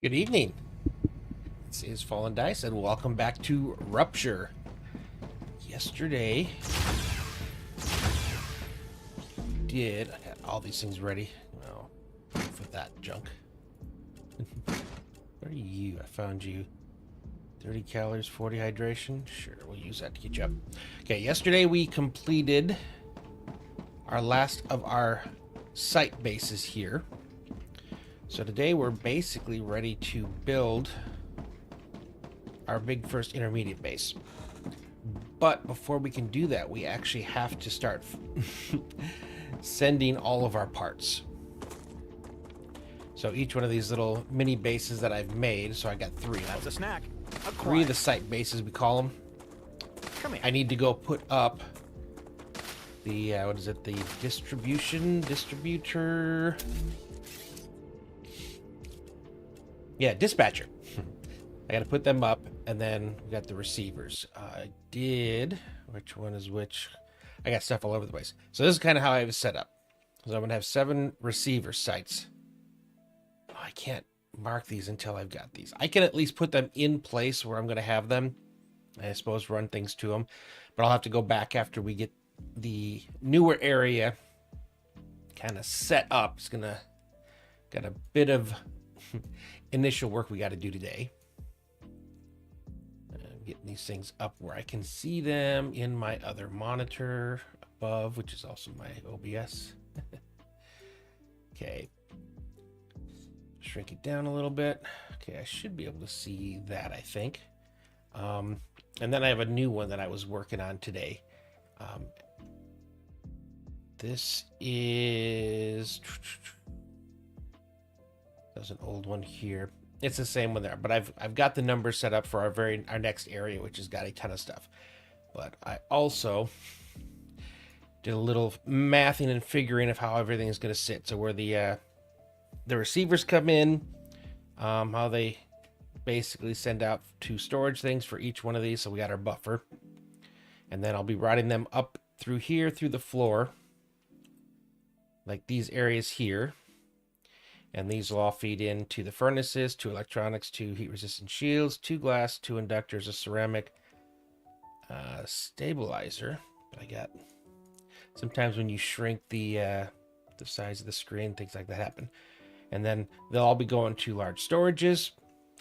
Good evening. This is Fallen Dice, and welcome back to Rupture. Yesterday, I got all these things ready. Well, for that junk. Where are you? I found you. 30 calories, 40 hydration. Sure, we'll use that to get you up. Okay, yesterday we completed our last of our site bases here. So today we're basically ready to build our big first intermediate base. But before we can do that, we actually have to start sending all of our parts. So each one of these little mini bases that I've made, so I got three. That's a snack. Three of the site bases, we call them. Come here. I need to go put up the, what is it, the distributor. Yeah, dispatcher. I got to put them up, and then we got the receivers. I did, which one is which? I got stuff all over the place. So this is kind of how I was set up. So I'm going to have 7 receiver sites. Oh, I can't mark these until I've got these. I can at least put them in place where I'm going to have them. I suppose run things to them. But I'll have to go back after we get the newer area kind of set up. It's going to got a bit of initial work we got to do today. Getting these things up where I can see them in my other monitor above, which is also my OBS. Okay. Shrink it down a little bit. Okay, I should be able to see that, I think. And then I have a new one that I was working on today. This is... There's an old one here. It's the same one there, but I've got the numbers set up for our next area, which has got a ton of stuff. But I also did a little mathing and figuring of how everything is going to sit. So where the receivers come in, how they basically send out to storage things for each one of these. So we got our buffer, and then I'll be routing them up through here through the floor, like these areas here. And these will all feed into the furnaces, 2 electronics, 2 heat-resistant shields, 2 glass, 2 inductors, a ceramic stabilizer. But I got... Sometimes when you shrink the size of the screen, things like that happen. And then they'll all be going to large storages.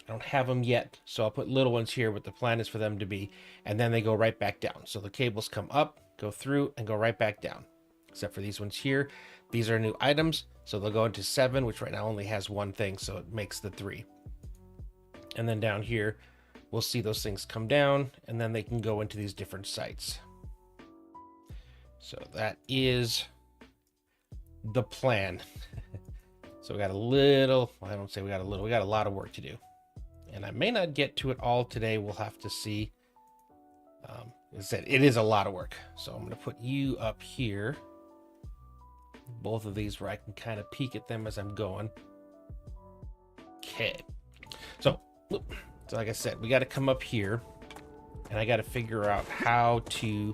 I don't have them yet, so I'll put little ones here, but the plan is for them to be. And then they go right back down. So the cables come up, go through, and go right back down. Except for these ones here. These are new items, so they'll go into 7, which right now only has 1 thing, so it makes the 3. And then down here, we'll see those things come down, and then they can go into these different sites. So that is the plan. So we got a little, well, I don't say we got a little, we got a lot of work to do. And I may not get to it all today, we'll have to see. As I said, it is a lot of work. So I'm going to put you up here. Both of these where I can kind of peek at them as I'm going. Okay. So like I said, we got to come up here, and I got to figure out how to,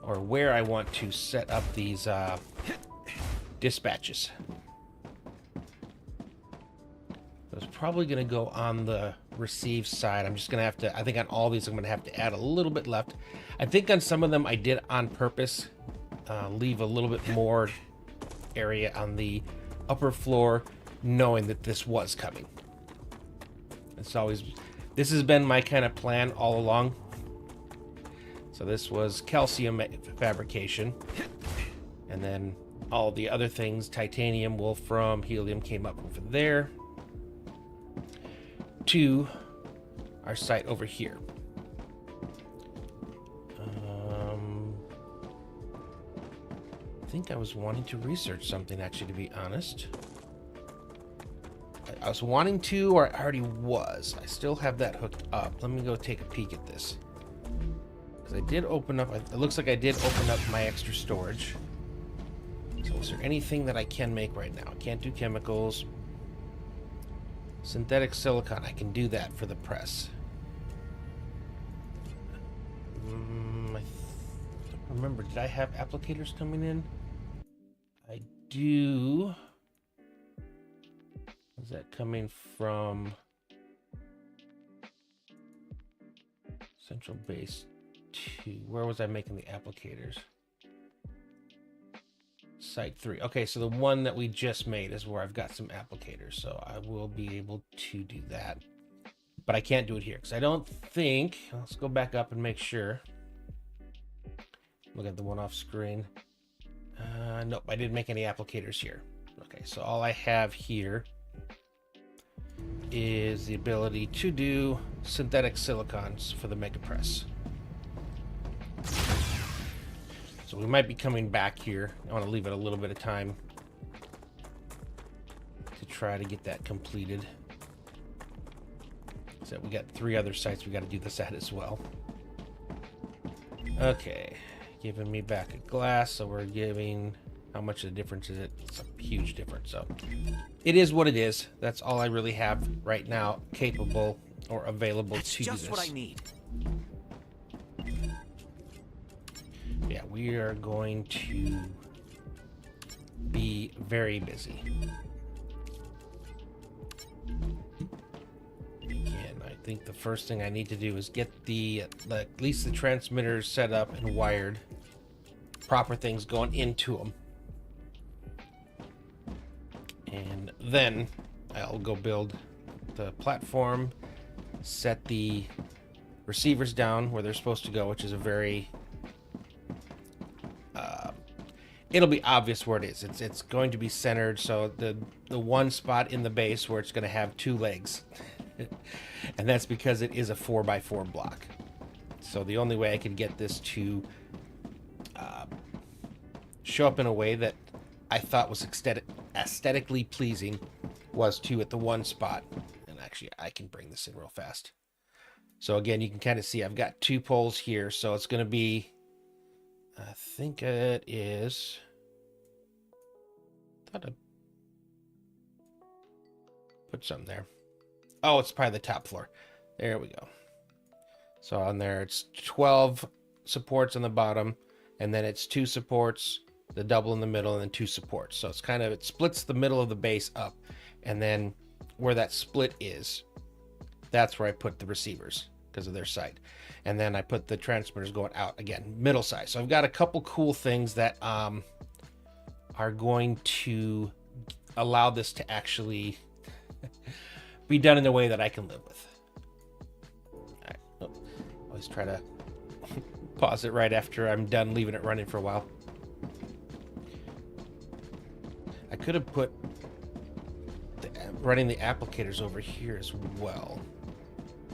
or where I want to set up these dispatches. So it's probably going to go on the receive side. I'm just going to have to, I think on all these, I'm going to have to add a little bit left. I think on some of them I did on purpose. Leave a little bit more area on the upper floor, knowing that this was coming. This has been my kind of plan all along. So this was calcium fabrication, and then all the other things, titanium, wolfram, helium, came up over there to our site over here. I think I was wanting to research something, actually, to be honest. I was wanting to, or I already was. I still have that hooked up. Let me go take a peek at this. Because I did open up, it looks like I did open up my extra storage. So is there anything that I can make right now? I can't do chemicals. Synthetic silicon, I can do that for the press. I don't remember, did I have applicators coming in? I do. Is that coming from Central Base 2? Where was I making the applicators? Site 3. Okay, so the one that we just made is where I've got some applicators, so I will be able to do that. But I can't do it here because I don't think... Let's go back up and make sure. Look at the one off screen. Nope, I didn't make any applicators here. Okay, so all I have here is the ability to do synthetic silicons for the Mega Press. So we might be coming back here. I want to leave it a little bit of time to try to get that completed. So we got 3 other sites we got to do this at as well. Okay, giving me back a glass, so we're giving... How much of the difference is it? It's a huge difference. So it is what it is. That's all I really have right now capable or available to do this. Just what I need. Yeah, we are going to be very busy. And I think the first thing I need to do is get at least the transmitters set up and wired. Proper things going into them. And then I'll go build the platform, set the receivers down where they're supposed to go, which is a very... it'll be obvious where it is. It's going to be centered, so the one spot in the base where it's going to have 2 legs. And that's because it is a 4x4 block. So the only way I could get this to show up in a way that I thought was aesthetically pleasing was to at the one spot. And actually, I can bring this in real fast. So again, you can kind of see I've got 2 poles here. So it's going to be, I think it is, I thought I put something there. Oh, it's probably the top floor. There we go. So on there, it's 12 supports on the bottom, and then it's 2 supports, the double in the middle, and then 2 supports. So it's kind of, it splits the middle of the base up, and then where that split is, that's where I put the receivers because of their site. And then I put the transmitters going out again, middle size. So I've got a couple cool things that are going to allow this to actually be done in a way that I can live with. All right. Oh, always try to pause it right after I'm done leaving it running for a while. I could have put running the applicators over here as well.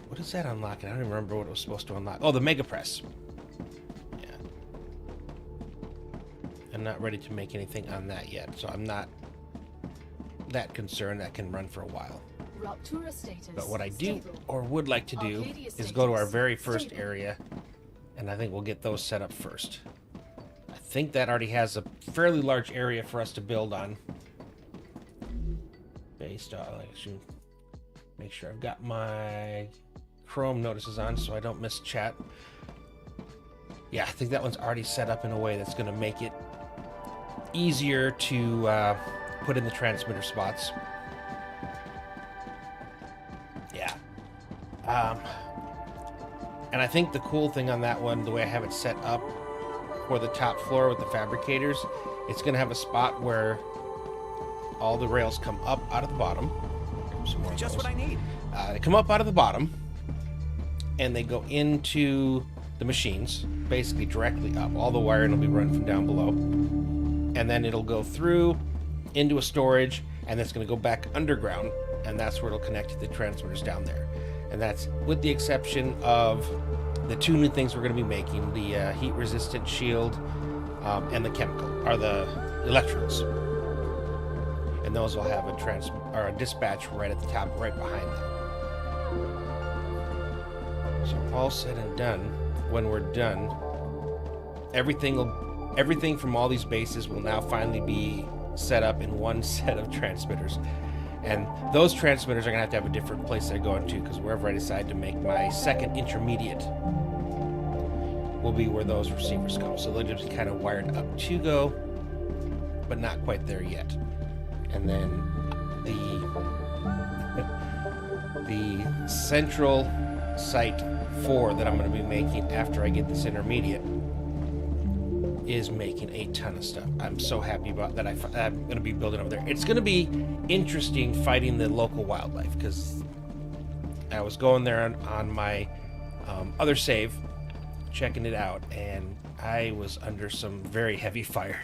What does that unlock? I don't even remember what it was supposed to unlock. Oh, the Mega Press. Yeah. I'm not ready to make anything on that yet, so I'm not that concerned. That can run for a while. But what I do or would like to do is go to our very first area, and I think we'll get those set up first. I think that already has a fairly large area for us to build on. Based on, actually, make sure I've got my Chrome notices on so I don't miss chat. Yeah, I think that one's already set up in a way that's going to make it easier to put in the transmitter spots. Yeah. And I think the cool thing on that one, the way I have it set up for the top floor with the fabricators, it's going to have a spot where all the rails come up out of the bottom. Just what I need. They come up out of the bottom, and they go into the machines, basically directly up. All the wiring will be run from down below, and then it'll go through into a storage, and that's going to go back underground, and that's where it'll connect to the transmitters down there. And that's with the exception of the 2 new things we're going to be making: the heat-resistant shield and the chemical, or the electrodes. And those will have a dispatch right at the top, right behind them. So all said and done, when we're done, everything from all these bases will now finally be set up in one set of transmitters. And those transmitters are going to have a different place they're going to, because wherever I decide to make my second intermediate will be where those receivers go. So they'll just be kind of wired up to go, but not quite there yet. And then the The central site 4 that I'm going to be making after I get this intermediate is making a ton of stuff. I'm so happy about that. I'm going to be building over there. It's going to be interesting fighting the local wildlife, because I was going there on my other save, checking it out, and I was under some very heavy fire.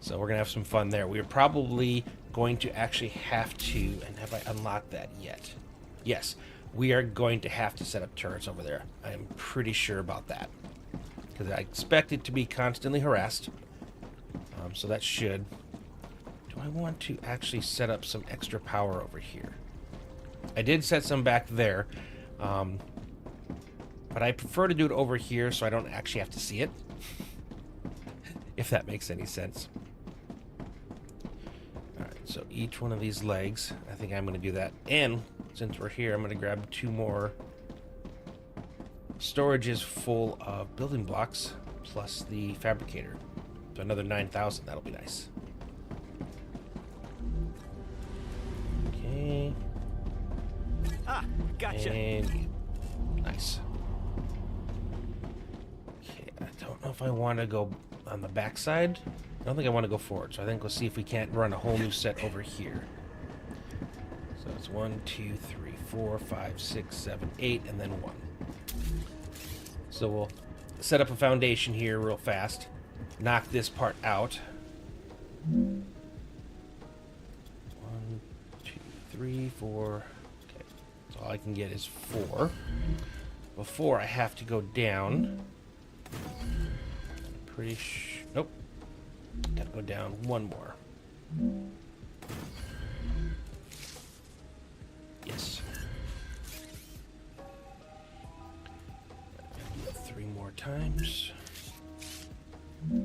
So we're going to have some fun there. We're probably going to actually have to, and have I unlocked that yet? Yes, we are going to have to set up turrets over there. I am pretty sure about that, because I expect it to be constantly harassed. So that should... Do I want to actually set up some extra power over here? I did set some back there, but I prefer to do it over here so I don't actually have to see it, if that makes any sense. Alright, so each one of these legs, I think I'm going to do that. And since we're here, I'm going to grab 2 more storages full of building blocks, plus the fabricator. So another 9,000, that'll be nice. Okay. Ah, gotcha. And nice. Okay, I don't know if I want to go on the backside. I don't think I want to go forward, so I think we'll see if we can't run a whole new set over here. So it's 1, 2, 3, 4, 5, 6, 7, 8, and then 1. So we'll set up a foundation here real fast. Knock this part out. 1, 2, 3, 4. Okay, so all I can get is 4. Before I have to go down. Pretty sure. Nope. Gotta go down 1 more. Yes. 3 more times. 2.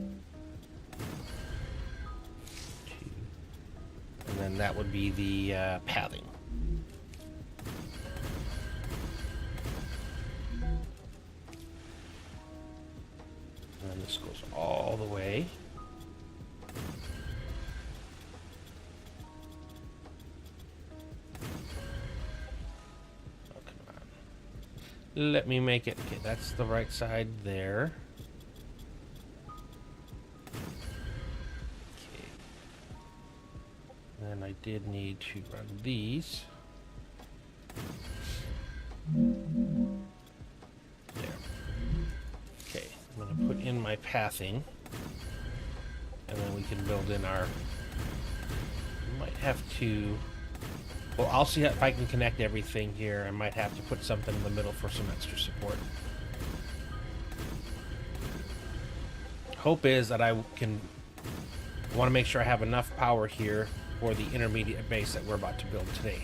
And then that would be the pathing. And this goes all the way. Oh, come on. Let me make it. Okay, that's the right side there. Okay. And I did need to run these. There. Okay, I'm going to put in my pathing, and then we can build in our... Might have to... Well, I'll see if I can connect everything here. I might have to put something in the middle for some extra support. Hope is that I can... want to make sure I have enough power here for the intermediate base that we're about to build today.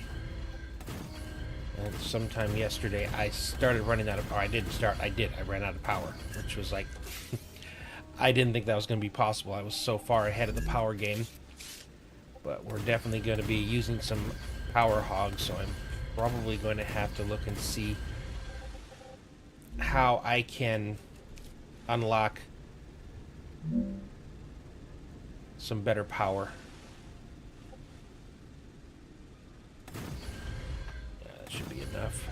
And sometime yesterday, I started running out of... Or I didn't start. I ran out of power, which was like... I didn't think that was going to be possible. I was so far ahead of the power game. But we're definitely going to be using some power hogs, so I'm probably going to have to look and see how I can unlock some better power. Yeah, that should be enough.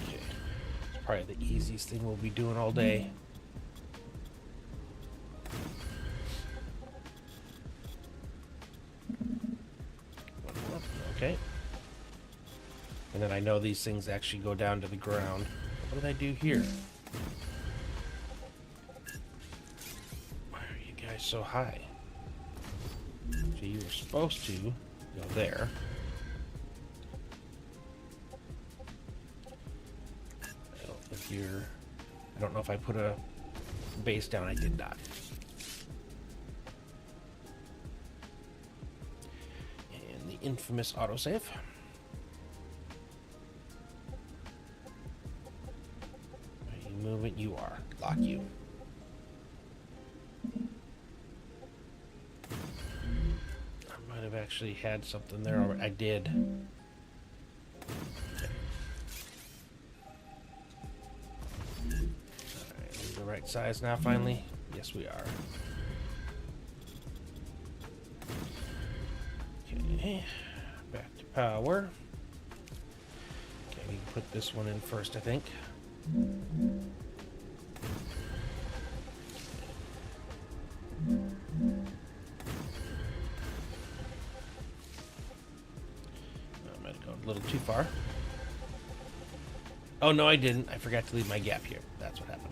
Okay, it's probably the easiest thing we'll be doing all day. Okay. And then I know these things actually go down to the ground. What did I do here? Why are you guys so high? So you were supposed to go there. I don't think you're... I don't know if I put a base down. I did not. And the infamous autosave. Are you moving? You are. Lock you. I might have actually had something there already. I did. right size now, finally? Yes, we are. Okay, back to power. Okay, we can put this one in first, I think. I might have gone a little too far. Oh, no, I didn't. I forgot to leave my gap here. That's what happened.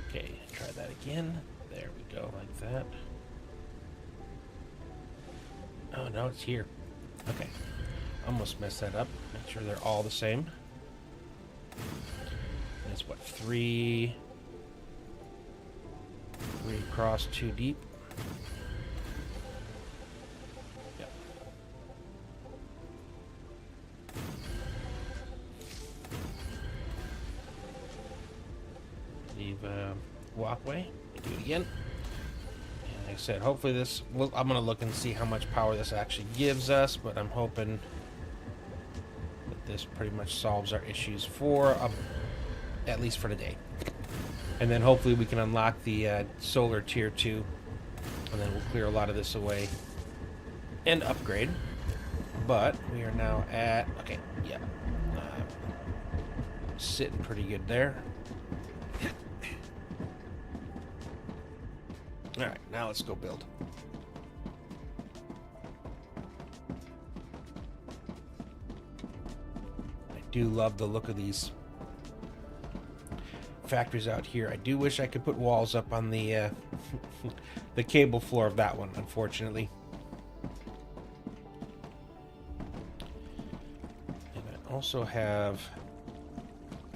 Okay, try that again. There we go, like that. Oh, no, it's here. Okay. Almost messed that up. Make sure they're all the same. That's what, three across, 2 deep. Yep. Leave walkway. Do it again. And like I said, hopefully this. Well, I'm gonna look and see how much power this actually gives us, but I'm hoping that this pretty much solves our issues for at least for today. And then hopefully we can unlock the solar tier 2, and then we'll clear a lot of this away and upgrade. But we are now at, okay, yeah, sitting pretty good there. All right, now let's go build. I do love the look of these factories out here. I do wish I could put walls up on the the cable floor of that one, unfortunately. And I also have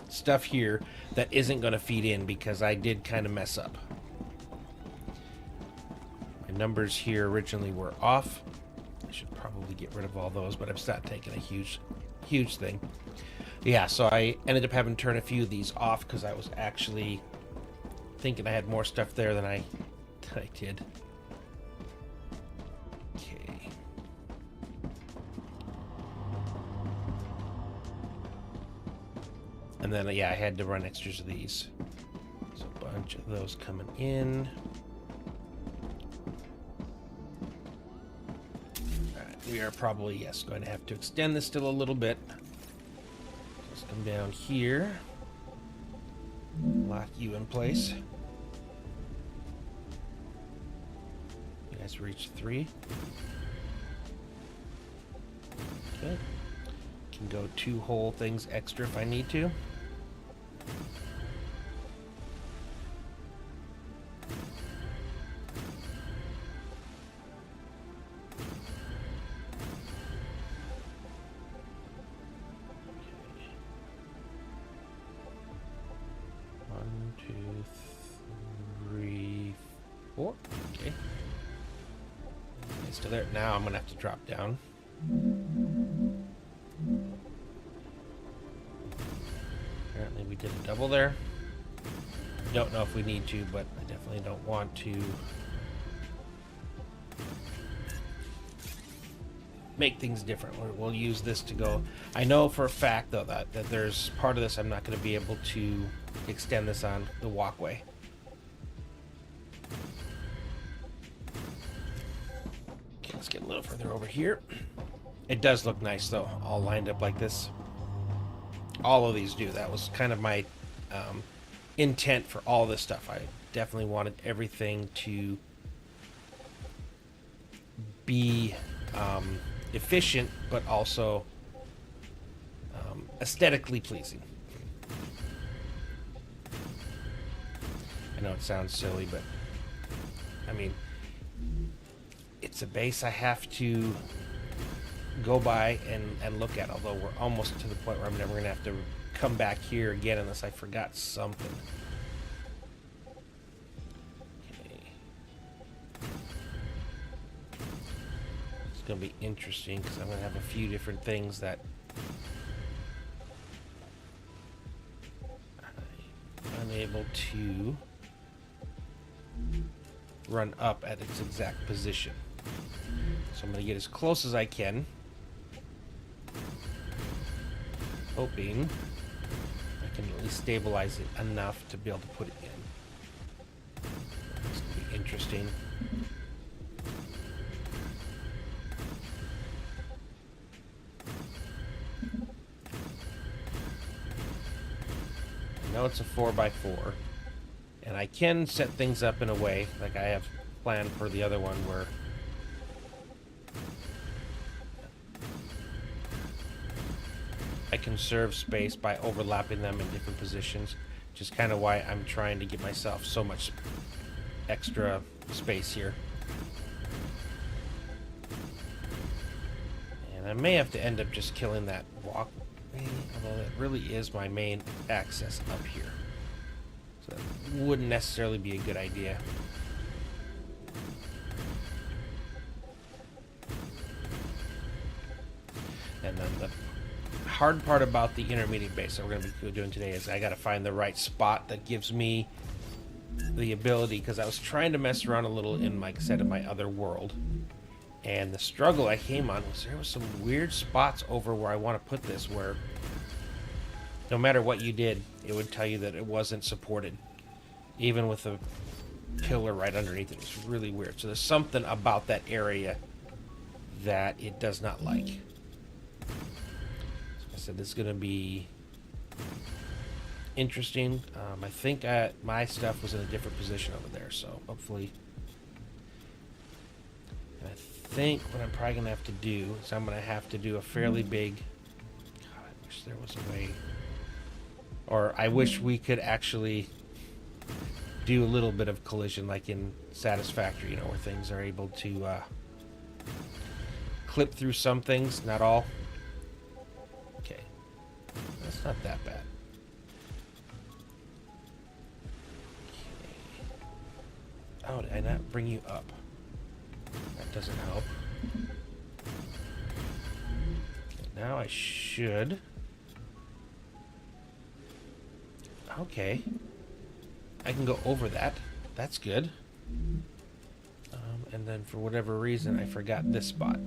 stuff here that isn't going to feed in because I did kind of mess up. My numbers here originally were off. I should probably get rid of all those, but I've not taken a huge thing. Yeah, so I ended up having to turn a few of these off because I was actually thinking I had more stuff there than I did. Okay. And then, yeah, I had to run extras of these. So a bunch of those coming in. Alright, we are probably, yes, going to have to extend this still a little bit. Come down here, lock you in place. You guys reach 3. Okay. Can go 2 whole things extra if I need to. Still there. Now I'm gonna have to drop down. Apparently we did a double there. Don't know if we need to, but I definitely don't want to make things different. We'll use this to go. I know for a fact though that there's part of this I'm not going to be able to extend this on the walkway. Let's get a little further over here. It does look nice though, all lined up like this. All of these do. That was kind of my intent for all this stuff. I definitely wanted everything to be efficient, but also aesthetically pleasing. I know it sounds silly, but I mean, it's a base I have to go by and look at, although we're almost to the point where I'm never going to have to come back here again unless I forgot something. Okay. It's going to be interesting because I'm going to have a few different things that I'm unable to run up at its exact position. So I'm going to get as close as I can, hoping I can at least stabilize it enough to be able to put it in. It's going to be interesting. I know it's a 4x4, and I can set things up in a way like I have planned for the other one where I conserve space by overlapping them in different positions, which is kind of why I'm trying to give myself so much extra space here. And I may have to end up just killing that walkway, although that really is my main access up here. So that wouldn't necessarily be a good idea. And then the hard part about the intermediate base that we're going to be doing today is I got to find the right spot that gives me the ability, because I was trying to mess around a little in, like I said, in my other world, and the struggle I came on was there was some weird spots over where I want to put this where no matter what you did, it would tell you that it wasn't supported, even with a pillar right underneath it. It was really weird. So there's something about that area that it does not like. I said this is going to be interesting. I think my stuff was in a different position over there, so hopefully. And I think what I'm probably going to have to do is I'm going to have to do a fairly big. God, I wish there was a way, or I wish we could actually do a little bit of collision, like in Satisfactory, you know, where things are able to clip through some things, not all. Okay, that's not that bad. Oh, did I not bring you up? That doesn't help. Okay, now I should. Okay. I can go over that. That's good. And then for whatever reason, I forgot this spot.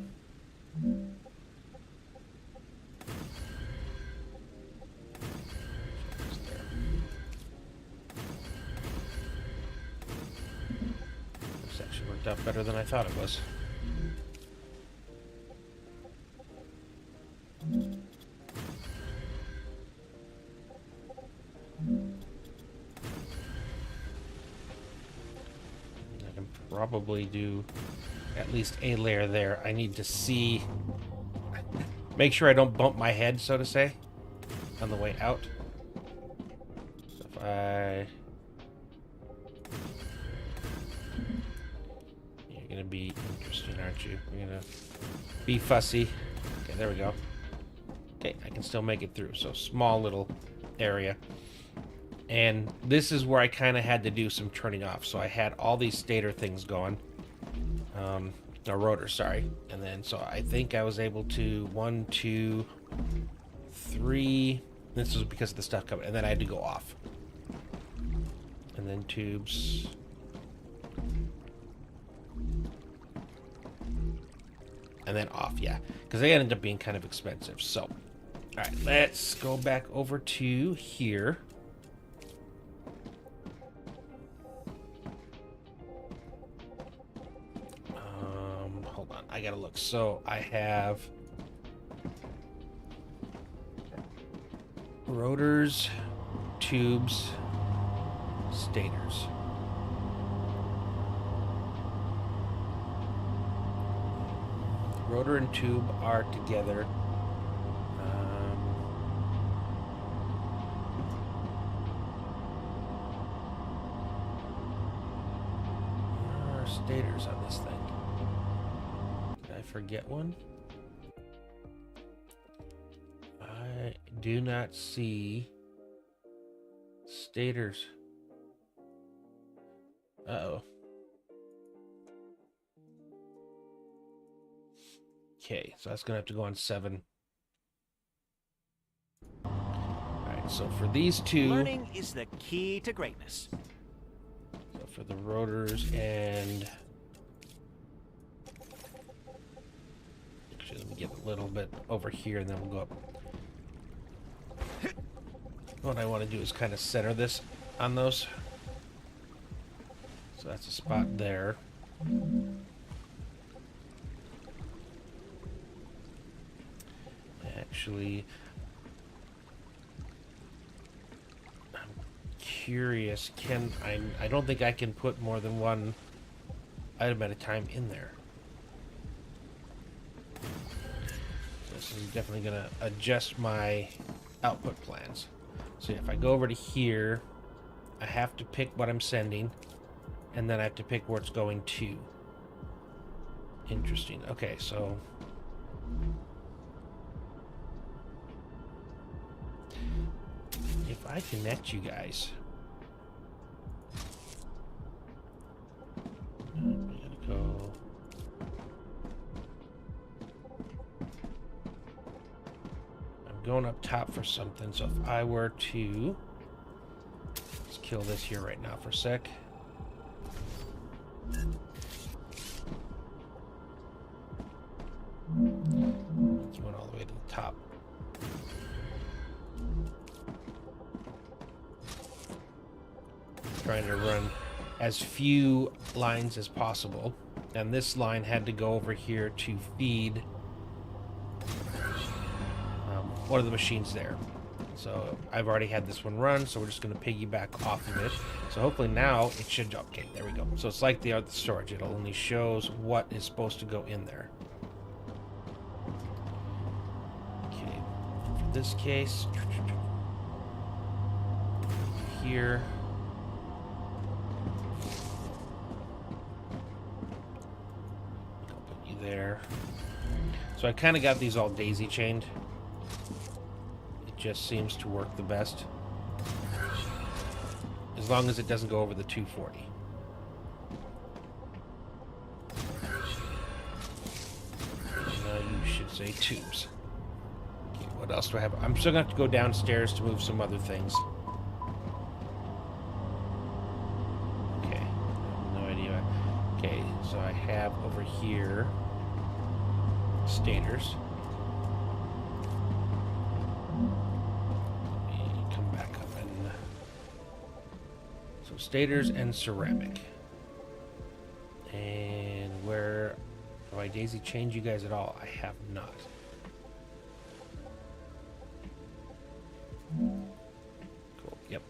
This actually worked out better than I thought it was. I can probably do at least a layer there. I need to see, make sure I don't bump my head, so to say, on the way out. So if I... You're gonna be interesting, aren't you? You're gonna be fussy. Okay, there we go. Okay, I can still make it through. So small little area. And this is where I kind of had to do some turning off. So I had all these stator things going. No, rotor, sorry. And then, so I think I was able to 1, 2, 3. This was because of the stuff coming. And then I had to go off. And then tubes. And then off, yeah. Because they ended up being kind of expensive. So, all right, let's go back over to here. Hold on, I gotta look. So I have rotors, tubes, stators. Rotor and tube are together. Where are stators on this thing? Did I forget one? I do not see stators. Uh-oh. Okay, so that's gonna have to go on 7. Alright, so for these two, Learning is the key to greatness. so for the rotors and... Actually, let me get a little bit over here and then we'll go up. What I want to do is kind of center this on those. So that's a spot there. Actually, I'm curious, I don't think I can put more than one item at a time in there. This is definitely going to adjust my output plans. So if I go over to here, I have to pick what I'm sending, and then I have to pick where it's going to. Interesting. Okay, so... if I connect you guys... I'm gonna go... going up top for something, so if I were to let's kill this here right now for a sec. Let's went all the way to the top. Trying to run as few lines as possible, and this line had to go over here to feed one of the machines there. So I've already had this one run, so we're just going to piggyback off of it. So hopefully now it should... okay, there we go. So it's like the other storage. It only shows what is supposed to go in there. Okay, for this case, here. I'll put you there. So I kind of got these all daisy chained. Just seems to work the best, as long as it doesn't go over the 240. Now you should say tubes. Okay, what else do I have? I'm still gonna have to go downstairs to move some other things. Okay, no idea. Okay, so I have over here stators. Stators and ceramic. And where have I daisy chained you guys at all? I have not. Cool. Yep.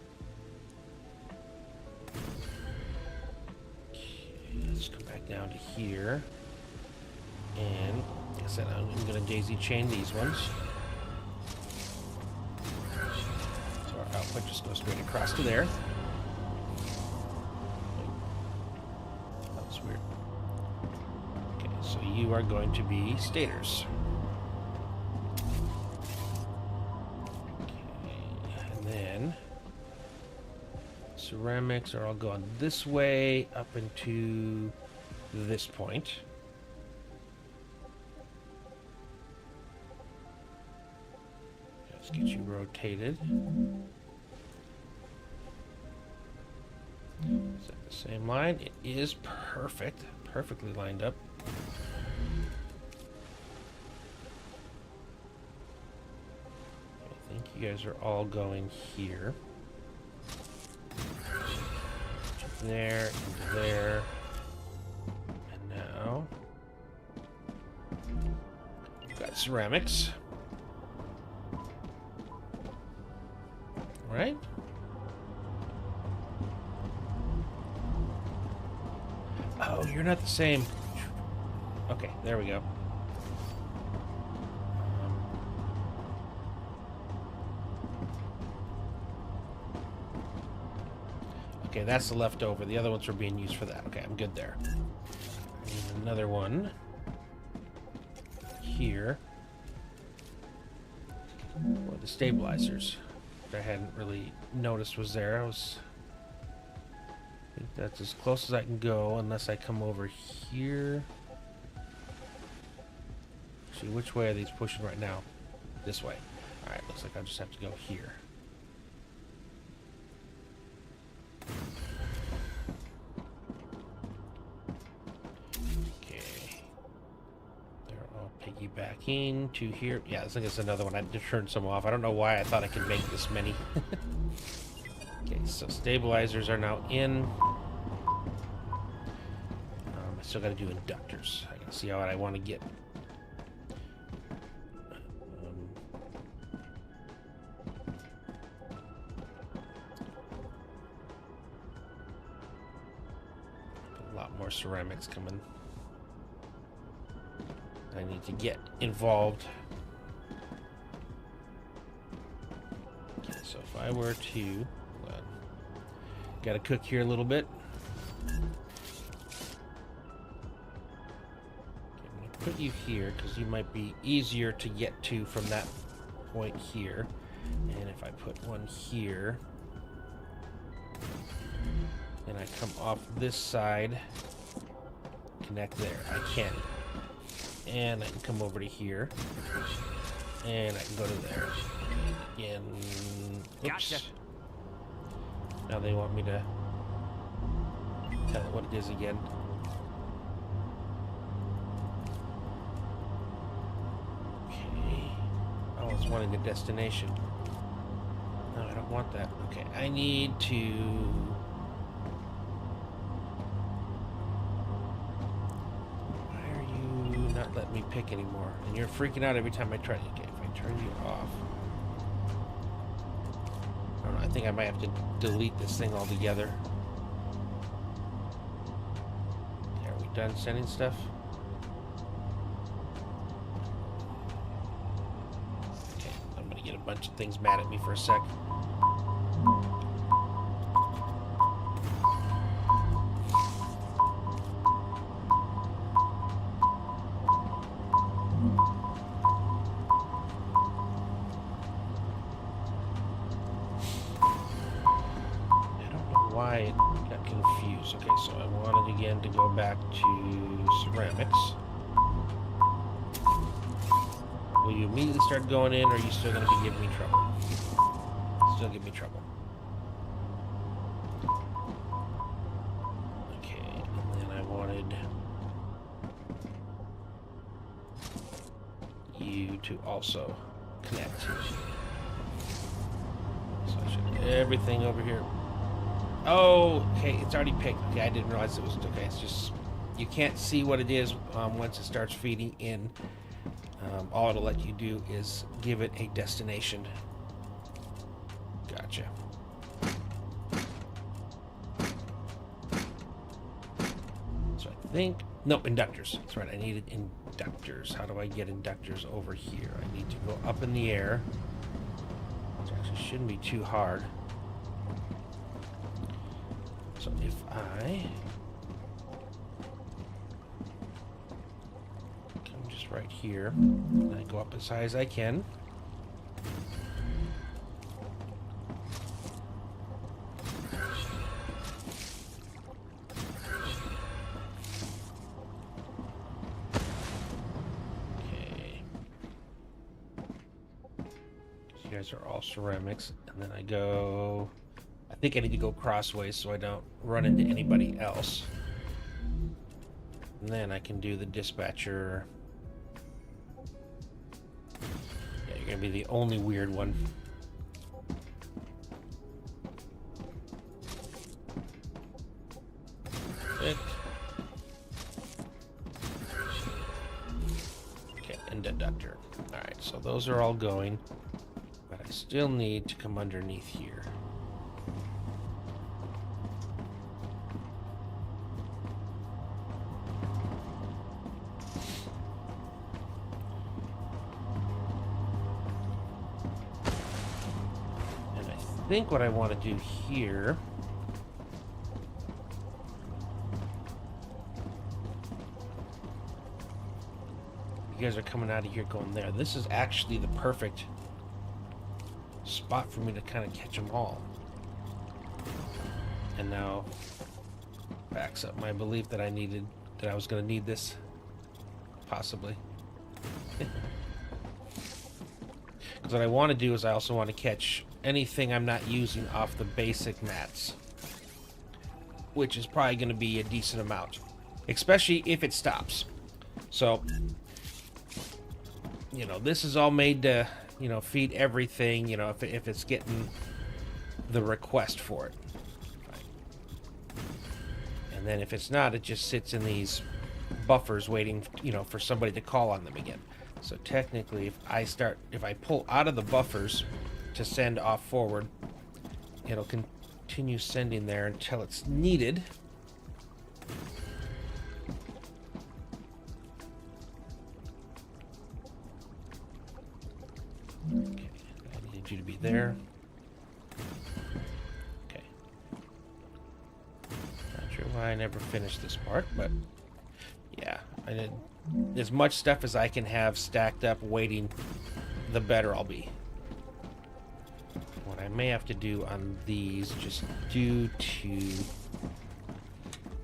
Okay, let's come back down to here. And like I said, I'm going to daisy chain these ones. So our output just goes straight across to there. Weird. Okay, so you are going to be stators. Okay, and then ceramics are all going this way up into this point. Let's get you rotated. Is that the same line? It is perfect. Perfectly lined up. I think you guys are all going here. There, and there. And now we've got ceramics. All right. Oh, you're not the same. Okay, there we go. Okay, that's the leftover. The other ones are being used for that. Okay, I'm good there. I need another one here. Or the stabilizers, which I hadn't really noticed was there. I think that's as close as I can go, unless I come over here. Actually, which way are these pushing right now? This way. Alright, looks like I'll just have to go here. back into here. Yeah, I think it's another one. I had to turn some off. I don't know why I thought I could make this many. Okay, so stabilizers are now in. I still got to do inductors. I can see how I want to get. A lot more ceramics coming. I need to get involved. Okay, so if I were to, gotta cook here a little bit. Okay, I'm gonna put you here because you might be easier to get to from that point here. And if I put one here, and I come off this side, connect there. I can. And I can come over to here. And I can go to there. Again. Oops. Gotcha. Now they want me to tell it what it is again. Okay. Oh, it's wanting a destination. No, I don't want that. Okay, I need to... not let me pick anymore, and you're freaking out every time I try. Okay, if I turn you off, I don't know. I think I might have to delete this thing altogether. Okay, are we done sending stuff? Okay, I'm gonna get a bunch of things mad at me for a sec. Why it got confused. Okay, so I wanted again to go back to ceramics. Will you immediately start going in, or are you still going to be giving me trouble? Still give me trouble. Okay, and then I wanted you to also connect. So I should have everything over here. Oh, okay, it's already picked. Okay, I didn't realize it was, okay, it's just, you can't see what it is once it starts feeding in. All it'll let you do is give it a destination. Gotcha. So I think, nope, inductors. That's right, I needed inductors. How do I get inductors over here? I need to go up in the air, which actually shouldn't be too hard. So if I come just right here, and I go up as high as I can. Okay. You guys are all ceramics, and then I go... I think I need to go crossways so I don't run into anybody else. And then I can do the dispatcher. Yeah, you're gonna be the only weird one. It. Okay, and deductor. Alright, so those are all going. But I still need to come underneath here. I think what I want to do here you guys are coming out of here going there. This is actually the perfect spot for me to kind of catch them all. And now backs up my belief that I was going to need this possibly. Because what I want to do is I also want to catch anything I'm not using off the basic mats, which is probably going to be a decent amount, especially if it stops. So this is all made to, feed everything, if it's getting the request for it. And then if it's not, it just sits in these buffers waiting, for somebody to call on them again. So technically, if I pull out of the buffers to send off forward, it'll continue sending there until it's needed. Okay, I need you to be there. Okay. Not sure why I never finished this part, but yeah, I did as much stuff as I can have stacked up waiting, the better I'll be. What I may have to do on these, just due to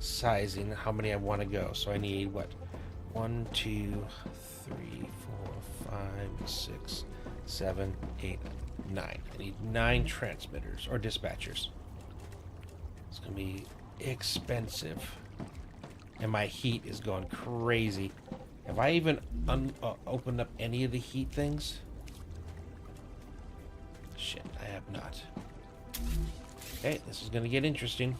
sizing, how many I want to go. So I need what? 1, 2, 3, 4, 5, 6, 7, 8, 9. I need 9 transmitters or dispatchers. It's gonna be expensive. And my heat is going crazy. Have I even opened up any of the heat things? Shit, I have not. Okay, this is gonna get interesting.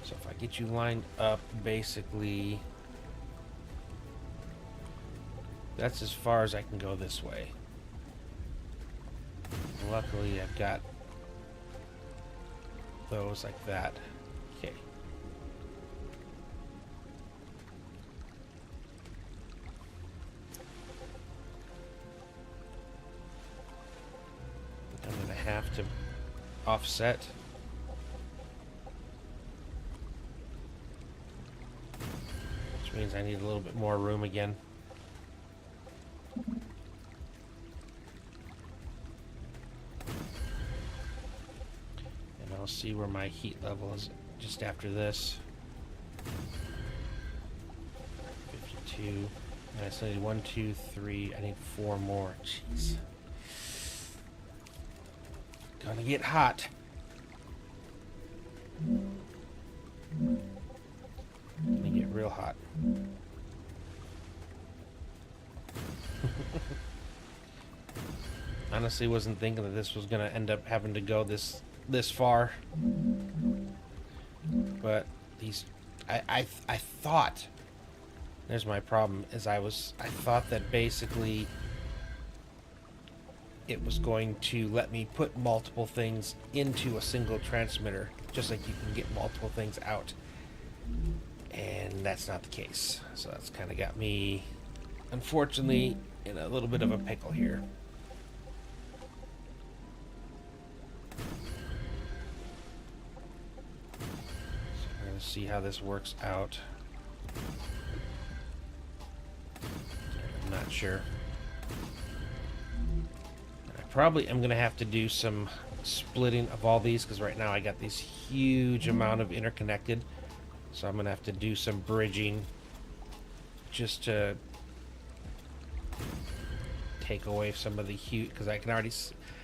So if I get you lined up, basically, that's as far as I can go this way. Luckily, I've got those like that. Okay. I'm gonna have to offset. Which means I need a little bit more room again. I'll see where my heat level is just after this. 52. I still need 1, 2, 3. I need 4 more. Jeez. Gonna get hot. Gonna get real hot. Honestly, wasn't thinking that this was gonna end up having to go this far, but I thought, there's my problem, is I thought that basically it was going to let me put multiple things into a single transmitter, just like you can get multiple things out, and that's not the case. So that's kind of got me, unfortunately, in a little bit of a pickle here. See how this works out. I'm not sure. I probably am going to have to do some splitting of all these, because right now I got this huge amount of interconnected. So I'm going to have to do some bridging just to take away some of the huge, because I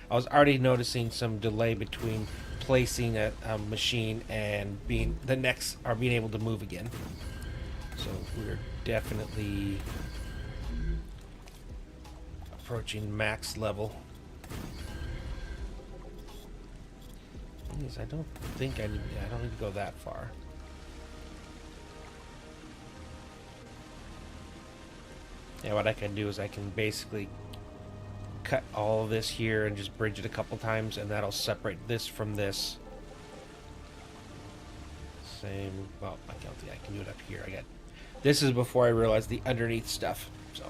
was already noticing some delay between placing a machine and being able to move again. So we're definitely approaching max level. I don't think I don't need to go that far. Yeah, what I can do is I can basically cut all of this here and just bridge it a couple times, and that'll separate this from this. Same. Well, I don't think I can do it up here. This is before I realized the underneath stuff. So,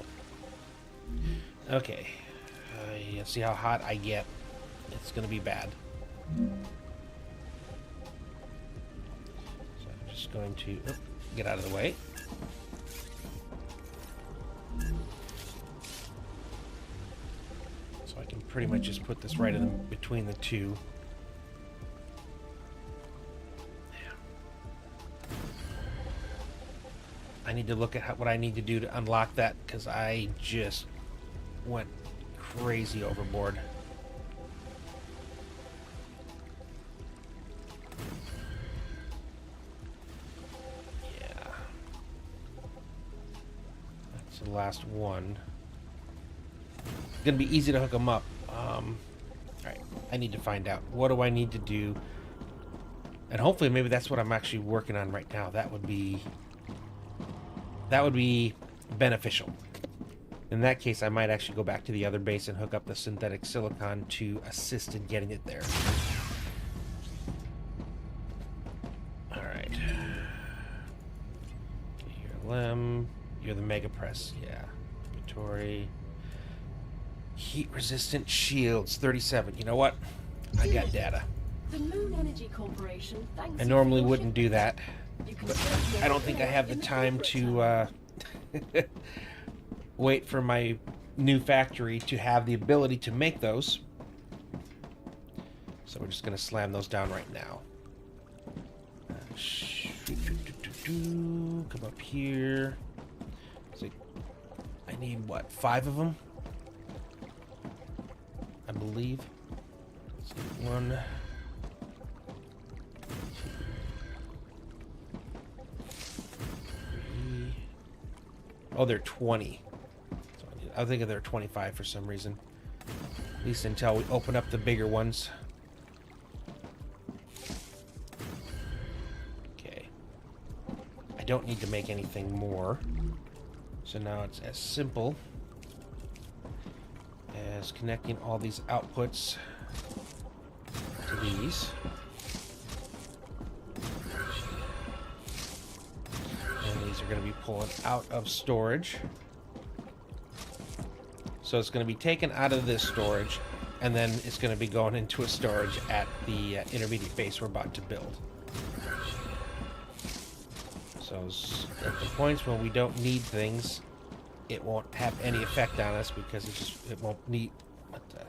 okay. Let's see how hot I get. It's gonna be bad. So I'm just going to get out of the way. So I can pretty much just put this right in between the two. I need to look at what I need to do to unlock that, because I just went crazy overboard. Yeah. last one. It's gonna be easy to hook them up. Alright, I need to find out. What do I need to do? And hopefully maybe that's what I'm actually working on right now. That would be beneficial. In that case, I might actually go back to the other base and hook up the synthetic silicon to assist in getting it there. Alright. You're Lem. You're the Mega Press. Yeah. Inventory. Heat resistant shields. 37. You know what? I got data. The Moon Energy Corporation thanks I you normally for your wouldn't do that, You can but search I don't think I have the in time corporate to wait for my new factory to have the ability to make those. So we're just going to slam those down right now. Come up here. So I need, what, 5 of them? I believe. Let's see, 1... Oh, they're 20. So I think they're 25 for some reason. At least until we open up the bigger ones. Okay. I don't need to make anything more. So now it's as simple as connecting all these outputs to these. Are going to be pulling out of storage. So it's going to be taken out of this storage, and then it's going to be going into a storage at the intermediate base we're about to build. So at the points when we don't need things, it won't have any effect on us because it won't need. What the?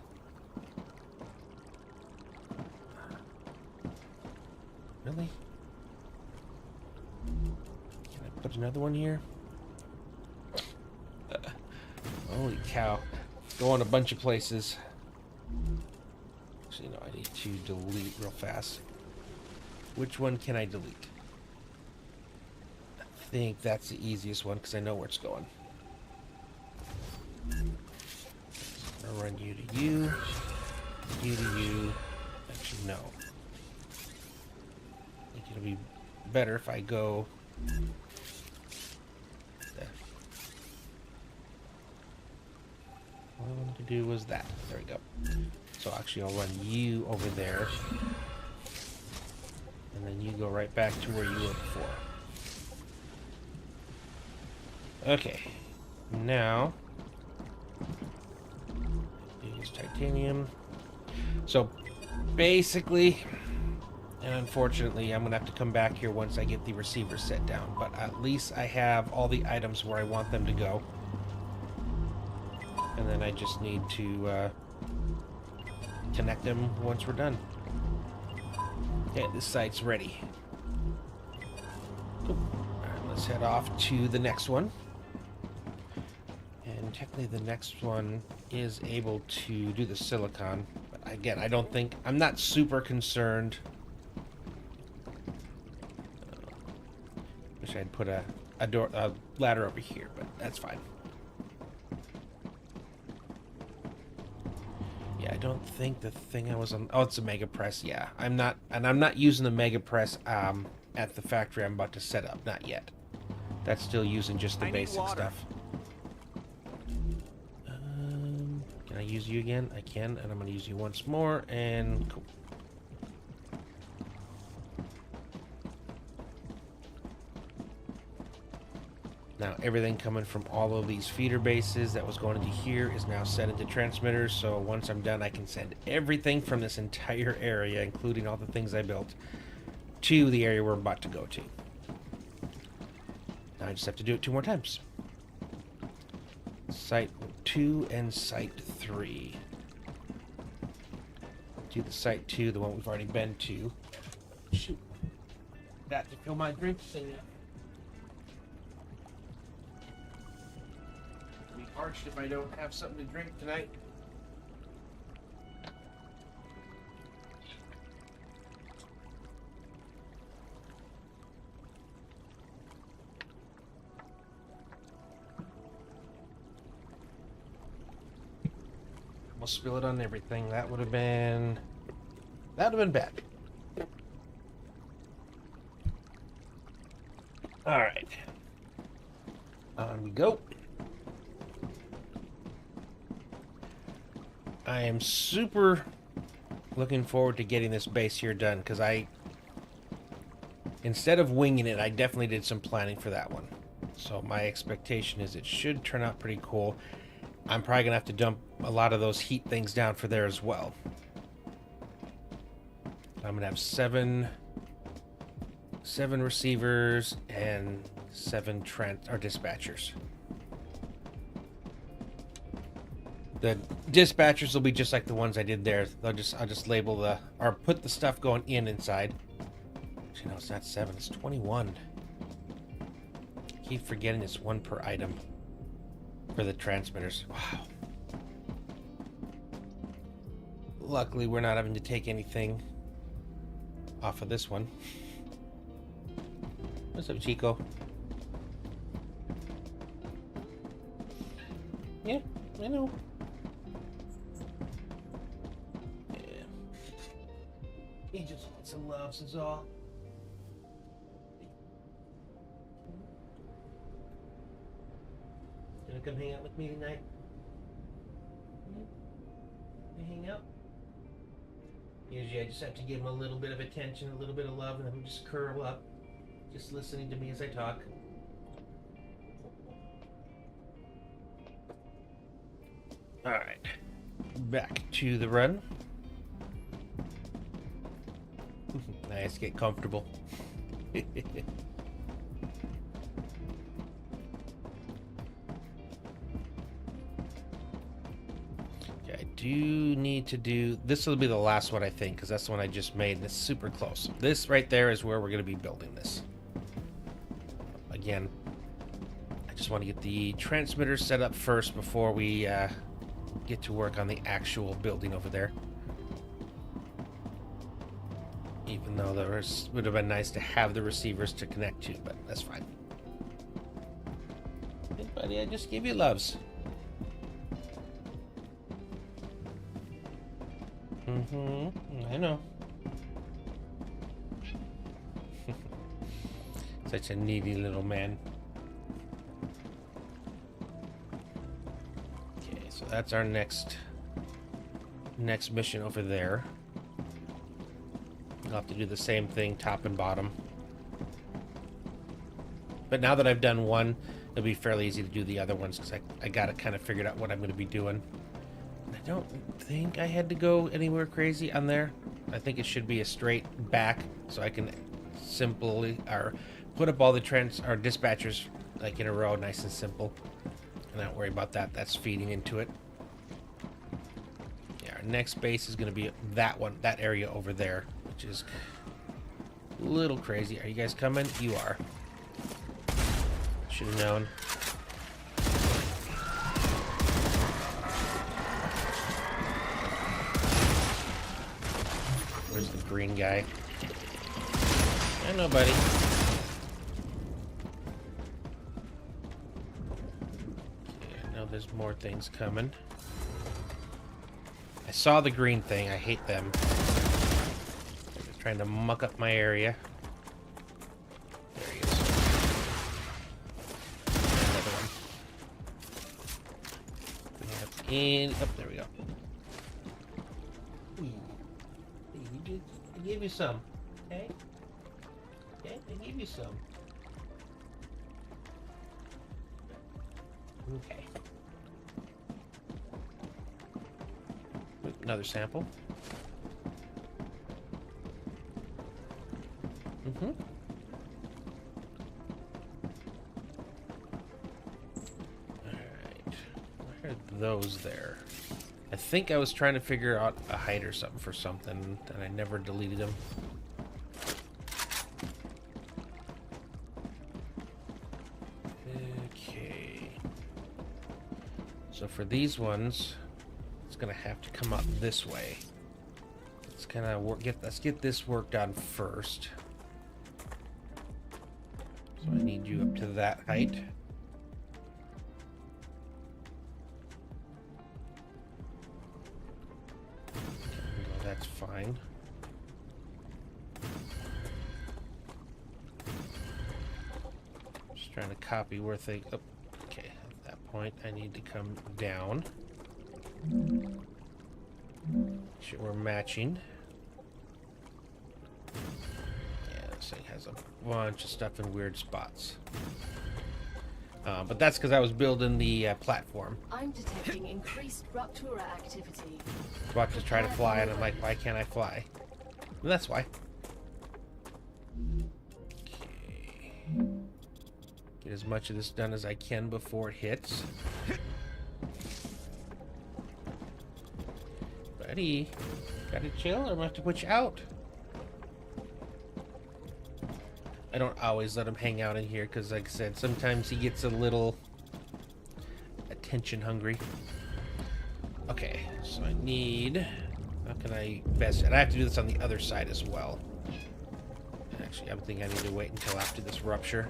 Really? Put another one here. Holy cow. Going a bunch of places. Actually, no, I need to delete real fast. Which one can I delete? I think that's the easiest one because I know where it's going. I'll run you to you. You to you. Actually, no. I think it'll be better if I go... All I wanted to do was that. There we go. So actually I'll run you over there. And then you go right back to where you were before. Okay. Now use titanium. So basically, and unfortunately, I'm gonna have to come back here once I get the receiver set down, but at least I have all the items where I want them to go. And then I just need to connect them once we're done. Okay, this site's ready. Cool. Alright, let's head off to the next one. And technically the next one is able to do the silicon. But again, I'm not super concerned. Wish I'd put a ladder over here, but that's fine. Yeah, I don't think the thing I was on... Oh, it's a Mega Press, yeah. I'm not using the Mega Press at the factory I'm about to set up. Not yet. That's still using just the basic stuff. Can I use you again? I can, and I'm going to use you once more, and cool. Now everything coming from all of these feeder bases that was going into here is now set into transmitters, so once I'm done I can send everything from this entire area, including all the things I built, to the area we're about to go to. Now I just have to do it 2 more times. Site 2 and Site 3. Do the Site 2, the one we've already been to. Shoot. Got to fill my drink thing up. Parched if I don't have something to drink tonight. almost spill it on everything. That would have been bad. All right. On we go. I am super looking forward to getting this base here done because instead of winging it, I definitely did some planning for that one. So my expectation is it should turn out pretty cool. I'm probably gonna have to dump a lot of those heat things down for there as well. I'm gonna have seven receivers and 7 dispatchers. The dispatchers will be just like the ones I did there. I'll just label or put the stuff going inside. Actually, no, it's not 7. It's 21. I keep forgetting it's 1 per item for the transmitters. Wow. Luckily, we're not having to take anything off of this one. What's up, Chico? Yeah, I know. Yeah. He just wants some loves is all. Gonna come hang out with me tonight? You hang out? Usually I just have to give him a little bit of attention, a little bit of love, and then he'll just curl up, just listening to me as I talk. Alright, back to the run. Nice, get comfortable. Okay, I do need to do, this will be the last one I think, because that's the one I just made, and it's super close. This right there is where we're going to be building this. Again, I just want to get the transmitter set up first before we get to work on the actual building over there. Even though would have been nice to have the receivers to connect to, but that's fine. Hey buddy, I just gave you loves. I know. Such a needy little man. So that's our next mission over there. I'll have to do the same thing, top and bottom. But now that I've done one, it'll be fairly easy to do the other ones because I got it kind of figured out what I'm going to be doing. I don't think I had to go anywhere crazy on there. I think it should be a straight back, so I can simply put up all the dispatchers like in a row, nice and simple. And not worry about that. That's feeding into it. Yeah, our next base is going to be that area over there, which is a little crazy. Are you guys coming? You are. Should have known. Where's the green guy? I know, buddy. There's more things coming. I saw the green thing. I hate them. They're trying to muck up my area. There he is. Another one. Oh, there we go. I gave you some. Okay? Okay, I gave you some. Okay. Another sample. Alright. Where are those there? I think I was trying to figure out a height or something for something, and I never deleted them. Okay. So for these ones, it's gonna have to come up this way. Let's kind of let's get this work done first. So I need you up to that height. that's fine. Just trying to copy where things... Oh, okay, at that point, I need to come down. Make sure we're matching. Yeah, this thing has a bunch of stuff in weird spots. But that's because I was building the platform. I'm detecting increased Ruptura activity. About to try to fly, and I'm like, why can't I fly? And that's why. Okay. Get as much of this done as I can before it hits. Buddy, gotta chill, or I'm gonna have to put you out. I don't always let him hang out in here because, like I said, sometimes he gets a little attention hungry. Okay, so I need... How can I best... And I have to do this on the other side as well. Actually, I think I need to wait until after this rupture.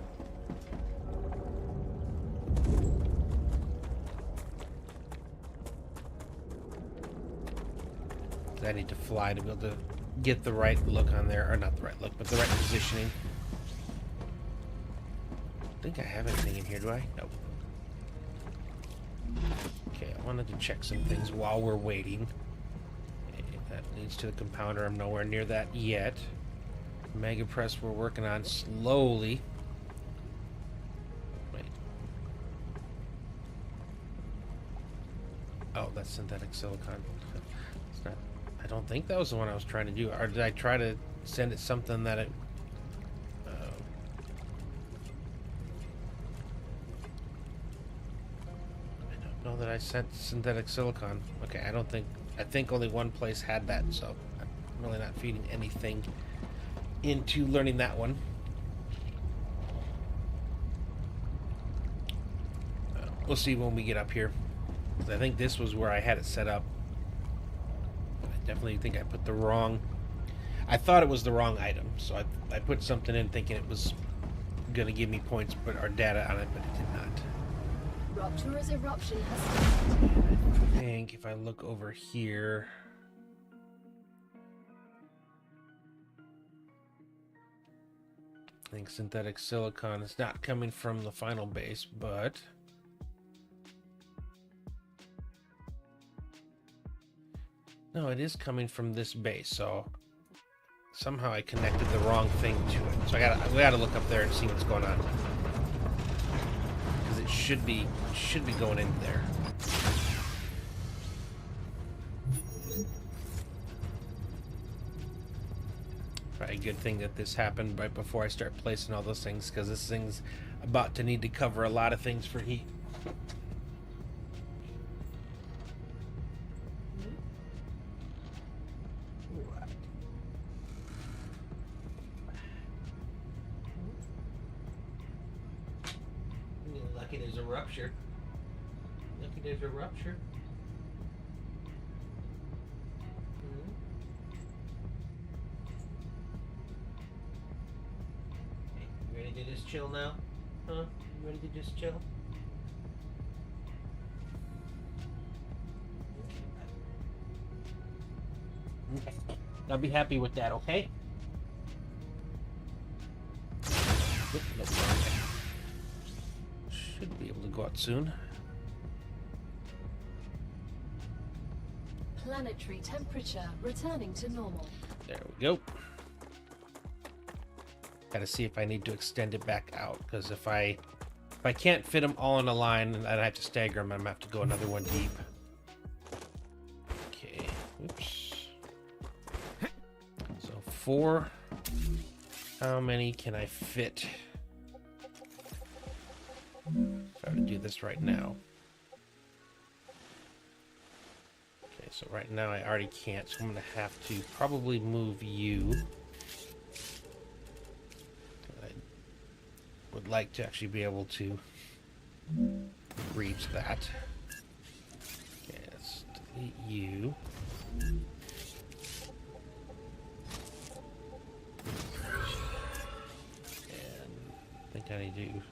I need to fly to be able to get the right look on there. Or not the right look, but the right positioning. I think I have anything in here, do I? Nope. Okay, I wanted to check some things while we're waiting. Okay, that leads to the compounder. I'm nowhere near that yet. Mega Press we're working on slowly. Wait. Oh, that's synthetic silicon. It's not... I don't think that was the one I was trying to do. Or did I try to send it something that it... know that I sent synthetic silicon. Okay, I think only one place had that, so I'm really not feeding anything into learning that one. We'll see when we get up here. 'Cause I think this was where I had it set up. I definitely think I put the wrong... I thought it was the wrong item, so I put something in thinking it was going to give me points or data on it, but it did not. Ruptura's eruption has started. I think if I look over here... I think synthetic silicon is not coming from the final base, but... No, it is coming from this base, so... Somehow I connected the wrong thing to it. So we gotta look up there and see what's going on. It should be going in there. Probably a good thing that this happened right before I start placing all those things, because this thing's about to need to cover a lot of things for heat. Lucky there's a rupture. Lucky there's a rupture. Hey, you ready to just chill now? Huh? You ready to just chill? Okay. I'll be happy with that, okay? Oop, nope, wrong way. Should be able to go out soon. Planetary temperature returning to normal. There we go. Gotta see if I need to extend it back out, because if I can't fit them all in a line, then I have to stagger them. I'm gonna have to go another one deep. Okay. Oops. So 4. How many can I fit? If I were to do this right now. Okay, so right now I already can't, so I'm going to have to probably move you. I would like to actually be able to reach that. Okay, let's delete you. And I think I need to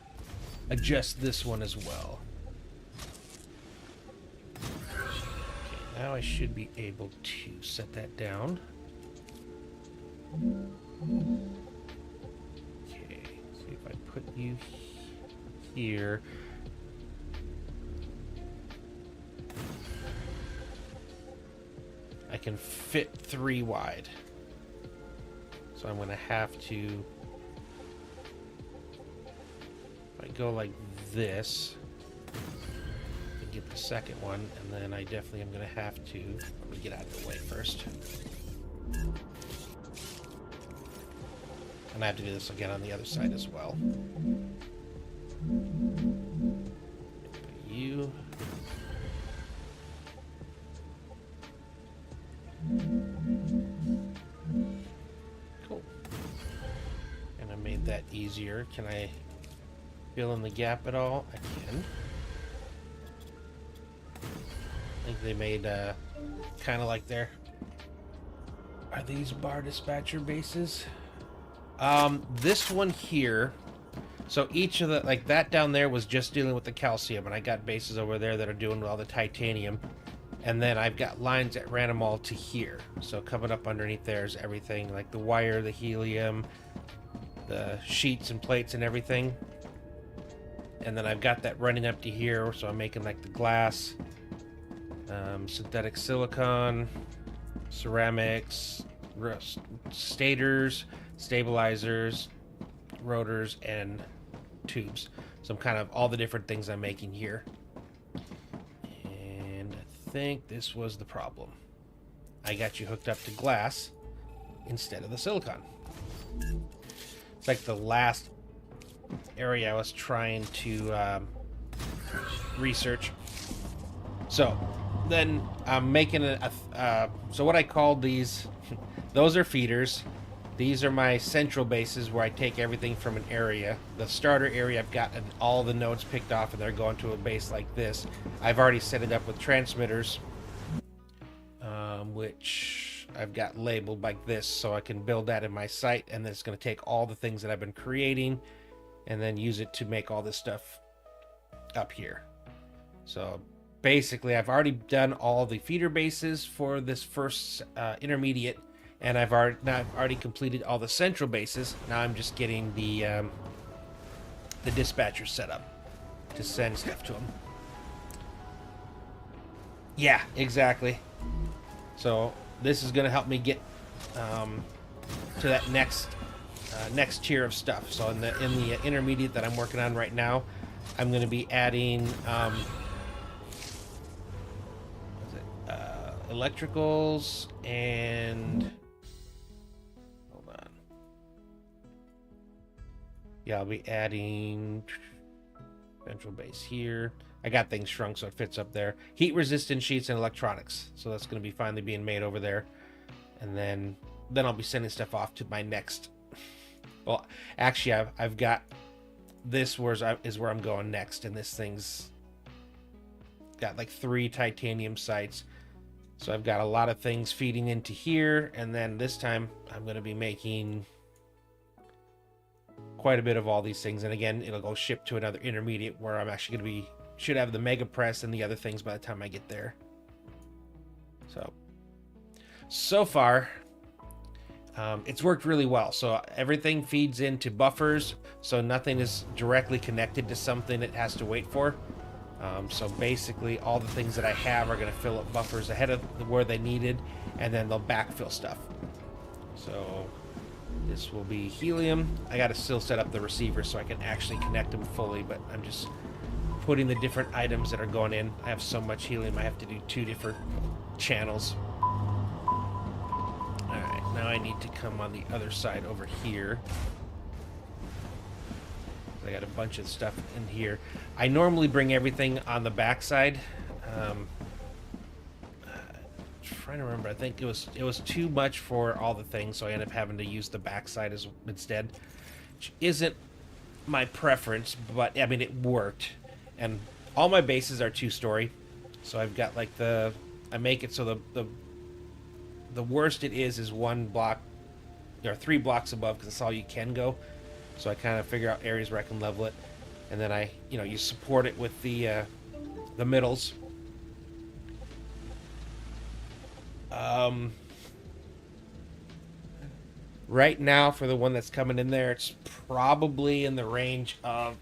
adjust this one as well. Okay, now I should be able to set that down. Okay, see if I put you here. I can fit 3 wide. So I'm gonna have to, if I go like this, and get the second one, and then I definitely am gonna have to, let me get out of the way first. And I have to do this again on the other side as well. You. Cool. And I made that easier. Can I fill in the gap at all? I can. I think they made kind of like their... Are these bar dispatcher bases? This one here, so each of the, like that down there was just dealing with the calcium, and I got bases over there that are doing all the titanium, and then I've got lines that ran them all to here. So coming up underneath there is everything, like the wire, the helium, the sheets and plates and everything. And then I've got that running up to here, so I'm making like the glass, synthetic silicon, ceramics, stators, stabilizers, rotors, and tubes. So I'm kind of all the different things I'm making here. And I think this was the problem. I got you hooked up to glass instead of the silicon. It's like the last area I was trying to research. So then I'm making so what I called these, those are feeders. These are my central bases where I take everything from an area. The starter area, I've got all the nodes picked off, and they're going to a base like this. I've already set it up with transmitters, which I've got labeled like this, so I can build that in my site, and then it's going to take all the things that I've been creating and then use it to make all this stuff up here. So basically, I've already done all the feeder bases for this first intermediate, and I've already completed all the central bases. Now I'm just getting the dispatcher set up to send stuff to them. Yeah, exactly. So this is going to help me get to that next tier of stuff. So in the intermediate that I'm working on right now, I'm going to be adding electricals and hold on. Yeah, I'll be adding central base here. I got things shrunk so it fits up there. Heat resistant sheets and electronics. So that's going to be finally being made over there. And then I'll be sending stuff off to my next. Well, actually, I've got this is where I'm going next, and this thing's got like 3 titanium sites. So I've got a lot of things feeding into here, and then this time I'm going to be making quite a bit of all these things. And again, it'll go ship to another intermediate where I'm actually going to should have the mega press and the other things by the time I get there. So far, it's worked really well. So everything feeds into buffers, so nothing is directly connected to something it has to wait for. So basically all the things that I have are going to fill up buffers ahead of where they needed, and then they'll backfill stuff. So this will be helium. I got to still set up the receiver so I can actually connect them fully, but I'm just putting the different items that are going in. I have so much helium, I have to do 2 different channels. Alright, now I need to come on the other side over here. I got a bunch of stuff in here. I normally bring everything on the back side. Trying to remember, I think it was too much for all the things, so I ended up having to use the back side instead, which isn't my preference, but I mean it worked. And all my bases are 2-story, so I've got like I make it so the worst it is 1 block or 3 blocks above, because that's all you can go. So I kind of figure out areas where I can level it, and then you support it with the middles. Right now, for the one that's coming in there, it's probably in the range of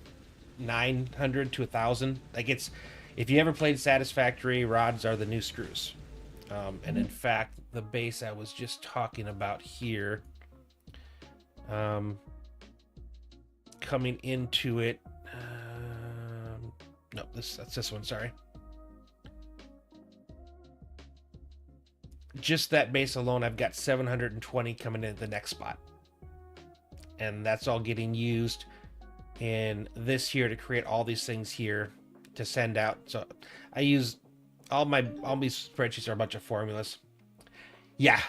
900 to 1,000. Like it's, if you ever played Satisfactory, rods are the new screws. And in fact, the base I was just talking about here, coming into it, no, that's this one. Sorry. Just that base alone, I've got 720 coming in at the next spot, and that's all getting used in this here to create all these things here to send out. So I use all these spreadsheets are a bunch of formulas. Yeah,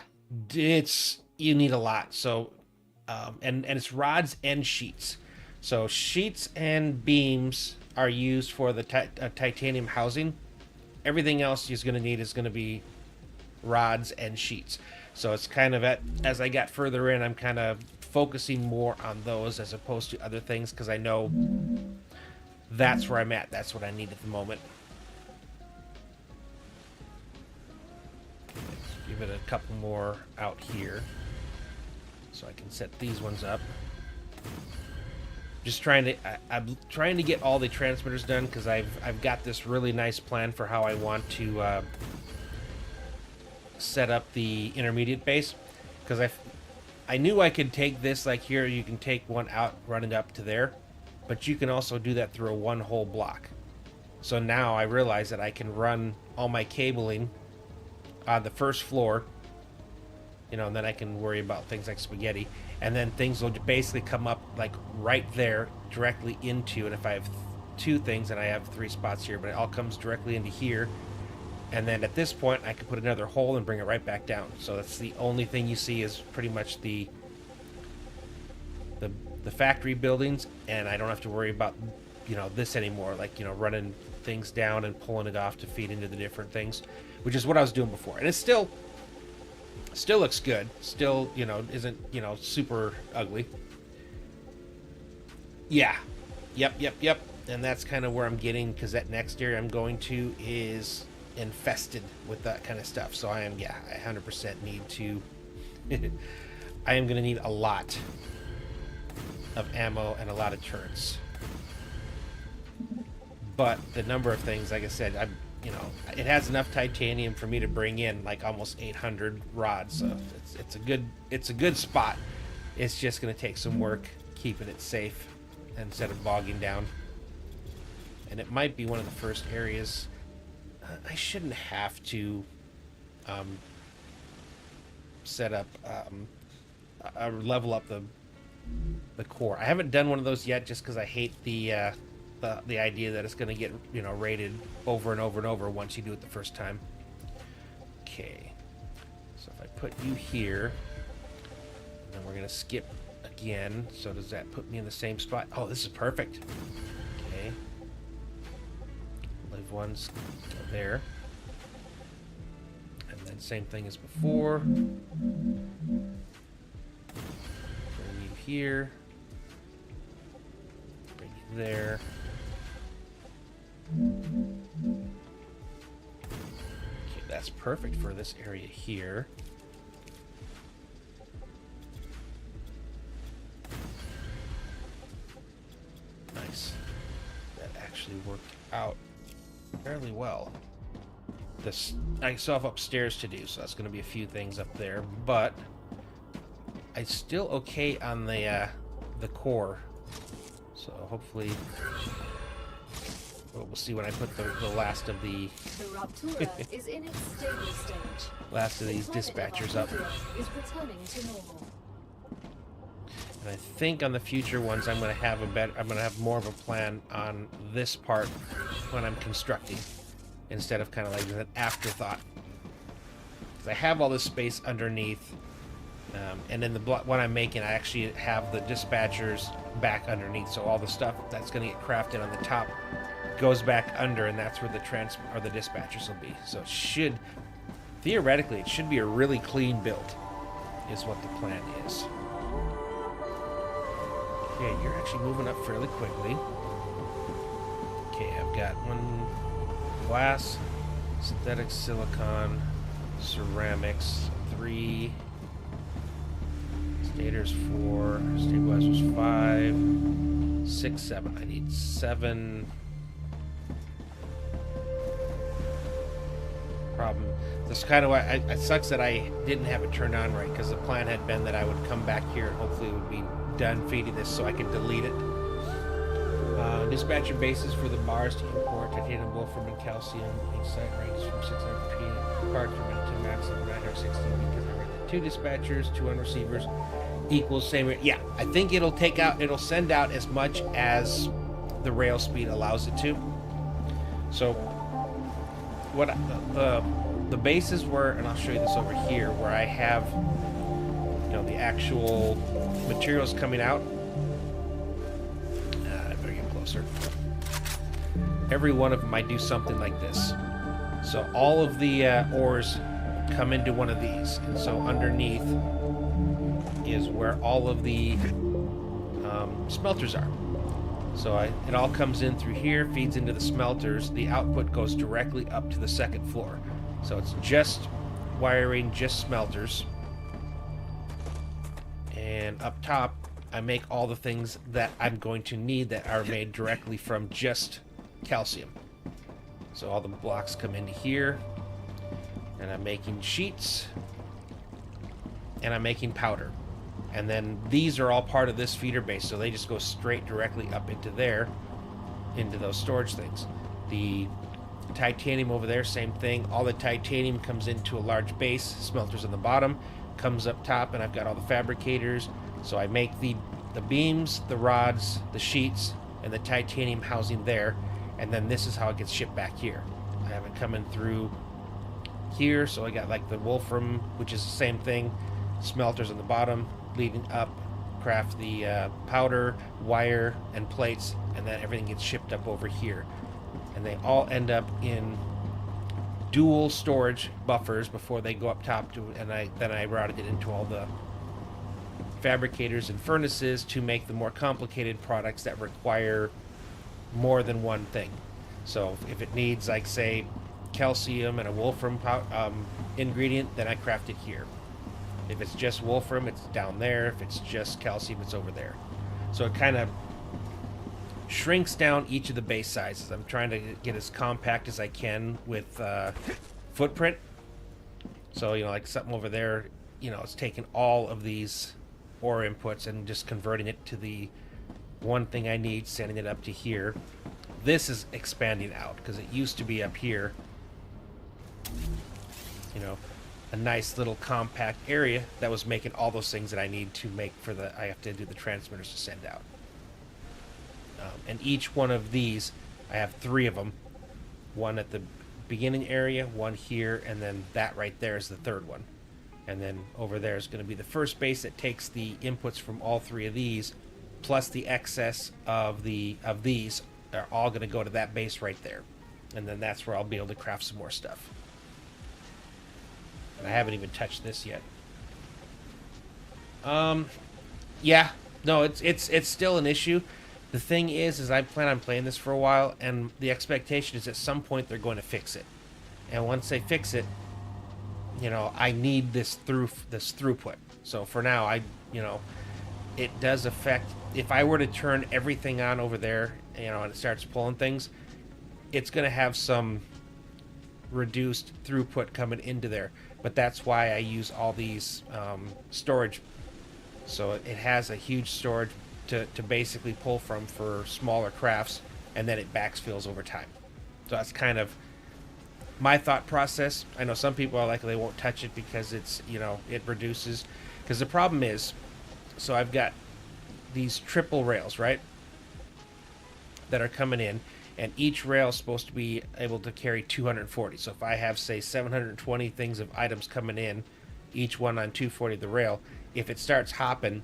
you need a lot. So and it's rods and sheets. So sheets and beams are used for the titanium housing. Everything else you're going to need is going to be rods and sheets. So it's kind of as I got further in, I'm kind of focusing more on those as opposed to other things, because I know that's where I'm at. That's what I need at the moment. Let's give it a couple more out here so I can set these ones up. Just trying to, I'm trying to get all the transmitters done, because I've got this really nice plan for how I want to set up the intermediate base, because I knew I could take this, like here you can take one out, run it up to there, but you can also do that through a one whole block. So now I realize that I can run all my cabling on the first floor, you know, and then I can worry about things like spaghetti, and then things will basically come up like right there directly into, and if I have two things, and I have 3 spots here, but it all comes directly into here. And then at this point, I can put another hole and bring it right back down. So that's the only thing you see is pretty much the factory buildings, and I don't have to worry about, you know, this anymore. Like, you know, running things down and pulling it off to feed into the different things, which is what I was doing before. And it still looks good. Still, you know, isn't, you know, super ugly. Yeah. Yep. And that's kind of where I'm getting, because that next area I'm going to is infested with that kind of stuff. So I 100% need to I am going to need a lot of ammo and a lot of turrets, but the number of things, like I said, you know, it has enough titanium for me to bring in like almost 800 rods. So it's a good spot. It's just going to take some work keeping it safe instead of bogging down, and it might be one of the first areas. I shouldn't have to set up level up the core. I haven't done one of those yet, just because I hate the idea that it's going to get, you know, rated over and over and over once you do it the first time. Okay, so if I put you here, then we're going to skip again. So does that put me in the same spot? Oh, this is perfect. Okay. Live ones there, and then same thing as before. Bring you here, bring you there. Okay, that's perfect for this area here. Nice. That actually worked out fairly well. I still have upstairs to do, so that's going to be a few things up there, but I'm still okay on the core. So hopefully, well, we'll see when I put the last of the Ruptura is in its stable stage. last of these dispatchers up. Is returning to normal. And I think on the future ones, I'm going to have more of a plan on this part when I'm constructing, instead of kind of like an afterthought. Because I have all this space underneath, and in the one I'm making, I actually have the dispatchers back underneath, so all the stuff that's going to get crafted on the top goes back under, and that's where the dispatchers will be. So it should, theoretically, it should be a really clean build, is what the plan is. Okay, you're actually moving up fairly quickly. Okay, I've got one glass, synthetic silicon, ceramics 3, stators 4, stabilizers 5, 6, 7. I need 7. Problem. That's kind of why it sucks that I didn't have it turned on right, because the plan had been that I would come back here and hopefully it would be done feeding this so I could delete it. Dispatcher bases for the bars to import titanium, wolfram, and calcium. Each site ranges from 600 parts per minute to maximum 960 because I read that 2 dispatchers, 2 on receivers equals same rate. Yeah, I think it'll send out as much as the rail speed allows it to. So what the bases were, and I'll show you this over here, where I have, you know, the actual materials coming out. I better get closer. Every one of them, I do something like this. So all of the ores come into one of these, and so underneath is where all of the smelters are. So it all comes in through here, feeds into the smelters. The output goes directly up to the second floor. So it's just wiring, just smelters. And up top, I make all the things that I'm going to need that are made directly from just calcium. So all the blocks come into here. And I'm making sheets. And I'm making powder. And then these are all part of this feeder base, so they just go straight directly up into there, into those storage things. The titanium over there, same thing. All the titanium comes into a large base, smelters on the bottom, comes up top, and I've got all the fabricators. So I make the beams, the rods, the sheets, and the titanium housing there, and then this is how it gets shipped back here. I have it coming through here, so I got like the wolfram, which is the same thing, smelters on the bottom, leading up, craft the powder, wire, and plates, and then everything gets shipped up over here. And they all end up in dual storage buffers before they go up top to, and then I routed it into all the fabricators and furnaces to make the more complicated products that require more than one thing. So if it needs, like, say, calcium and a wolfram ingredient, then I craft it here. If it's just wolfram, it's down there. If it's just calcium, it's over there. So it kind of shrinks down each of the base sizes. I'm trying to get as compact as I can with footprint. So, you know, like something over there, you know, it's taking all of these ore inputs and just converting it to the one thing I need, sending it up to here. This is expanding out because it used to be up here, you know, a nice little compact area that was making all those things that I need to make for I have to do the transmitters to send out. And each one of these, I have 3 of them. One at the beginning area, one here, and then that right there is the 3rd one. And then over there is going to be the first base that takes the inputs from all 3 of these, plus the excess of these are all going to go to that base right there. And then that's where I'll be able to craft some more stuff. And I haven't even touched this yet. Yeah, no, it's still an issue. The thing is I plan on playing this for a while, and the expectation is at some point they're going to fix it. And once they fix it, you know, I need this throughput. So for now, it does affect. If I were to turn everything on over there, you know, and it starts pulling things, it's going to have some reduced throughput coming into there. But that's why I use all these storage. So it has a huge storage to basically pull from for smaller crafts, and then it backfills over time. So that's kind of my thought process. I know some people are like, they won't touch it because it's, you know, it reduces. Because the problem is, so I've got these triple rails, right, that are coming in, and each rail is supposed to be able to carry 240. So if I have, say, 720 things of items coming in, each one on 240 of the rail, if it starts hopping,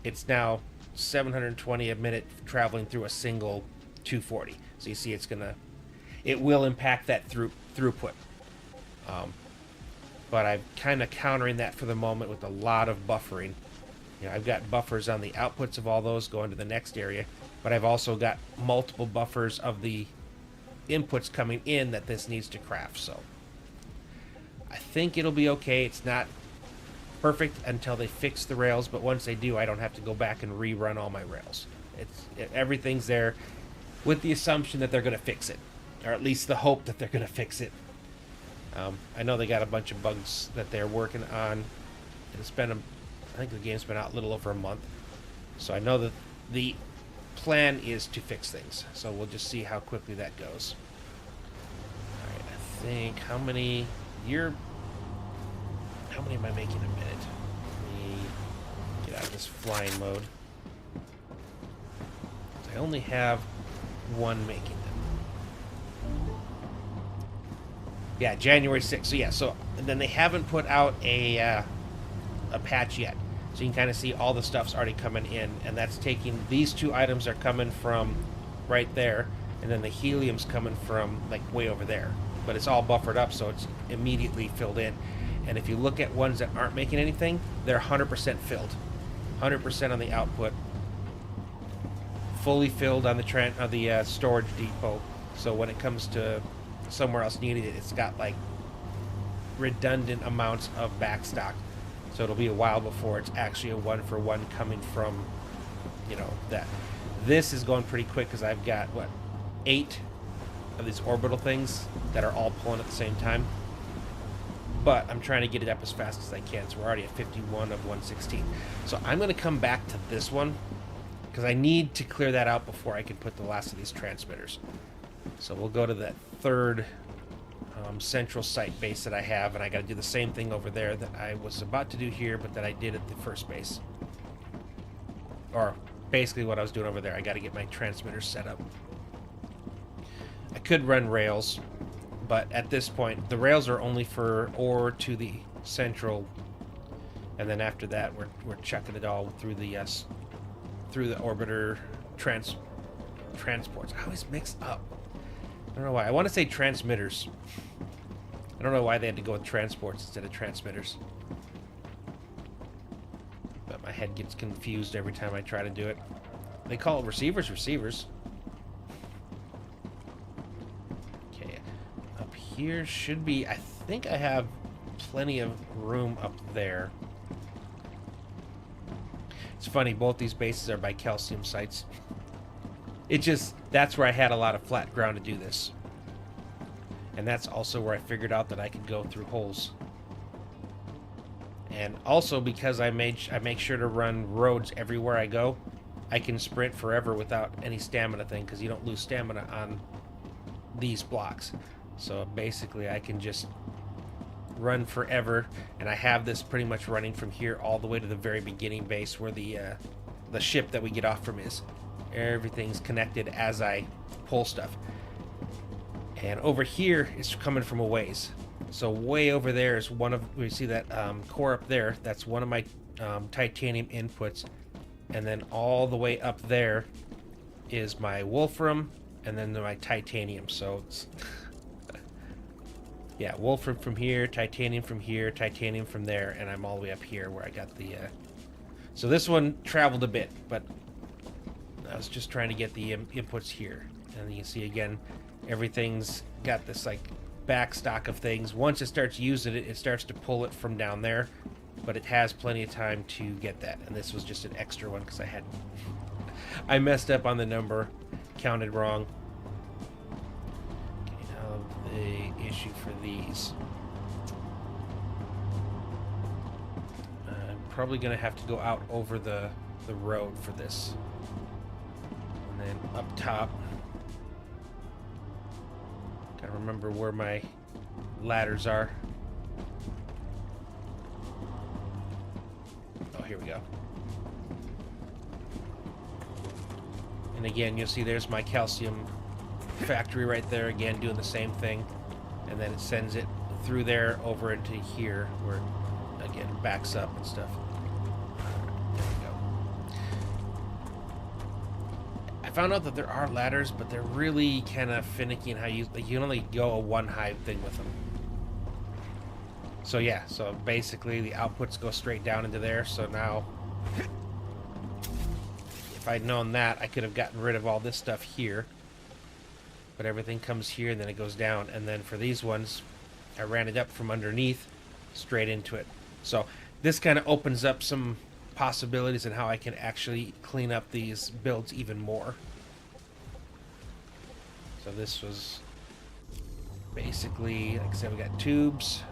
it's now 720 a minute traveling through a single 240. So you see, it will impact that throughput. But I'm kind of countering that for the moment with a lot of buffering. You know, I've got buffers on the outputs of all those going to the next area, but I've also got multiple buffers of the inputs coming in that this needs to craft. So I think it'll be okay. It's not perfect until they fix the rails, but once they do, I don't have to go back and rerun all my rails. Everything's there with the assumption that they're going to fix it, or at least the hope that they're going to fix it. I know they got a bunch of bugs that they're working on. I think the game's been out a little over a month, so I know that the plan is to fix things. So we'll just see how quickly that goes. All right, I think how many am I making a minute? Let me get out of this flying mode. I only have one making them. Yeah, January 6th. So yeah, and then they haven't put out a patch yet. So you can kind of see all the stuff's already coming in, and that's taking, these two items are coming from right there, and then the helium's coming from like way over there. But it's all buffered up, so it's immediately filled in. And if you look at ones that aren't making anything, they're 100% filled. 100% on the output. Fully filled on the storage depot. So when it comes to somewhere else needed it, it's got like redundant amounts of backstock. So it'll be a while before it's actually a one-for-one coming from, that. This is going pretty quick because I've got, 8 of these orbital things that are all pulling at the same time. But I'm trying to get it up as fast as I can, so we're already at 51 of 116. So I'm going to come back to this one, because I need to clear that out before I can put the last of these transmitters. So we'll go to that third central site base that I have, and I got to do the same thing over there that I was about to do here, but that I did at the first base. Or basically what I was doing over there. I got to get my transmitters set up. I could run rails, but at this point, the rails are only for ore to the central, and then after that, we're chucking it all through the orbiter transports. I always mix up. I don't know why. I want to say transmitters. I don't know why they had to go with transports instead of transmitters. But my head gets confused every time I try to do it. They call it receivers. Okay. Up here should be... I think I have plenty of room up there. It's funny, both these bases are by calcium sites. That's where I had a lot of flat ground to do this. And that's also where I figured out that I could go through holes. And also because I make sure to run roads everywhere I go, I can sprint forever without any stamina thing, because you don't lose stamina on these blocks. So basically I can just run forever, and I have this pretty much running from here all the way to the very beginning base where the ship that we get off from is. Everything's connected as I pull stuff. And over here is coming from a ways. So way over there is we see that core up there, that's one of my titanium inputs. And then all the way up there is my wolfram, and then my titanium. So it's yeah, wolfram from here, titanium from there, and I'm all the way up here where I got the... So this one traveled a bit, but I was just trying to get the inputs here. And you can see again, everything's got this like backstock of things. Once it starts using it, it starts to pull it from down there, but it has plenty of time to get that. And this was just an extra one because I messed up on the number, counted wrong. The issue for these, I'm probably gonna have to go out over the road for this, and then up top, gotta remember where my ladders are. Oh, here we go. And again, you'll see there's my calcium factory right there, again doing the same thing, and then it sends it through there over into here where it, again, backs up and stuff. There we go. I found out that there are ladders, but they're really kind of finicky in how you can only go a one hive thing with them. So yeah, so basically the outputs go straight down into there. So now if I'd known that, I could have gotten rid of all this stuff here. But everything comes here, and then it goes down. And then for these ones, I ran it up from underneath straight into it. So this kind of opens up some possibilities in how I can actually clean up these builds even more. So this was basically, like I said, we got tubes.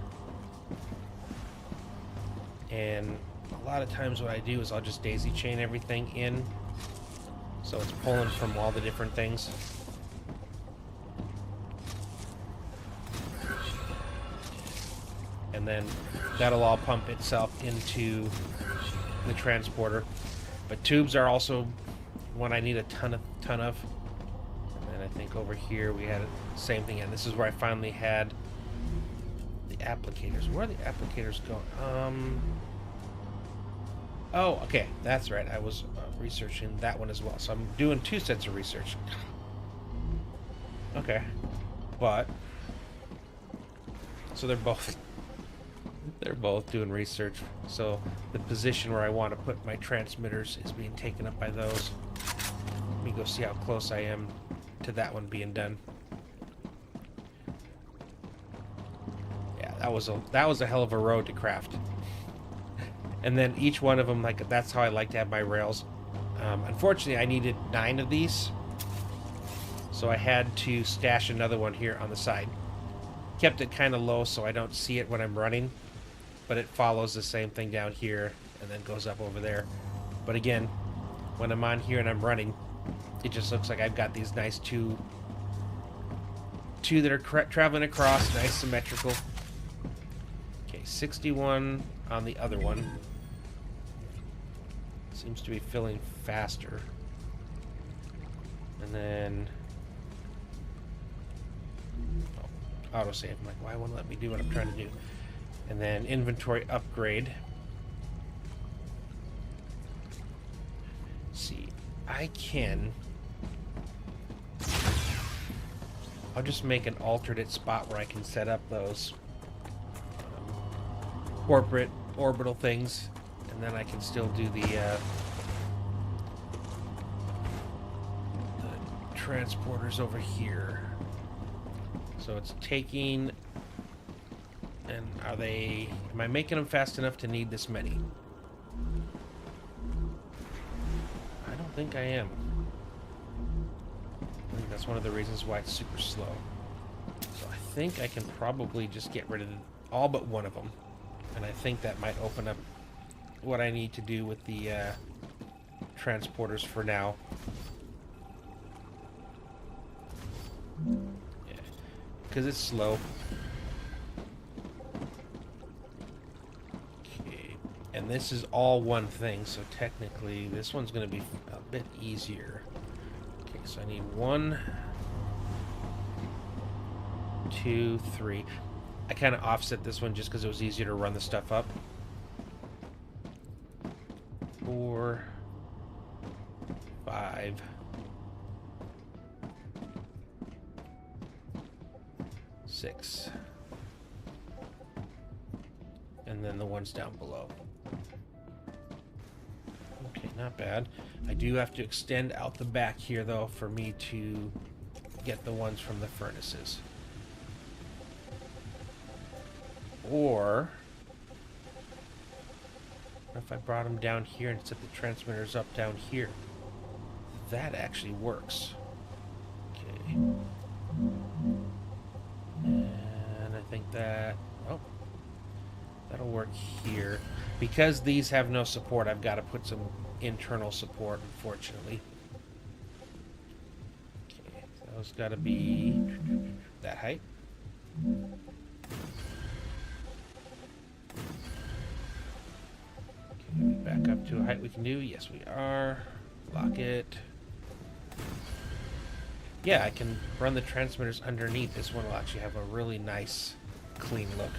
And a lot of times what I do is I'll just daisy chain everything in. So it's pulling from all the different things. And then that'll all pump itself into the transporter. But tubes are also one I need a ton of. And I think over here we had the same thing, and this is where I finally had the applicators. Where are the applicators going? Oh, okay, that's right. I was researching that one as well, so I'm doing 2 sets of research. Okay, but so they're both doing research. So the position where I want to put my transmitters is being taken up by those. Let me go see how close I am to that one being done. Yeah, that was a hell of a road to craft. And then each one of them, like, that's how I like to have my rails. Unfortunately, I needed 9 of these, so I had to stash another one here on the side. Kept it kind of low so I don't see it when I'm running, but it follows the same thing down here and then goes up over there. But again, when I'm on here and I'm running, it just looks like I've got these nice two that are traveling across, nice symmetrical. Okay, 61 on the other one. Seems to be filling faster. And then autosave. I'm like, why won't it let me do what I'm trying to do? And then inventory upgrade. Let's see, I'll just make an alternate spot where I can set up those corporate orbital things, and then I can still do the transporters over here. So it's taking, and am I making them fast enough to need this many? I don't think I am. I think that's one of the reasons why it's super slow. So I think I can probably just get rid of all but one of them. And I think that might open up what I need to do with the transporters for now. Yeah, because it's slow. Okay, and this is all one thing, so technically this one's going to be a bit easier. Okay, so I need 1, 2, 3. I kind of offset this one just because it was easier to run the stuff up. 4, 5, 6, and then the ones down below. Okay, not bad. I do have to extend out the back here though for me to get the ones from the furnaces. Or what if I brought them down here and set the transmitters up down here? That actually works. Okay. And I think that, oh, that'll work here. Because these have no support, I've got to put some internal support, unfortunately. Okay, those got to be that height. Back up to a height we can do. Yes, we are. Lock it. Yeah, I can run the transmitters underneath. This one will actually have a really nice, clean look.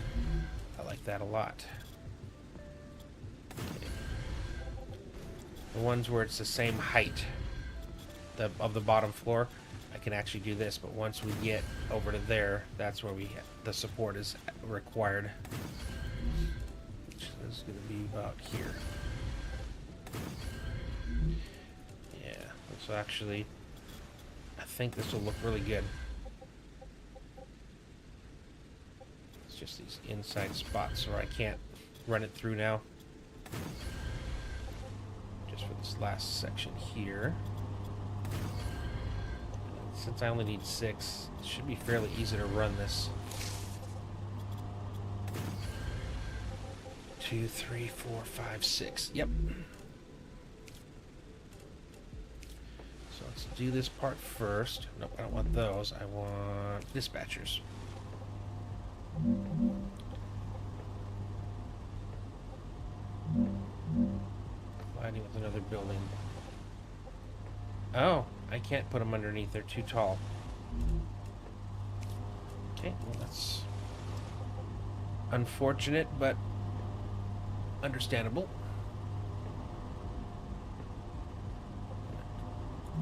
I like that a lot. Okay. The ones where it's the same height of the bottom floor, I can actually do this. But once we get over to there, that's where the support is required. This is going to be about here. Yeah, so actually, I think this will look really good. Let's just these inside spots where I can't run it through now. Just for this last section here. Since I only need 6, it should be fairly easy to run this. 2, 3, 4, 5, 6. Yep. So let's do this part first. Nope, I don't want those. I want dispatchers. Colliding with another building. Oh, I can't put them underneath. They're too tall. Okay, well that's unfortunate, but understandable.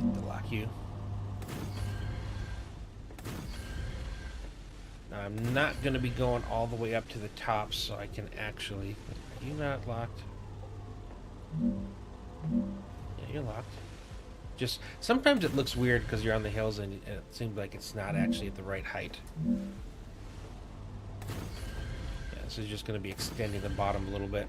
Need to lock you. Now, I'm not going to be going all the way up to the top, so I can actually... Are you not locked? Yeah, you're locked. Just sometimes it looks weird because you're on the hills and it seems like it's not actually at the right height. Yeah, this is just going to be extending the bottom a little bit.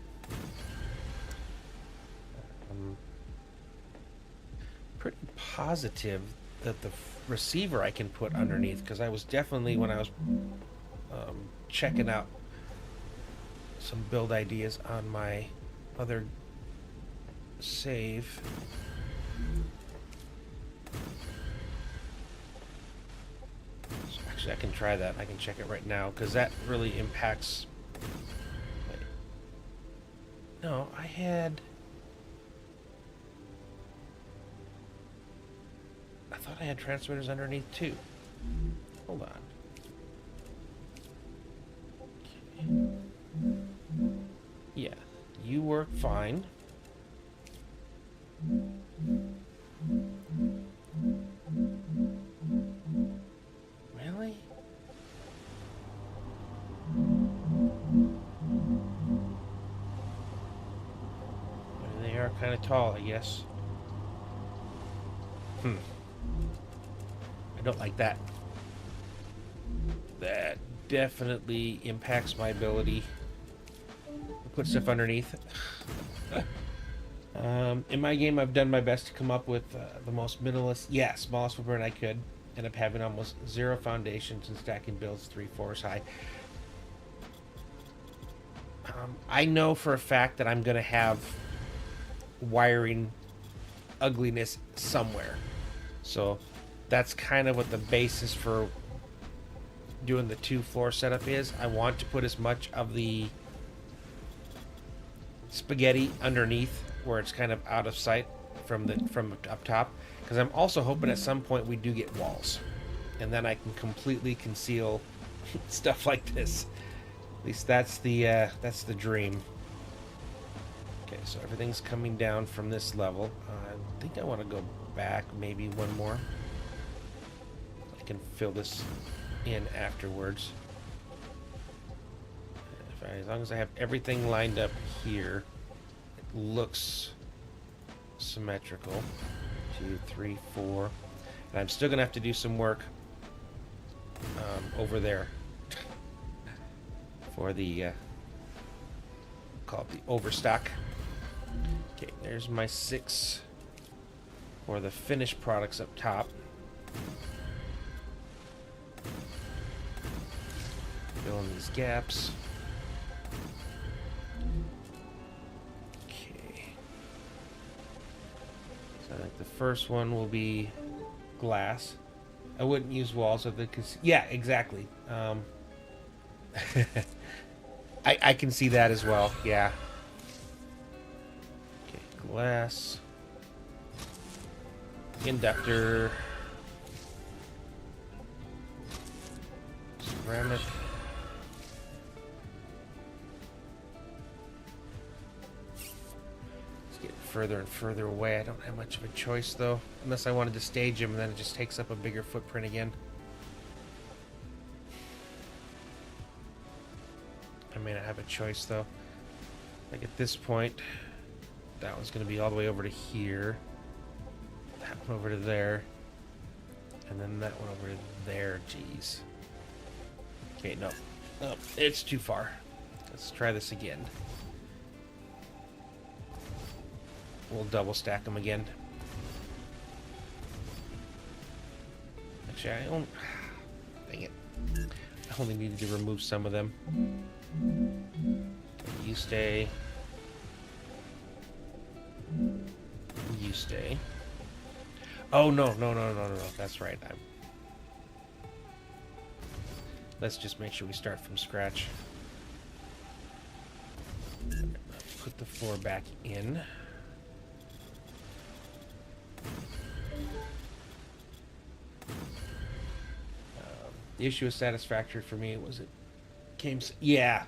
Pretty positive that the receiver I can put underneath, because I was definitely, when I was checking out some build ideas on my other save. So actually I can try that. I can check it right now because that really impacts. Wait. No, I thought I had transmitters underneath too. Hold on. Okay. Yeah, you work fine. Really? Well, they are kind of tall, I guess. I don't like that. That definitely impacts my ability to put stuff underneath. In my game, I've done my best to come up with the most minimalist, smallest footprint I could. End up having almost 0 foundations and stacking builds 3 floors high. I know for a fact that I'm going to have wiring ugliness somewhere. So that's kind of what the basis for doing the 2-floor setup is. I want to put as much of the spaghetti underneath where it's kind of out of sight from up top, because I'm also hoping at some point we do get walls, and then I can completely conceal stuff like this. At least that's the dream. Okay, so everything's coming down from this level. I think I want to go back maybe one more. I can fill this in afterwards. As long as I have everything lined up here, it looks symmetrical. 2, 3, 4. And I'm still going to have to do some work over there for the call it the overstock. Okay, there's my 6 for the finished products up top. Fill in these gaps. Okay. So I think the first one will be glass. I wouldn't use walls if it could. Yeah, exactly. I can see that as well. Yeah. Okay, glass. Inductor. Ceramic. It's getting further and further away. I don't have much of a choice though. Unless I wanted to stage him and then it just takes up a bigger footprint again. I may not have a choice though. Like at this point, that one's going to be all the way over to here. That one over to there. And then that one over to there. Jeez. Okay, no. Oh, it's too far. Let's try this again. We'll double stack them again. Actually, I don't... Dang it. I only needed to remove some of them. You stay. You stay. Oh, no. That's right. Let's just make sure we start from scratch. Put the 4 back in. The issue with Satisfactory for me was it came... Yeah.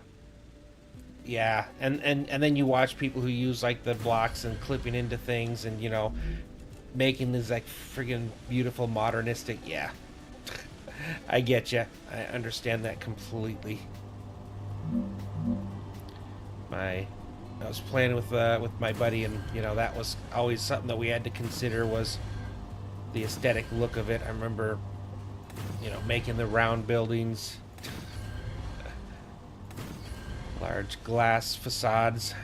Yeah. And then you watch people who use, like, the blocks and clipping into things and, you know, making this, like, friggin' beautiful modernistic... Yeah. I get you. I understand that completely. I was playing with my buddy, and you know that was always something that we had to consider was the aesthetic look of it. I remember, you know, making the round buildings, large glass facades.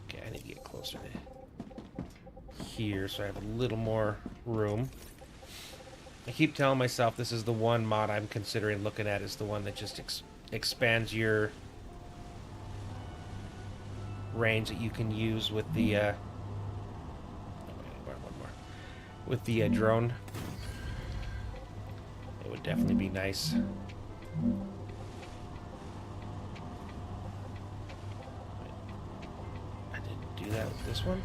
Okay, I need to get closer to here so I have a little more room. I keep telling myself this is the one mod I'm considering looking at, is the one that just expands your range that you can use with the with the drone. It would definitely be nice. I didn't do that with this one.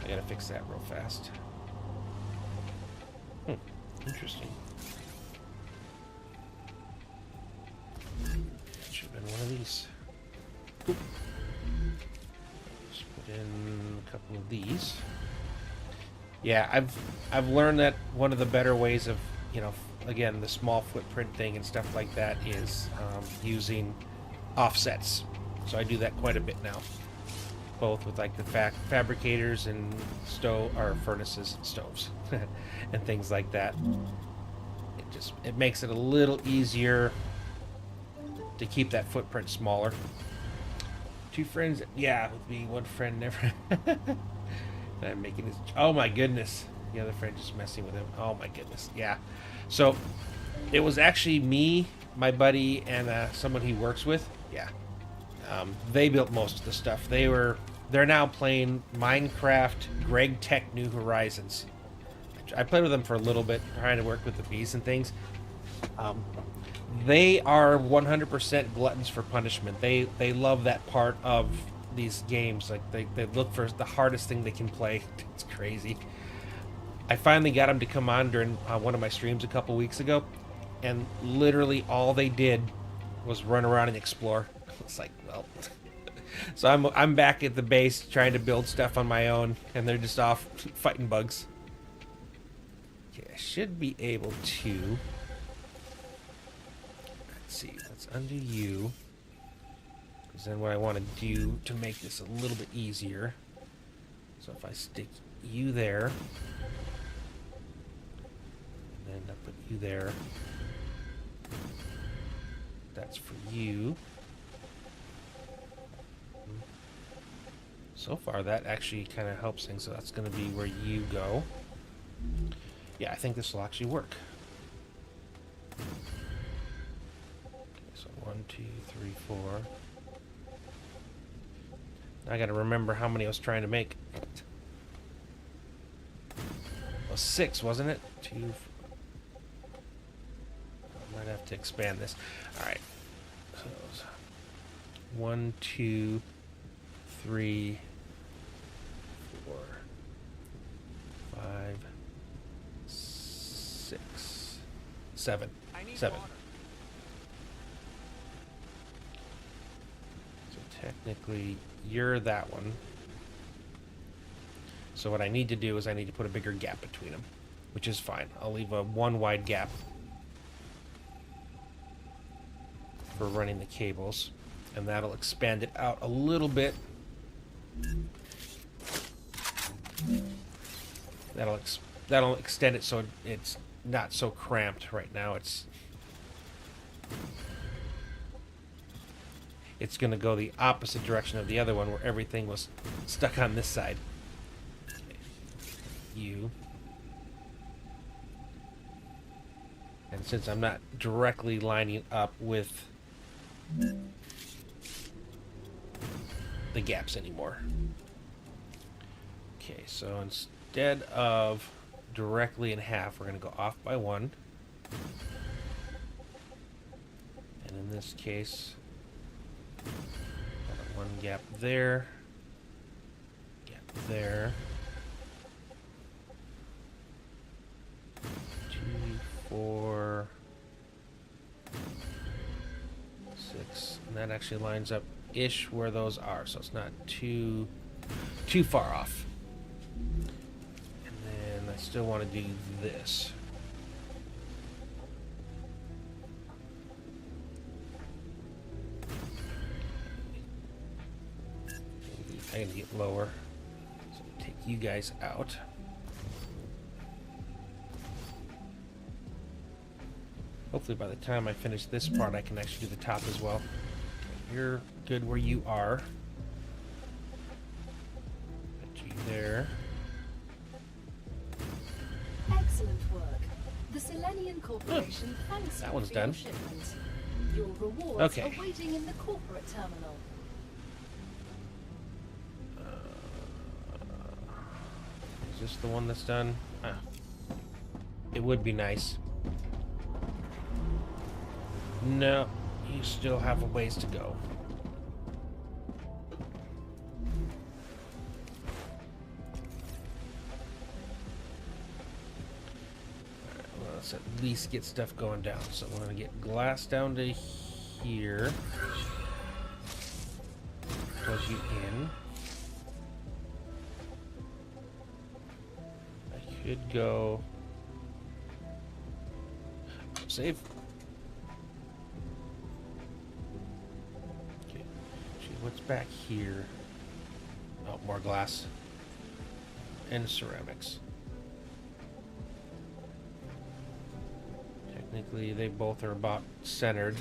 I gotta fix that real fast. Interesting. That should have been one of these. Oop. Just put in a couple of these. Yeah, I've learned that one of the better ways of, you know, again, the small footprint thing and stuff like that is using offsets. So I do that quite a bit now, both with like the fabricators and stove or furnaces and stoves and things like that. It makes it a little easier to keep that footprint smaller. 2 friends, yeah, with me, 1 friend never. I'm making this. Oh my goodness, the other friend just messing with him. Oh my goodness, yeah. So it was actually me, my buddy, and someone he works with. Yeah, they built most of the stuff. They're now playing Minecraft Greg Tech New Horizons. I played with them for a little bit, trying to work with the bees and things. They are 100% gluttons for punishment. They love that part of these games. Like they look for the hardest thing they can play. It's crazy. I finally got them to come on during one of my streams a couple weeks ago, and literally all they did was run around and explore. It's like, well... So I'm back at the base trying to build stuff on my own, and they're just off fighting bugs. Okay, I should be able to... Let's see, let's undo you. Because then what I want to do to make this a little bit easier... So if I stick you there... And then I put you there... That's for you. So far, that actually kind of helps things. So that's going to be where you go. Yeah, I think this will actually work. Okay, so 1, 2, 3, 4. Now I got to remember how many I was trying to make. Well, 6, wasn't it? 2. I might have to expand this. All right. So 1, 2, 3, 4, 5, 6, 7. 7. So technically, you're that one. So what I need to do is I need to put a bigger gap between them, which is fine. I'll leave a 1 wide gap for running the cables, and that'll expand it out a little bit. That'll that'll extend it so it's not so cramped right now. It's going to go the opposite direction of the other one where everything was stuck on this side. You. And since I'm not directly lining up with the gaps anymore. Okay, so instead of directly in half, we're going to go off by 1. And in this case, got one gap there, gap there. 2, 4, 6, and that actually lines up ish where those are, so it's not too far off. And then I still want to do this. I gotta get lower. So take you guys out. Hopefully by the time I finish this part, I can actually do the top as well. You're good where you are. Put you there. Excellent work. The Selenian Corporation thanks That you one's for done. your shipment. Your rewards Okay. are waiting in the corporate terminal. Is this the one that's done? It would be nice. No, you still have a ways to go. Alright, well, let's at least get stuff going down. So we're going to get glass down to here. Plug you in. I could go... Save. Okay. Gee, what's back here? Oh, more glass. And ceramics. Technically, they both are about centered.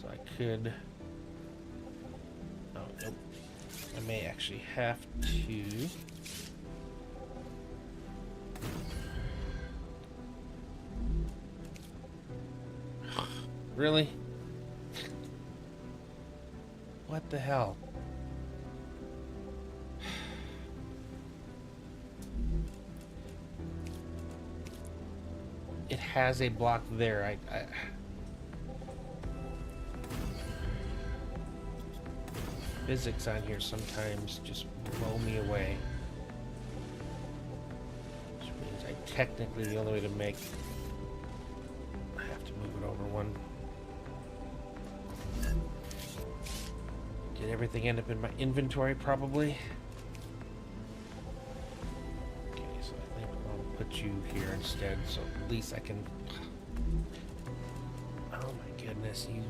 So I could... Oh, nope. I may actually have to... Really? What the hell? It has a block there. Physics on here sometimes just blow me away. Which means I technically the only way to make... I have to move it over one. Did everything end up in my inventory, probably? Okay, so I think I'll put you here instead, so at least I can... Oh my goodness, you...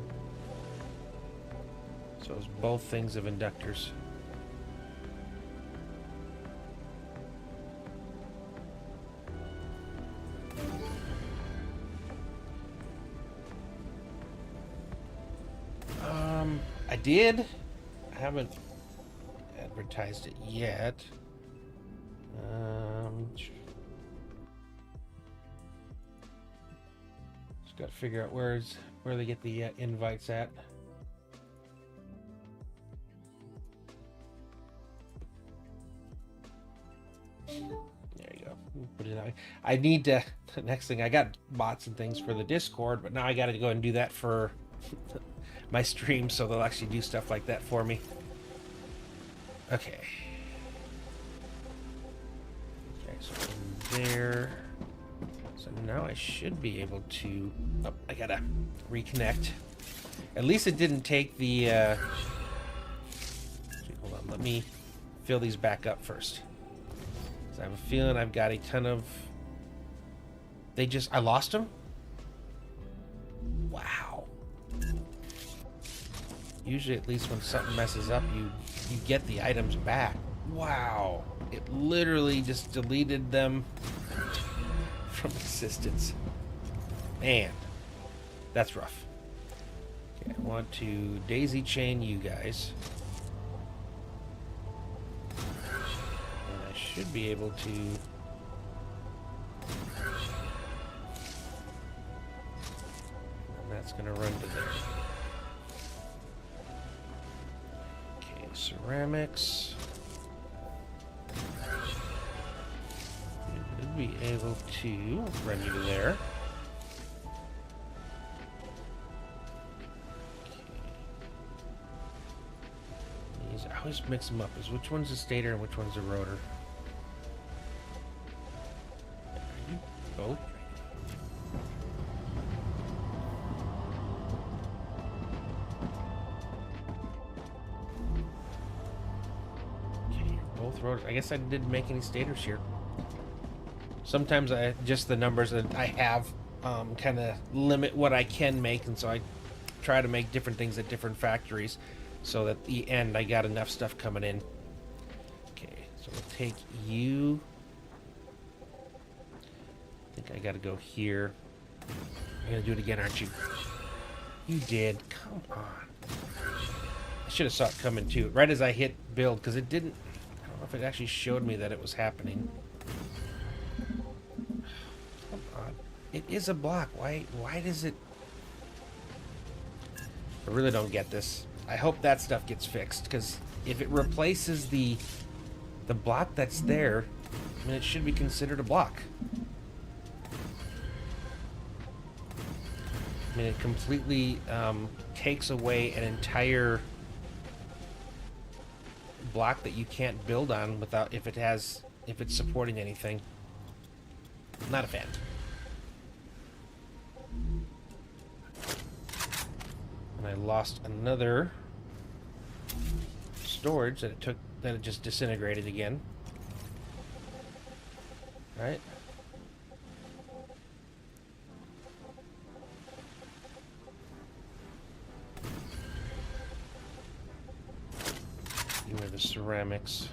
So it's both things of inductors. I did. I haven't advertised it yet. Just got to figure out where they get the invites at. There you go. Put it out. I need to. The next thing, I got bots and things for the Discord, but now I got to go and do that for my stream, so they'll actually do stuff like that for me. Okay. Okay, so in there. So now I should be able to... Oh, I gotta reconnect. At least it didn't take the... Hold on, let me fill these back up first. So I have a feeling I've got a ton of... I lost them? Wow. Usually, at least when something messes up, you get the items back. Wow. It literally just deleted them from existence. Man, that's rough. Okay, I want to daisy chain you guys. And I should be able to... And that's going to run to there. Okay, ceramics. Should be able to run you to there. I always mix them up. Is which one's the stator and which one's the rotor? Are you both? Okay, you're both rotors. I guess I didn't make any stators here. Sometimes just the numbers that I have kind of limit what I can make, and so I try to make different things at different factories. So that at the end, I got enough stuff coming in. Okay, so we'll take you. I think I got to go here. You're going to do it again, aren't you? You did. Come on. I should have saw it coming, too. Right as I hit build, because it didn't... I don't know if it actually showed me that it was happening. Come on. It is a block. Why does it... I really don't get this. I hope that stuff gets fixed, because if it replaces the block that's there, I mean, it should be considered a block. I mean, it completely takes away an entire block that you can't build on without if it's supporting anything. Not a fan. And I lost another storage that it just disintegrated again. Right? You are the ceramics.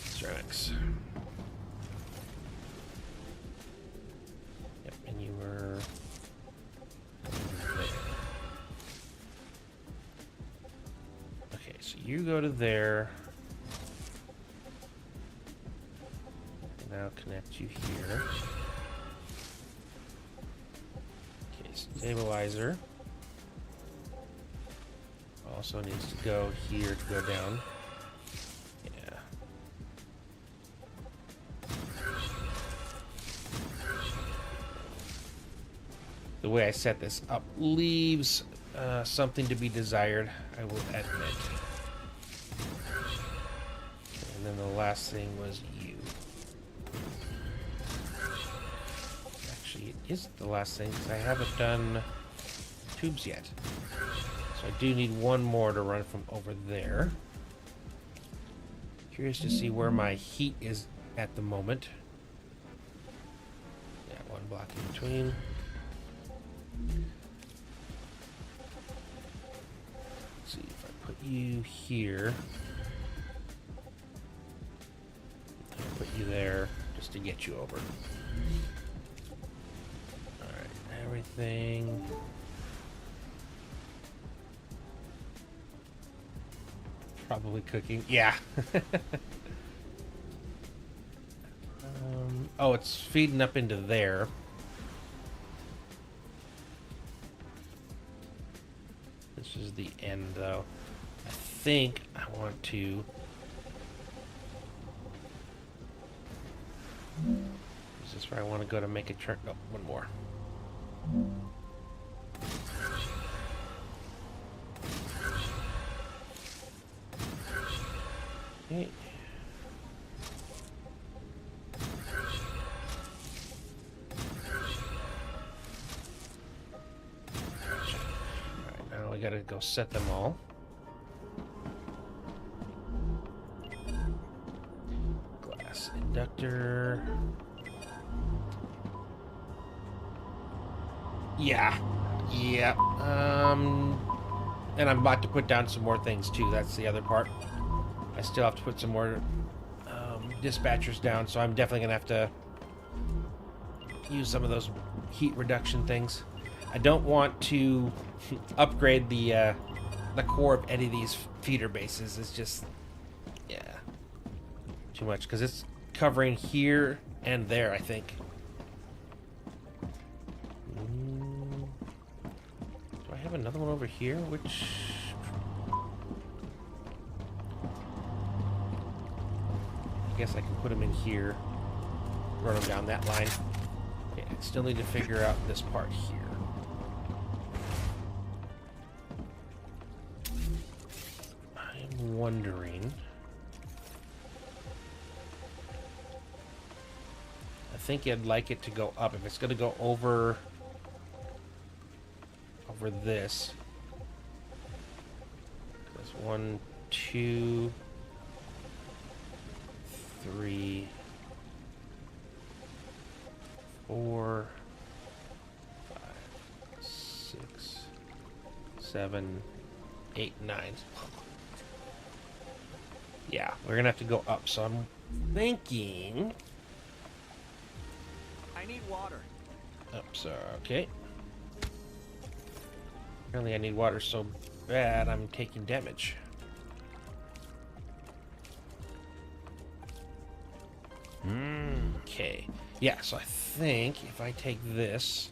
Ceramics. Yep, and you were there. Okay, so you go to there. Now connect you here. Okay, stabilizer also needs to go here to go down. Yeah. The way I set this up leaves something to be desired, I will admit. And then the last thing was you. Actually, it is the last thing because I haven't done tubes yet. So I do need one more to run from over there. Curious to see where my heat is at the moment. Yeah, one block in between. Let's see if I put you here. I'll put you there just to get you over. Alright, everything. Probably cooking. Yeah. Oh, it's feeding up into there. This is the end, though. I think I want to... Is this where I want to go to make a turn? Oh, one more. Okay. Alright, now we gotta go set them all. Glass inductor. Yeah. Yeah. And I'm about to put down some more things too. That's the other part. I still have to put some more dispatchers down, so I'm definitely gonna have to use some of those heat reduction things. I don't want to upgrade the core of any of these feeder bases. It's just, yeah, too much, because it's covering here and there, I think. Do I have another one over here? Which... I guess I can put them in here, run them down that line. Okay, I still need to figure out this part here. I'm wondering... I think I'd like it to go up. If it's going to go over this. That's 1, 2, 3, 4, 5, 6, 7, 8, 9. Yeah, we're gonna have to go up. So I'm thinking. I need water. So okay. Apparently, I need water so bad I'm taking damage. Okay. Yeah, so I think if I take this...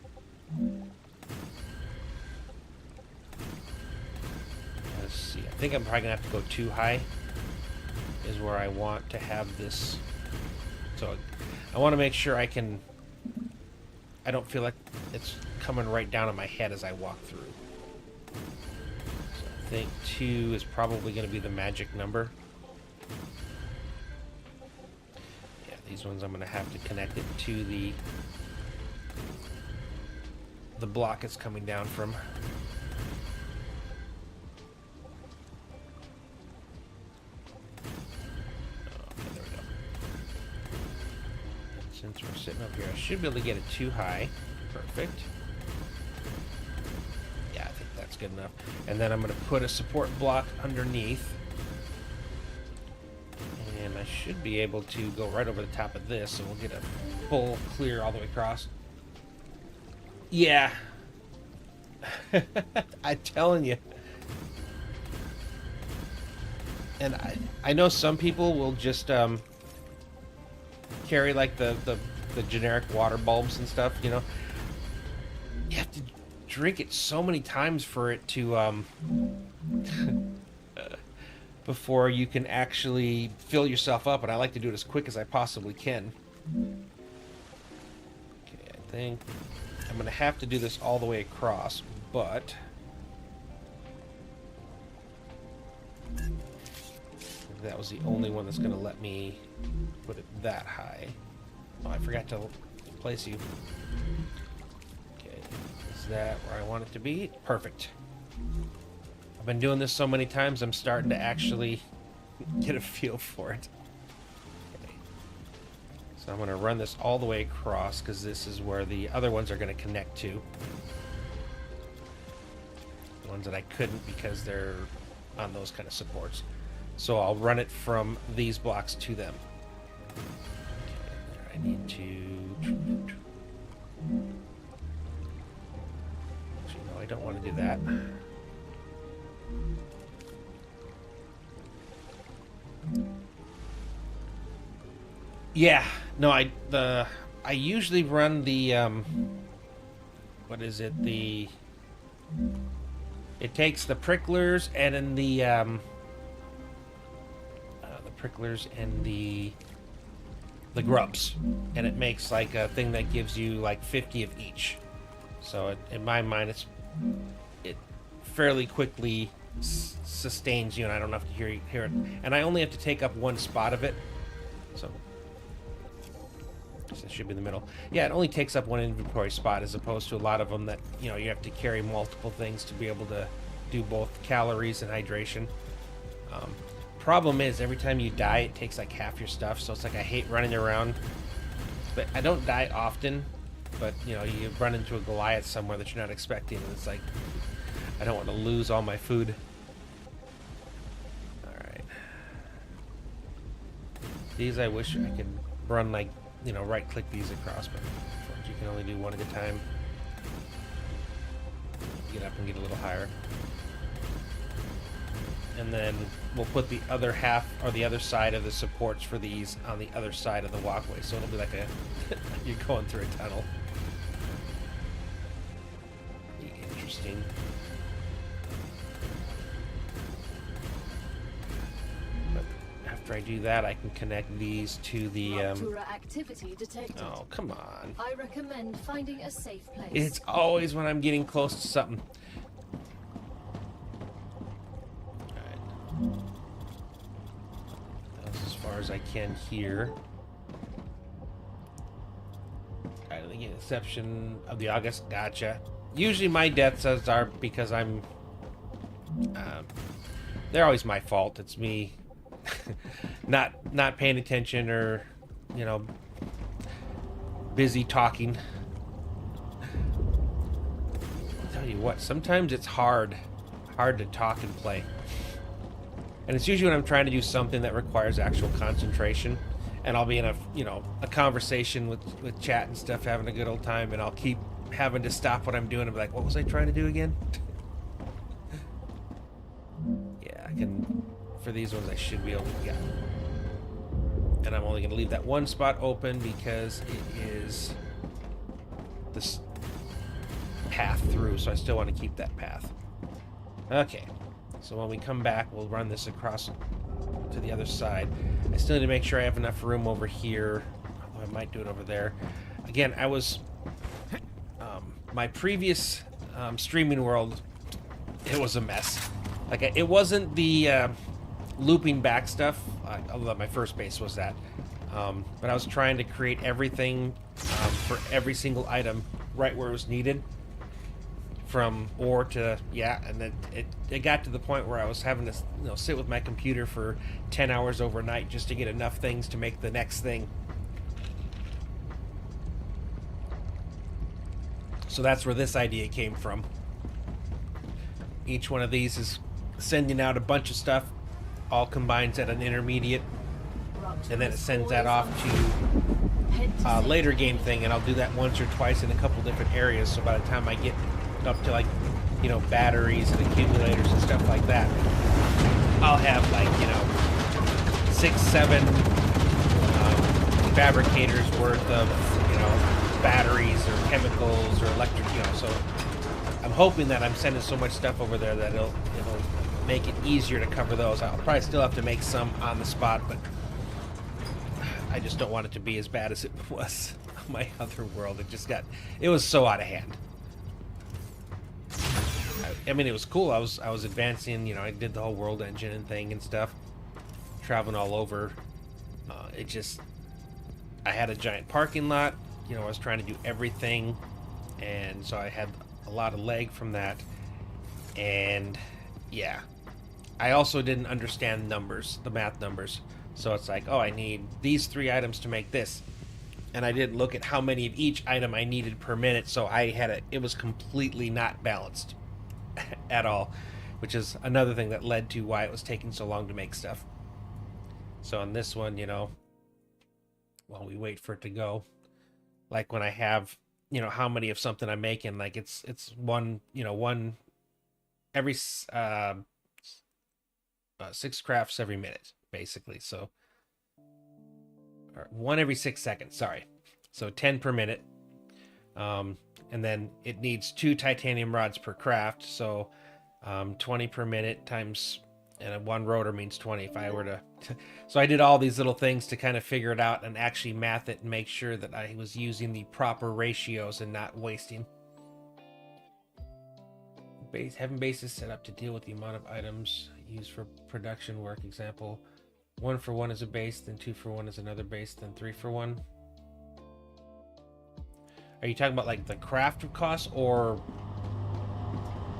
Let's see. I think I'm probably going to have to go too high. Is where I want to have this. So I want to make sure I can... I don't feel like it's coming right down on my head as I walk through. So I think 2 is probably going to be the magic number. These ones I'm going to have to connect it to the block it's coming down from. Okay, there we go. And since we're sitting up here, I should be able to get it too high. Perfect. Yeah, I think that's good enough. And then I'm going to put a support block underneath. And I should be able to go right over the top of this, so we'll get a full clear all the way across. Yeah. I'm telling you. And I know some people will just carry like the generic water bulbs and stuff, you know. You have to drink it so many times for it to before you can actually fill yourself up, and I like to do it as quick as I possibly can. Okay, I think I'm going to have to do this all the way across, but... that was the only one that's going to let me put it that high. Oh, I forgot to place you. Okay, is that where I want it to be? Perfect. I've been doing this so many times, I'm starting to actually get a feel for it. Okay. So I'm going to run this all the way across, because this is where the other ones are going to connect to. The ones that I couldn't because they're on those kind of supports. So I'll run it from these blocks to them. Okay, I need to... Actually, no, I don't want to do that. Yeah, no, I usually run the what is it? It takes the pricklers and then the pricklers and the grubs, and it makes like a thing that gives you like 50 of each. So in my mind, it fairly quickly sustains you, and I don't have to hear it. And I only have to take up one spot of it, so it should be in the middle. Yeah, it only takes up one inventory spot, as opposed to a lot of them that, you know, you have to carry multiple things to be able to do both calories and hydration. Problem is, every time you die, it takes like half your stuff, so it's like I hate running around. But I don't die often, but you know, you run into a Goliath somewhere that you're not expecting, and it's like I don't want to lose all my food. Alright. These I wish I could run like, you know, right click these across, but you can only do one at a time. Get up and get a little higher. And then we'll put the other half or the other side of the supports for these on the other side of the walkway. So it'll be like a you're going through a tunnel. Be interesting. But after I do that, I can connect these to the Raptura activity detected. oh, come on. I recommend finding a safe place. It's always when I'm getting close to something. Alright. That's as far as I can here. Alright, let me get exception of the August. Gotcha. Usually my deaths are because I'm... they're always my fault. It's me not paying attention or, you know, busy talking. I'll tell you what, sometimes it's hard to talk and play. And it's usually when I'm trying to do something that requires actual concentration. And I'll be in a, you know, a conversation with chat and stuff, having a good old time, and I'll keep having to stop what I'm doing and be like, what was I trying to do again? Yeah, I can, for these ones I should be able to get. And I'm only going to leave that one spot open because it is this path through, so I still want to keep that path. Okay, so when we come back, we'll run this across to the other side. I still need to make sure I have enough room over here. Although I might do it over there. Again, I was... my previous streaming world, it was a mess. Like, it wasn't the looping back stuff, although my first base was that. But I was trying to create everything for every single item right where it was needed. From ore to, yeah, and then it got to the point where I was having to, you know, sit with my computer for 10 hours overnight just to get enough things to make the next thing. So that's where this idea came from. Each one of these is sending out a bunch of stuff, all combines at an intermediate, and then it sends that off to later game thing, and I'll do that once or twice in a couple different areas, so by the time I get up to, like, you know, batteries and accumulators and stuff like that, I'll have, like, you know, 6-7 fabricators worth of, you know, batteries or chemicals or electric, you know. So I'm hoping that I'm sending so much stuff over there that it'll make it easier to cover those. I'll probably still have to make some on the spot, but I just don't want it to be as bad as it was on my other world. It was so out of hand. I mean, it was cool. I was advancing, you know, I did the whole world engine and thing and stuff, traveling all over. I had a giant parking lot, you know, I was trying to do everything, and so I had a lot of lag from that. And yeah, I also didn't understand numbers, the math numbers. So it's like, oh, I need these 3 items to make this, and I didn't look at how many of each item I needed per minute, so it was completely not balanced at all, which is another thing that led to why it was taking so long to make stuff. So on this one, you know, while we wait for it to go, like when I have, you know, how many of something I'm making, like it's one, you know, one every 6 crafts every minute, basically. So, or 1 every 6 seconds, sorry. So 10 per minute. And then it needs 2 titanium rods per craft, so 20 per minute times, and 1 rotor means 20 if I were to... So I did all these little things to kind of figure it out and actually math it and make sure that I was using the proper ratios and not wasting. Having bases set up to deal with the amount of items used for production work. Example, 1 for 1 is a base, then 2 for 1 is another base, then 3 for 1. Are you talking about like the craft cost, or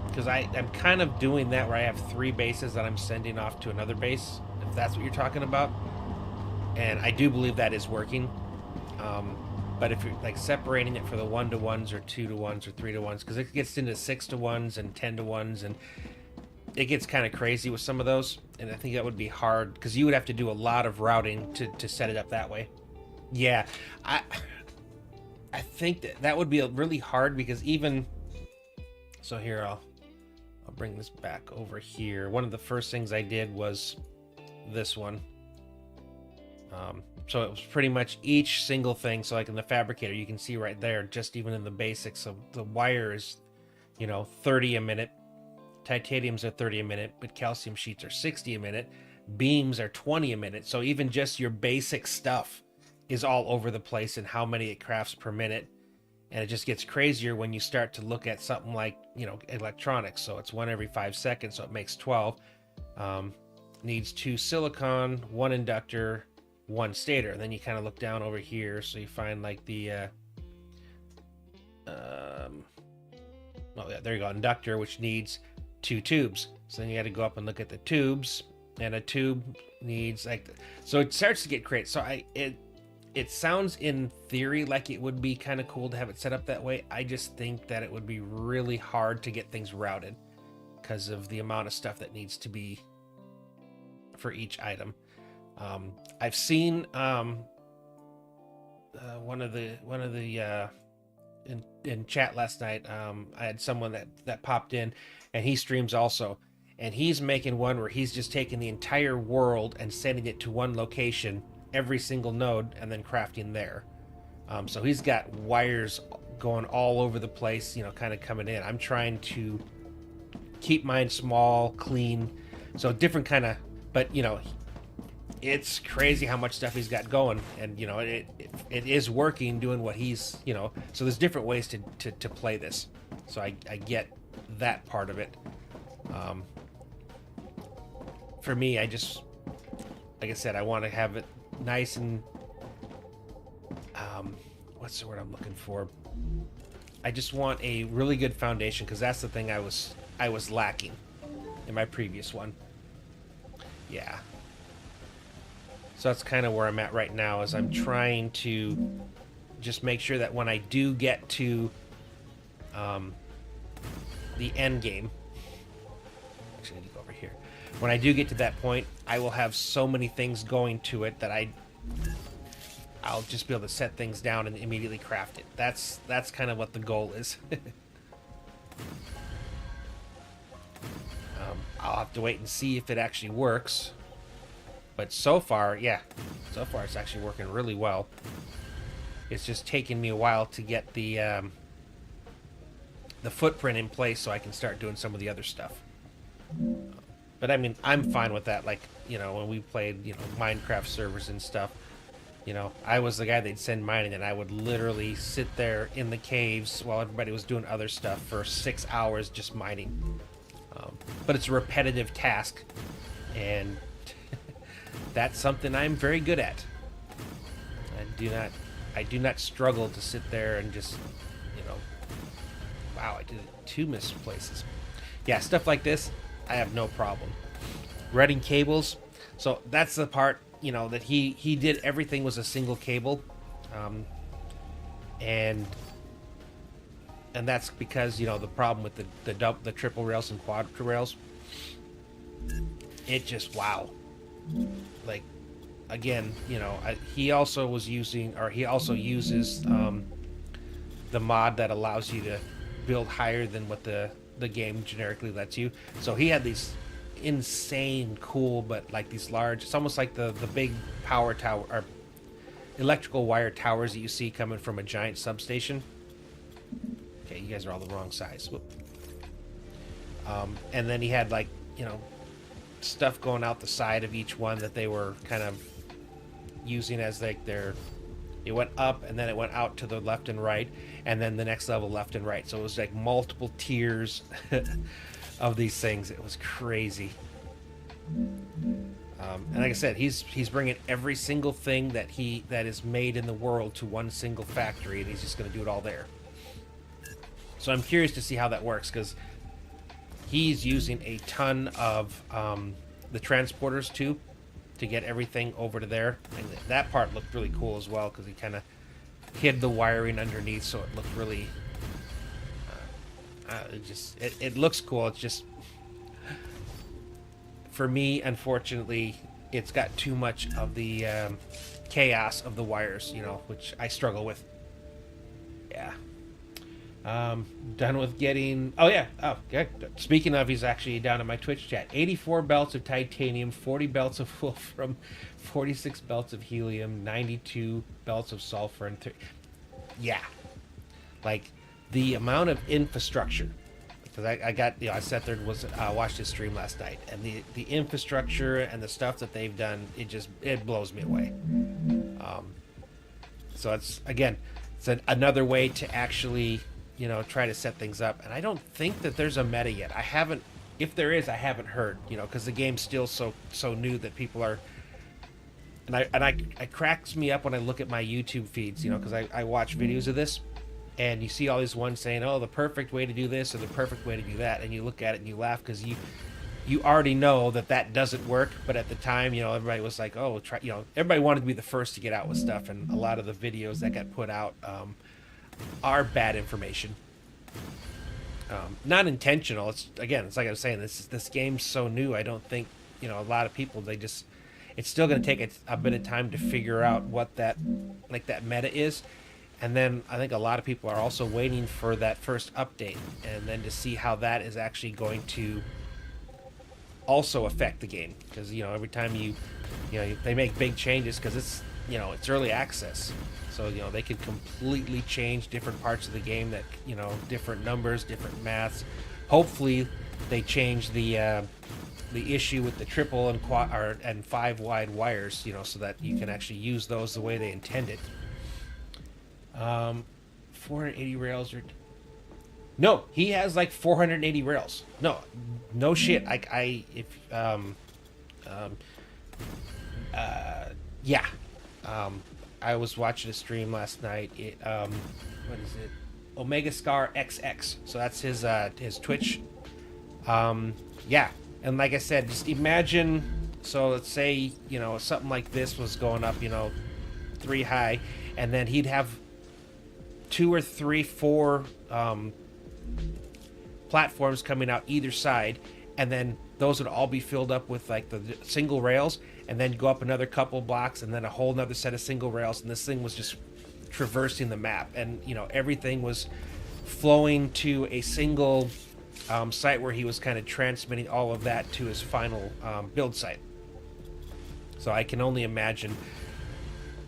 because I'm kind of doing that where I have 3 bases that I'm sending off to another base, if that's what you're talking about, and I do believe that is working. But if you're like separating it for the 1-to-1s or 2-to-1s or 3-to-1s, because it gets into 6-to-1s and 10-to-1s, and it gets kind of crazy with some of those, and I think that would be hard because you would have to do a lot of routing to set it up that way. Yeah, I think that would be really hard because even so, here I'll bring this back over here. One of the first things I did was this one. So it was pretty much each single thing. So like in the fabricator, you can see right there, just even in the basics of the wire is, 30 a minute. Titaniums are 30 a minute, but calcium sheets are 60 a minute. Beams are 20 a minute. So even just your basic stuff is all over the place in how many it crafts per minute. And it just gets crazier when you start to look at something like, electronics. So it's 1 every 5 seconds, so it makes 12. Needs 2 silicon, 1 inductor, 1 stator. And then you kind of look down over here, so you find like the there you go, inductor, which needs 2 tubes. So then you got to go up and look at the tubes, and a tube needs so it starts to get crazy. So it sounds in theory like it would be kind of cool to have it set up that way. I just think that it would be really hard to get things routed because of the amount of stuff that needs to be for each item. I've seen one of the in chat last night. I had someone that popped in, and he streams also, and he's making one where he's just taking the entire world and sending it to one location, every single node, and then crafting there. So he's got wires going all over the place, kind of coming in. I'm trying to keep mine small, clean, so different kind of, but it's crazy how much stuff he's got going, and it is working, doing what he's so there's different ways to play this. So I get that part of it. For me, I just, like I said, I want to have it nice and what's the word I'm looking for? I just want a really good foundation, because that's the thing I was lacking in my previous one. Yeah. So that's kind of where I'm at right now, is I'm trying to just make sure that when I do get to the end game, actually I need to go over here. When I do get to that point, I will have so many things going to it that I'll just be able to set things down and immediately craft it. That's kind of what the goal is. I'll have to wait and see if it actually works. But so far, it's actually working really well. It's just taking me a while to get the footprint in place so I can start doing some of the other stuff. But I mean, I'm fine with that. Like, when we played, Minecraft servers and stuff, I was the guy they'd send mining, and I would literally sit there in the caves while everybody was doing other stuff for 6 hours just mining. But it's a repetitive task, and that's something I'm very good at. I do not struggle to sit there and just, wow, I did 2 missed places. Yeah, stuff like this, I have no problem. Running cables, so that's the part, that he did. Everything was a single cable, and that's because the problem with the triple rails and quad rails, it just, wow. Like, again, he also uses the mod that allows you to build higher than what the game generically lets you. So he had these insane cool, but like these large, it's almost like the big power tower or electrical wire towers that you see coming from a giant substation. Okay, you guys are all the wrong size. And then he had like, stuff going out the side of each one that they were kind of using as like it went up, and then it went out to the left and right, and then the next level left and right. So it was like multiple tiers of these things. It was crazy. And like I said, he's bringing every single thing that is made in the world to one single factory, and he's just going to do it all there. So I'm curious to see how that works, because he's using a ton of the transporters too to get everything over to there, and that part looked really cool as well, because he kind of hid the wiring underneath, so it looked really it looks cool. It's just for me, unfortunately, it's got too much of the chaos of the wires, you know, which I struggle with. Yeah. Done with getting... Oh, yeah. Oh, okay. Speaking of, he's actually down in my Twitch chat. 84 belts of titanium, 40 belts of wolfram, 46 belts of helium, 92 belts of sulfur, and... Yeah. Like, the amount of infrastructure... Because I got... You know, I sat there and watched his stream last night. And the infrastructure and the stuff that they've done, it blows me away. So it's, again... It's another way to actually, you know, try to set things up. And I don't think that there's a meta yet. I haven't, if there is, I haven't heard, you know, because the game's still so new that people are, and it cracks me up when I look at my YouTube feeds, you know, because I watch videos of this, and you see all these ones saying, oh, the perfect way to do this or the perfect way to do that, and you look at it and you laugh because you already know that doesn't work. But at the time, you know, everybody was like, oh, try, you know, everybody wanted to be the first to get out with stuff, and a lot of the videos that got put out are bad information. Not intentional. It's like I was saying, this game's so new. I don't think, you know, a lot of people, it's still going to take a bit of time to figure out what that meta is. And then I think a lot of people are also waiting for that first update, and then to see how that is actually going to also affect the game. Because, you know, every time they make big changes, because it's, you know, it's early access, so, you know, they could completely change different parts of the game, that, you know, different numbers, different maths. Hopefully they change the issue with the triple and 5 wide wires, you know, so that you can actually use those the way they intended. 480 rails or... No, he has like 480 rails. No shit. Yeah. I was watching a stream last night. What is it? Omega Scar XX. So that's his Twitch. Yeah. And like I said, just imagine. So let's say, you know, something like this was going up, you know, 3 high, and then he'd have 2 or 3, 4 platforms coming out either side, and then those would all be filled up with like the single rails, and then go up another couple blocks, and then a whole nother set of single rails, and this thing was just traversing the map, and, you know, everything was flowing to a single site where he was kind of transmitting all of that to his final build site. So I can only imagine,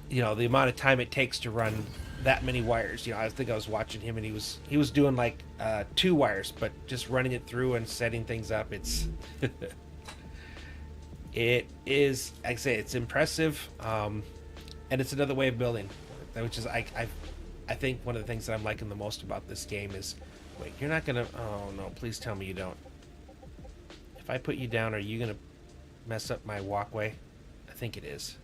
you know, the amount of time it takes to run that many wires. You know, I think I was watching him, and he was doing like 2 wires, but just running it through and setting things up. It's it is, like I say, it's impressive, and it's another way of building, which is I think one of the things that I'm liking the most about this game is, wait, you're not gonna, oh no, please tell me you don't. If I put you down, are you gonna mess up my walkway? I think it is.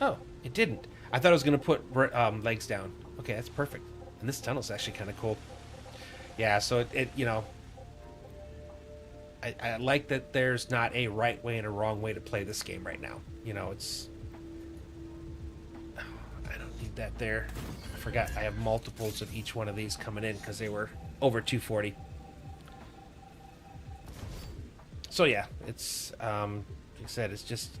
Oh, it didn't. I thought I was going to put legs down. Okay, that's perfect. And this tunnel's actually kind of cool. Yeah, so it you know, I like that there's not a right way and a wrong way to play this game right now. You know, it's... Oh, I don't need that there. I forgot I have multiples of each one of these coming in because they were over 240. So yeah, it's, like I said, it's just...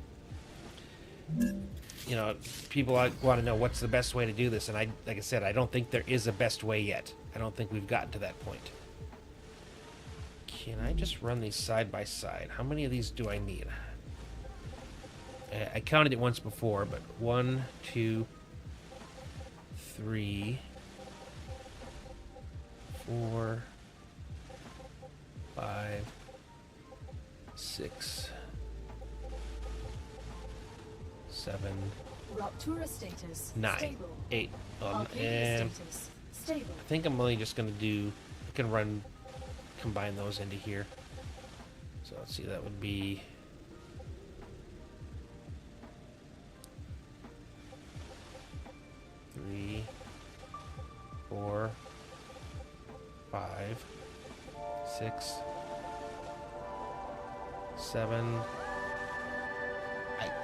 You know, people want to know what's the best way to do this, and like I said, I don't think there is a best way yet. I don't think we've gotten to that point. Can I just run these side by side? How many of these do I need? I counted it once before, but 1, 2, 3, 4, 5, 6, 7, Ruptura status 9, stable. 8. Arcadia And status stable. I think I'm only just gonna do. I can combine those into here. So let's see. That would be 3, 4, 5, 6, 7.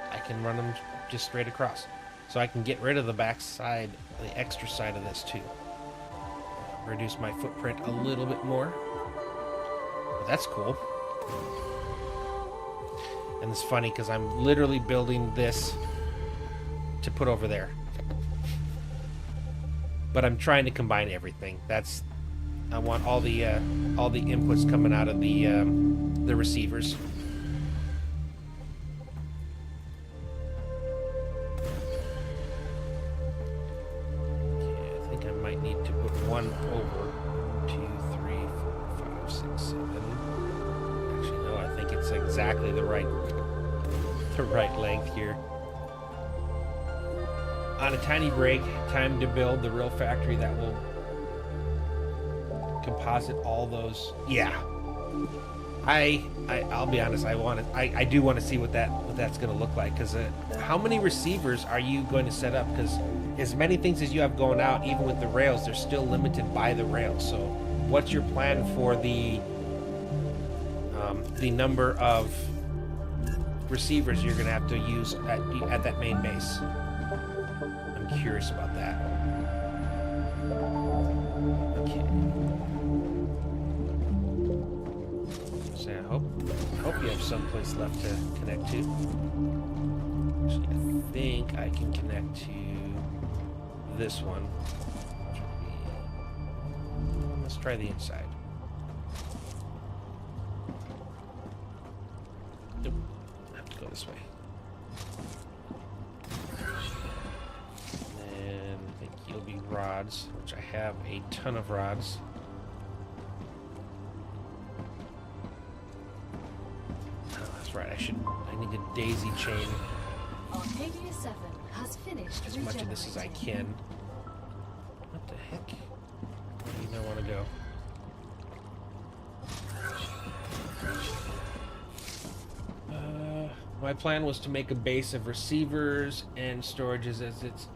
I can run them just straight across. So I can get rid of the back side, the extra side of this too. Reduce my footprint a little bit more. That's cool. And it's funny because I'm literally building this to put over there. But I'm trying to combine everything. I want all the inputs coming out of the receivers. Okay, I think I might need to put one over. 1, 2, 3, 4, 5, 6, 7. Actually, no, I think it's exactly the right length here. On a tiny break, time to build the real factory that will composite all those. Yeah, I'll be honest. I do want to see what that's going to look like, because how many receivers are you going to set up? Because as many things as you have going out, even with the rails, they're still limited by the rails. So, what's your plan for the number of receivers you're going to have to use at that main base? I'm curious about that. Okay. So I hope you have someplace left to connect to. Actually, I think I can connect to this one. Let's try the inside. Nope. I have to go this way. And I think you'll be rods, which I have a ton of rods. Oh, that's right. I need a daisy chain. Arcadia 7 has finished As much of this as I can. What the heck? Where do you not want to go? My plan was to make a base of receivers and storages as its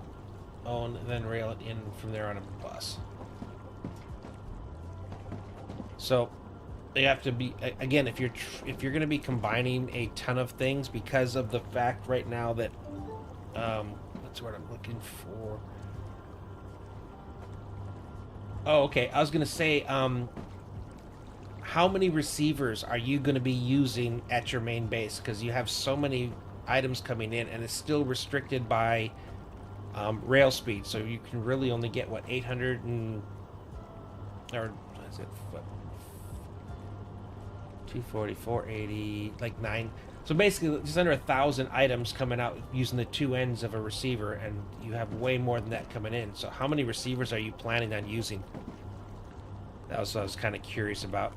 own, then rail it in from there on a bus. So they have to be, again, if you're going to be combining a ton of things, because of the fact right now that that's what I'm looking for. Oh, okay. I was going to say, how many receivers are you going to be using at your main base? Because you have so many items coming in, and it's still restricted by rail speed. So you can really only get, what, 800 and... or is it... what, 240, 480, like 9... So basically, just under 1,000 items coming out using the two ends of a receiver, and you have way more than that coming in. So how many receivers are you planning on using? That was what I was kind of curious about.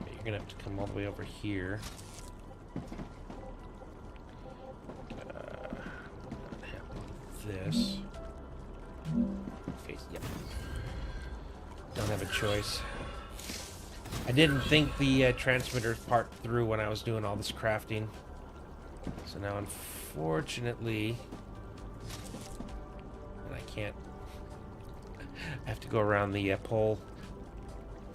You're gonna have to come all the way over here. This. Face. Yep. Don't have a choice. I didn't think the transmitter part through when I was doing all this crafting. So now, unfortunately, and I can't. I have to go around the pole,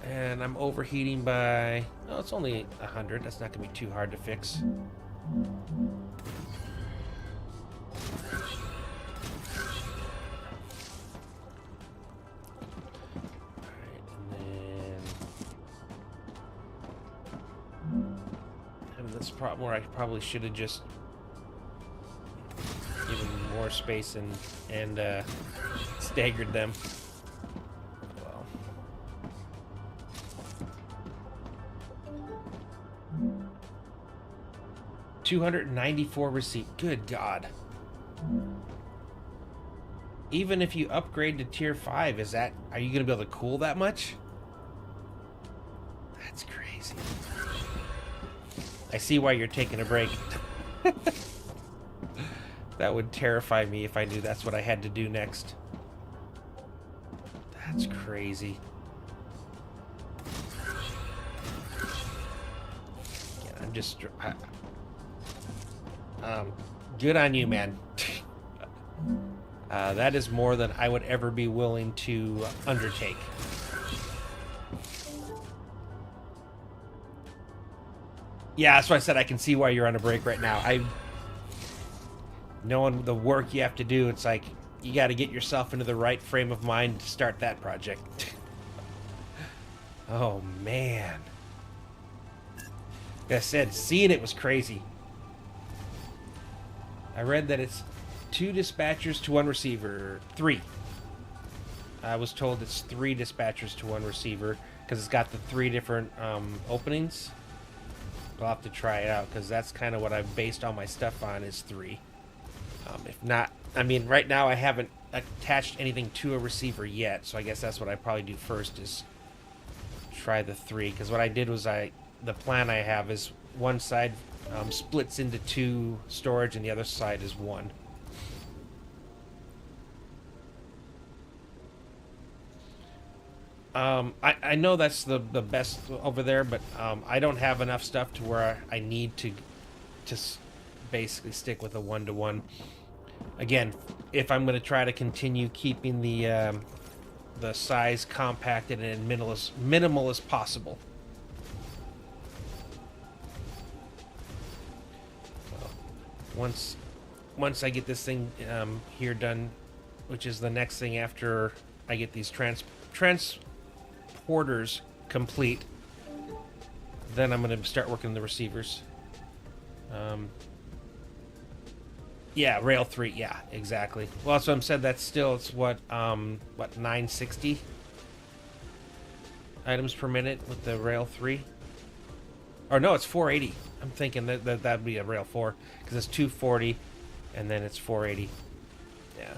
and I'm overheating by. Oh, it's only 100. That's not gonna be too hard to fix. That's probably where I probably should have just given more space and staggered them. Well, 294 receipt. Good God. Even if you upgrade to tier 5, are you gonna be able to cool that much? That's crazy. I see why you're taking a break. That would terrify me if I knew that's what I had to do next. That's crazy. Yeah, I'm just... good on you, man. That is more than I would ever be willing to undertake. Yeah, that's why I said I can see why you're on a break right now. Knowing the work you have to do, it's like you got to get yourself into the right frame of mind to start that project. Oh, man. Like I said, seeing it was crazy. I read that it's 2 dispatchers to 1 receiver. 3. I was told it's 3 dispatchers to 1 receiver because it's got the 3 different openings. I'll have to try it out because that's kind of what I've based all my stuff on is 3. If not, I mean, right now I haven't attached anything to a receiver yet, so I guess that's what I probably do first is try the 3. Because what I did was the plan I have is one side splits into 2 storage and the other side is 1. I know that's the best over there, but I don't have enough stuff to where I need to basically stick with a 1-to-1. Again, if I'm going to try to continue keeping the size compacted and minimal as possible. So once I get this thing here done, which is the next thing after I get these transporters complete, then I'm going to start working the receivers. Yeah, rail 3. Yeah, exactly. Well, that's what I'm saying. That's still, it's what 960 items per minute with the rail 3. Or no, it's 480. I'm thinking that'd be a rail 4 because it's 240 and then it's 480. Yeah.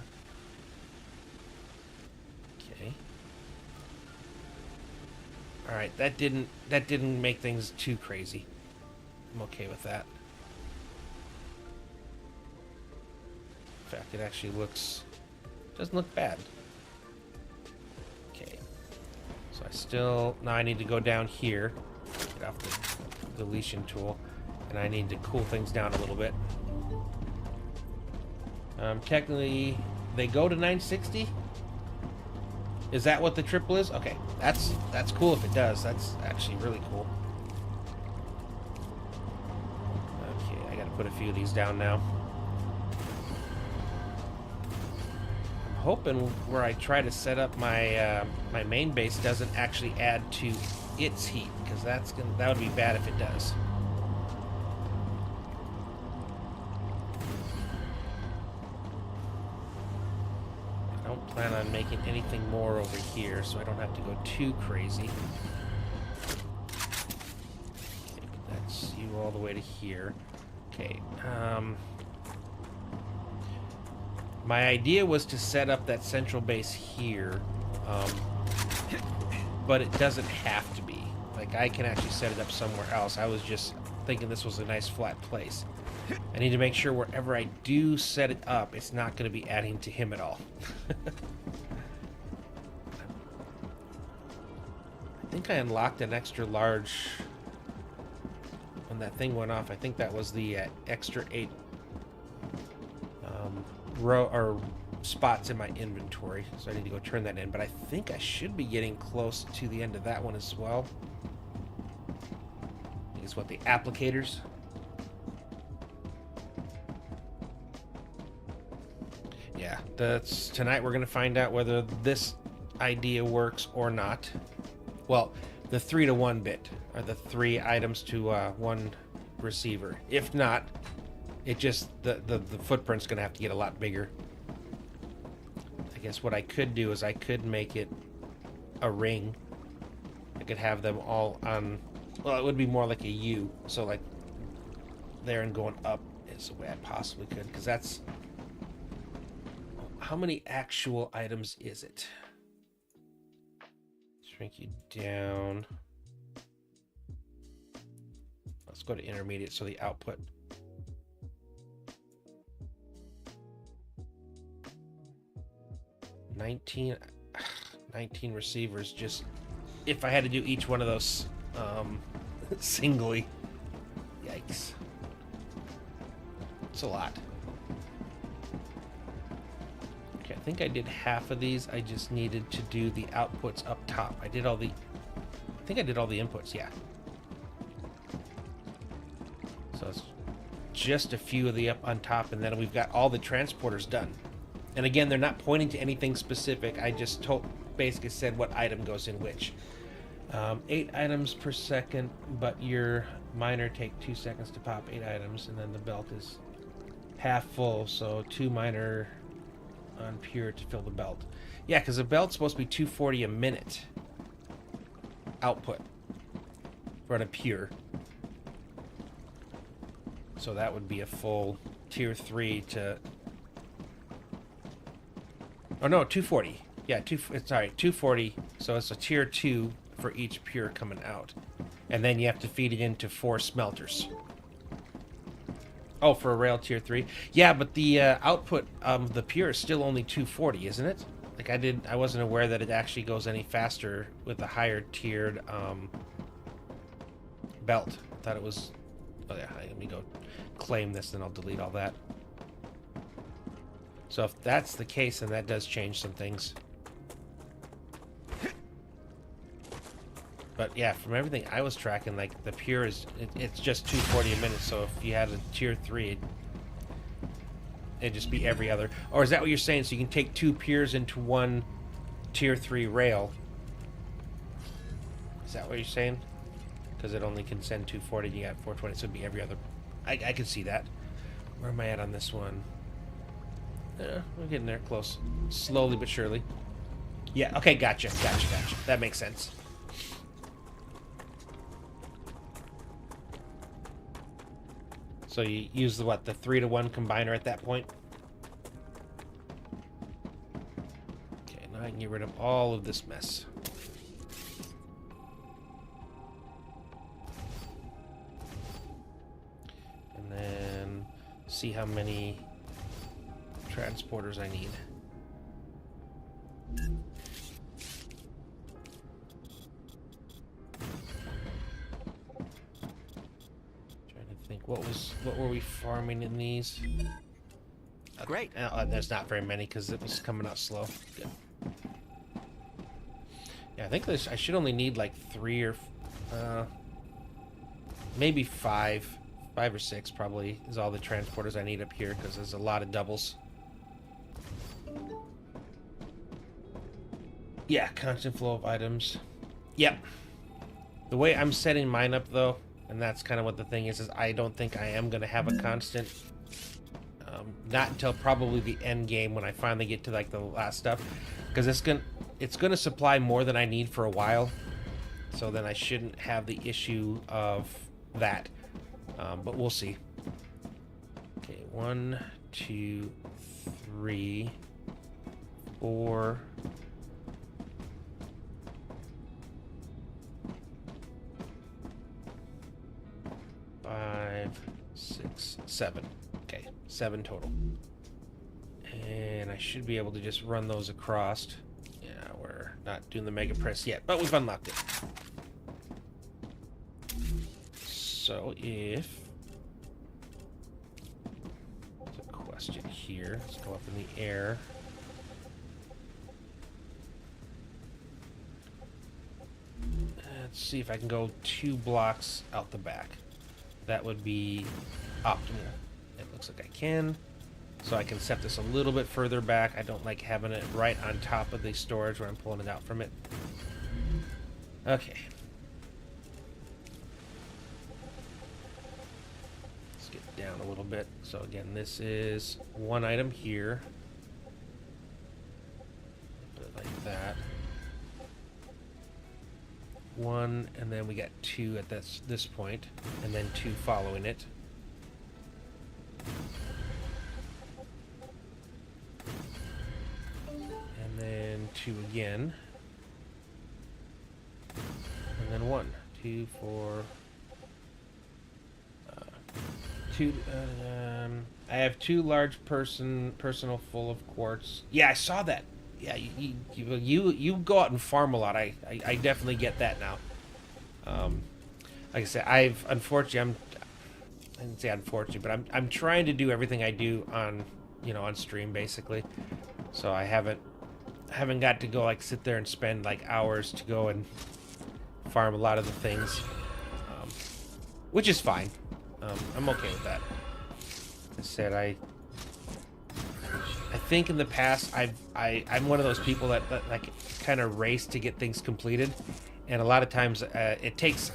Okay. All right, that didn't make things too crazy. I'm okay with that. In fact, it actually doesn't look bad. Okay. So now I need to go down here, get off the deletion tool, and I need to cool things down a little bit. Technically, they go to 960? Is that what the triple is? Okay, that's cool if it does. That's actually really cool. Okay, I gotta put a few of these down now. Hoping where I try to set up my my main base doesn't actually add to its heat, because that would be bad if it does. I don't plan on making anything more over here, so I don't have to go too crazy. Okay, that's you all the way to here. Okay. My idea was to set up that central base here, but it doesn't have to be. Like, I can actually set it up somewhere else. I was just thinking this was a nice flat place. I need to make sure wherever I do set it up, it's not going to be adding to him at all. I think I unlocked an extra large when that thing went off. I think that was the extra 8 row or spots in my inventory, so I need to go turn that in, but I think I should be getting close to the end of that one as well. Is what the applicators. Yeah, that's tonight we're gonna find out whether this idea works or not. Well, the 3-to-1 bit, or the 3 items to 1 receiver. If not, it just the footprint's gonna have to get a lot bigger. I guess what I could do is I could make it a ring. I could have them all on, well, it would be more like a U, so like there and going up is the way I possibly could, because that's, how many actual items is it? Shrink you down. Let's go to intermediate, so the output. 19 receivers, just if I had to do each one of those singly. Yikes. It's a lot. Okay, I think I did half of these. I just needed to do the outputs up top. I think I did all the inputs, yeah. So it's just a few of the up on top, and then we've got all the transporters done. And again, they're not pointing to anything specific. I just basically said what item goes in which. 8 items per second, but your miner take 2 seconds to pop 8 items, and then the belt is half full, so 2 miner on pure to fill the belt. Yeah, because the belt's supposed to be 240 a minute output for a pure. So that would be a full tier 3 to... Oh no, 240. Yeah, sorry, 240. So it's a tier 2 for each pure coming out. And then you have to feed it into 4 smelters. Oh, for a rail tier 3? Yeah, but the output of the pure is still only 240, isn't it? Like I wasn't aware that it actually goes any faster with the higher tiered belt. I thought it was... Oh yeah, let me go claim this, then I'll delete all that. So if that's the case, then that does change some things. But yeah, from everything I was tracking, like the pure is it's just 240 a minute. So if you had a tier 3, it'd just be every other. Or is that what you're saying? So you can take 2 pures into 1 tier 3 rail. Is that what you're saying? Because it only can send 240, you got 420, so it'd be every other. I can see that. Where am I at on this one? We're getting there, close. Slowly but surely. Yeah, okay, gotcha. That makes sense. So you use the 3-to-1 combiner at that point? Okay, now I can get rid of all of this mess. And then see how many transporters I need. Trying to think, what were we farming in these? Great. There's not very many because it was coming out slow. Good. Yeah, I think I should only need like 3 or maybe 5 or 6 probably is all the transporters I need up here because there's a lot of doubles. Yeah, constant flow of items. Yep. The way I'm setting mine up, though, and that's kind of what the thing is I don't think I am going to have a constant. Not until probably the end game when I finally get to, like, the last stuff. Because it's gonna supply more than I need for a while. So then I shouldn't have the issue of that. But we'll see. Okay, 1, 2, 3, 4... 5, 6, 7. Okay, 7 total. And I should be able to just run those across. Yeah, we're not doing the mega press yet, but we've unlocked it. So if... There's a question here. Let's go up in the air. Let's see if I can go 2 blocks out the back. That would be optimal. It looks like I can. So I can set this a little bit further back. I don't like having it right on top of the storage where I'm pulling it out from it. Okay. Let's get down a little bit. So again, this is 1 item here. Put it like that. 1, and then we got 2 at this point, and then 2 following it. And then 2 again. And then 1, 2, 4. 2. I have 2 large personal full of quartz. Yeah, I saw that. Yeah, you go out and farm a lot. I definitely get that now. Like I said, I didn't say unfortunate, but I'm trying to do everything I do on on stream basically. So I haven't got to go like sit there and spend like hours to go and farm a lot of the things, which is fine. I'm okay with that. I said I think in the past I'm one of those people that like kind of race to get things completed, and a lot of times it takes,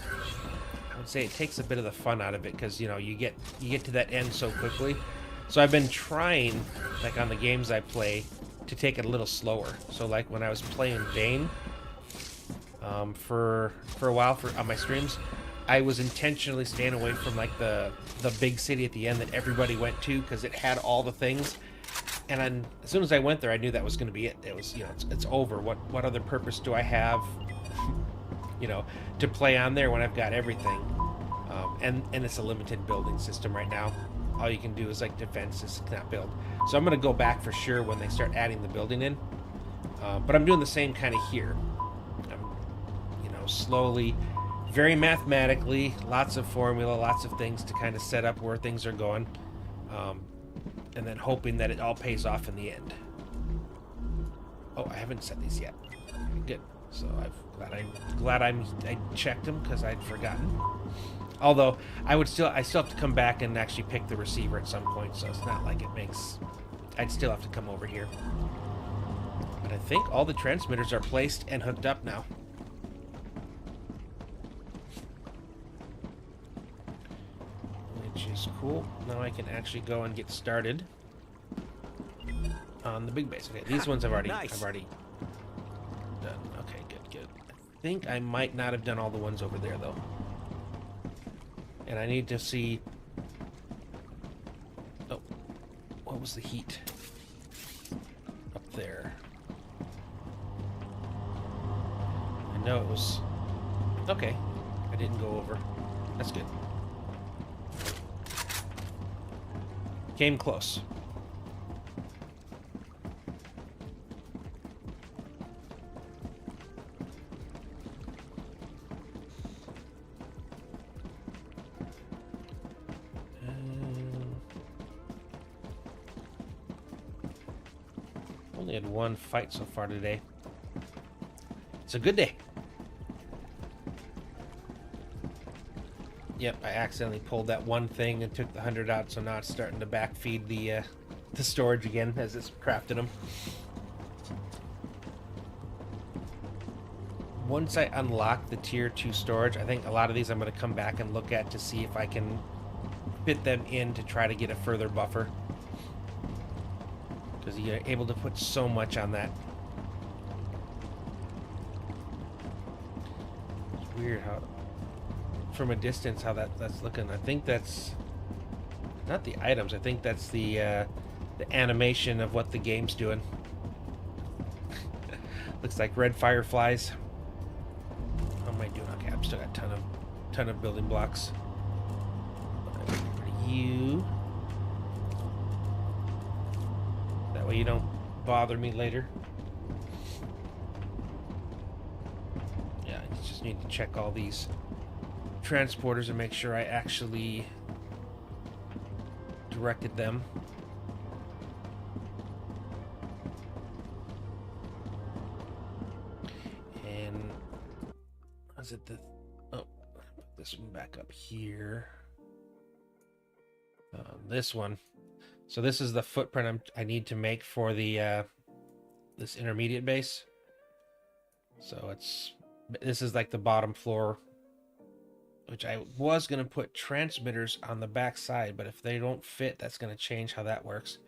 I would say it takes a bit of the fun out of it, because you know you get to that end so quickly. So I've been trying, like on the games I play, to take it a little slower. So like when I was playing Bane, for a while on my streams, I was intentionally staying away from like the big city at the end that everybody went to, because it had all the things. And then as soon as I went there, I knew that was going to be it. It was, you know, it's over. What other purpose do I have, you know, to play on there when I've got everything? And it's a limited building system right now. All you can do is like defenses, not build. So I'm going to go back for sure when they start adding the building in. But I'm doing the same kind of here. I'm, you know, slowly, very mathematically, lots of formula, lots of things to kind of set up where things are going. And then hoping that it all pays off in the end. Oh, I haven't set these yet. Good. So I'm glad I checked them, because I'd forgotten. Although I still have to come back and actually pick the receiver at some point, so it's not like it makes. I'd still have to come over here. But I think all the transmitters are placed and hooked up now. Which is cool. Now I can actually go and get started on the big base. Okay, these ones I've already done. Okay, good. I think I might not have done all the ones over there though. And I need to see. Oh, what was the heat up there? I know it was. Okay, I didn't go over. That's good. Came close. Only had one fight so far today. It's a good day. Yep, I accidentally pulled that one thing and took the 100 out, so now it's starting to backfeed the storage again as it's crafting them. Once I unlock the tier 2 storage, I think a lot of these I'm going to come back and look at to see if I can fit them in to try to get a further buffer. Because you're able to put so much on that. It's weird how, from a distance, how that's looking. I think that's not the items. I think that's the animation of what the game's doing. Looks like red fireflies. How am I doing? Okay, I've still got a ton of building blocks. You. That way you don't bother me later. Yeah, I just need to check all these transporters and make sure I actually directed them. And is it the... Oh, put this one back up here. This one. So this is the footprint I need to make for the this intermediate base. So this is like the bottom floor, which I was going to put transmitters on the back side, but if they don't fit, that's going to change how that works.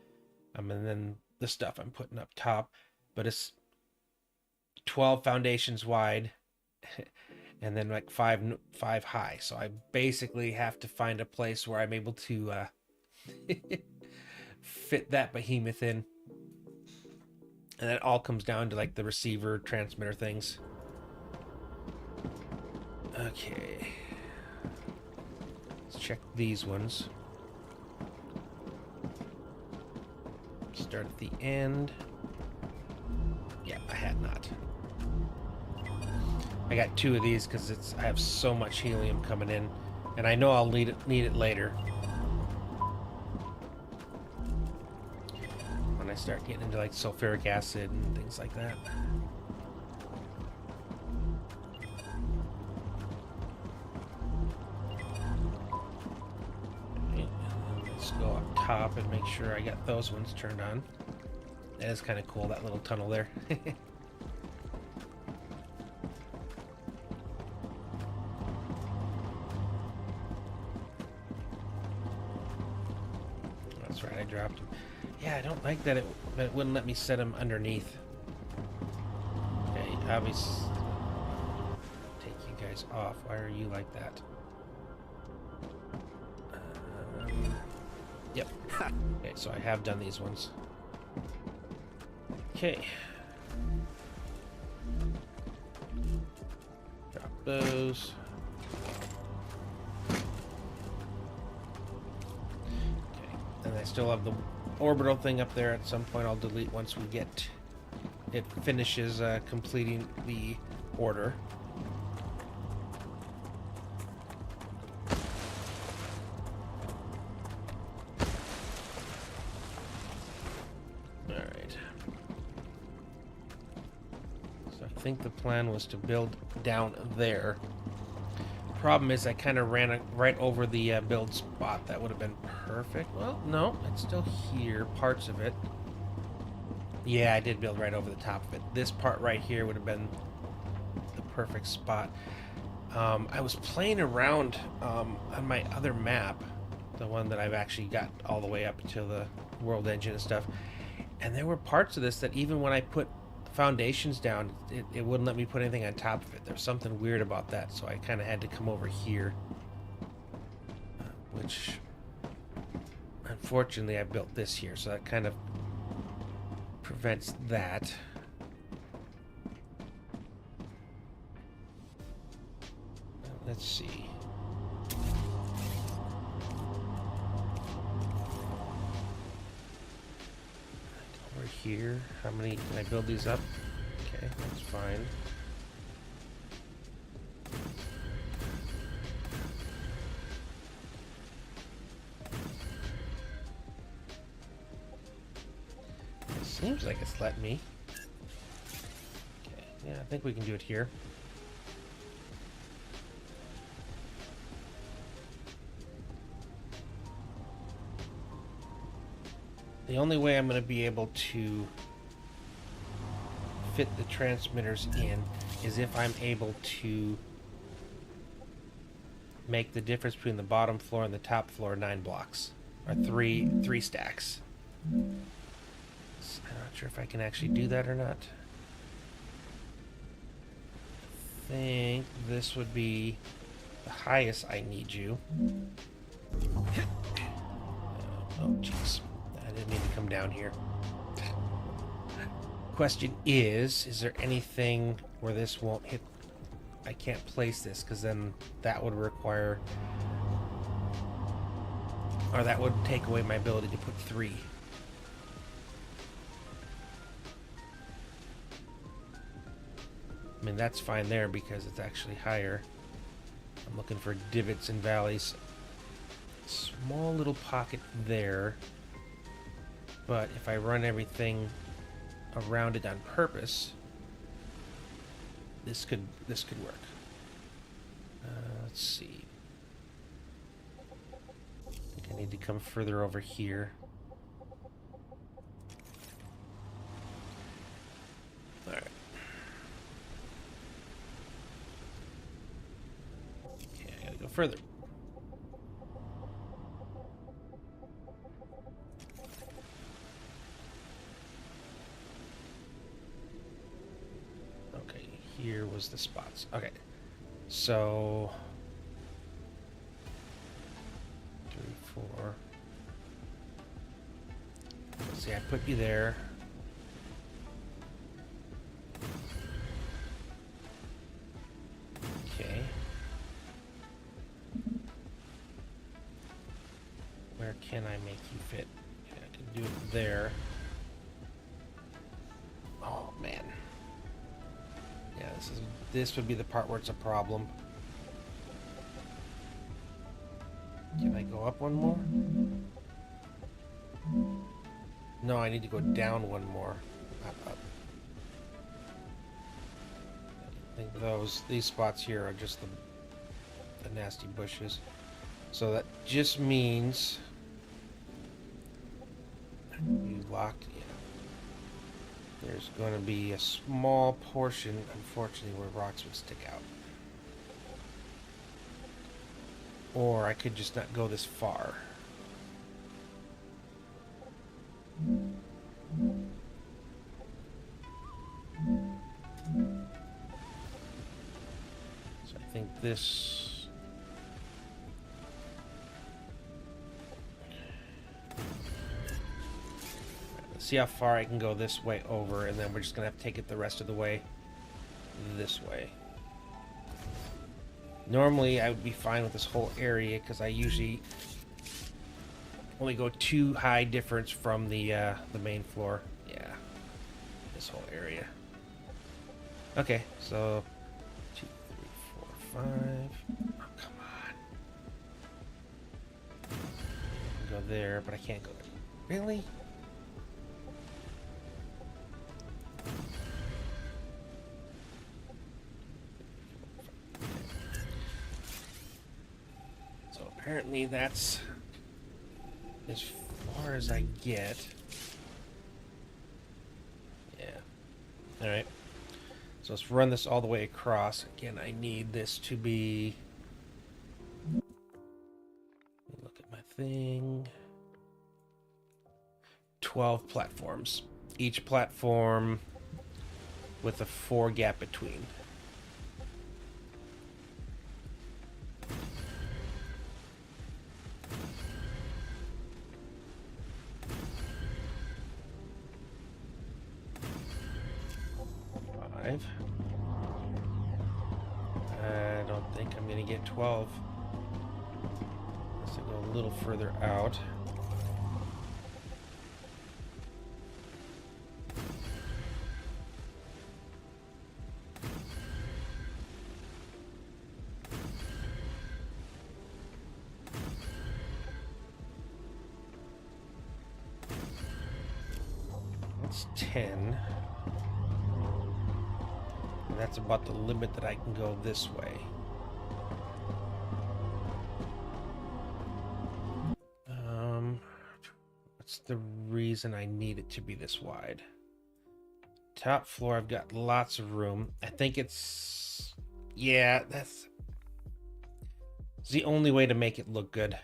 And then the stuff I'm putting up top, but it's 12 foundations wide and then like five high. So I basically have to find a place where I'm able to fit that behemoth in. And that all comes down to like the receiver transmitter things. Okay. Let's check these ones. Start at the end. Yeah, I had not. I got 2 of these because I have so much helium coming in, and I know I'll need it later. When I start getting into like sulfuric acid and things like that. Okay, let's go up top and make sure I got those ones turned on. That is kind of cool, that little tunnel there. That's right, I dropped him. Yeah, I don't like that it wouldn't let me set him underneath. Okay, obviously. Take you guys off. Why are you like that? Yep. Okay, so I have done these ones. Okay. Drop those. Okay, and I still have the orbital thing up there. At some point I'll delete once we get it finishes completing the order. Alright. So I think the plan was to build down there. Problem is I kind of ran it right over the build spot. That would have been perfect. Well, no, it's still here, parts of it. Yeah, I did build right over the top of it. This part right here would have been the perfect spot. I was playing around on my other map, the one that I've actually got all the way up to the world engine and stuff, and there were parts of this that even when I put foundations down, it wouldn't let me put anything on top of it. There's something weird about that, so I kind of had to come over here, which unfortunately I built this here, so that kind of prevents that. Let's see. Over here, how many can I build these up? Okay, that's fine. It seems like it's letting me. Okay, yeah, I think we can do it here. The only way I'm going to be able to fit the transmitters in is if I'm able to make the difference between the bottom floor and the top floor 9 blocks, or three stacks. I'm not sure if I can actually do that or not. I think this would be the highest I need you. Oh, jeez. I didn't mean to come down here. Question is there anything where this won't hit? I can't place this because then that would require, or that would take away my ability to put 3. I mean, that's fine there because it's actually higher. I'm looking for divots and valleys. Small little pocket there. But if I run everything around it on purpose, this could work. Let's see. I think I need to come further over here. All right. Okay, I gotta go further. Here was the spots. Okay, so 3, 4. Let's see, I put you there. Okay. Where can I make you fit? Okay, I can do it there. Oh man. Yeah, this would be the part where it's a problem. Can I go up one more? No, I need to go down one more. Up. I think these spots here are just the nasty bushes. So that just means you locked in. There's going to be a small portion, unfortunately, where rocks would stick out. Or I could just not go this far. So I think this... Let's see how far I can go this way over, and then we're just going to have to take it the rest of the way this way. Normally, I would be fine with this whole area because I usually only go 2 high difference from the main floor. Yeah, this whole area. Okay, so 2, 3, 4, 5. Oh, come on. I can go there, but I can't go there. Really? Apparently that's as far as I get. Yeah. Alright. So let's run this all the way across. Again, I need this to be... Look at my thing. 12 platforms. Each platform with a 4 gap between. I don't think I'm going to get 12. Unless I go a little further out. That's 10. That's about the limit that I can go this way. What's the reason I need it to be this wide? Top floor, I've got lots of room. I think it's... Yeah, that's the only way to make it look good.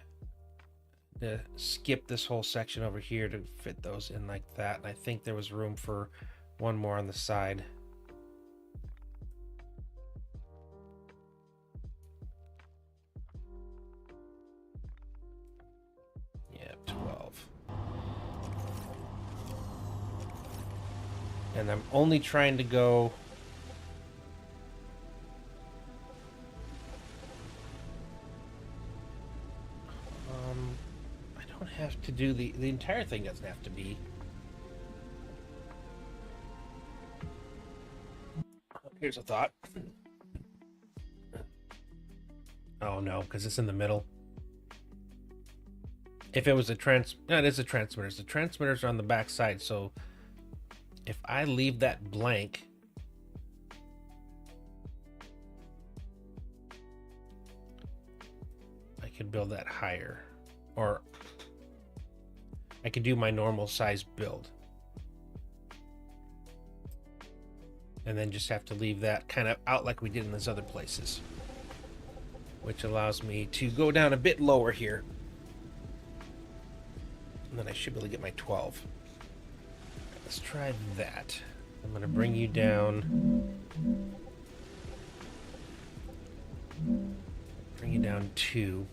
To skip this whole section over here to fit those in like that. And I think there was room for one more on the side. Yeah, 12. And I'm only trying to go... I don't have to do the entire thing doesn't have to be. Here's a thought. Oh no, because it's in the middle. If it was a no, it is a transmitters. The transmitters are on the back side, so if I leave that blank, I could build that higher. Or I could do my normal size build. And then just have to leave that kind of out like we did in those other places. Which allows me to go down a bit lower here. And then I should be able to get my 12. Let's try that. I'm going to bring you down. Bring you down 2.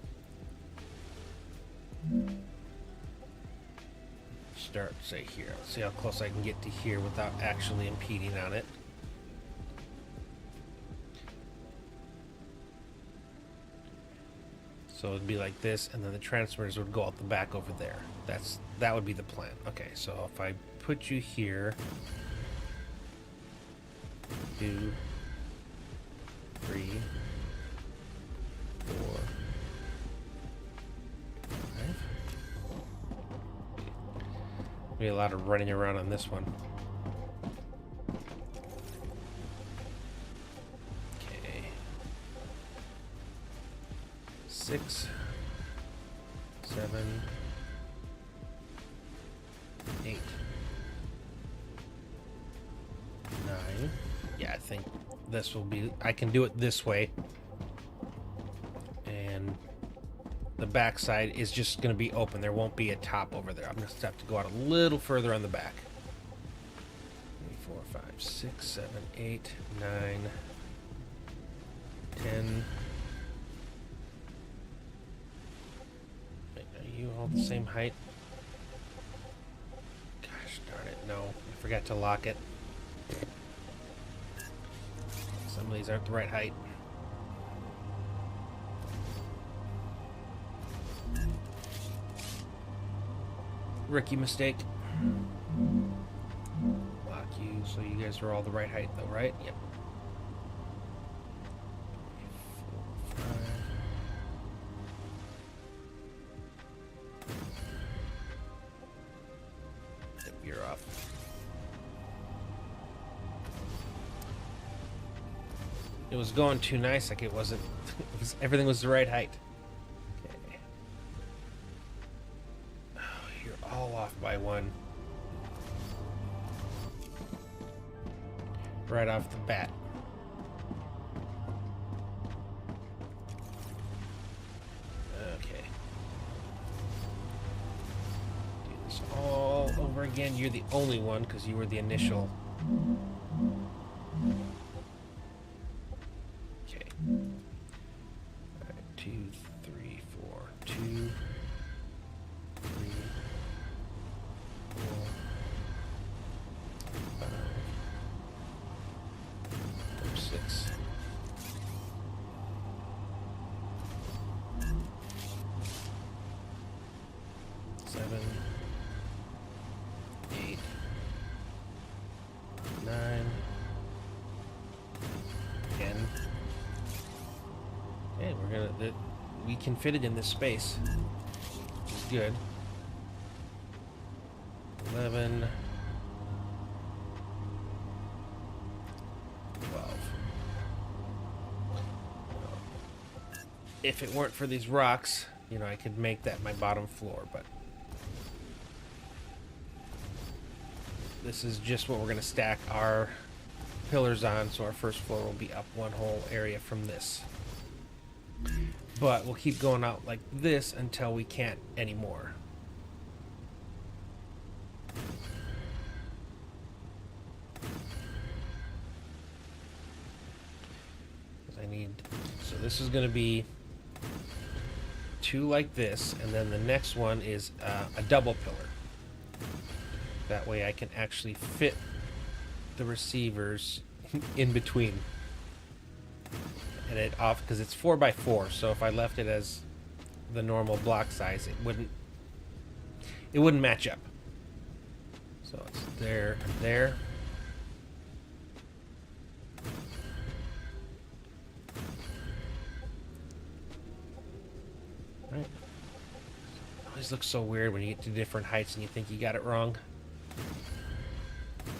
Start, say, here. Let's see how close I can get to here without actually impeding on it. So it'd be like this, and then the transmitters would go out the back over there. That would be the plan. Okay, so if I put you here, 2, 3, 4, 5. Be a lot of running around on this one. Okay. 6, 7, 8. think this will be... I can do it this way. And the back side is just going to be open. There won't be a top over there. I'm going to have to go out a little further on the back. 3, 4, 5, 6, 7, 8, 9, 10. Wait, are you all the same height? Gosh darn it, no. I forgot to lock it. Some of these aren't the right height. Rookie mistake. Lock you so you guys are all the right height though, right? Yep. 4, 5. Yep, you're off. It was going too nice, like it wasn't. Everything was the right height. Okay. Oh, you're all off by one. Right off the bat. Okay. Do this all over again. You're the only one because you were the initial. Okay. Alright, 2, 3, 4. 2, 3, 4, 5, 6. Seven, 8, 9, 10. Okay, we can fit it in this space, which is good. 11, 12. If it weren't for these rocks, you know, I could make that my bottom floor, but this is just what we're going to stack our pillars on, so our first floor will be up one whole area from this. But we'll keep going out like this until we can't anymore. I need... So this is going to be 2 like this, and then the next one is a double pillar. That way I can actually fit the receivers in between. And it off, because it's 4 by 4, so if I left it as the normal block size, it wouldn't match up. So it's there and there. Right. Always looks so weird when you get to different heights and you think you got it wrong.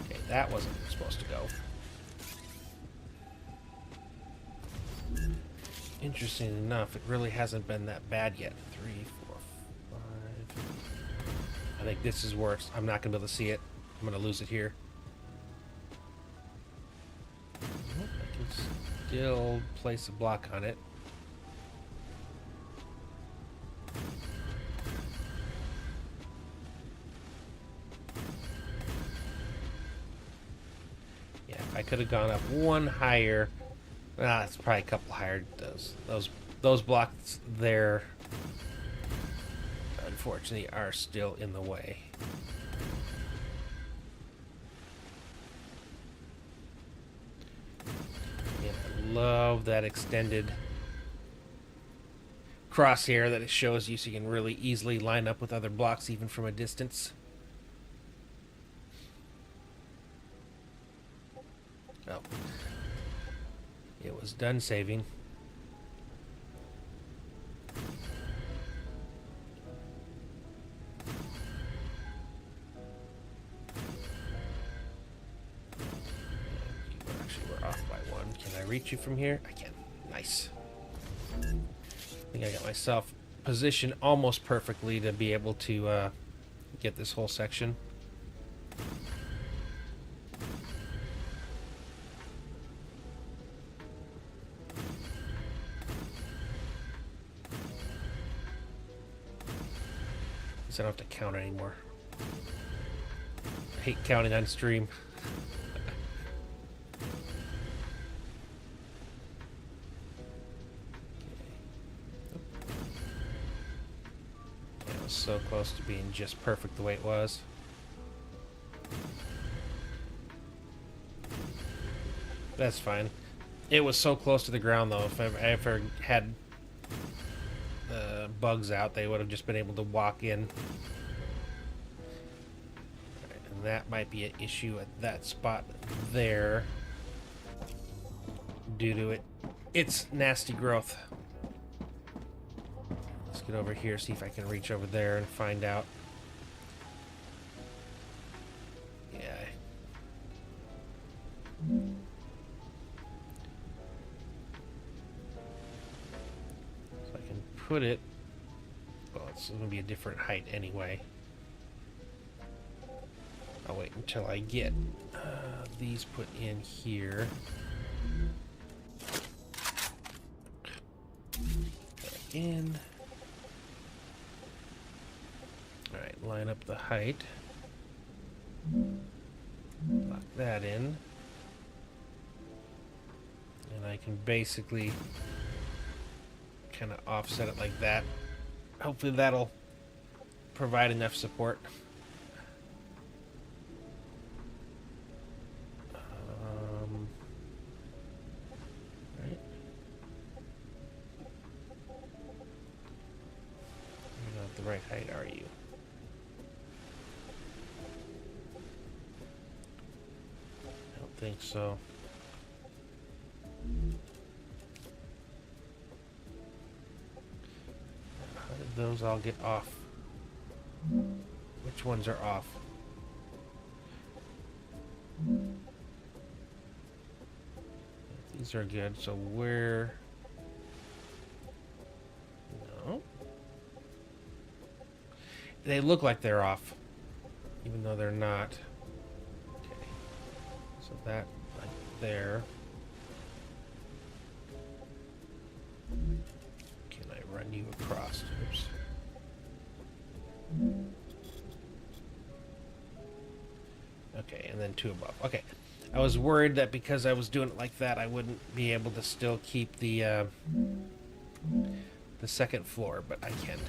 Okay, that wasn't supposed to go. Interesting enough, it really hasn't been that bad yet. 3, 4, 5. I think this is worse. I'm not gonna be able to see it. I'm gonna lose it here. Nope, I can still place a block on it. Yeah, if I could have gone up one higher. It's probably a couple higher. Those blocks there, unfortunately, are still in the way. Yeah, I love that extended crosshair that it shows you, so you can really easily line up with other blocks even from a distance. Oh. It was done saving. We're off by 1. Can I reach you from here? I can. Nice. I think I got myself positioned almost perfectly to be able to get this whole section. So I don't have to count anymore. I hate counting on stream. It was so close to being just perfect the way it was. That's fine. It was so close to the ground, though. If I ever had bugs out, they would have just been able to walk in. And that might be an issue at that spot there due to its nasty growth. Let's get over here, see if I can reach over there and find out. Yeah. Put it, well, it's going to be a different height anyway. I'll wait until I get these put in here. Back in. Alright, line up the height. Lock that in. And I can basically kind of offset it like that. Hopefully that'll provide enough support. Right. You're not the right height, are you? I don't think so. Those all get off. Which ones are off? These are good. So where? No. They look like they're off, even though they're not. Okay. So that like there. Run you across. Oops. Okay, and then two above. Okay. I was worried that because I was doing it like that, I wouldn't be able to still keep the second floor, but I can.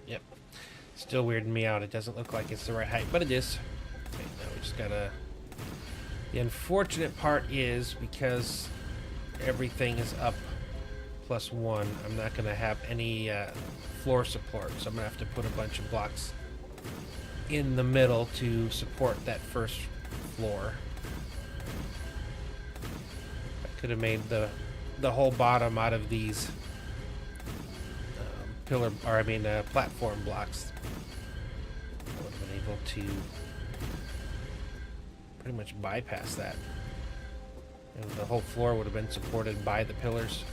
Yep. Still weirding me out. It doesn't look like it's the right height, but it is. Okay, now we just gotta... The unfortunate part is because everything is up +1, I'm not gonna have any floor support, so I'm gonna have to put a bunch of blocks in the middle to support that first floor. I could have made the whole bottom out of these platform blocks. I would have been able to pretty much bypass that. And the whole floor would have been supported by the pillars.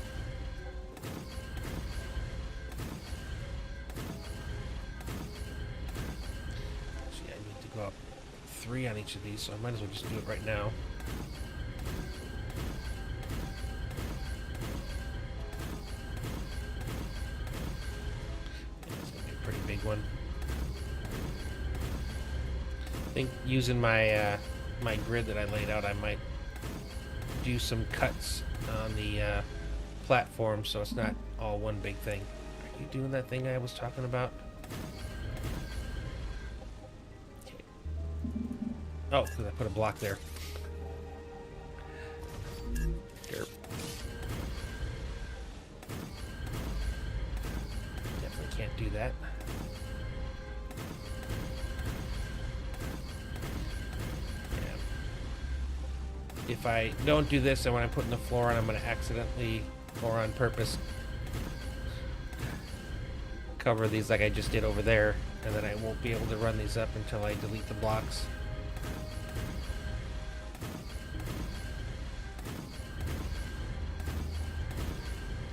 Actually, I need to go up 3 on each of these, so I might as well just do it right now. One. I think using my my grid that I laid out, I might do some cuts on the platform so it's not all one big thing. Are you doing that thing I was talking about? Okay. Oh, because I put a block there. Derp. Definitely can't do that. If I don't do this, and when I'm putting the floor on, I'm going to accidentally, or on purpose, cover these like I just did over there, and then I won't be able to run these up until I delete the blocks.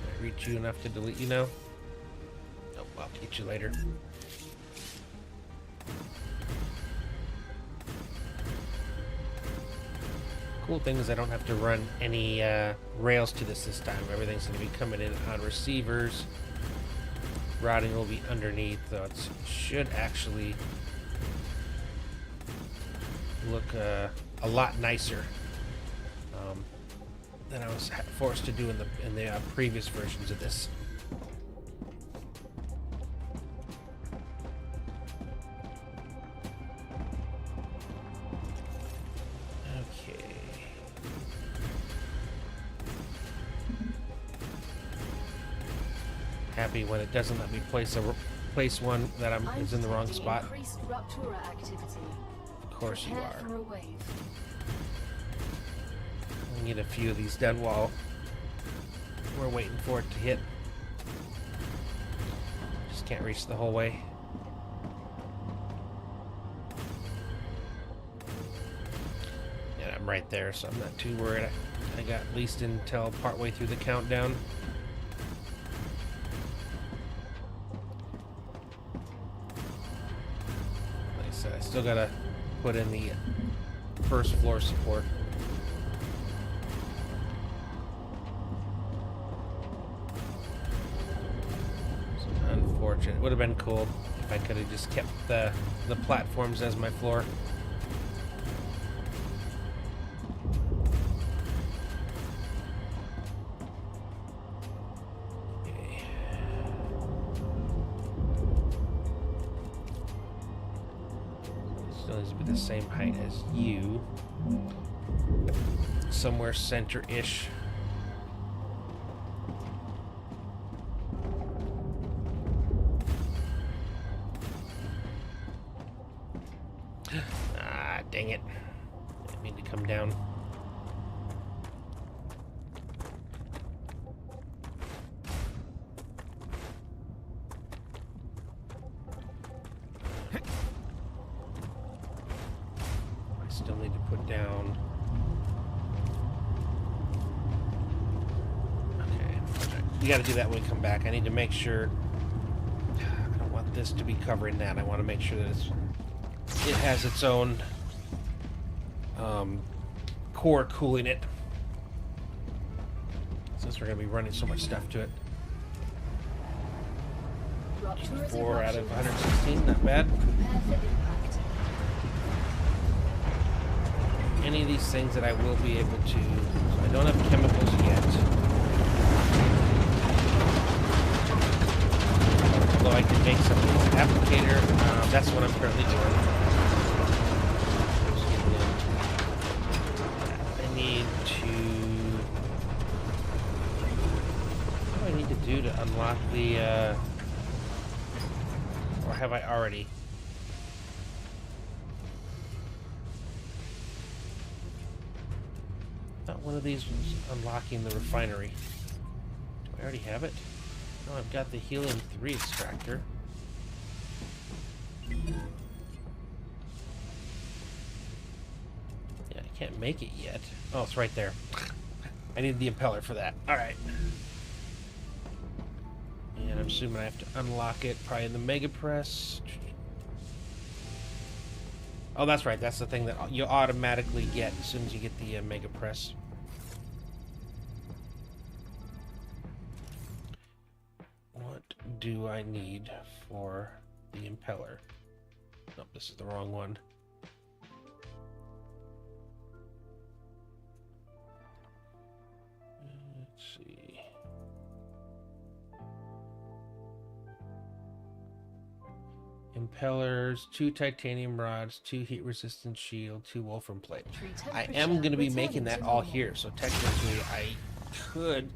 Did I reach you enough to delete you now? Nope, I'll get you later. Cool thing is I don't have to run any rails to this time. Everything's going to be coming in on receivers. Routing will be underneath, though it should actually look a lot nicer than I was forced to do in the previous versions of this. Okay. Happy when it doesn't let me place one that is in the wrong spot. Of course you are. We need a few of these done while we're waiting for it to hit. Just can't reach the whole way. And I'm right there, so I'm not too worried. I got at least until partway through the countdown. Like I said, I still gotta put in the first floor support. It would have been cool if I could have just kept the platforms as my floor. Okay. Still needs to be the same height as you. Somewhere center-ish. Dang it. I need to come down. I still need to put down... Okay. We gotta do that when we come back. I need to make sure... I don't want this to be covering that. I want to make sure that it has its own core cooling it, since we're going to be running so much stuff to it. 4 out of 116, not bad. Any of these things that I will be able to... So I don't have chemicals yet. Although I can make something with applicator. That's what I'm currently doing. To unlock the or have I already? Not one of these was unlocking the refinery. Do I already have it? No, I've got the helium-3 extractor. Yeah, I can't make it yet. Oh, it's right there. I need the impeller for that. Alright. And I'm assuming I have to unlock it probably in the Mega Press. Oh, that's right. That's the thing that you automatically get as soon as you get the Mega Press. What do I need for the impeller? Nope, this is the wrong one. Let's see. Impellers, 2 titanium rods, 2 heat-resistant shield, 2 wolfram plate. I am going to be making that all here, so technically I could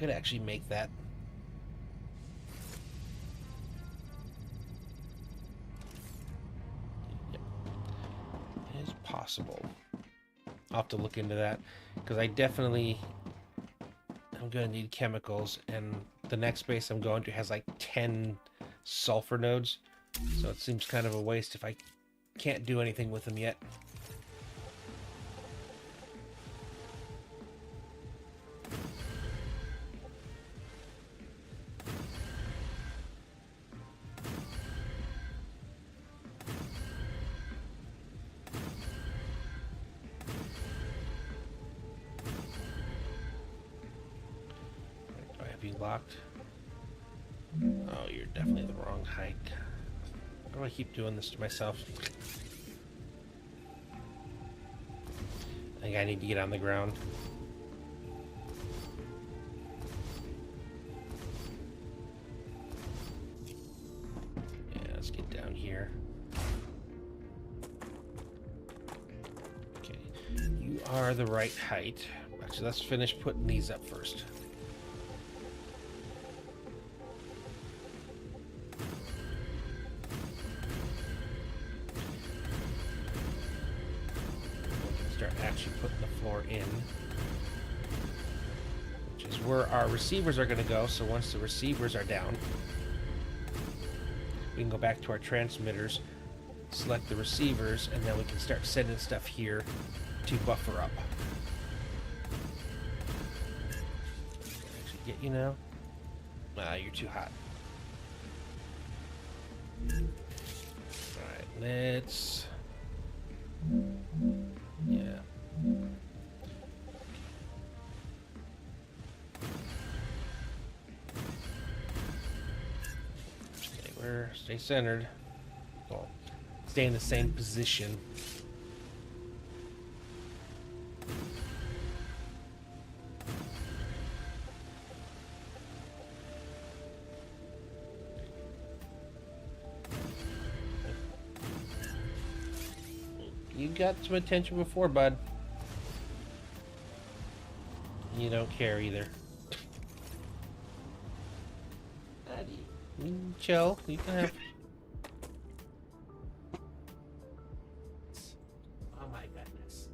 actually make that. Yep. It is possible. I'll have to look into that, because I'm going to need chemicals, and the next base I'm going to has like 10 sulfur nodes, so it seems kind of a waste if I can't do anything with them yet. blocked. Oh, you're definitely the wrong height. Why do I keep doing this to myself? I think I need to get on the ground. Yeah, let's get down here. Okay, you are the right height. Actually, let's finish putting these up first. Start actually putting the floor in, which is where our receivers are going to go. So once the receivers are down, we can go back to our transmitters, select the receivers, and then we can start sending stuff here to buffer up. Actually get you now. Ah, you're too hot. Alright, let's... Yeah. Stay centered. Well, stay in the same position. You got some attention before, bud. You don't care either. Chill. You can have. Oh my goodness.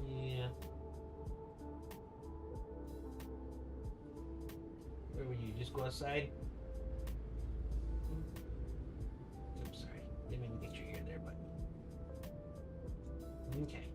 Yeah. Where were you? Just go outside? Oops, sorry. Didn't mean to get your ear there, but. Okay.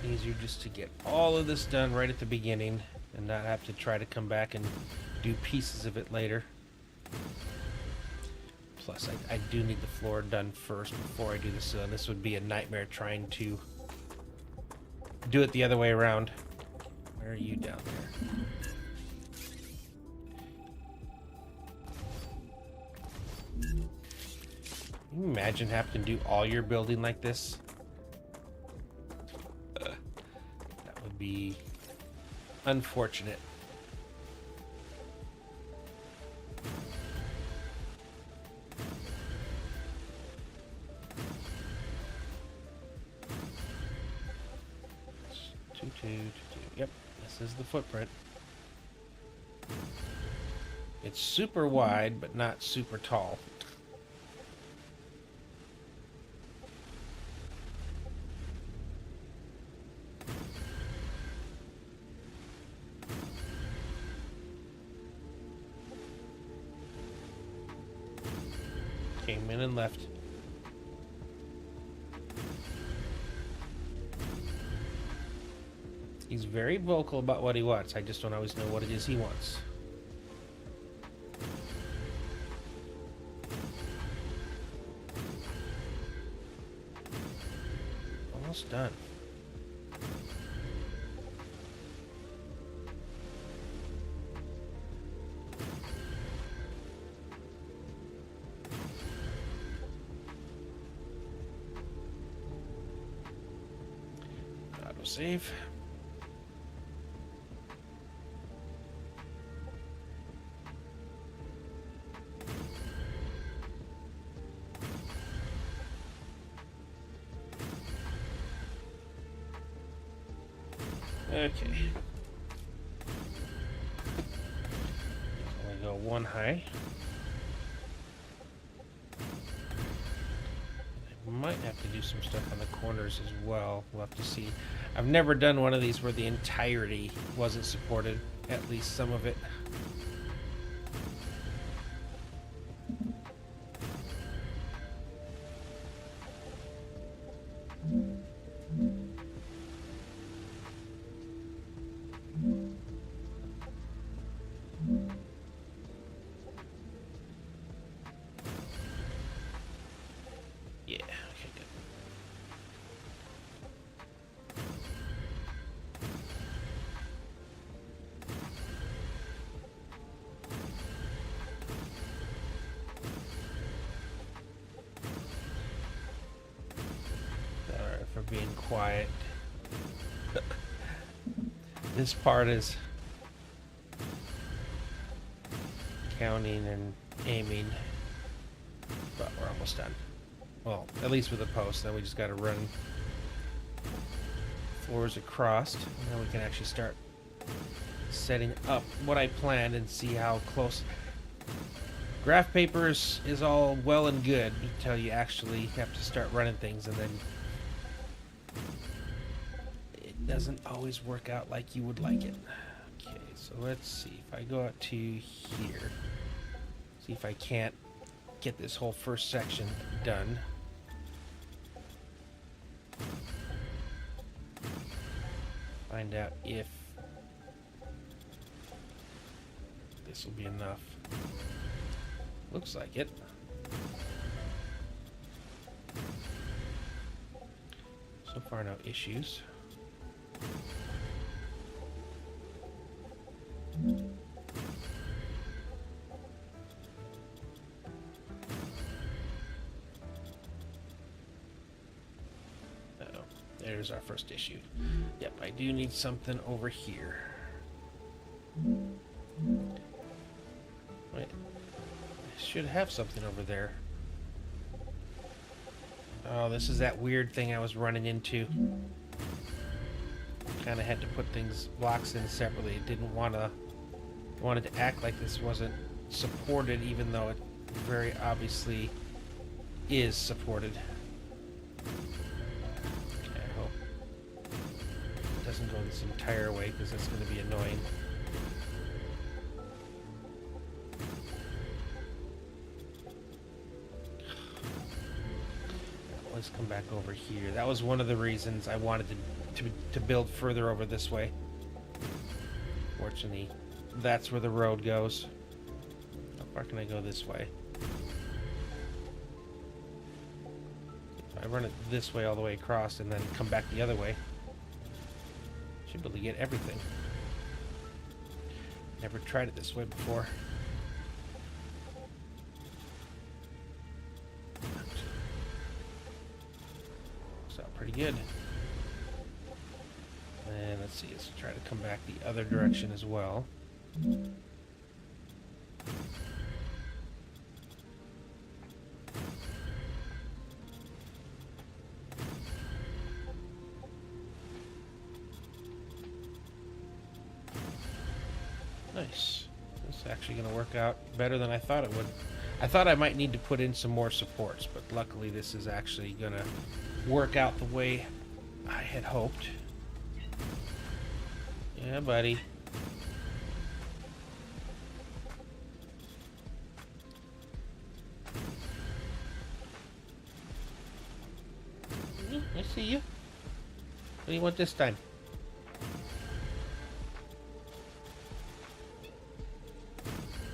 Easier just to get all of this done right at the beginning and not have to try to come back and do pieces of it later. Plus, I do need the floor done first before I do this. So this would be a nightmare trying to do it the other way around. Where are you down there? Can you imagine having to do all your building like this? That would be unfortunate. Yep, this is the footprint. It's super wide, but not super tall. Came in and left. He's very vocal about what he wants. I just don't always know what it is he wants. Almost done. Autosave. Okay. Only go one high. I might have to do some stuff on the corners as well. We'll have to see. I've never done one of these where the entirety wasn't supported, at least some of it. quiet. This part is counting and aiming, but we're almost done. Well, at least with the post. Then we just got to run floors across, and then we can actually start setting up what I planned and see how close. Graph papers is all well and good until you actually have to start running things, and then it doesn't always work out like you would like it. Okay, so let's see if I go out to here, see if I can't get this whole first section done. Find out if this will be enough. Looks like it. So far, no issues. Uh-oh. There's our first issue. Yep, I do need something over here. Wait. Should have something over there. Oh, this is that weird thing I was running into. Kind of had to put blocks in separately. It didn't wanted to act like this wasn't supported, even though it very obviously is supported. Okay, I hope it doesn't go this entire way, because that's going to be annoying. Let's come back over here. That was one of the reasons I wanted to build further over this way. Fortunately, that's where the road goes. How far can I go this way? If I run it this way all the way across and then come back the other way, should be able to get everything. Never tried it this way before. Pretty good. And let's see, let's try to come back the other direction as well. Nice. This is actually going to work out better than I thought it would. I thought I might need to put in some more supports, but luckily this is actually going to work out the way I had hoped. Yeah, buddy. I see you. What do you want this time?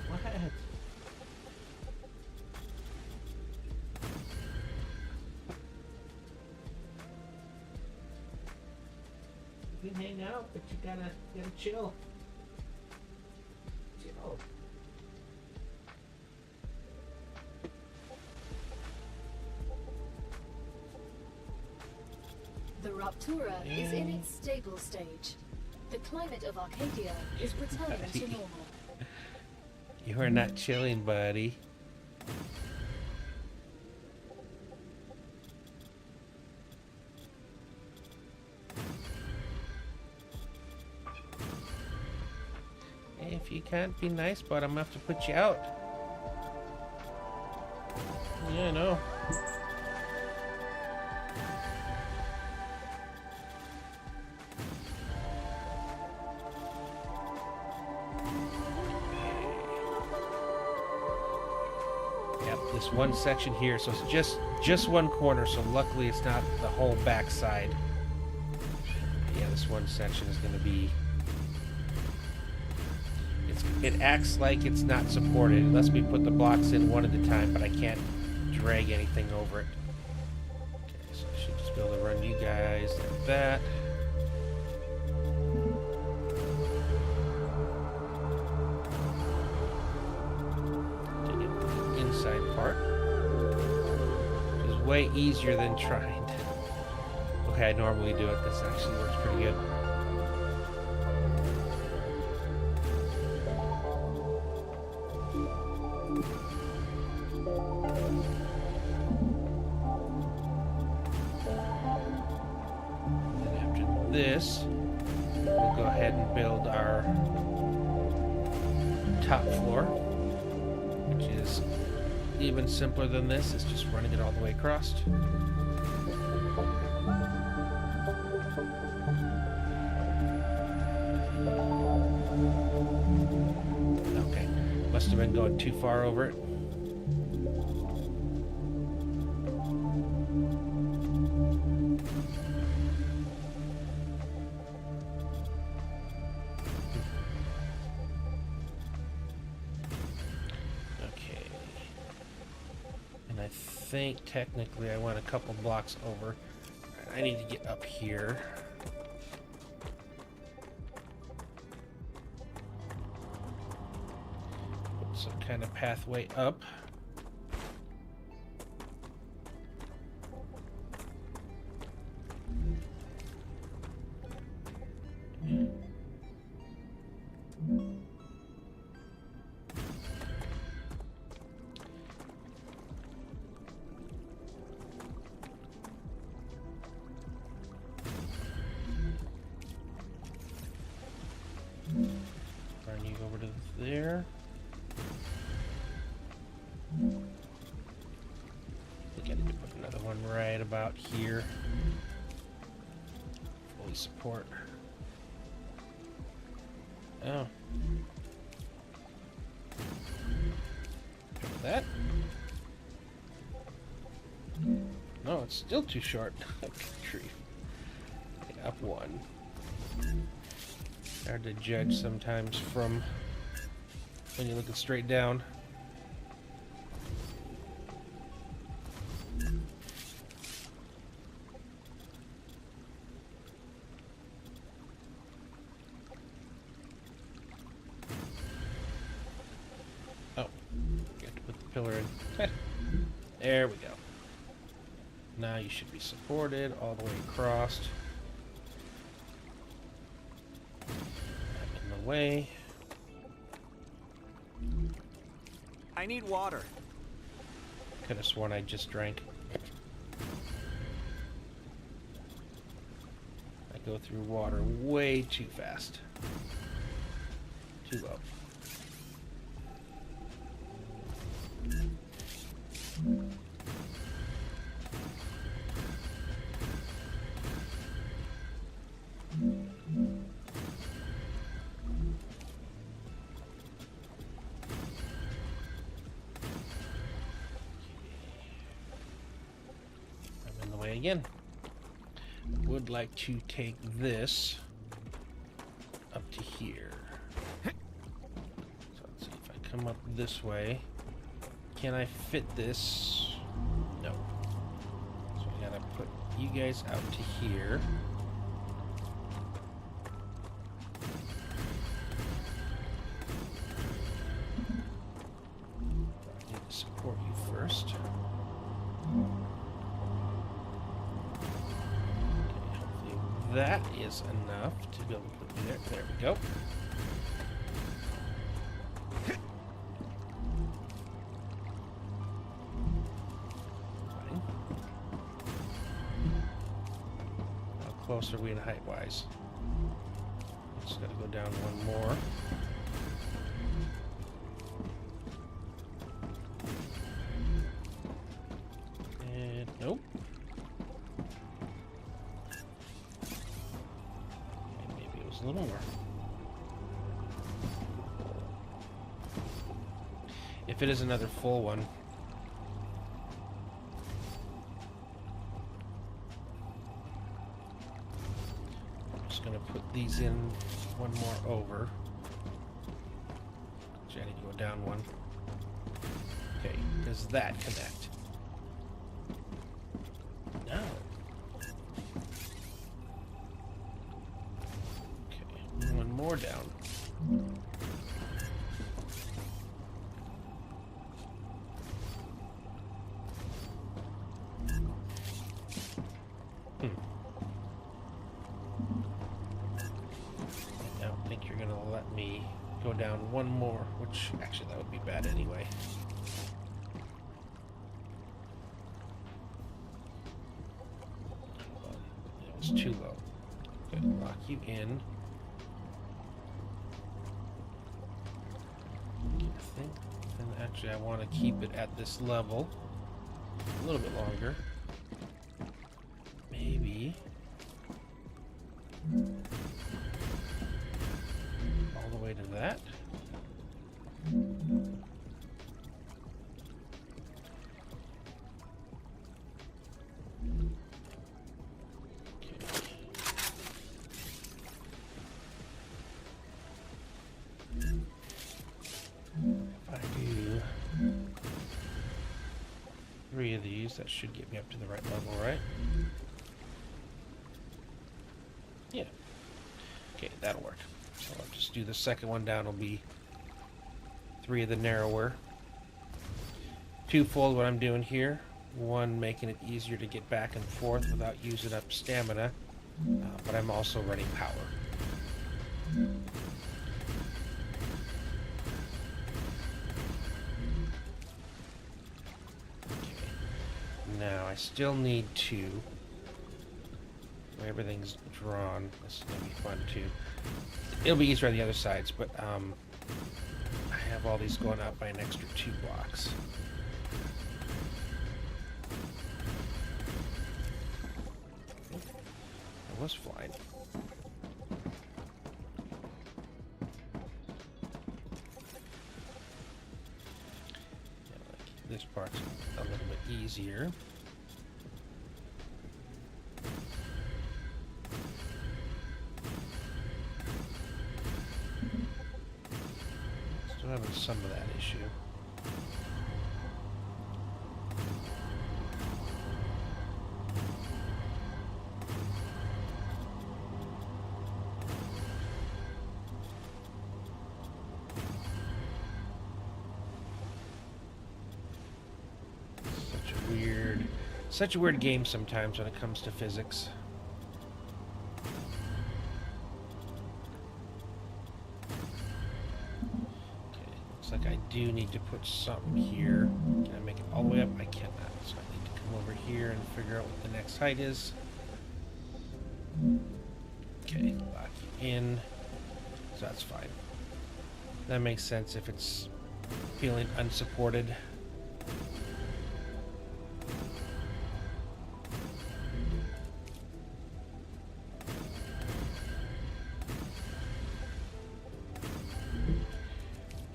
What? You can hang out, but you gotta chill. Chill. The Raptura is in its stable stage. The climate of Arcadia is returning to normal. You are not chilling, buddy. If you can't be nice, but I'm gonna have to put you out. Yeah, no. Yep, this one section here, so it's just one corner, so luckily it's not the whole back side. Yeah, this one section is gonna be... It acts like it's not supported. It lets me put the blocks in one at a time, but I can't drag anything over it. Okay, so I should just be able to run you guys like that. To get the inside part, which is way easier than trying to way I normally do it. This actually works pretty good. And then after this, we'll go ahead and build our top floor, which is even simpler than this. It's just running it all the way across. Okay, must have been going too far over it. I think technically I went a couple blocks over. I need to get up here. Put some kind of pathway up. Run you over to there. I think I need to put another one right about here. Fully support. Oh. Got that. No, it's still too short. Tree. Okay, up one. Hard to judge sometimes from when you're looking straight down. Oh, you have to put the pillar in. There we go. Now you should be supported all the way across. Way. I need water. Could have sworn I just drank. I go through water way too fast. Too low. Again, would like to take this up to here. So let's see if I come up this way. Can I fit this? No. So I gotta put you guys out to here. I need to support you first. That is enough to be able to put me there. There we go. Fine. How close are we in height-wise? Just gotta go down one more. And nope. A little more. If it is another full one. I'm just gonna put these in one more over. Actually, I need to go down one. Okay, does that connect? No. One more down. me go down one more, which actually that would be bad anyway. It was too low. Good, lock you in. I think, and actually I want to keep it at this level a little bit longer. Maybe all the way to that. Three of these, that should get me up to the right level, right? Yeah. Okay, that'll work. So I'll just do the second one down. It'll be 3 of the narrower. Twofold what I'm doing here. One, making it easier to get back and forth without using up stamina. But I'm also running power. Now, I still need to, where everything's drawn, this is going to be fun too. It'll be easier on the other sides, but I have all these going up by an extra 2 blocks. I was flying. This part's a little bit easier. Still having some of that issue. Such a weird game sometimes when it comes to physics. Okay, looks like I do need to put something here. Can I make it all the way up? I cannot. So I need to come over here and figure out what the next height is. Okay, lock you in. So that's fine. That makes sense if it's feeling unsupported.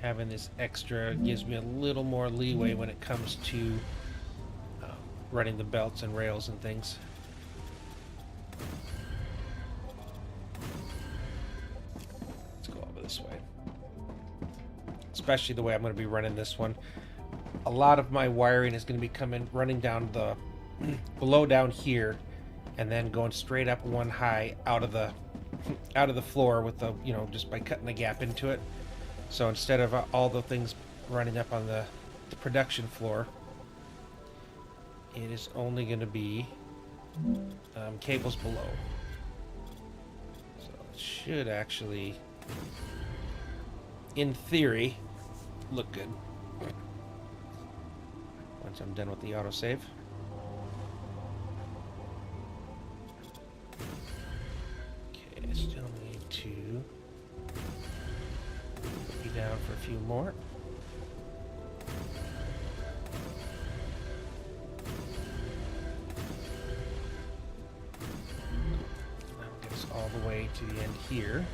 Having this extra gives me a little more leeway when it comes to running the belts and rails and things. Let's go over this way. Especially the way I'm going to be running this one. A lot of my wiring is going to be running down the below down here, and then going straight up one high out of the floor with the, you know, just by cutting the gap into it. So instead of all the things running up on the production floor, it is only going to be cables below. So it should actually, in theory, look good once I'm done with the autosave. Okay, I still need to down for a few more. That'll get us all the way to the end here.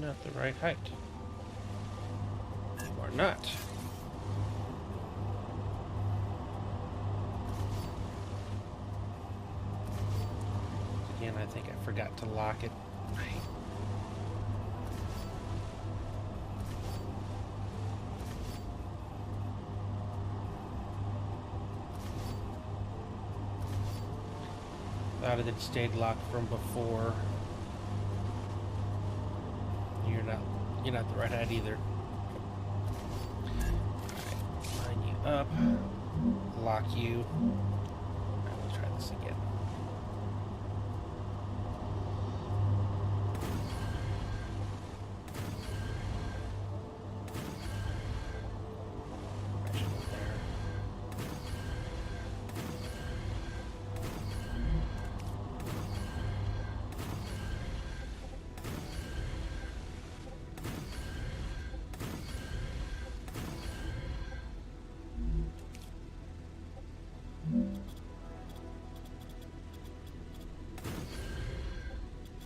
Not the right height. You are not. Again, I think I forgot to lock it. Thought it had stayed locked from before. You're not the right height either. Line you up. Lock you. Alright, we'll try this again.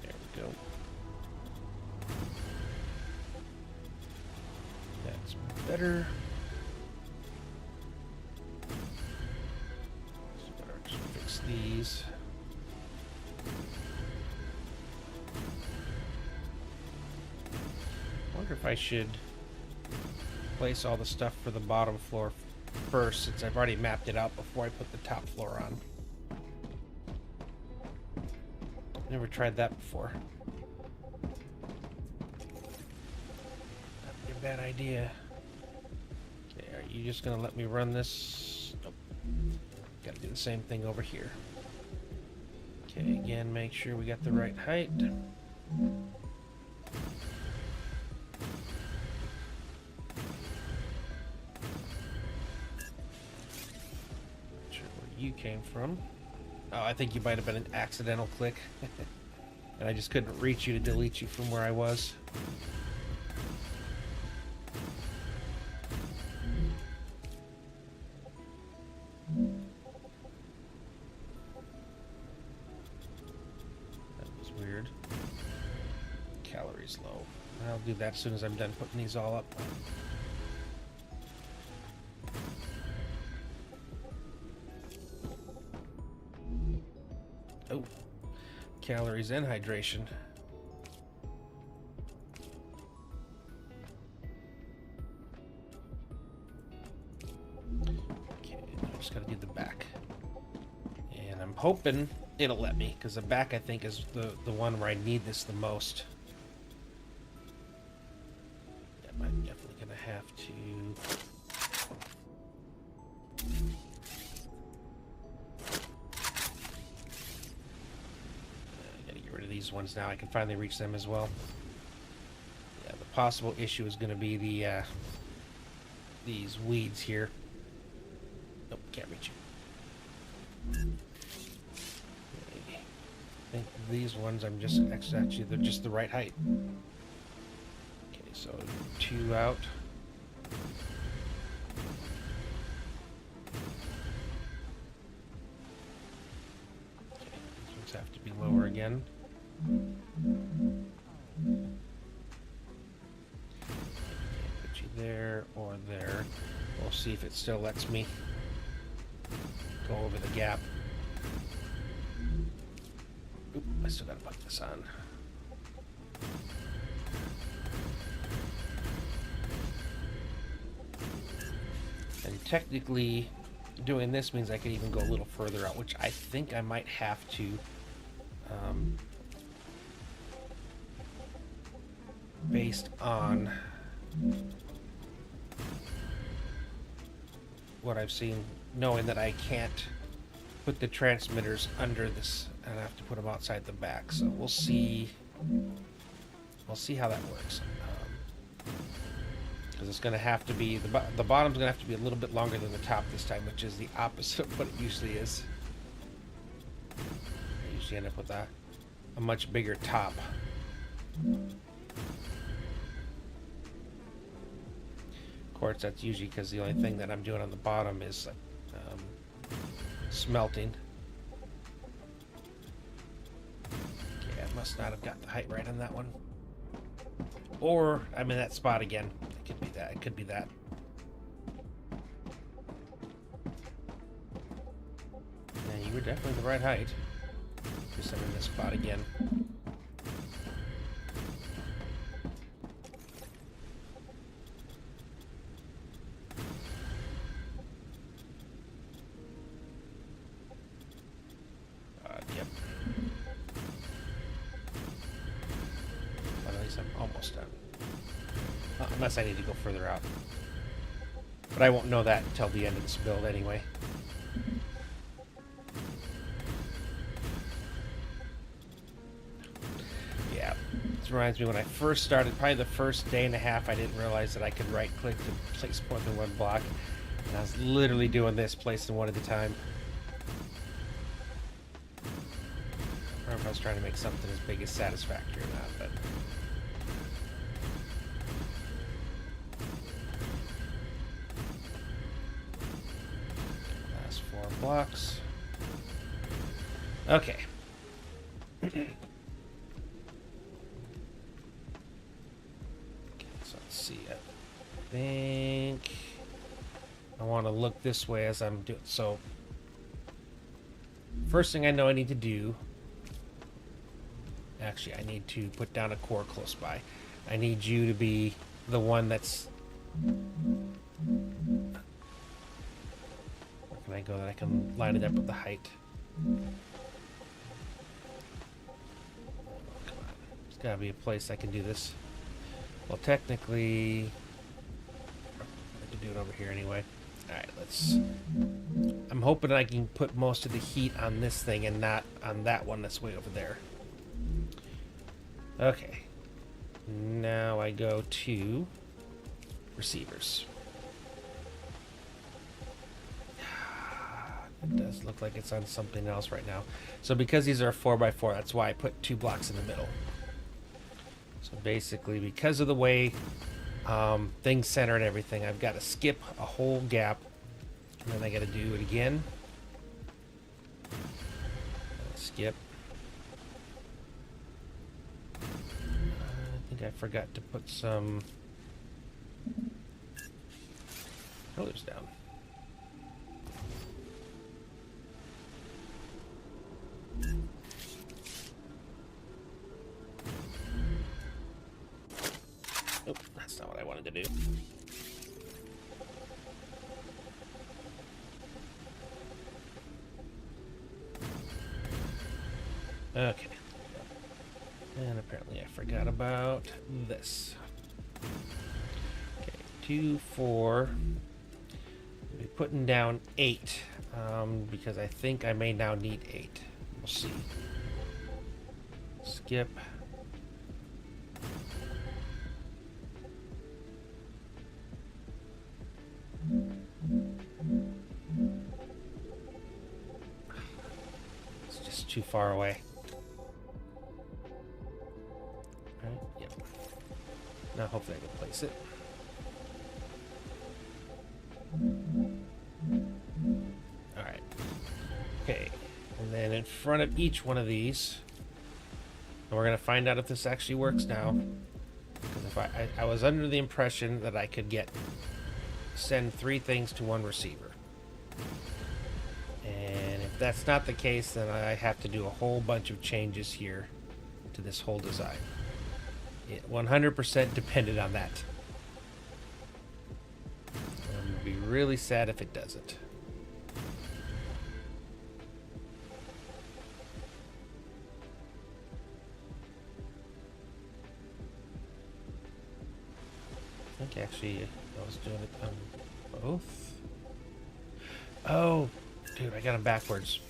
There we go. That's better. So better just fix these. I wonder if I should place all the stuff for the bottom floor first, since I've already mapped it out before I put the top floor on. Never tried that before. That'd be a bad idea. Okay, are you just gonna let me run this? Nope. Gotta do the same thing over here. Okay, again, make sure we got the right height. You came from. Oh, I think you might have been an accidental click. And I just couldn't reach you to delete you from where I was. That was weird. Calories low. I'll do that as soon as I'm done putting these all up. Oh, calories and hydration. Okay, now I just gotta do the back. And I'm hoping it'll let me, because the back, I think, is the one where I need this the most. Yep, I'm definitely gonna have to... These ones now. I can finally reach them as well. Yeah, the possible issue is going to be the these weeds here. Nope, can't reach you. I think these ones I'm just actually they're just the right height. Okay, so 2 out. Okay, these ones have to be lower again. Put you there or there. We'll see if it still lets me go over the gap. Oop, I still gotta put this on. And technically, doing this means I could even go a little further out, which I think I might have to. Based on what I've seen, knowing that I can't put the transmitters under this and I have to put them outside the back. So we'll see how that works. Because it's going to have to be, the bottom's going to have to be a little bit longer than the top this time, which is the opposite of what it usually is. I usually end up with a much bigger top. Of course, that's usually because the only thing that I'm doing on the bottom is smelting. Okay, I must not have got the height right on that one. Or I'm in that spot again. It could be that. It could be that. Yeah, you were definitely the right height. Just I'm in this spot again. Yep. Well, at least I'm almost done. unless I need to go further out. But I won't know that until the end of this build anyway. Yeah, this reminds me when I first started, probably the first day and a half, I didn't realize that I could right-click to place more than one block. And I was literally doing this, placing one at a time. I don't know if I was trying to make something as big as Satisfactory or not, but... Last 4 blocks. Okay. Okay, so let's see. I think I want to look this way as I'm doing. So, first thing I know I need to do. Actually, I need to put down a core close by. I need you to be the one that's. Where can I go that I can line it up with the height? There's gotta be a place I can do this. Well, technically, I have to do it over here anyway. Alright, let's... I'm hoping I can put most of the heat on this thing and not on that one that's way over there. Okay. Now I go to receivers. It does look like it's on something else right now. So because these are 4x4, that's why I put 2 blocks in the middle. So basically, because of the way things center and everything, I've got to skip a whole gap, and then I got to do it again. Skip. I think I forgot to put some pillars down. Nope, that's not what I wanted to do. Okay. And apparently I forgot about this. Okay, 2, 4. I'll be putting down 8, because I think I may now need 8. We'll see. Skip. It's just too far away. Right, yep. Now hopefully I can place it. Alright. Okay. And then in front of each one of these, and we're going to find out if this actually works now. Because if I was under the impression that I could send 3 things to 1 receiver. And if that's not the case, then I have to do a whole bunch of changes here to this whole design. It 100% depended on that. I'm going to be really sad if it doesn't. I think actually I was doing it on both. Oh, dude, I got them backwards.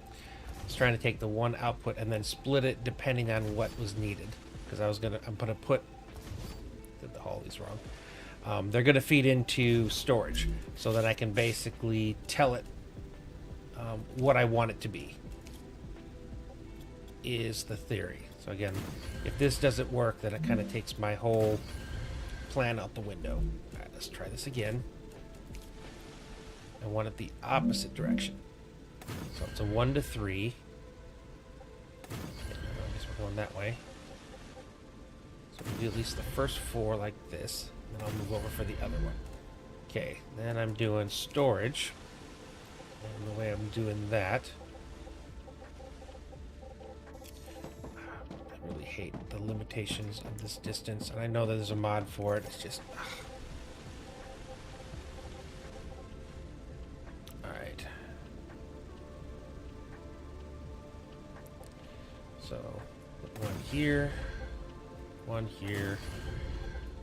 I was trying to take the one output and then split it depending on what was needed. Because I'm gonna put, did all these wrong. They're gonna feed into storage so that I can basically tell it what I want it to be. Is the theory. So again, if this doesn't work, then it kind of takes my whole plan out the window. All right, let's try this again. I want it the opposite direction. So it's a 1 to 3. Okay, I guess we're going that way. So we do at least the first 4 like this, and then I'll move over for the other one. Okay, then I'm doing storage. And the way I'm doing that, I really hate the limitations of this distance, and I know that there's a mod for it. It's just alright. So put 1 here, 1 here,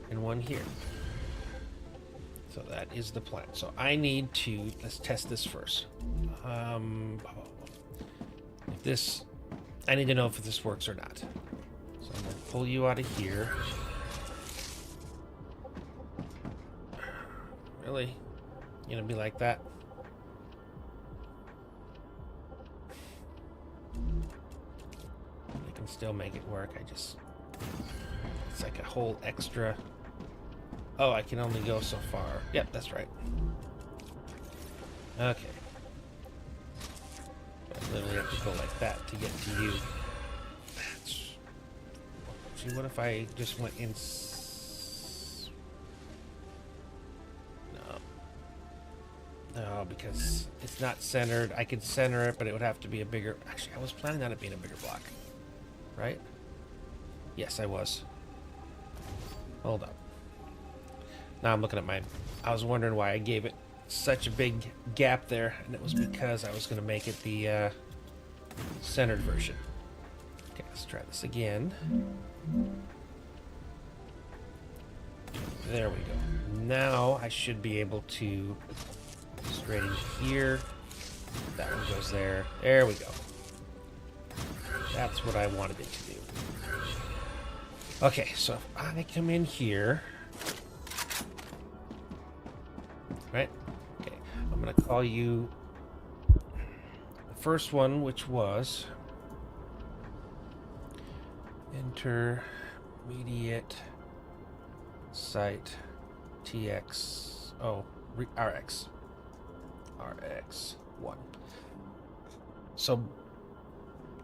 and one here. So that is the plan. So I need to, let's test this first. If this, I need to know if this works or not. So I'm gonna pull you out of here. Really? You gonna be like that? I can still make it work. It's like a whole extra. Oh, I can only go so far. Yep, that's right. Okay. I literally have to go like that to get to you. See, what if I just went in? No, because it's not centered. I could center it, but it would have to be a bigger. Actually, I was planning on it being a bigger block, right? Yes, I was. Hold up. Now I'm looking at my. I was wondering why I gave it such a big gap there, and it was because I was going to make it the centered version. Okay, let's try this again. There we go. Now I should be able to straight in here. That one goes there. There we go. That's what I wanted it to do. Okay, so if I come in here, right? Okay, I'm gonna call you the first one, which was intermediate site TX. Oh, RX. RX1. So,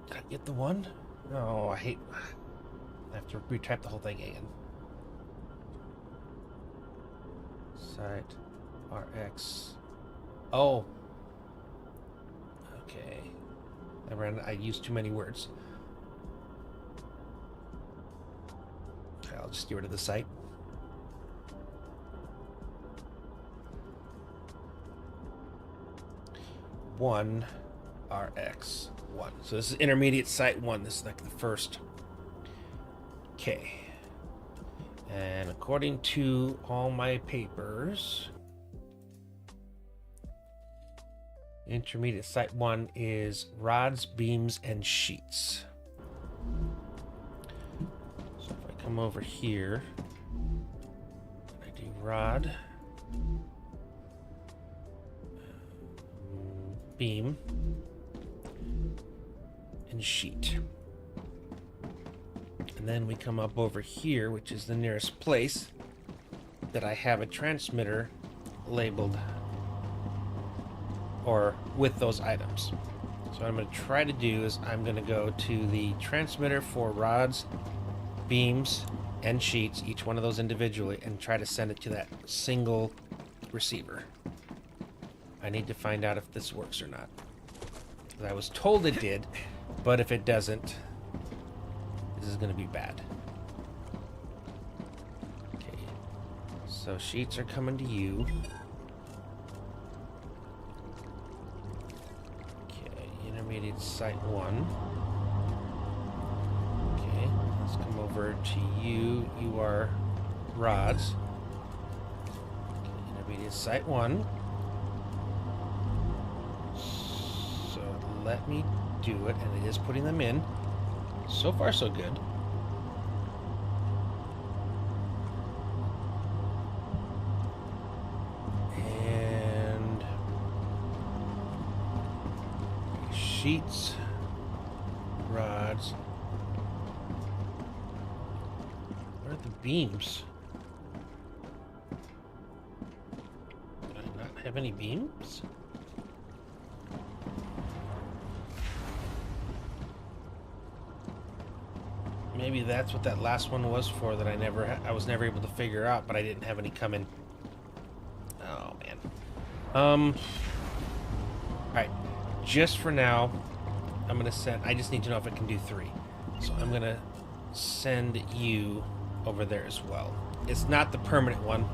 did I get the one? No, I hate. I have to retype the whole thing again. Site RX. Oh. Okay. I used too many words. Okay, I'll just get rid of the site. One RX1. So this is intermediate site 1. This is like the first. Okay. And according to all my papers, intermediate site 1 is rods, beams, and sheets. So if I come over here, I do rod, beam, and sheet. And then we come up over here, which is the nearest place that I have a transmitter labeled or with those items. So what I'm going to try to do is I'm going to go to the transmitter for rods, beams, and sheets, each one of those individually, and try to send it to that single receiver. I need to find out if this works or not. I was told it did, but if it doesn't, this is going to be bad. Okay, so sheets are coming to you. Okay, intermediate site 1. Okay, let's come over to you. You are rods. Okay, intermediate site 1. So let me do it, and it is putting them in. So far, so good. And sheets, rods. Where are the beams? Do I not have any beams? Maybe that's what that last one was for that I was never able to figure out, but I didn't have any coming. Oh man. All right. Just for now, I'm gonna send. I just need to know if it can do 3. So I'm gonna send you over there as well. It's not the permanent one,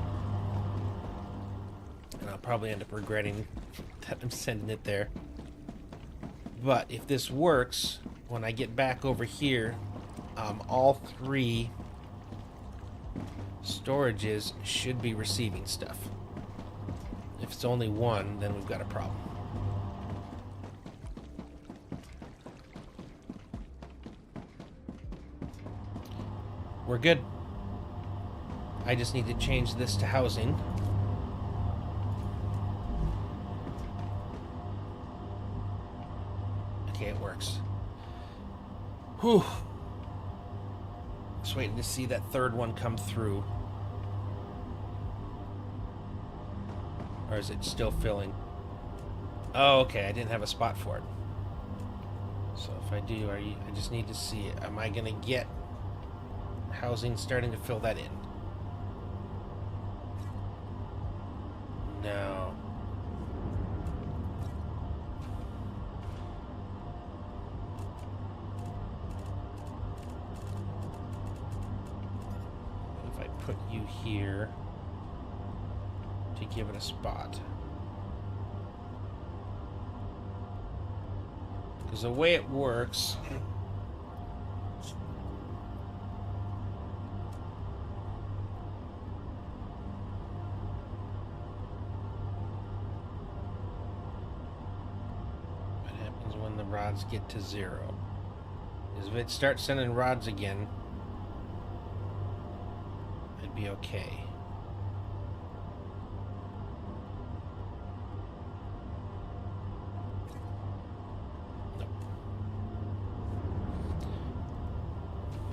and I'll probably end up regretting that I'm sending it there. But if this works, when I get back over here, all 3 storages should be receiving stuff. If it's only one, then we've got a problem. We're good. I just need to change this to housing. Okay, it works. Whew. Just waiting to see that third one come through. Or is it still filling? Oh, okay. I didn't have a spot for it. So if I do, I just need to see it. Am I going to get housing starting to fill that in? No. If I put you here to give it a spot. Because the way it works, what happens when the rods get to 0 is if it starts sending rods again, it'd be okay.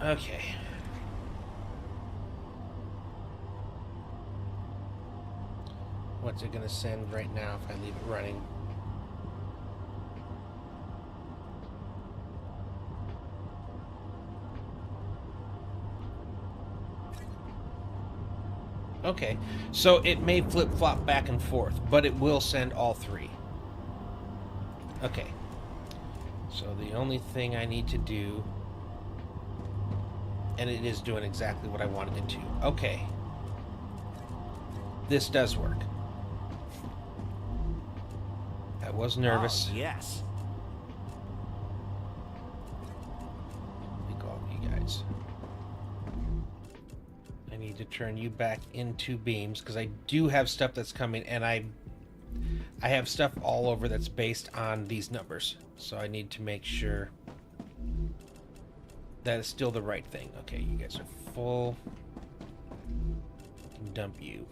Okay. What's it gonna send right now if I leave it running? Okay, so it may flip-flop back and forth, but it will send all 3. Okay. So the only thing I need to do, and it is doing exactly what I wanted it to. Okay. This does work. I was nervous. Oh, yes. Let me go out with you guys. I need to turn you back into beams because I do have stuff that's coming, and I have stuff all over that's based on these numbers. So I need to make sure that is still the right thing. Okay, you guys are full. I can dump you.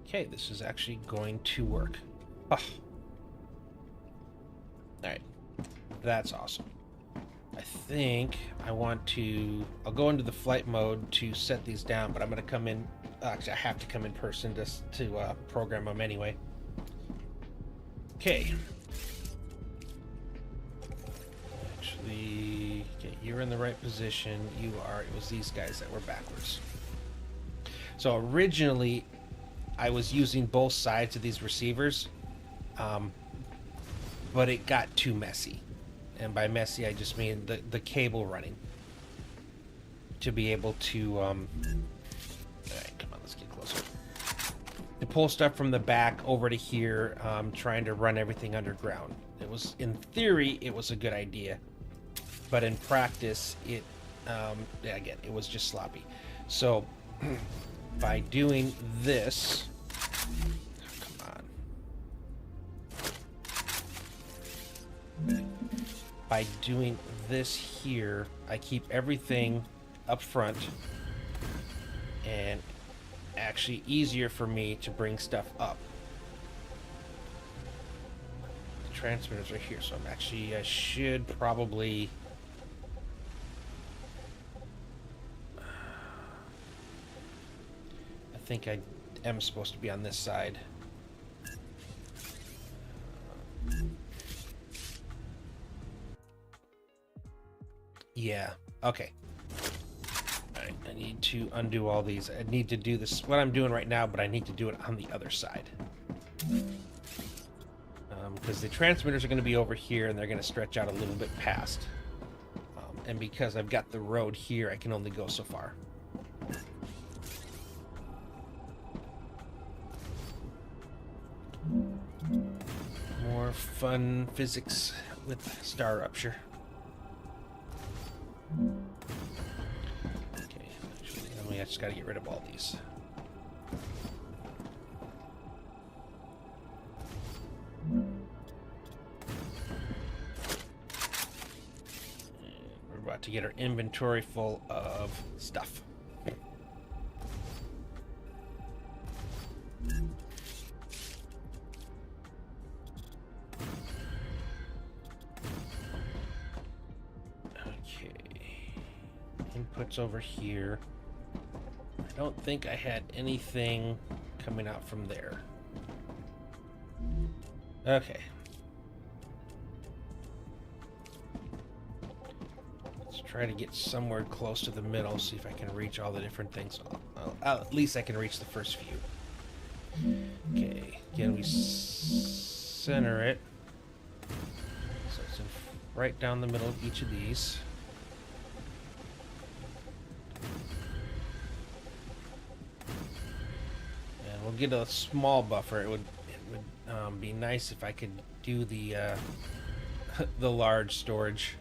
Okay, this is actually going to work. Oh. Alright. That's awesome. I think I want to... I'll go into the flight mode to set these down, but I'm going to come in... Actually, I have to come in person to program them anyway. Okay. Actually... Okay, you're in the right position. You are... It was these guys that were backwards. So originally, I was using both sides of these receivers, but it got too messy. And by messy, I just mean the cable running to be able to, all right, come on, let's get closer. To pull stuff from the back over to here, trying to run everything underground. It was, in theory, it was a good idea, but in practice, it, yeah, again, it was just sloppy. So, by doing this, come on. By doing this here, I keep everything up front, and actually easier for me to bring stuff up. The transmitters are here, so I'm actually, I should probably... I think I am supposed to be on this side. Yeah, okay. Alright, I need to undo all these. I need to do this, what I'm doing right now, but I need to do it on the other side. Because the transmitters are going to be over here, and they're going to stretch out a little bit past. And because I've got the road here, I can only go so far. More fun physics with star rupture. I just got to get rid of all these. We're about to get our inventory full of stuff. Inputs over here. I don't think I had anything coming out from there. Okay. Let's try to get somewhere close to the middle, see if I can reach all the different things. At least I can reach the first few. Okay, again, we center it. So it's right down the middle of each of these. We'll get a small buffer. It would be nice if I could do the the large storage,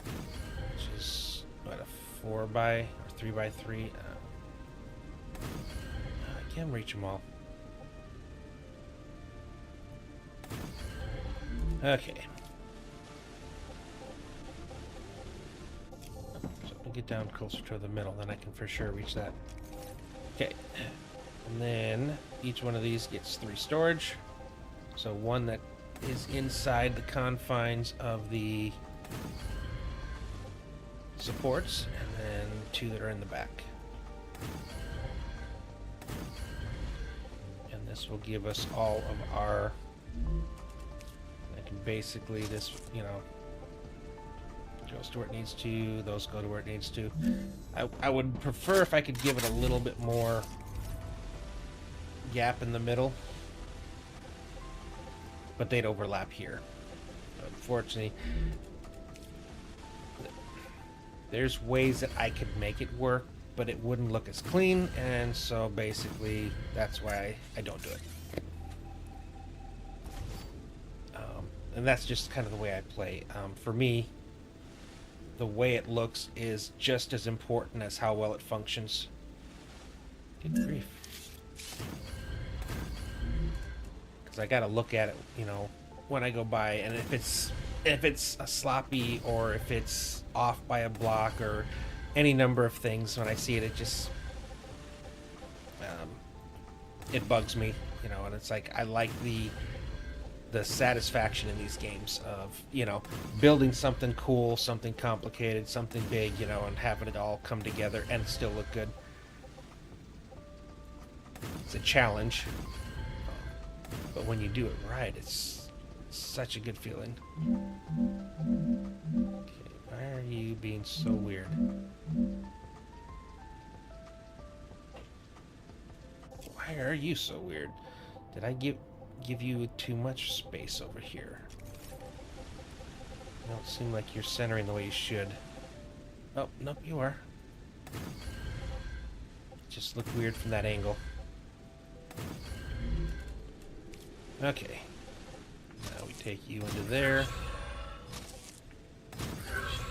which is what, a 4x or 3x3. I can't reach them all. Okay. So we'll get down closer to the middle, then I can for sure reach that. Okay. And then each one of these gets 3 storage. So one that is inside the confines of the supports, and then 2 that are in the back. And this will give us all of our, I can basically, this, you know, goes to where it needs to, those go to where it needs to. I would prefer if I could give it a little bit more gap in the middle, but they'd overlap here. Unfortunately, there's ways that I could make it work, but it wouldn't look as clean, and so basically that's why I don't do it. And that's just kind of the way I play. For me, the way it looks is just as important as how well it functions. Good grief. Because I gotta look at it, you know, when I go by, and if it's a sloppy, or if it's off by a block, or any number of things, when I see it, it just it bugs me, you know. And it's like, I like the satisfaction in these games of, you know, building something cool, something complicated, something big, you know, and having it all come together and still look good. It's a challenge, but when you do it right, it's such a good feeling. Okay, why are you being so weird? Why are you so weird? Did I give you too much space over here? You don't seem like you're centering the way you should. Oh, nope, you are. Just look weird from that angle. Okay. Now we take you into there.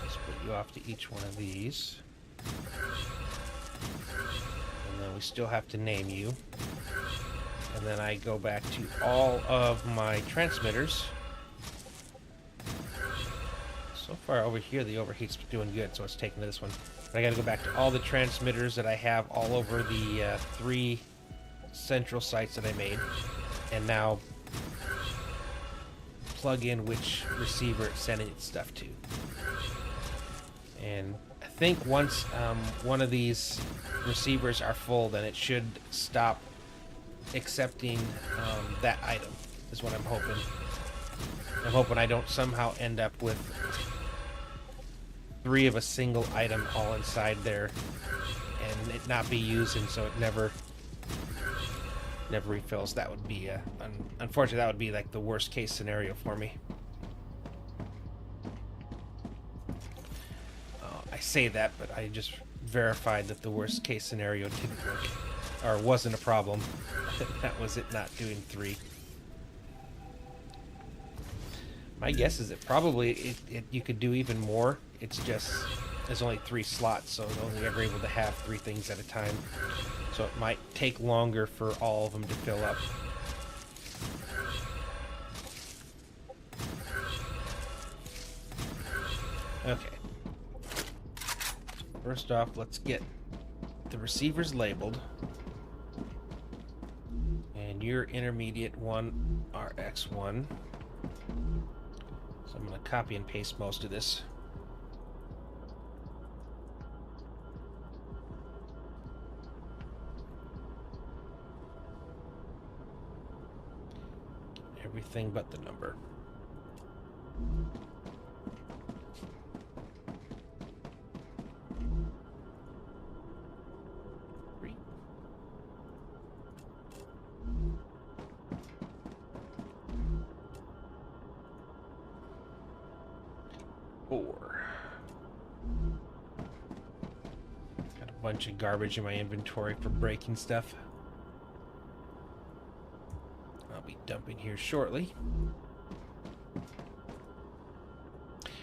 Let's put you off to each one of these. And then we still have to name you. And then I go back to all of my transmitters. So far over here, the overheat's doing good, so it's taking to this one. But I gotta go back to all the transmitters that I have all over the 3 central sites that I made. And now plug in which receiver it's sending its stuff to. And I think once one of these receivers are full, then it should stop accepting that item, is what I'm hoping. I'm hoping I don't somehow end up with 3 of a single item all inside there and it not be used, and so it never refills. That would be unfortunately, that would be like the worst case scenario for me. I say that, but I just verified that the worst case scenario didn't work, or wasn't a problem. That was it not doing 3. My guess is that probably you could do even more. It's just there's only 3 slots, so they're only ever able to have 3 things at a time. So it might take longer for all of them to fill up. Okay. First off, let's get the receivers labeled. And your intermediate one, RX1. So I'm going to copy and paste most of this. Everything but the number. Three. 4. Got a bunch of garbage in my inventory for breaking stuff. I'll be dumping here shortly.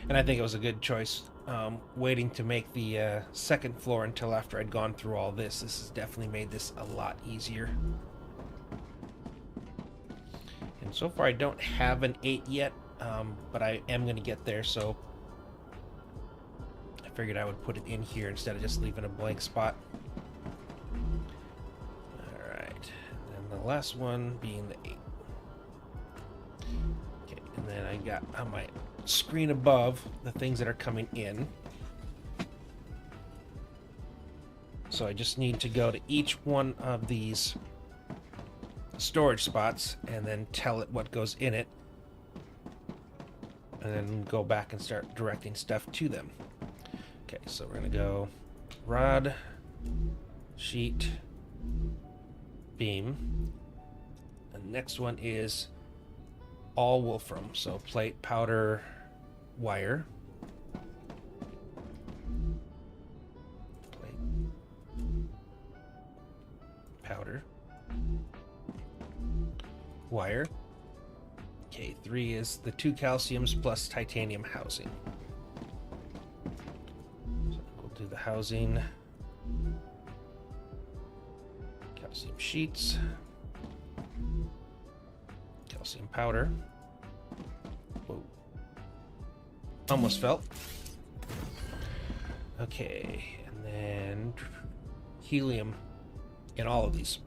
And I think it was a good choice waiting to make the second floor until after I'd gone through all this. This has definitely made this a lot easier. And so far I don't have an 8 yet, but I am going to get there, so I figured I would put it in here instead of just leaving a blank spot. Alright, and then the last one being the 8. Okay, and then I got on my screen above the things that are coming in. So I just need to go to each one of these storage spots and then tell it what goes in it, and then go back and start directing stuff to them. Okay, so we're gonna go rod, sheet, beam. And the next one is all wolfram, so plate, powder, wire. Plate, powder, wire. Okay, 3 is the 2 calciums plus titanium housing. So we'll do the housing. Calcium sheets. Calcium powder. Whoa. Almost fell. Okay, and then helium in all of these.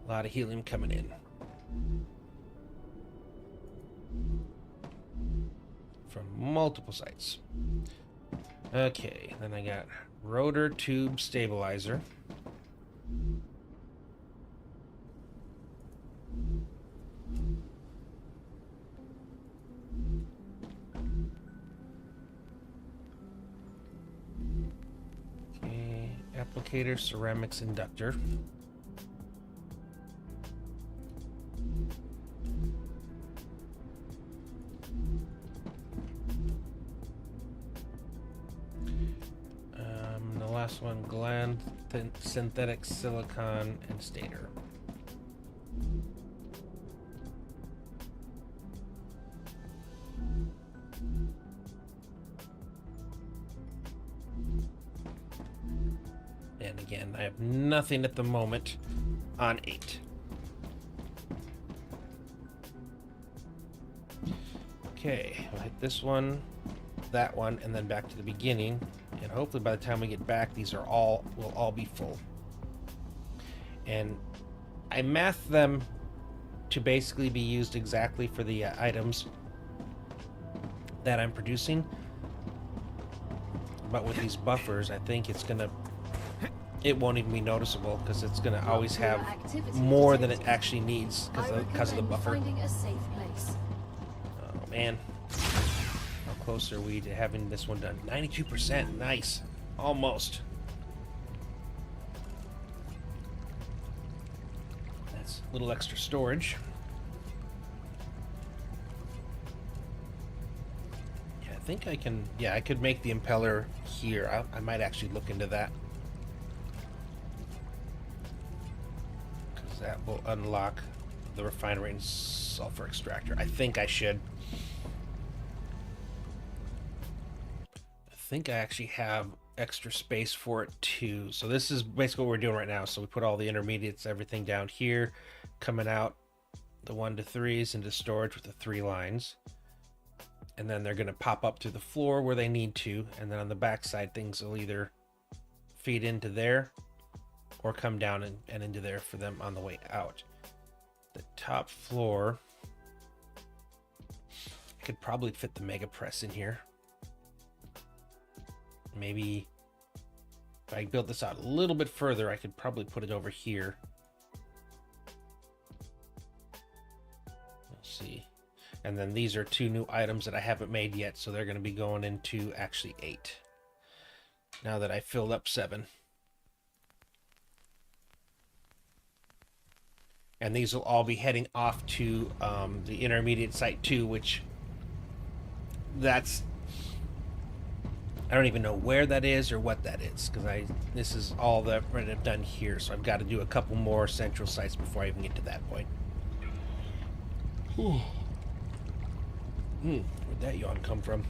A lot of helium coming in. From multiple sites. Okay, then I got rotor tube stabilizer. Okay, applicator ceramics inductor. Last one, gland synthetic silicon and stator. And again, I have nothing at the moment on 8. Okay, I'll hit this one, that one, and then back to the beginning. And hopefully by the time we get back, these will all be full. And I mathed them to basically be used exactly for the items that I'm producing. But with these buffers, I think it won't even be noticeable, because it's gonna always have more than it actually needs because of the buffer. Oh man. How close are we to having this one done? 92%. Nice. Almost. That's a little extra storage. Yeah, I think I can... Yeah, I could make the impeller here. I might actually look into that. Because that will unlock the refinery and sulfur extractor. I think I should. think I actually have extra space for it too. So this is basically what we're doing right now. So we put all the intermediates, everything down here, coming out the 1 to 3s into storage with the 3 lines. And then they're going to pop up to the floor where they need to. And then on the back side, things will either feed into there or come down and into there for them on the way out. The top floor, I could probably fit the mega press in here. Maybe if I build this out a little bit further, I could probably put it over here. Let's see. And then these are 2 new items that I haven't made yet, so they're going to be going into actually 8. Now that I filled up 7. And these will all be heading off to the intermediate site 2, which I don't even know where that is or what that is, because this is all that I've done here, so I've got to do a couple more central sites before I even get to that point. Where'd that yawn come from?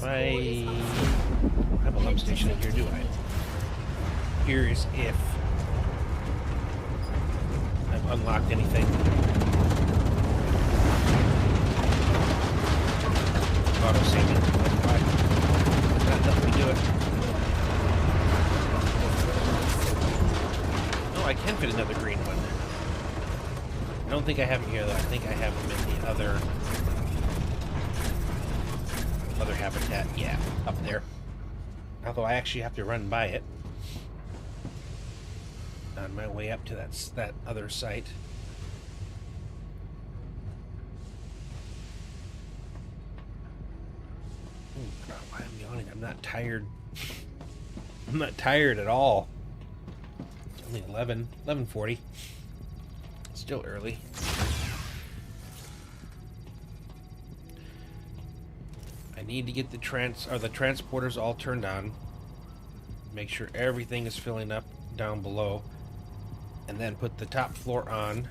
I don't have a hub station in here, do I? Here is if I've unlocked anything. Auto saving. That helped me do it. Oh, I can fit another green one. I don't think I have them here though. I think I have them in the other habitat. Yeah, up there. Although I actually have to run by it on my way up to that other site. Why am I yawning? I'm not tired. I'm not tired at all. It's only 11:40. Still early. I need to get the transporters all turned on. Make sure everything is filling up down below, and then put the top floor on.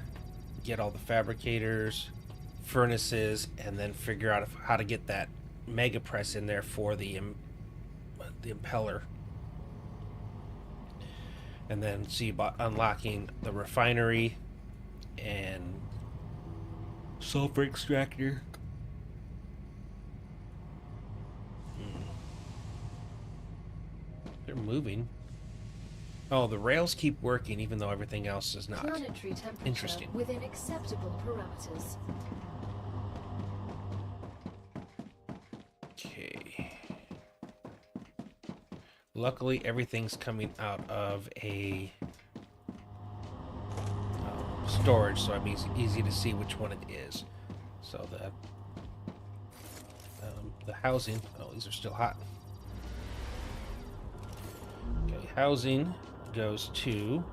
Get all the fabricators, furnaces, and then figure out how to get that mega press in there for the impeller, and then see about unlocking the refinery and sulfur extractor. They're moving. Oh, the rails keep working even though everything else is not. Planetary temperature Interesting. within acceptable parameters. Okay. Luckily, everything's coming out of a storage, so it's easy to see which one it is. So the housing. Oh, these are still hot. Okay, housing goes to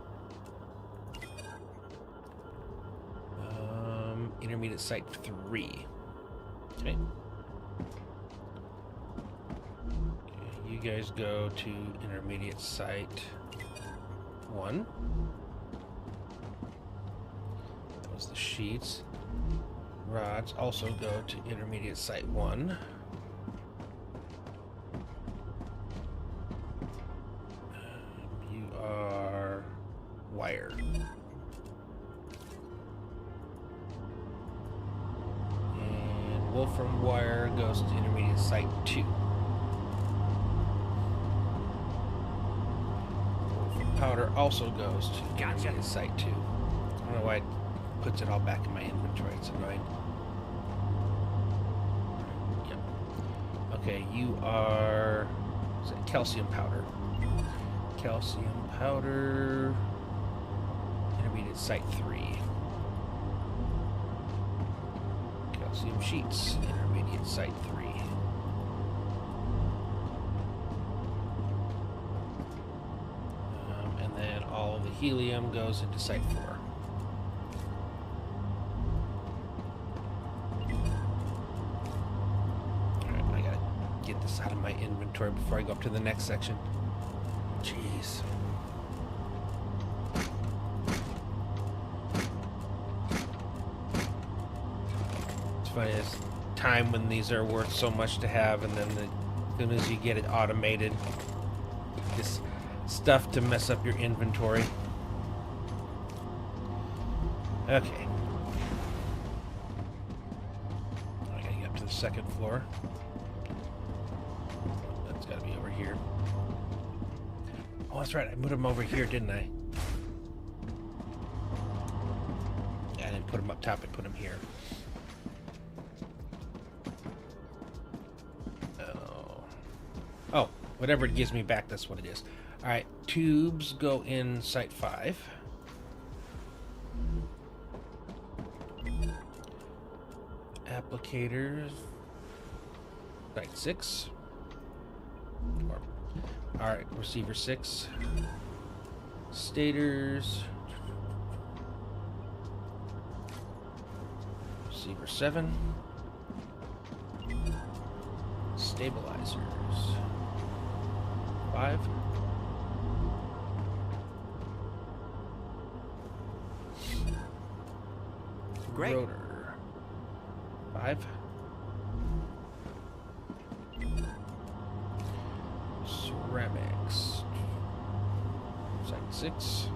intermediate site 3. Okay. You guys go to intermediate site 1. That was the sheets. Rods also go to intermediate site 1. You are wire. And Wolfram wire goes to intermediate site 2. Powder also goes to intermediate site 2. I don't know why it puts it all back in my inventory. It's annoying. Yep. Okay, you are... Is it calcium powder? Calcium powder... Intermediate site 3. Calcium sheets. Intermediate site 3. All the helium goes into site 4. Alright, I gotta get this out of my inventory before I go up to the next section. Jeez. funny. There's time when these are worth so much to have, and then as soon as you get it automated, this stuff to mess up your inventory. Okay. I gotta get up to the second floor. That's gotta be over here. Oh, that's right. I put them over here, didn't I? I didn't put them up top. I put them here. Oh, whatever it gives me back, that's what it is. All right, tubes go in Site 5. Applicators, Site 6. All right, receiver 6. Stators. Receiver 7. Stabilizers. 5. Great. Rotor. 5. Ceramics. Site 6.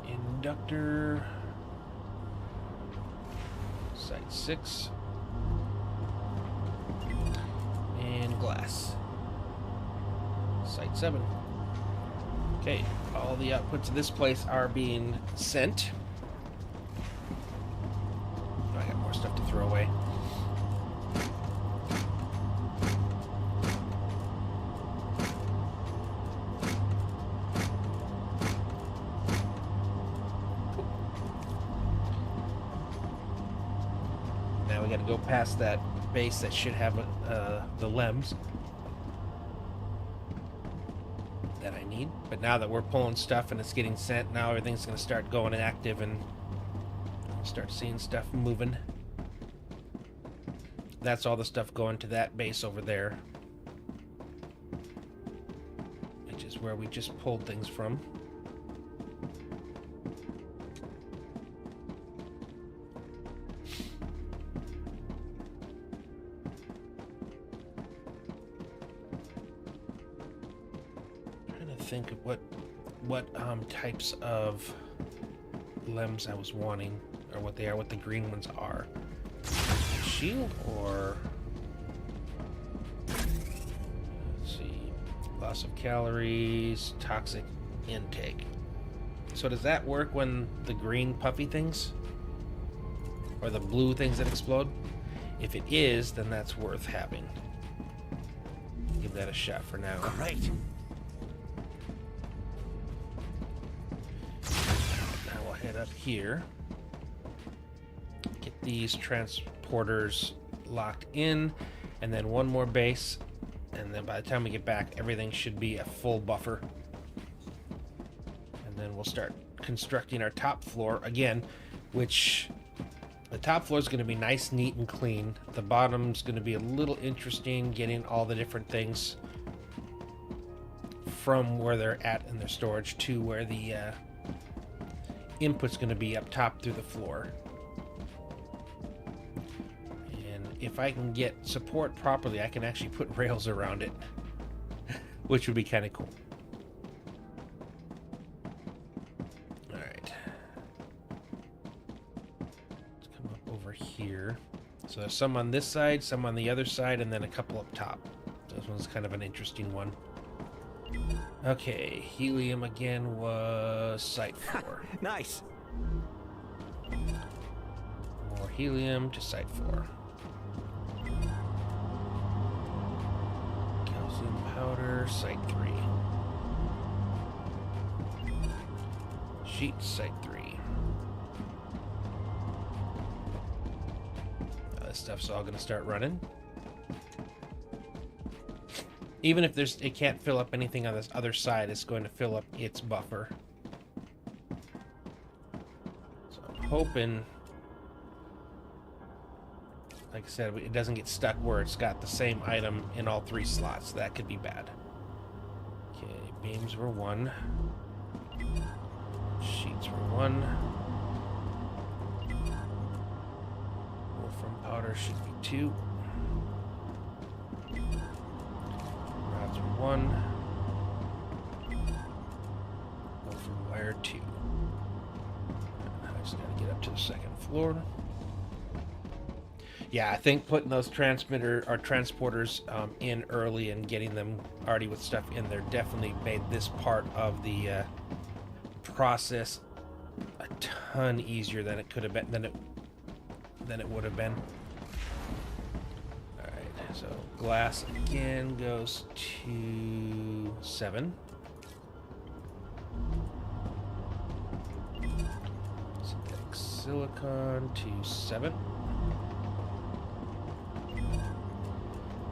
Inductor. Site 6. And glass. Site 7. Okay, all the outputs of this place are being sent. Oh, I got more stuff to throw away. Now we got to go past that base that should have the LEMs that I need. But now that we're pulling stuff and it's getting sent, now everything's going to start going active and start seeing stuff moving. That's all the stuff going to that base over there, which is where we just pulled things from. Think of what types of LEMs I was wanting, or what they are, what the green ones are. Shield or let's see, loss of calories, toxic intake. So does that work when the green puffy things, or the blue things that explode? If it is, then that's worth having. Give that a shot for now. Great. Head up here, get these transporters locked in, and then one more base, and then by the time we get back, everything should be a full buffer. And then we'll start constructing our top floor again, which the top floor is going to be nice, neat, and clean. The bottom's going to be a little interesting, getting all the different things from where they're at in their storage to where the input's going to be up top through the floor. And if I can get support properly, I can actually put rails around it, which would be kind of cool. Alright. Let's come up over here. So there's some on this side, some on the other side, and then a couple up top. This one's kind of an interesting one. Okay, helium again was Site 4. Nice. More helium to Site 4. Calcium powder, Site 3. Sheet, Site 3. This stuff's all going to start running. Even if it can't fill up anything on this other side, it's going to fill up its buffer. So I'm hoping, like I said, it doesn't get stuck where it's got the same item in all 3 slots. That could be bad. Okay, beams were 1. Sheets were 1. Wire should be 2. Rods 1. Go for wire 2. I just gotta get up to the 2nd floor. Yeah, I think putting those transporters in early and getting them already with stuff in there definitely made this part of the process a ton easier than it could have been, than it would have been. All right, so glass again goes to 7. Synthetic silicon to 7.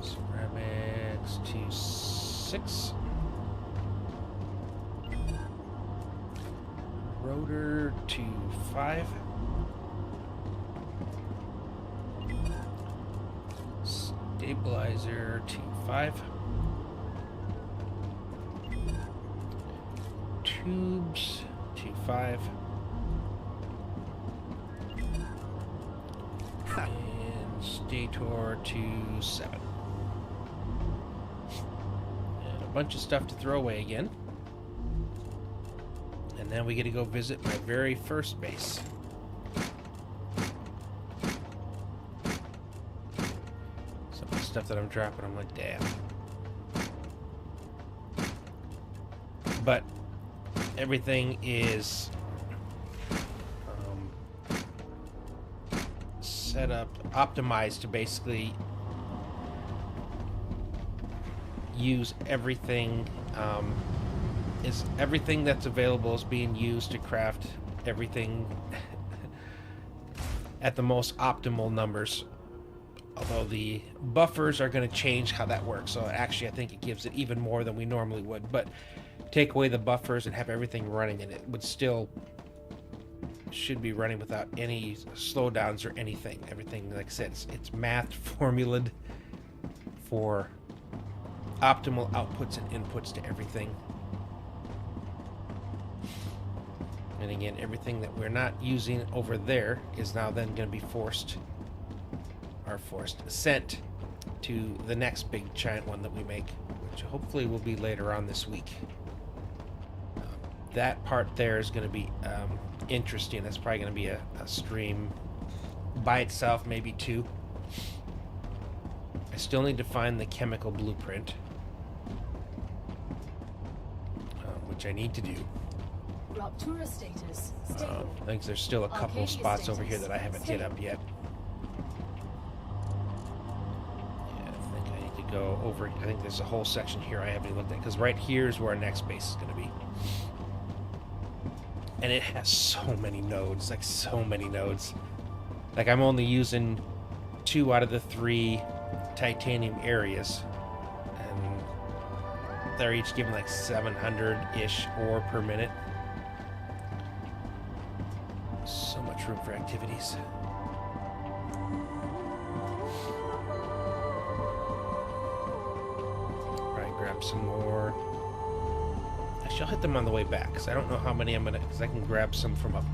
Ceramics to 6. Rotor to 5. Stabilizer to 5. Tubes to 5. And stator to 7. And a bunch of stuff to throw away again. And then we get to go visit my very first base. Some of the stuff that I'm dropping, I'm like, damn. But everything is set up, optimized to basically use everything. Is everything that's available is being used to craft everything at the most optimal numbers. Although the buffers are going to change how that works, so actually I think it gives it even more than we normally would. But take away the buffers and have everything running, and it would still should be running without any slowdowns or anything. Everything, like I said, it's math formulaed for optimal outputs and inputs to everything. And again, everything that we're not using over there is now then going to be sent to the next big giant one that we make, which hopefully will be later on this week. That part there is going to be interesting. That's probably going to be a stream by itself, maybe 2. I still need to find the chemical blueprint, which I need to do. Ruptura status stable. I think there's still a couple Arcadia spots over here status that I haven't hit up yet. Yeah, I think I need to go over. I think there's a whole section here I haven't looked at, because right here is where our next base is going to be. And it has so many nodes, like so many nodes. Like I'm only using 2 out of the 3 titanium areas, and they're each giving like 700-ish ore per minute. So much room for activities. Probably grab some more. Actually, I'll hit them on the way back, because I don't know how many I'm gonna, because I can grab some from up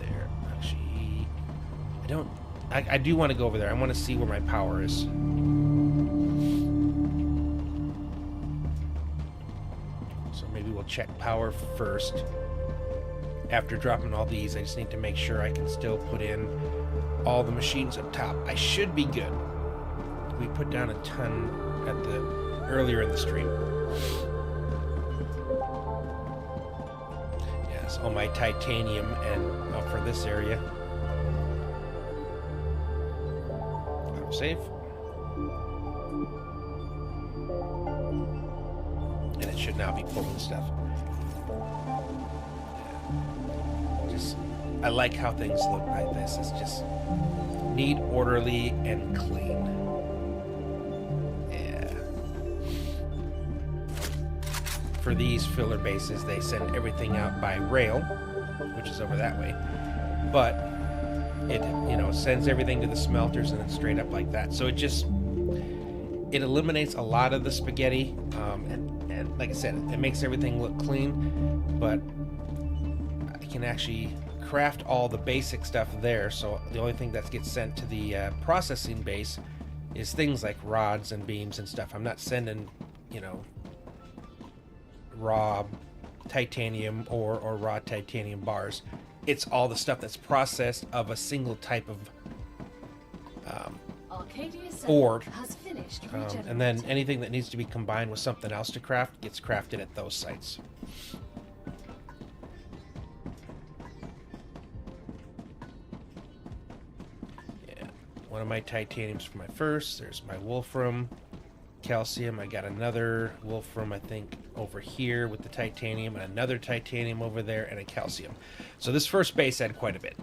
there. Actually, I do want to go over there. I want to see where my power is. So maybe we'll check power first. After dropping all these, I just need to make sure I can still put in all the machines up top. I should be good. We put down a ton at the earlier in the stream. Yes, all my titanium and for this area. Auto save. And it should now be pulling stuff. I like how things look like this. It's just neat, orderly, and clean. Yeah. For these filler bases, they send everything out by rail, which is over that way. But it, sends everything to the smelters and then straight up like that. So it eliminates a lot of the spaghetti, and like I said, it makes everything look clean. But I can actually craft all the basic stuff there, so the only thing that gets sent to the processing base is things like rods and beams and stuff. I'm not sending, you know, raw titanium or raw titanium bars. It's all the stuff that's processed of a single type of Arcadia 7 ore, has finished and then anything that needs to be combined with something else to craft gets crafted at those sites. Yeah, one of my titaniums for my first. There's my wolfram. Calcium. I got another wolfram, I think, over here with the titanium, and another titanium over there, and a calcium. So this first base had quite a bit.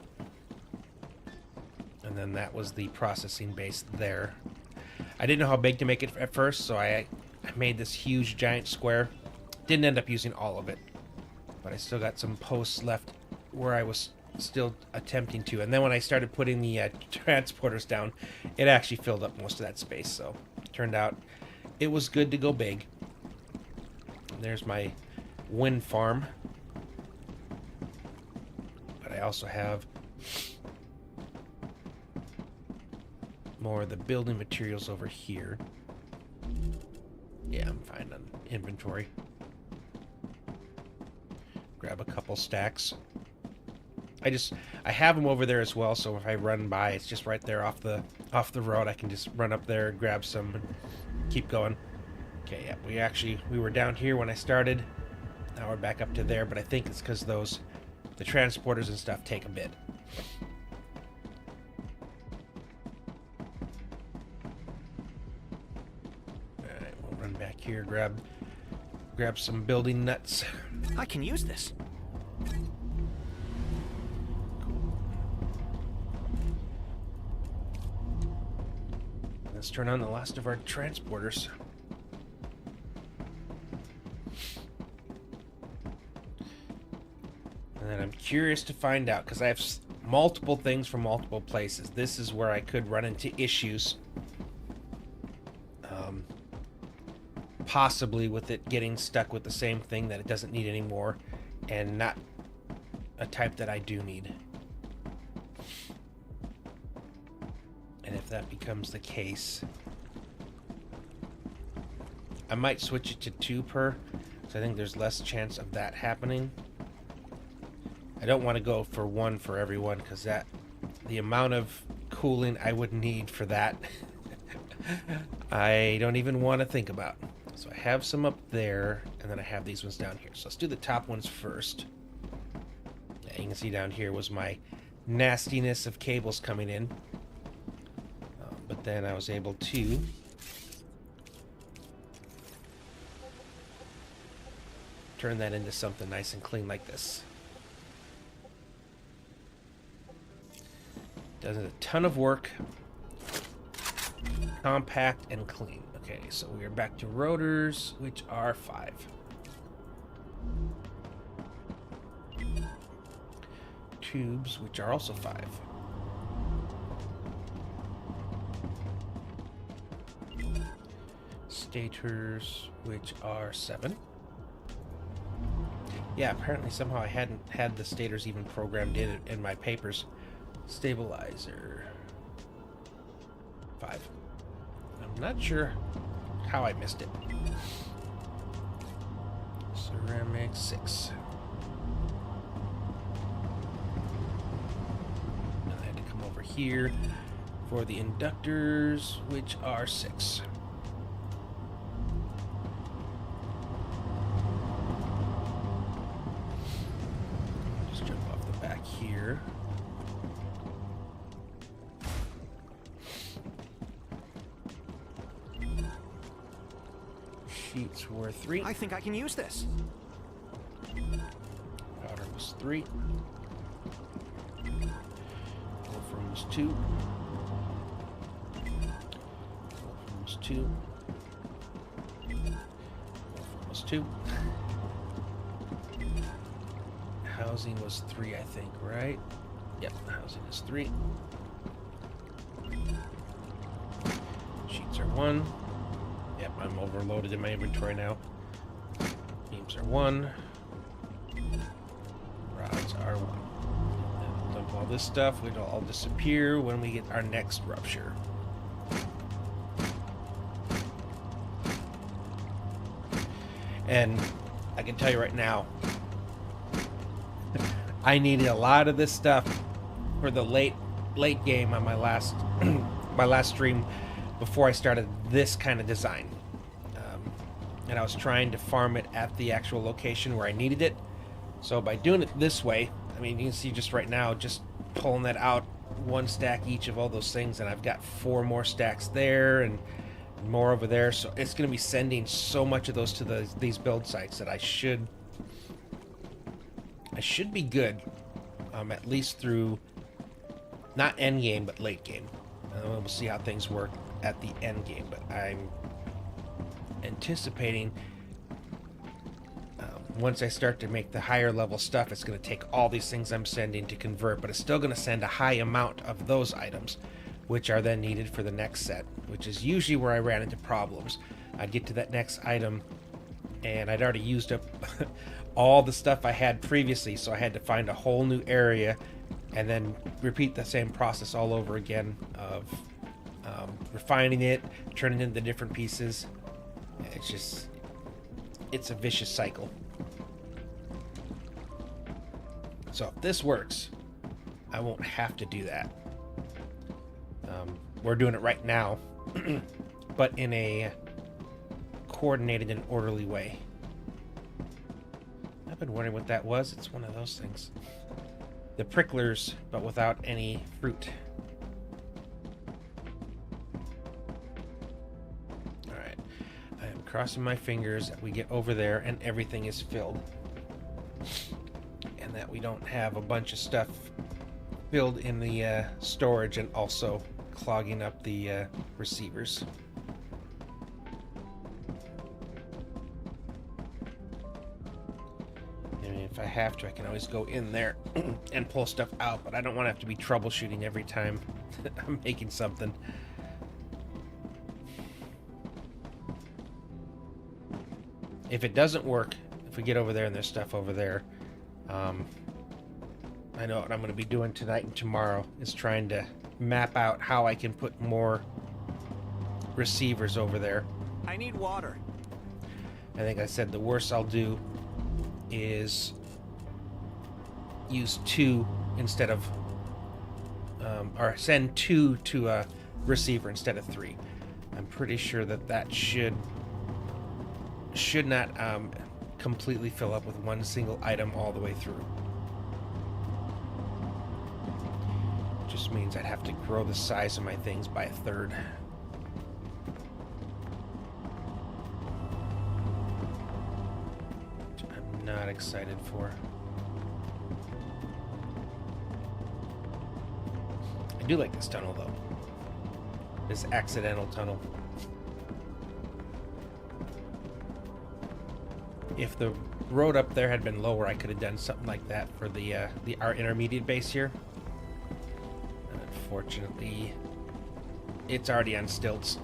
And then that was the processing base there. I didn't know how big to make it at first, so I made this huge giant square. Didn't end up using all of it, but I still got some posts left where I was still attempting to. And then when I started putting the transporters down, it actually filled up most of that space. So it turned out it was good to go big. And there's my wind farm. But I also have more of the building materials over here. Yeah, I'm fine on inventory. Grab a couple stacks. I have them over there as well, so if I run by, it's just right there off the road. I can just run up there, grab some, and keep going. Okay, yeah, we were down here when I started. Now we're back up to there, but I think it's because the transporters and stuff take a bit. Alright, we'll run back here, grab some building nuts. I can use this. Let's turn on the last of our transporters. And then I'm curious to find out, because I have multiple things from multiple places. This is where I could run into issues. Possibly with it getting stuck with the same thing that it doesn't need anymore, and not a type that I do need. And if that becomes the case, I might switch it to 2 per, so I think there's less chance of that happening. I don't want to go for 1 for everyone, because the amount of cooling I would need for that, I don't even want to think about. So I have some up there, and then I have these ones down here. So let's do the top ones first. Yeah, you can see down here was my nastiness of cables coming in. But then I was able to turn that into something nice and clean like this. Does a ton of work. Compact and clean. Okay, so we are back to rotors, which are 5. Tubes, which are also 5. Stators, which are 7. Yeah, apparently somehow I hadn't had the stators even programmed in my papers. Stabilizer, 5. I'm not sure how I missed it. Ceramic, 6. And I had to come over here for the inductors, which are 6. Just jump off the back here. Sheets were 3. I think I can use this. Powder was 3. Wolfram was 2. Wolfram was 2. Wolfram was 2. Housing was 3, I think, right? Yep, housing is 3. Sheets are 1. Yep, I'm overloaded in my inventory now. Beams are 1. Rods are 1. All this stuff will all disappear when we get our next rupture. And I can tell you right now, I needed a lot of this stuff for the late game on my last my last stream before I started this kind of design. And I was trying to farm it at the actual location where I needed it. So by doing it this way, I mean, you can see just right now, just pulling that out, 1 stack each of all those things, and I've got 4 more stacks there and more over there. So it's going to be sending so much of those to these build sites that I should be good, at least through not end game but late game. We'll see how things work at the end game, but I'm anticipating once I start to make the higher level stuff, it's going to take all these things I'm sending to convert, but it's still going to send a high amount of those items, which are then needed for the next set, which is usually where I ran into problems. I'd get to that next item and I'd already used up all the stuff I had previously, so I had to find a whole new area and then repeat the same process all over again of refining it, turning it into different pieces. It's a vicious cycle. So if this works, I won't have to do that. We're doing it right now, but in a coordinated and orderly way. I've been wondering what that was. It's one of those things. The pricklers, but without any fruit. Alright. I am crossing my fingers that we get over there and everything is filled. And that we don't have a bunch of stuff filled in the storage and also clogging up the receivers. I mean, if I have to, I can always go in there and pull stuff out, but I don't want to have to be troubleshooting every time I'm making something. If it doesn't work, if we get over there and there's stuff over there, I know what I'm going to be doing tonight and tomorrow is trying to map out how I can put more receivers over there. I need water. I think I said the worst I'll do is use 2 instead of or send 2 to a receiver instead of 3. I'm pretty sure that should not completely fill up with one single item all the way through. Just means I'd have to grow the size of my things by 1/3. Which I'm not excited for. I do like this tunnel though. This accidental tunnel. If the road up there had been lower, I could have done something like that for our intermediate base here. Unfortunately, it's already on stilts.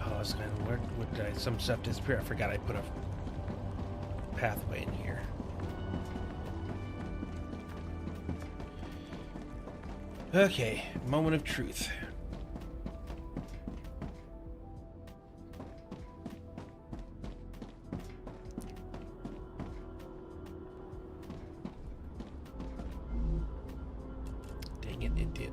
Oh, I was going to, where would some stuff disappear? I forgot I put a pathway in here. Okay, moment of truth. It did.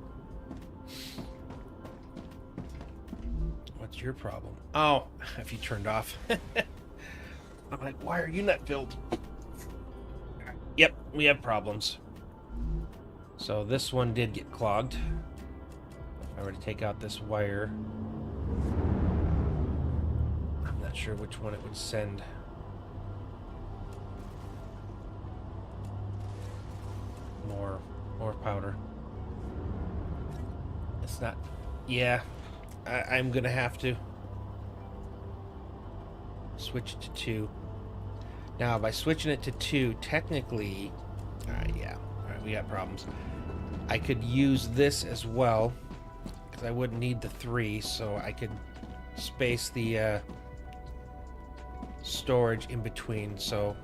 What's your problem? Oh, have you turned off? I'm like, why are you not filled? Yep, we have problems. So this one did get clogged. If I were to take out this wire, I'm not sure which one it would send. More powder. It's not. Yeah, I'm gonna have to switch it to 2. Now, by switching it to 2, technically, yeah, all right, we got problems. I could use this as well because I wouldn't need the 3, so I could space the storage in between. So,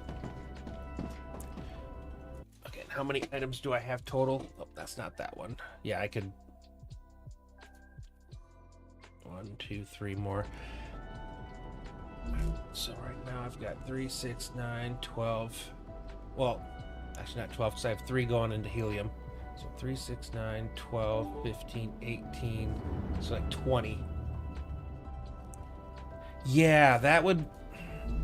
okay, how many items do I have total? Oh, that's not that one. Yeah, I could 1, 2, 3 more. So right now I've got 3, 6, 9, 12. Well, actually not 12 because I have 3 going into helium. So 3, 6, 9, 12, 15, 18. So like 20. Yeah, that would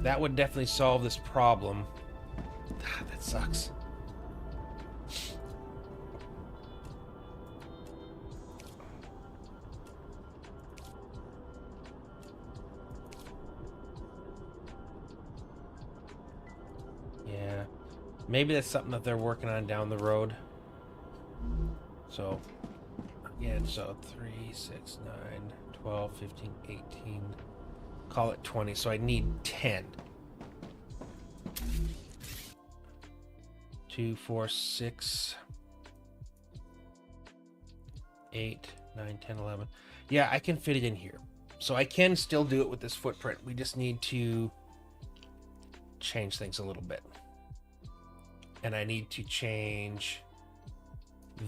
definitely solve this problem. Ah, that sucks. Yeah. Maybe that's something that they're working on down the road. So, again, so 3, 6, 9, 12, 15, 18. Call it 20. So I need 10. 2, 4, 6, 8, 9, 10, 11. Yeah, I can fit it in here. So I can still do it with this footprint. We just need to change things a little bit. And I need to change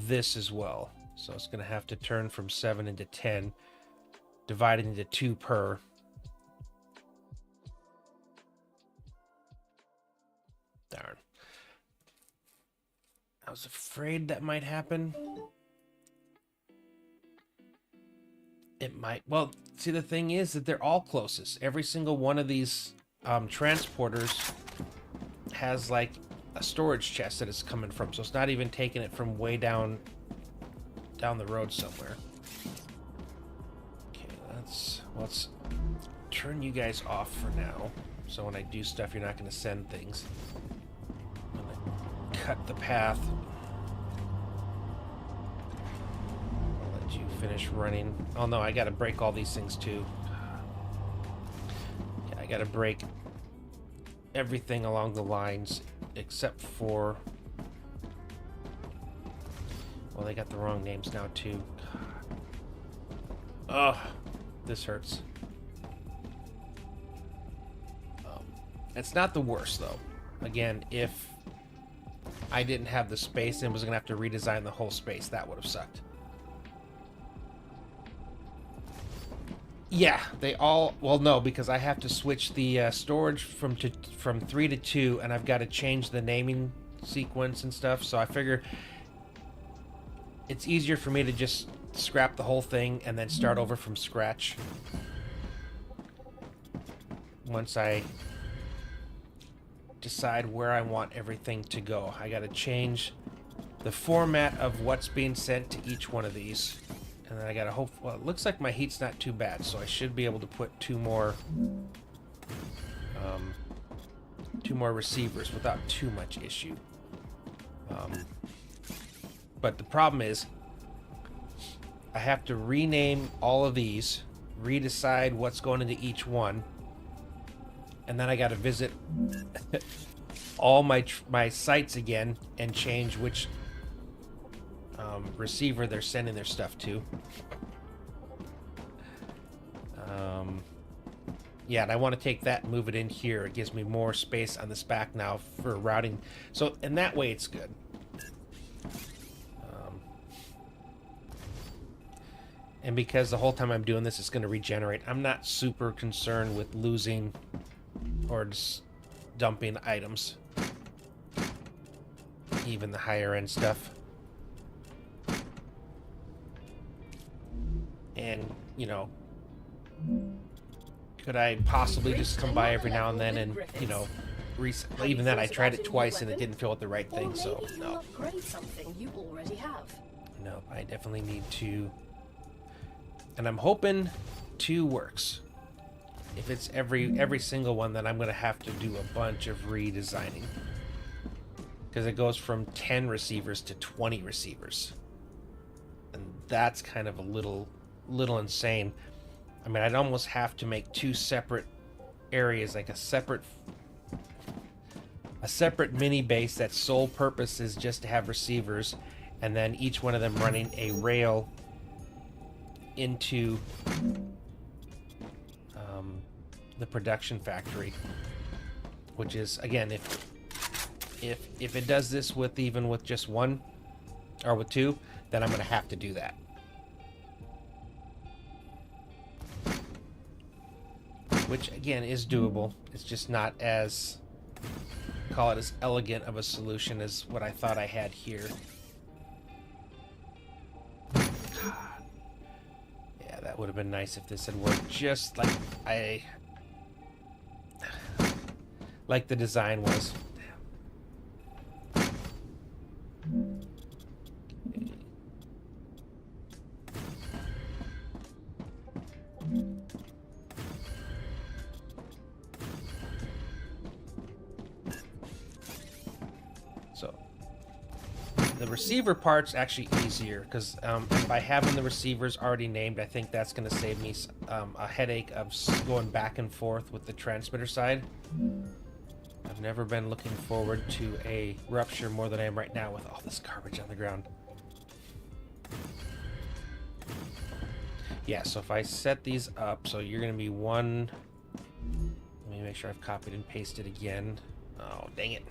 this as well. So it's going to have to turn from 7 into 10, divided into 2 per. Darn. I was afraid that might happen. It might. Well, see, the thing is that they're all closest. Every single one of these transporters has like a storage chest that it's coming from, so it's not even taking it from way down the road somewhere. Okay, let's turn you guys off for now. So when I do stuff, you're not going to send things. I'm gonna cut the path. I'll let you finish running. Oh no, I got to break all these things too. Yeah, I got to break everything along the lines except for, well, they got the wrong names now too. Ugh, this hurts. It's not the worst though. Again, if I didn't have the space and was gonna have to redesign the whole space, that would have sucked. Yeah, they all, well, no, because I have to switch the storage from 3 to 2, and I've got to change the naming sequence and stuff. So I figure it's easier for me to just scrap the whole thing and then start over from scratch once I decide where I want everything to go. I got to change the format of what's being sent to each one of these. And then I gotta hope, well, it looks like my heat's not too bad, so I should be able to put 2 more receivers without too much issue. But the problem is, I have to rename all of these, redecide what's going into each one, and then I gotta visit all my sites again and change which receiver they're sending their stuff to. Yeah, and I want to take that and move it in here. It gives me more space on this back now for routing. So, in that way, it's good. And because the whole time I'm doing this, it's going to regenerate, I'm not super concerned with losing or just dumping items. Even the higher end stuff. And, you know, could I possibly just come by every now and then and, you know, even then I tried it twice and it didn't feel like the right thing, so no. Upgrade something you already have. No, I definitely need to. And I'm hoping 2 works. If it's every single one, then I'm going to have to do a bunch of redesigning. Because it goes from 10 receivers to 20 receivers. And that's kind of a little insane. I mean, I'd almost have to make 2 separate areas, like a separate mini base that's sole purpose is just to have receivers, and then each one of them running a rail into the production factory. which is, again, if it does this with even with just one or with two, then I'm going to have to do that. Which, again, is doable. It's just not as, call it as elegant of a solution as what I thought I had here. Yeah, that would have been nice if this had worked just like the design was. So the receiver part's actually easier because by having the receivers already named, I think that's going to save me a headache of going back and forth with the transmitter side. I've never been looking forward to a rupture more than I am right now with all this garbage on the ground. Yeah, so if I set these up, so you're going to be one... Let me make sure I've copied and pasted again. Oh, dang it.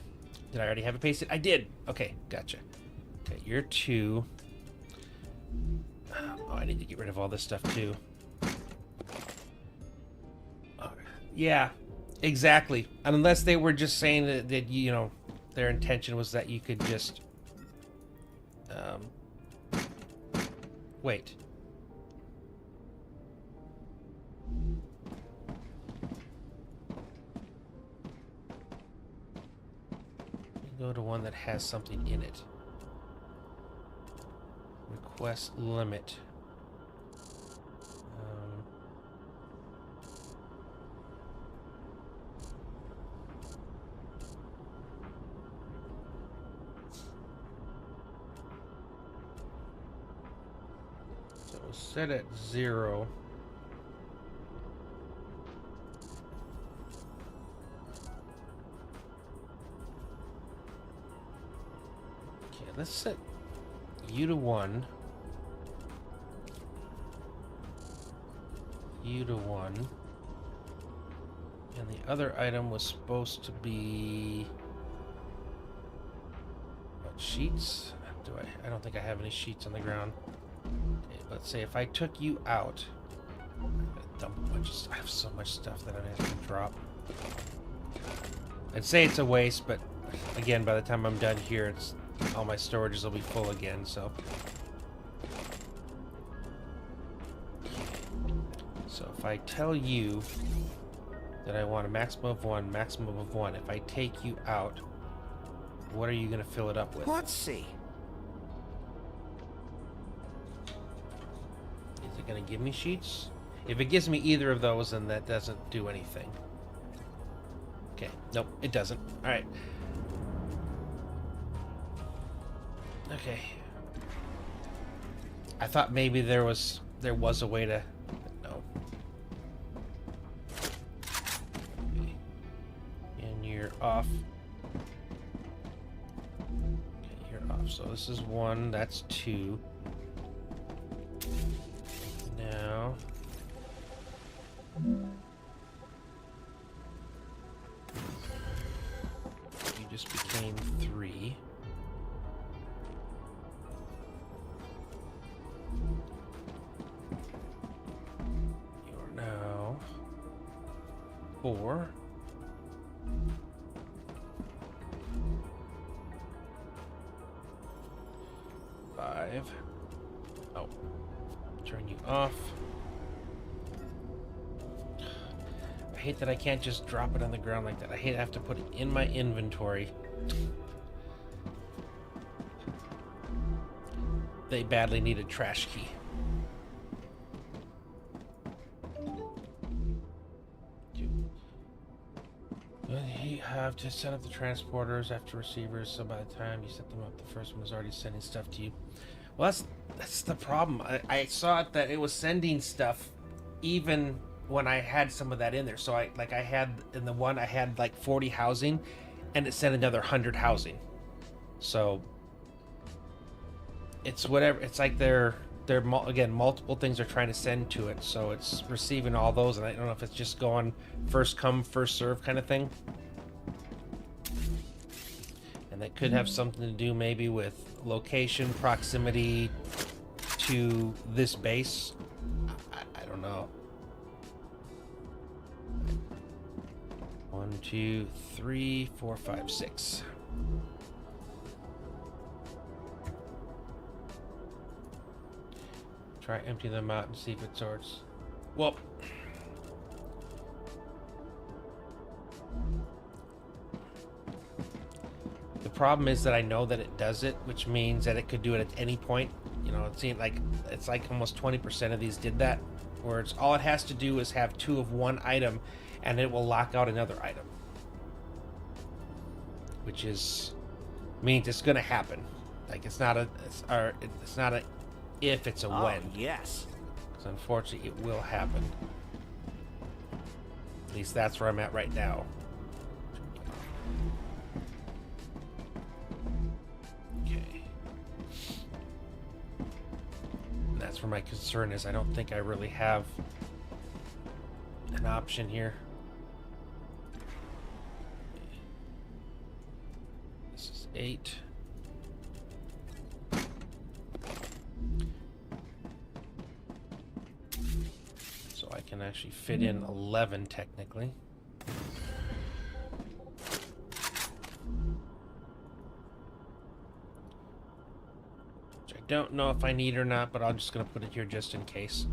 Did I already have it pasted? I did! Okay, gotcha. Okay, you're two. Oh, I need to get rid of all this stuff, too. Oh, yeah, exactly. Unless they were just saying that, you know, their intention was that you could just... wait. Go to one that has something in it. Request limit. So we'll set it 0. Let's set you to 1. You to 1. And the other item was supposed to be... What, sheets? I don't think I have any sheets on the ground. Okay, let's say if I took you out... I have so much stuff that I'm going to have to drop. I'd say it's a waste, but again, by the time I'm done here, all my storages will be full again, so. So if I tell you that I want a maximum of 1, maximum of 1, if I take you out, what are you going to fill it up with? Let's see. Is it going to give me sheets? If it gives me either of those, then that doesn't do anything. Okay, nope, it doesn't. All right. Okay. I thought maybe there was a way to... No. Okay. And you're off. Okay, you're off. So this is 1, that's 2. Now... You just became 3. You're now 4. Five. Oh. Turn you off. I hate that I can't just drop it on the ground like that. I hate to have to put it in my inventory. They badly need a trash key. You have to set up the transporters after receivers, so by the time you set them up, the first one is already sending stuff to you. Well, that's the problem. I saw it that it was sending stuff even when I had some of that in there. So I had in the one I had like 40 housing, and it sent another 100 housing. So it's whatever. It's like they're again, multiple things are trying to send to it, so it's receiving all those, and I don't know if it's just going first come first serve kind of thing. It could have something to do maybe with location, proximity to this base. I don't know. 1, 2, 3, 4, 5, 6. Try empty them out and see if it sorts. Well, the problem is that I know that it does it, which means that it could do it at any point. You know, it seems like it's like almost 20% of these did that, where it's all it has to do is have 2 of one item, and it will lock out another item, which means it's going to happen. Like it's not a if, it's a when. Yes. Because unfortunately, it will happen. At least that's where I'm at right now. Okay. And that's where my concern is. I don't think I really have an option here. This is 8. So I can actually fit in 11 technically. Which I don't know if I need or not, but I'm just going to put it here just in case.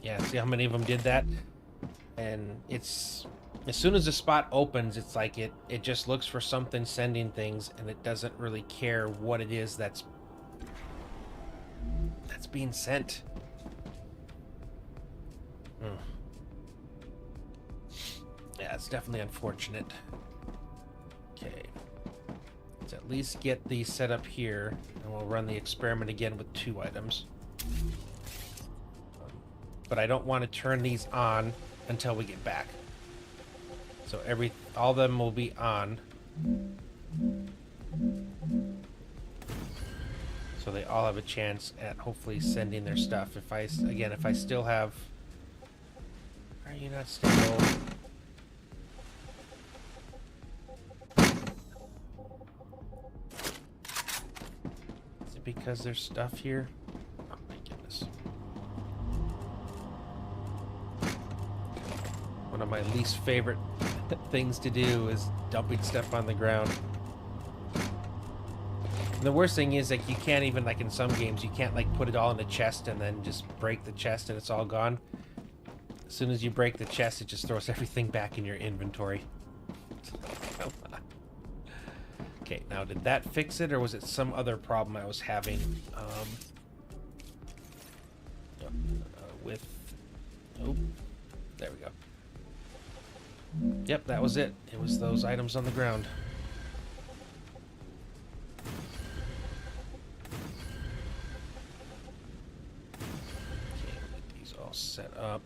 Yeah, see how many of them did that? And it's... as soon as the spot opens, it's like it just looks for something sending things, and it doesn't really care what it is that's being sent. Yeah, it's definitely unfortunate. Okay. Let's at least get these set up here, and we'll run the experiment again with 2 items. But I don't want to turn these on until we get back. So all of them will be on. So they all have a chance at hopefully sending their stuff. If I still have... Are you not stable? Is it because there's stuff here? Oh my goodness. One of my least favorite things to do is dumping stuff on the ground. And the worst thing is, like, you can't even, like in some games, you can't like put it all in the chest and then just break the chest and it's all gone. As soon as you break the chest, it just throws everything back in your inventory. Come on. Okay, now did that fix it, or was it some other problem I was having with... Oh, there we go. Yep, that was it. It was those items on the ground. Okay, get these all set up.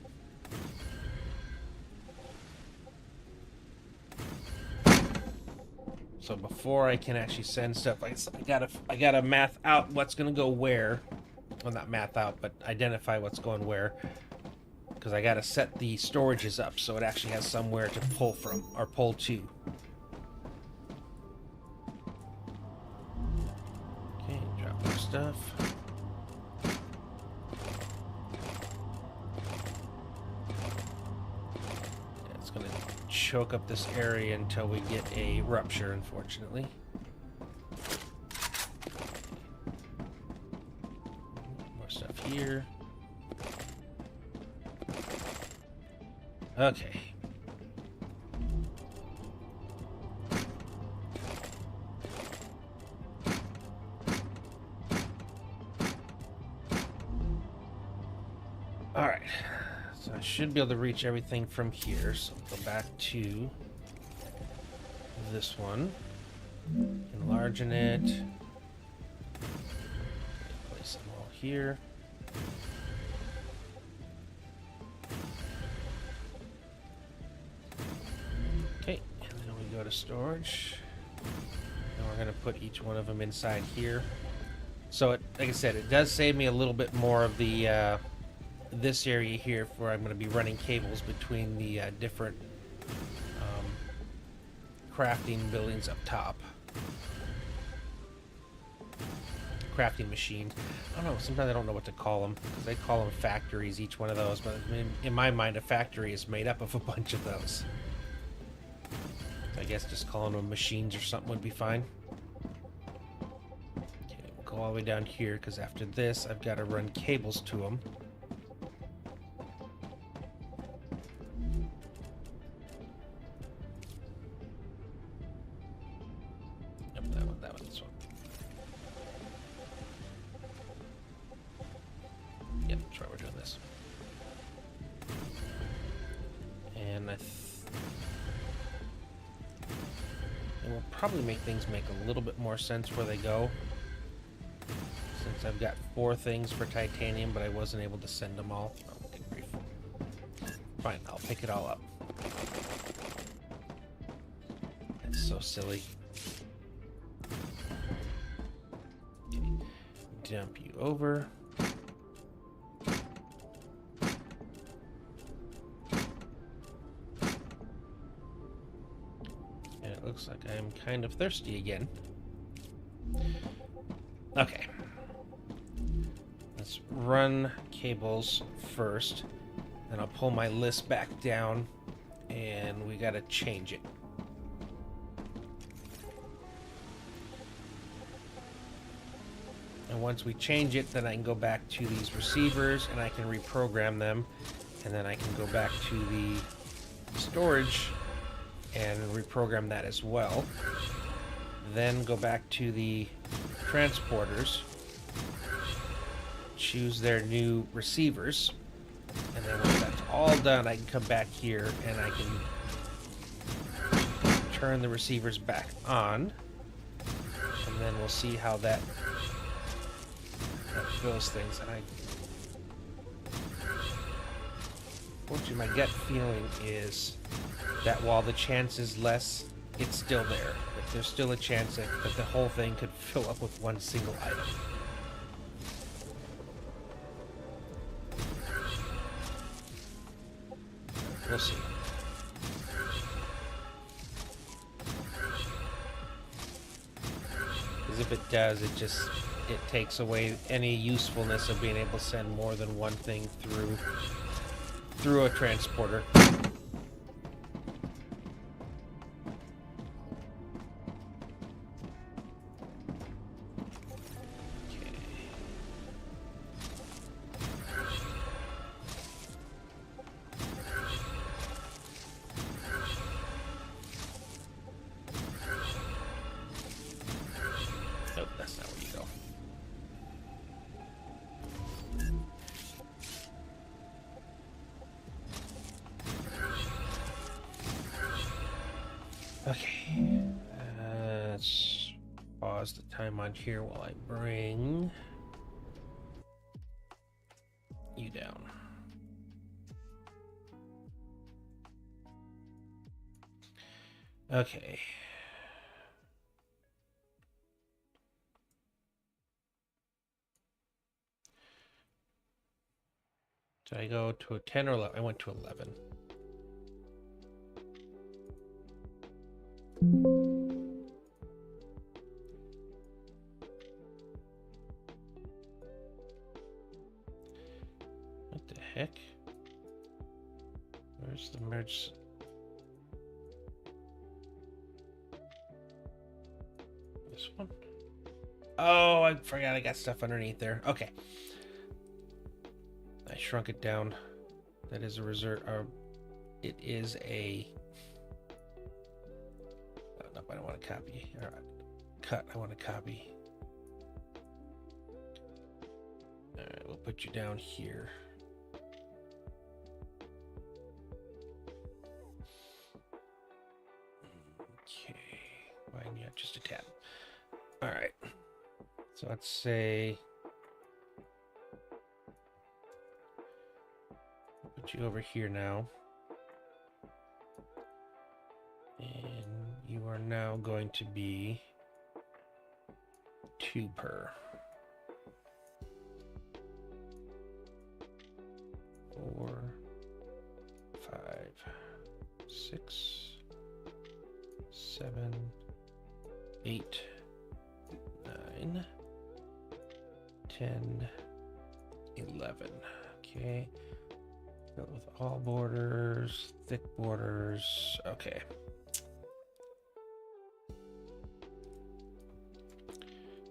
So before I can actually send stuff, I gotta math out what's gonna go where. Well, not math out, but identify what's going where. Because I gotta set the storages up so it actually has somewhere to pull from, or pull to. Okay, drop more stuff. Yeah, it's gonna choke up this area until we get a rupture, unfortunately. More stuff here. Okay. All right. So I should be able to reach everything from here. So go back to this one. Enlarging it. Place them all here. Okay, and then we go to storage. And we're going to put each one of them inside here. So, like I said, it does save me a little bit more of the this area here where I'm going to be running cables between the different crafting buildings up top. Crafting machines. I don't know, sometimes I don't know what to call them, because they call them factories, each one of those, but in my mind a factory is made up of a bunch of those. So I guess just calling them machines or something would be fine. Okay, we'll go all the way down here, because after this I've got to run cables to them. Yep, that one, this one. Yep, that's right, we're doing this. And it will probably make things make a little bit more sense where they go. Since I've got 4 things for titanium, but I wasn't able to send them all. Oh, good grief. Fine, I'll pick it all up. That's so silly. Okay. Dump you over. Looks like I'm kind of thirsty again. Okay. Let's run cables first. Then I'll pull my list back down, and we gotta change it. And once we change it, then I can go back to these receivers and I can reprogram them. And then I can go back to the storage and reprogram that as well. Then go back to the transporters, choose their new receivers, and then when that's all done, I can come back here and I can turn the receivers back on, and then we'll see how that goes things. And unfortunately, my gut feeling is that while the chance is less, it's still there. That there's still a chance that the whole thing could fill up with one single item. We'll see. Because if it does, it takes away any usefulness of being able to send more than one thing through a transporter. Nope, that's not where you go. Okay. Let's pause the time on here while I bring you down. Okay. Did I go to a 10 or 11? I went to 11. What the heck? Where's the merge? This one? Oh, I forgot I got stuff underneath there. Okay. I shrunk it down. That is a reserve. It is a. Oh, no, I don't want to copy. All right. Cut. I want to copy. All right. We'll put you down here. Okay. Widen you up just a tad. All right. So let's say. Put you over here now. And you are now going to be 2 per. 6, 7, 8, 9, 10, 11. Okay. Fill with all borders, thick borders. Okay.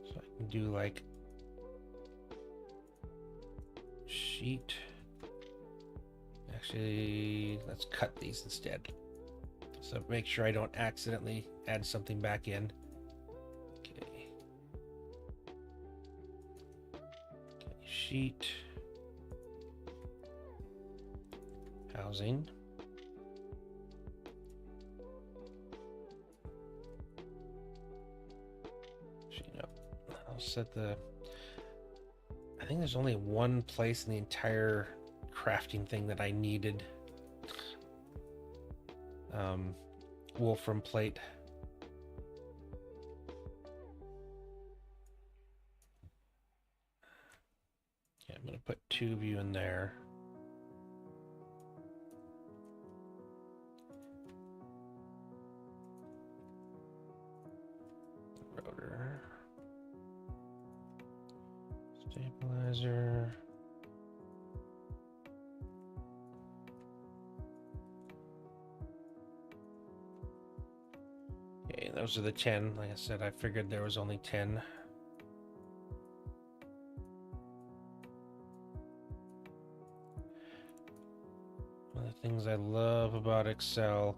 So I can do like sheet. Actually, let's cut these instead. So make sure I don't accidentally add something back in. Okay. Okay, sheet. Housing. Actually, no. I'll set the... I think there's only one place in the entire crafting thing that I needed wolfram plate. Okay, I'm gonna put 2 of you in there. Rotor. Stabilizer. Okay, those are the 10. Like I said, I figured there was only 10. One of the things I love about Excel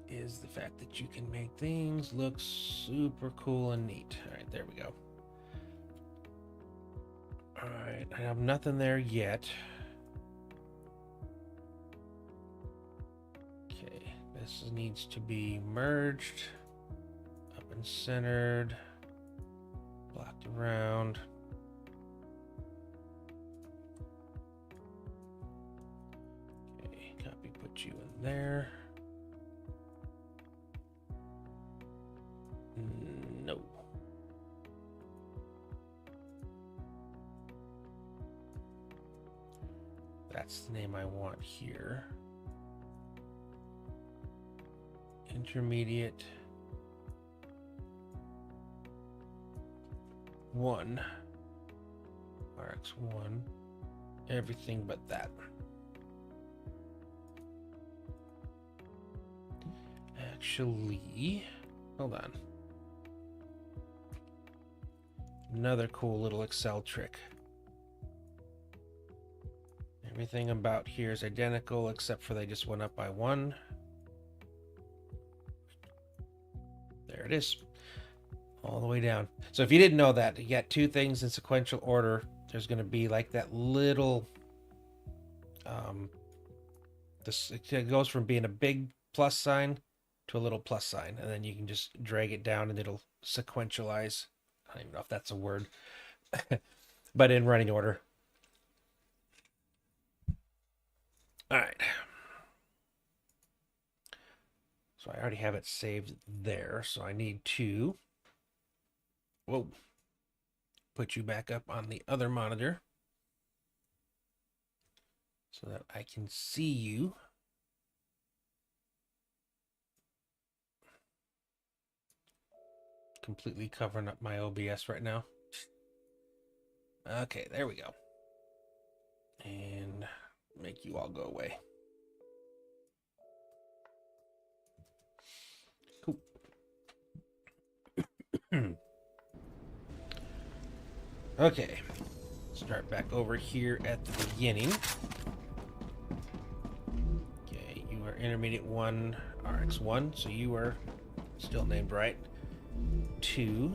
is the fact that you can make things look super cool and neat. All right, there we go. All right, I have nothing there yet. Okay, this needs to be merged, up and centered, blocked around. Okay, copy, put you in there. No. That's the name I want here. Intermediate 1. RX1. Everything but that. Actually, hold on. Another cool little Excel trick. Everything about here is identical except for they just went up by 1. There it is. All the way down. So if you didn't know that, you got 2 things in sequential order. There's going to be like that little... it goes from being a big plus sign to a little plus sign. And then you can just drag it down and it'll sequentialize. I don't even know if that's a word. But in running order. All right. So I already have it saved there. So I need to put you back up on the other monitor so that I can see you. Completely covering up my OBS right now. Okay, there we go. And make you all go away. Cool. Okay, start back over here at the beginning. Okay, you are intermediate 1, RX1, so you are still named right. 2,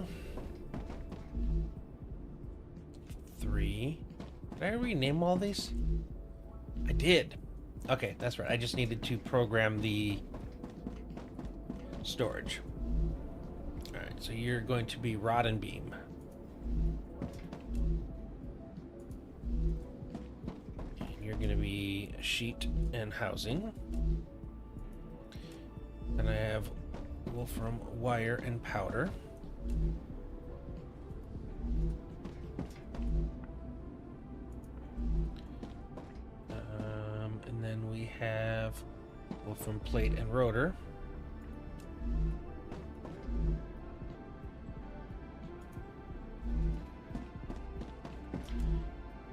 3. Did I rename all these? I did. Okay, that's right. I just needed to program the storage. All right, so you're going to be rod and beam. And you're going to be sheet and housing. And I have wolfram wire and powder. And then we have Wolfram plate and rotor.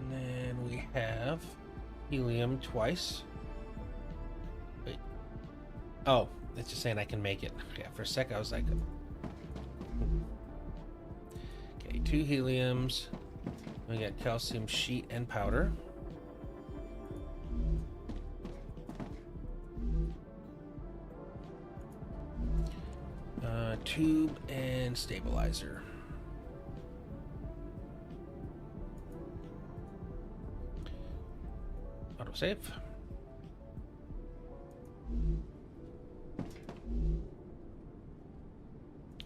And then we have helium twice. Wait. Oh, it's just saying I can make it. Yeah, for a sec I was like... Okay, 2 heliums. We got calcium sheet and powder. Tube and stabilizer. Autosave.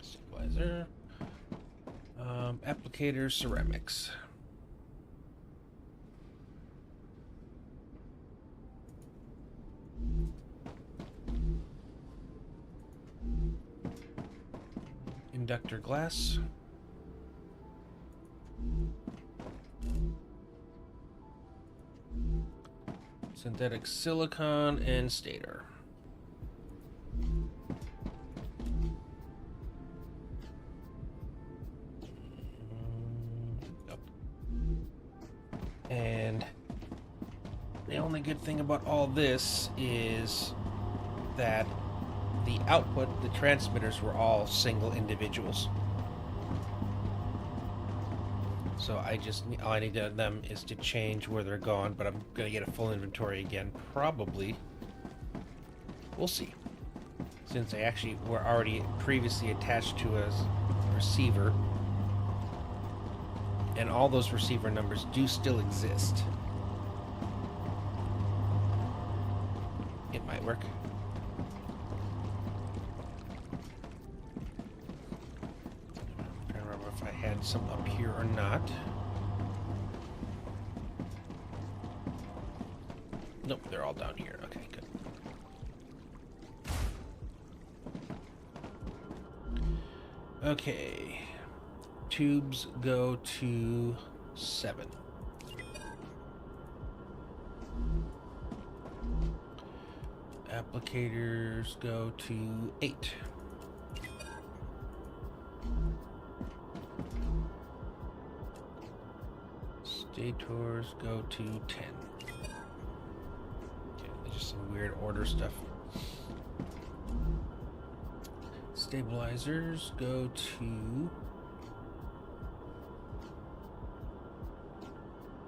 Stabilizer. Applicator ceramics. Inductor glass. Synthetic silicon and stator. Yep. And the only good thing about all this is that the output, the transmitters were all single individuals. So all I need of them is to change where they're going, but I'm going to get a full inventory again, probably. We'll see. Since they actually were already previously attached to a receiver, and all those receiver numbers do still exist. It might work. If I had some up here or not. Nope, they're all down here. Okay, good. Okay. Tubes go to 7. Applicators go to 8. Stators go to 10. Okay, there's just some weird order stuff. Stabilizers go to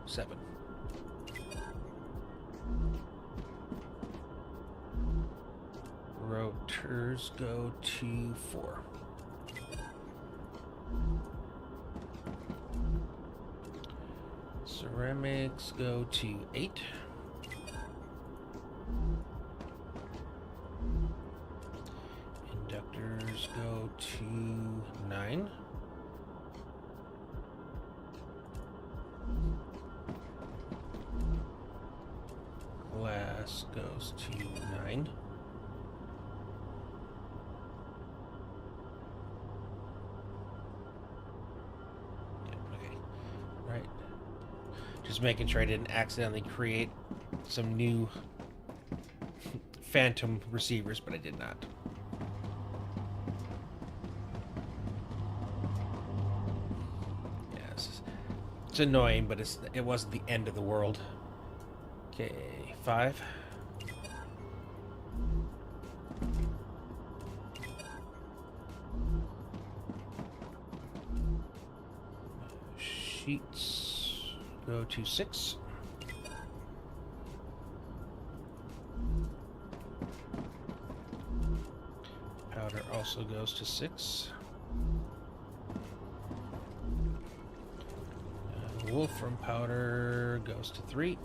7. Rotors go to 4. Ceramics go to 8. Inductors go to 9. Glass goes to 9. Okay. Right. Just making sure I didn't accidentally create some new phantom receivers, but I did not. Yes, it's annoying, but it wasn't the end of the world. Okay, 5. Sheets go to 6. Powder also goes to 6. Wolfram powder goes to 3.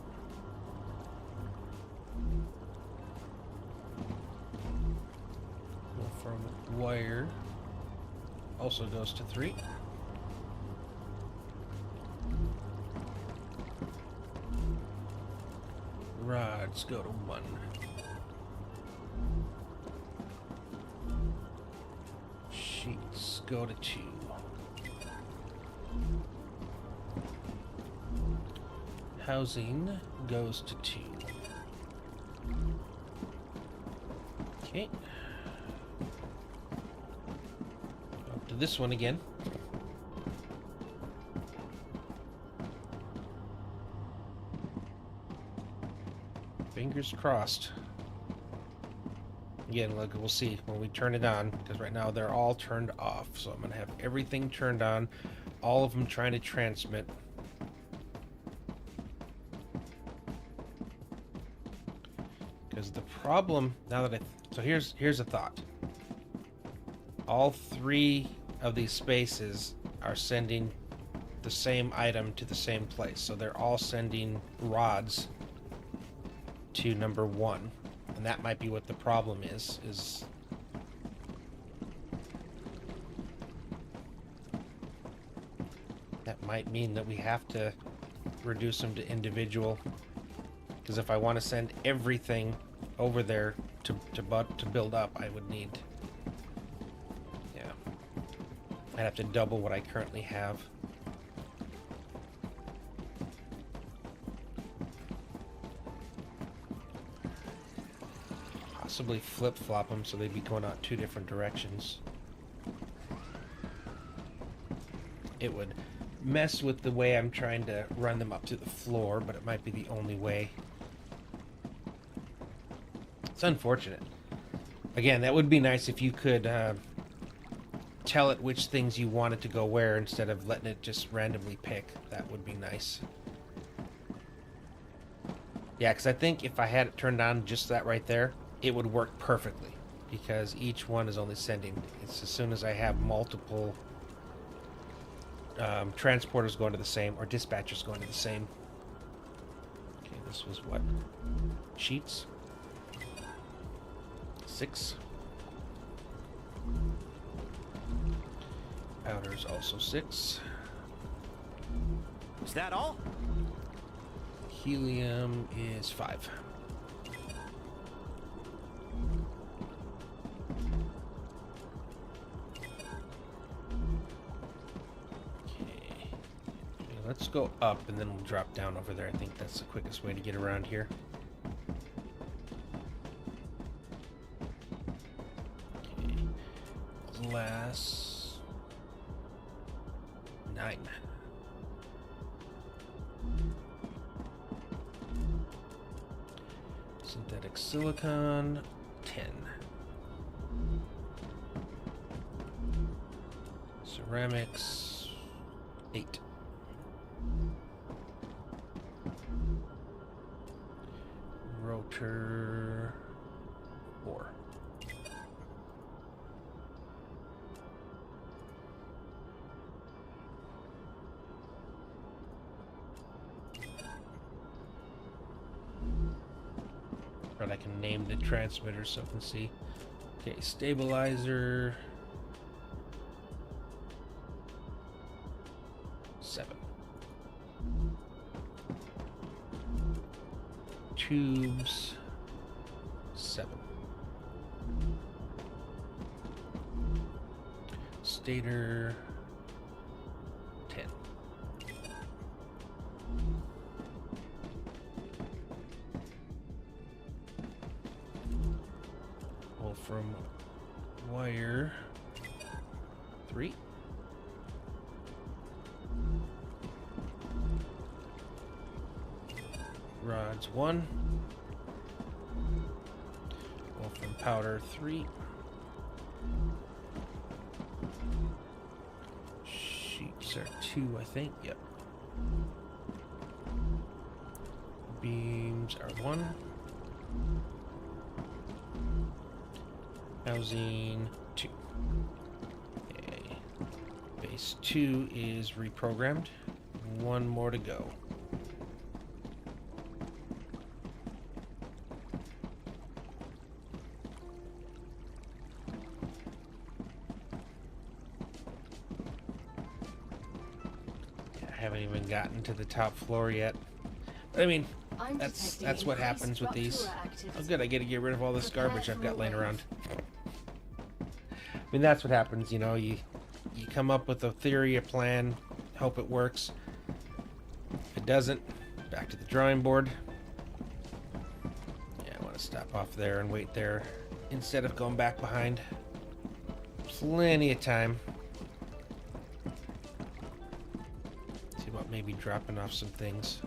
Wolfram wire also goes to 3. Rods go to 1. Sheets go to 2. Housing goes to 2. Okay. Up to this one again. Fingers crossed. Again, look, we'll see when we turn it on, because right now they're all turned off. So I'm going to have everything turned on, all of them trying to transmit. Because the problem, now that so here's a thought. All three of these spaces are sending the same item to the same place. So they're all sending rods to number 1. And that might be what the problem is that might mean that we have to reduce them to individual, because if I want to send everything over there to build up, I would need, yeah, I'd have to double what I currently have. Possibly flip-flop them so they'd be going out 2 different directions. It would mess with the way I'm trying to run them up to the floor, but it might be the only way. It's unfortunate. Again, that would be nice if you could tell it which things you wanted to go where instead of letting it just randomly pick. That would be nice. Yeah, because I think if I had it turned on just that right there, it would work perfectly, because each one is only sending. It's as soon as I have multiple transporters going to the same, or dispatchers going to the same. Okay, this was what? Sheets? 6. Powder's also 6. Is that all? Helium is 5. Let's go up and then we'll drop down over there. I think that's the quickest way to get around here. Okay. Last 9. Synthetic silicon 10. Ceramics 8. Rotor 4. But I can name the transmitter so I can see. Okay, stabilizer 7. Tubes 7. Stator 10. Wolfram wire 3. Rods 1. Wolfram powder 3. Sheets are 2, I think. Yep. Beams are 1. Housing 2. Okay. Base 2 is reprogrammed. 1 more to go. I haven't even gotten to the top floor yet. But I mean, that's what happens with these. Oh good, I get to get rid of all this garbage I've got laying around. I mean, that's what happens, you know, you come up with a theory, a plan, hope it works. If it doesn't, back to the drawing board. Yeah, I want to stop off there and wait there. instead of going back behind. Plenty of time. See about maybe dropping off some things.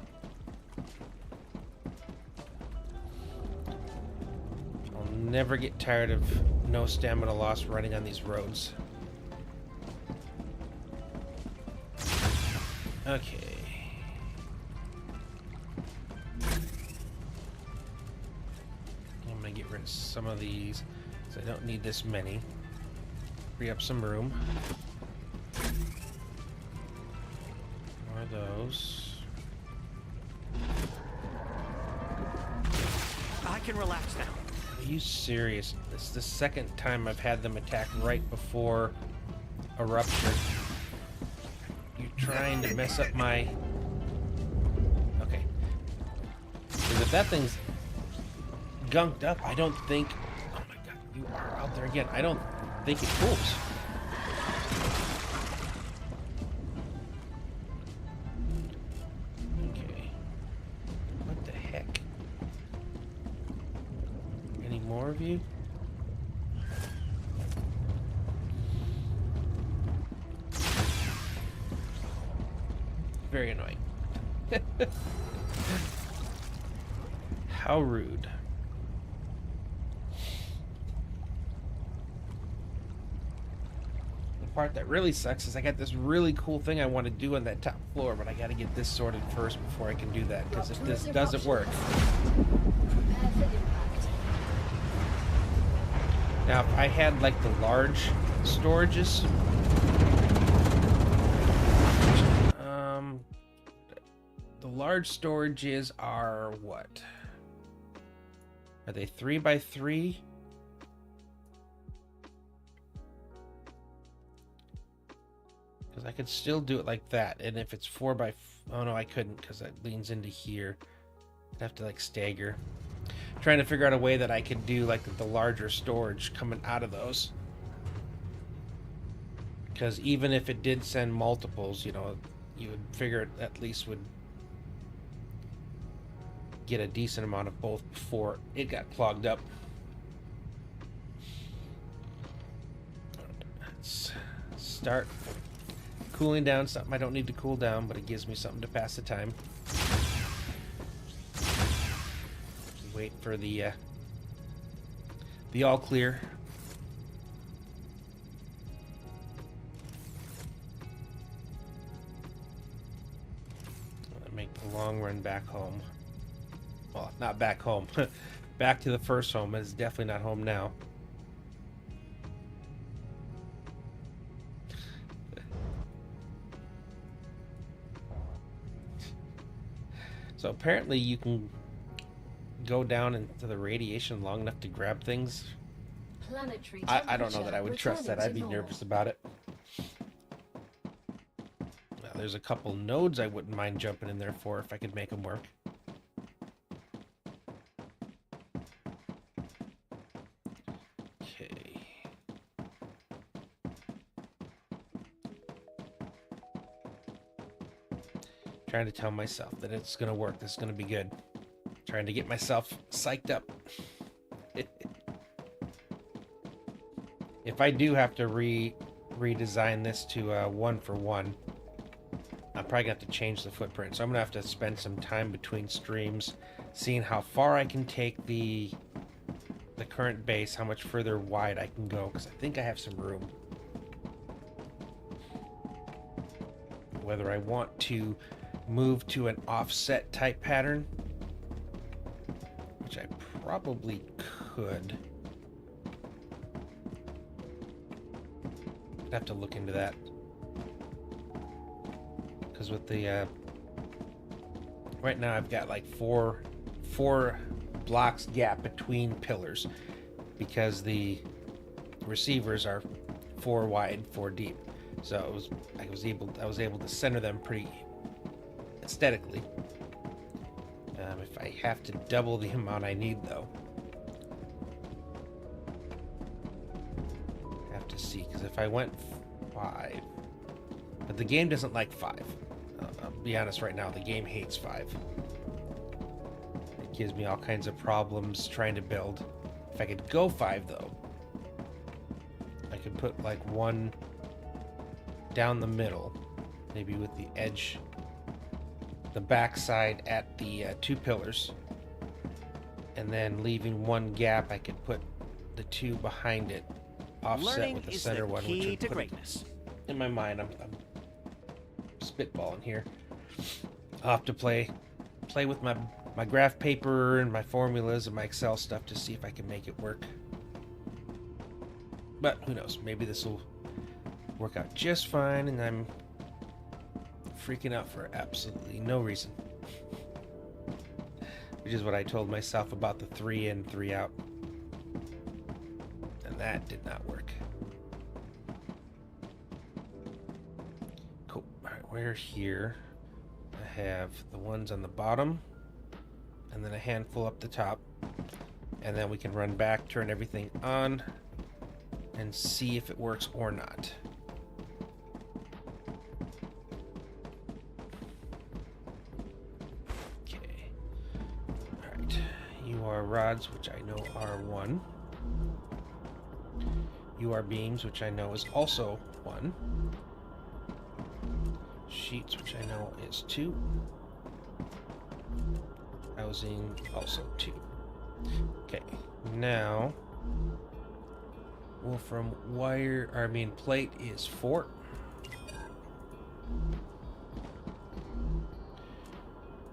I'll never get tired of no stamina loss running on these roads. Okay. I'm gonna get rid of some of these, so I don't need this many. Free up some room. More of those. I can relax now. Are you serious? This is the second time I've had them attack right before a rupture. You're trying to mess up my... Okay. Because if that thing's gunked up, I don't think... Oh my god, you are out there again. I don't think it cools. Okay. What the heck? Any more of you? Very annoying. How rude. The part that really sucks is I got this really cool thing I want to do on that top floor, but I got to get this sorted first before I can do that, because if this doesn't work... Prepare for impact. Now, if I had, like, the large storages... The large storages are what? Are they 3x3? Because I could still do it like that, and if it's 4x... Oh no, I couldn't, because that leans into here. I'd have to, like, stagger. Trying to figure out a way that I could do, like, the larger storage coming out of those. Because even if it did send multiples, you know, you would figure it at least would get a decent amount of both before it got clogged up. Let's start cooling down something I don't need to cool down, but it gives me something to pass the time. Wait for the all clear. Make the long run back home. Well, not back home. Back to the first home. It's definitely not home now. So apparently you can go down into the radiation long enough to grab things. Planetary I don't know that I would trust that. returning I'd be to normal. nervous about it. Now, there's a couple nodes I wouldn't mind jumping in there for if I could make them work. Okay. Trying to tell myself that it's going to work. This is going to be good. Trying to get myself psyched up. If I do have to redesign this to 1-for-1, I'm probably gonna have to change the footprint. So I'm gonna have to spend some time between streams, seeing how far I can take the current base, how much further wide I can go, because I think I have some room. Whether I want to move to an offset type pattern, which I probably could. I'd have to look into that. Because with the right now I've got like four blocks gap between pillars, because the receivers are 4 wide, 4 deep. So I was able to center them pretty aesthetically. If I have to double the amount I need, though, I have to see, because if I went 5, but the game doesn't like 5. I'll be honest right now, the game hates 5. It gives me all kinds of problems trying to build. If I could go 5 though, I could put like one down the middle, maybe with the edge, the back side at the 2 pillars, and then leaving one gap. I could put the 2 behind it, offset Learning with the is center the one, which key would to put it greatness. in my mind. I'm spitballing here. I'll have to play with my graph paper and my formulas and my Excel stuff to see if I can make it work. But who knows? Maybe this will work out just fine, and I'm freaking out for absolutely no reason. Which is what I told myself about the 3 in, 3 out. And that did not work. Cool. Alright, we're here. I have the ones on the bottom, and then a handful up the top. And then we can run back, turn everything on, and see if it works or not. Okay. Alright. You are rods, which I know are 1. You are beams, which I know is also 1. Sheets, which I know is 2. Housing, also 2. Okay, now wolfram wire, plate is 4.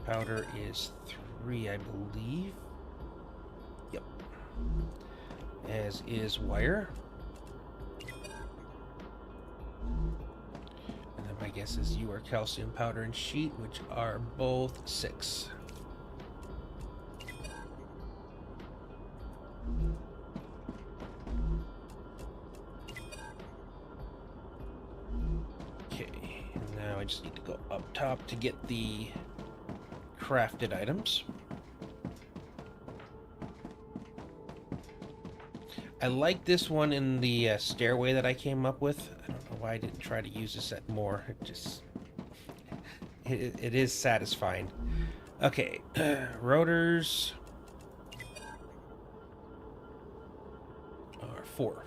Powder is 3, I believe. Yep. As is wire. And then my guess is you are calcium powder and sheet, which are both 6. I just need to go up top to get the crafted items. I like this one in the stairway that I came up with. I don't know why I didn't try to use this at more. It is satisfying. Okay, rotors are 4.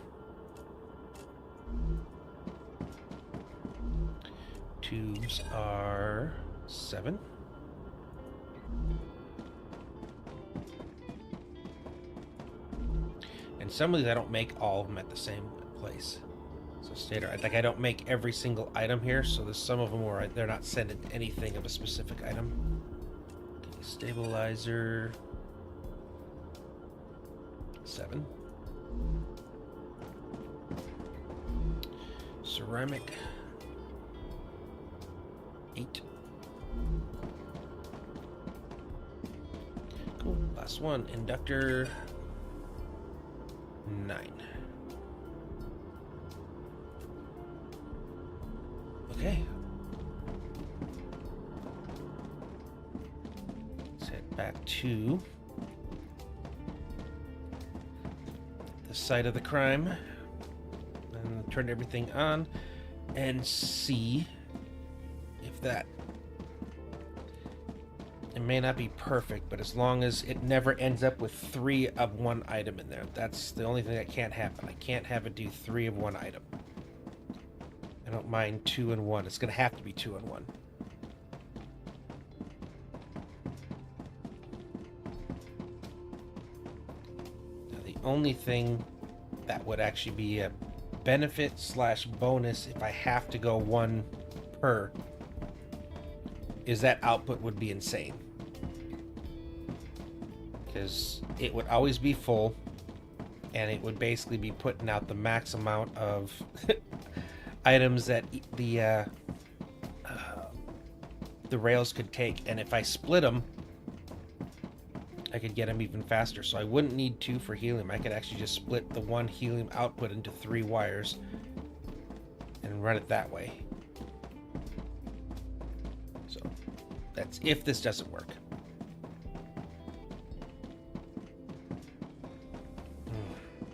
Tubes are 7. And some of these I don't make all of them at the same place. So like I don't make every single item here, so there's some of them where they're not sending anything of a specific item. Okay, stabilizer 7. Ceramic 8. Cool. Last one. Inductor 9. Okay. Let's head back to the site of the crime and turn everything on and see if that, it may not be perfect, but as long as it never ends up with 3 of one item in there. That's the only thing that can't happen. I can't have it do 3 of one item. I don't mind 2 and 1. It's gonna have to be 2 and 1. Now, the only thing that would actually be a benefit / bonus if I have to go 1 per is that output would be insane, because it would always be full and it would basically be putting out the max amount of items that the rails could take, and if I split them I could get them even faster. So I wouldn't need 2 for helium. I could actually just split the 1 helium output into 3 wires and run it that way. So that's if this doesn't work.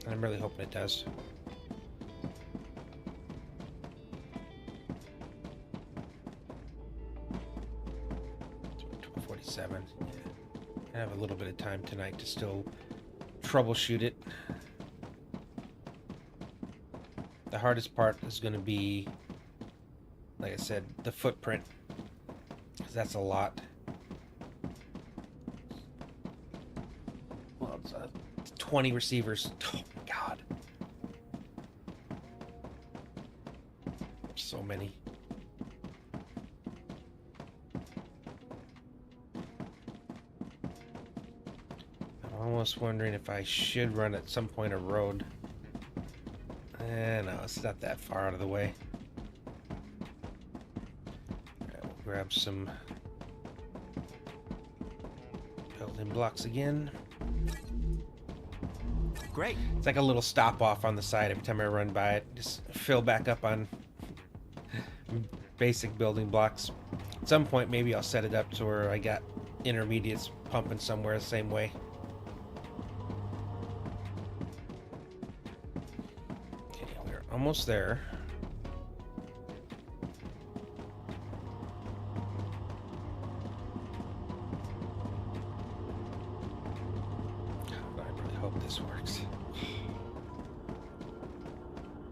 And I'm really hoping it does. It's 12:47. Yeah. I have a little bit of time tonight to still troubleshoot it. The hardest part is going to be, like I said, the footprint, because that's a lot. Well, it's 20 receivers. Oh my god. So many. I'm almost wondering if I should run at some point a road. No, it's not that far out of the way. Alright, we'll grab some building blocks again. Great. It's like a little stop off on the side every time I run by it. Just fill back up on basic building blocks. At some point, maybe I'll set it up to where I got intermediates pumping somewhere the same way. Okay, we're almost there. I really hope this works.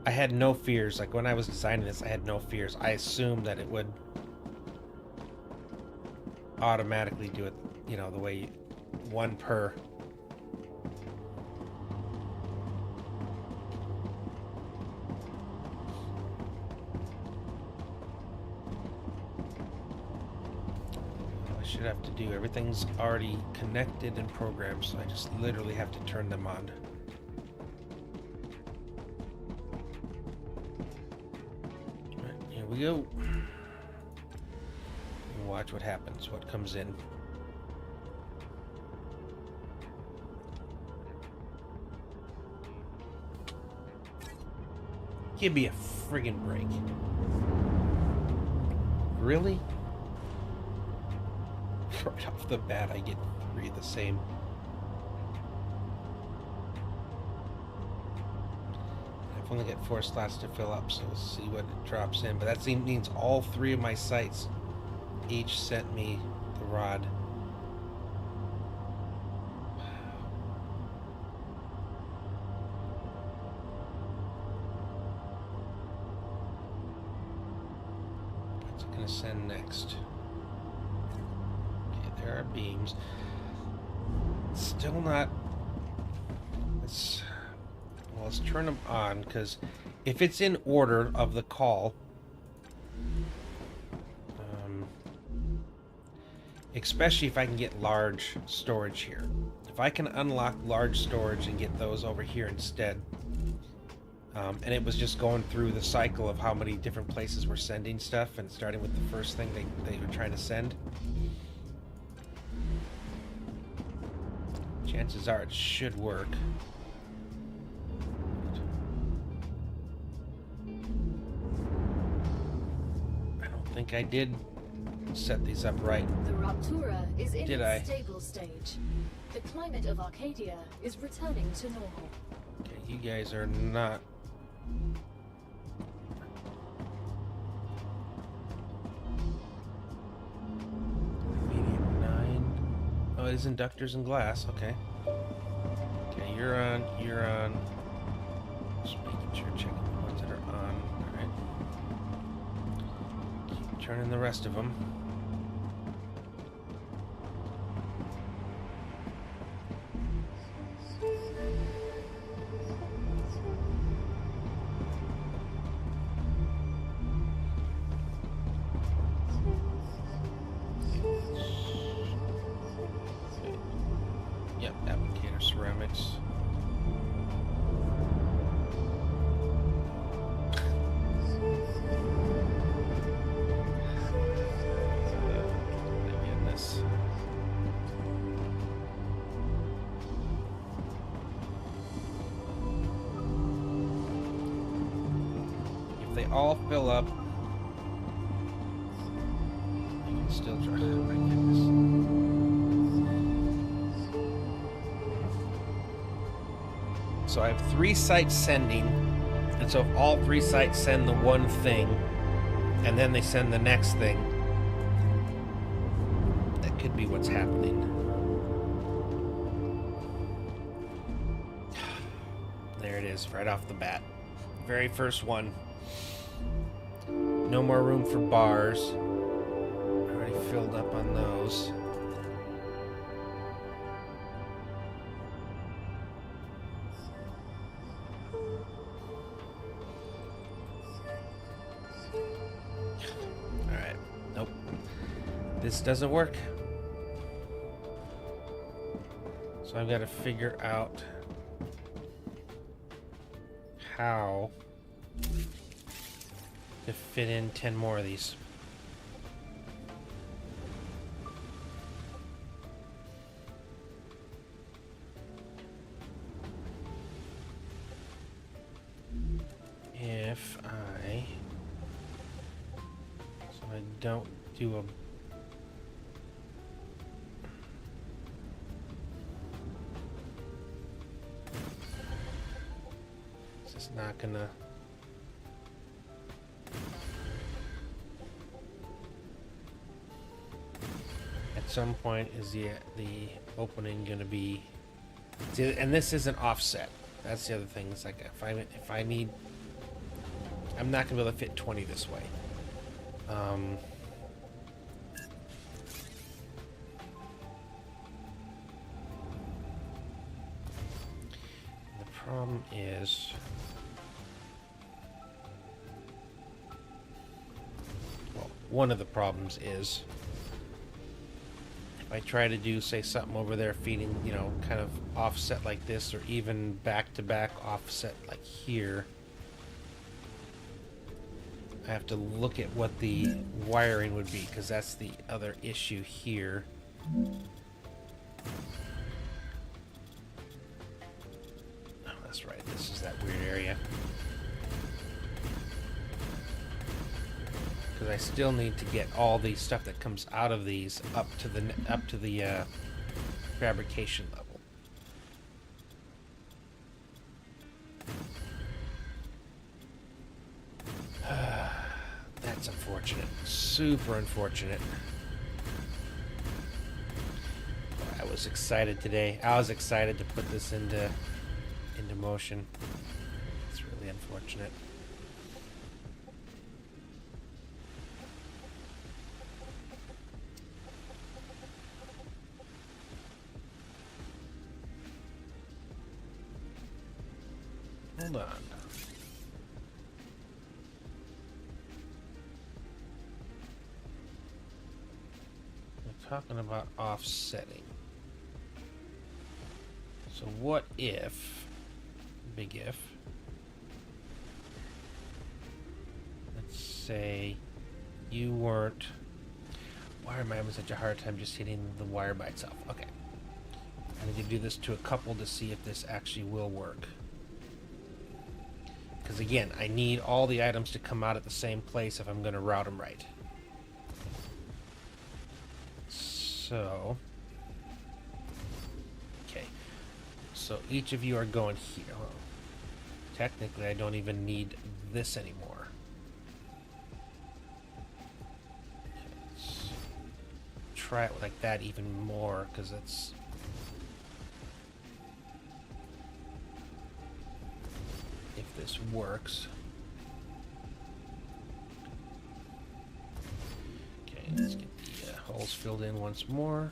I had no fears. Like when I was designing this, I had no fears. I assumed that it would automatically do it, you know, the way one per. I should have to do everything's already connected and programmed, so I just literally have to turn them on. Here we go. And watch what happens, what comes in. Give me a friggin' break. Really? Right off the bat, I get 3 the same. I've only got 4 slots to fill up, so we'll see what it drops in. But that means all 3 of my sites each sent me the rod. What's it gonna send next? Okay, there are beams. Still not. Let's turn them on, because if it's in order of the call, especially if I can get large storage here. If I can unlock large storage and get those over here instead, and it was just going through the cycle of how many different places were sending stuff, and starting with the first thing they were trying to send, chances are it should work. I don't think I did set these up right. The Raptura is in Did its I? stable stage. The climate of Arcadia is returning to normal. Okay, you guys are not. Medium 9. Oh, it is inductors and glass. Okay. Okay, you're on. You're on. Just making sure, checking the ones that are on. All right. Keep turning the rest of them. Yep, applicator ceramics. My goodness. If they all fill up, I can still try. Oh my goodness. So I have 3 sites sending, and so if all 3 sites send the one thing, and then they send the next thing, that could be what's happening. There it is, right off the bat. Very first one. No more room for bars. Already filled up on those. Alright. Nope. This doesn't work. So I've got to figure out how to fit in 10 more of these. If I don't do a it's not gonna at some point is the opening gonna be and this isn't offset. That's the other thing. It's like if I need I'm not gonna be able to fit 20 this way. The problem is one of the problems is if I try to do, say, something over there feeding, you know, kind of offset like this, or even back-to-back offset like here, I have to look at what the wiring would be, because that's the other issue here. Oh, that's right. This is that weird area. Because I still need to get all the stuff that comes out of these up to the fabrication level. That's unfortunate. Super unfortunate. I was excited today. I was excited to put this into motion. It's really unfortunate. Hold on. We're talking about offsetting. So what if, big if, let's say you weren't, why am I having such a hard time just hitting the wire by itself? Okay. I need to do this to a couple to see if this actually will work. Because again, I need all the items to come out at the same place if I'm going to route them right. So, okay. So each of you are going here. Well, technically, I don't even need this anymore. Let's try it like that even more, because it's... if this works. Okay, let's get the holes filled in once more.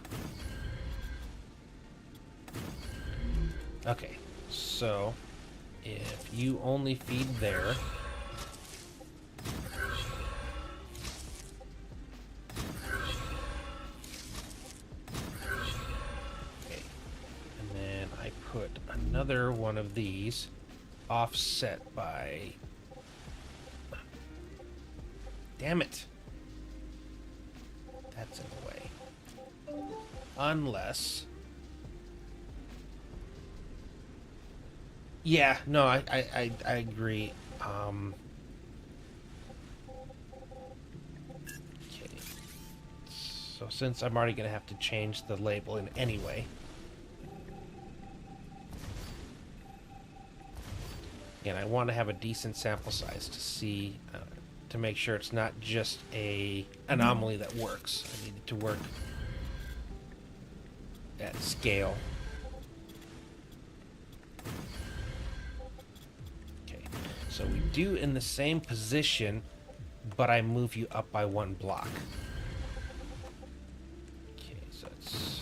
Okay, so if you only feed there, okay, and then I put another one of these offset by, damn it, that's in the way, unless, yeah, no, I agree. Okay, so since I'm already gonna have to change the label in anyway, and I want to have a decent sample size to see, to make sure it's not just a anomaly that works. I need it to work at scale. So we do in the same position, but I move you up by 1 block. Okay, so it's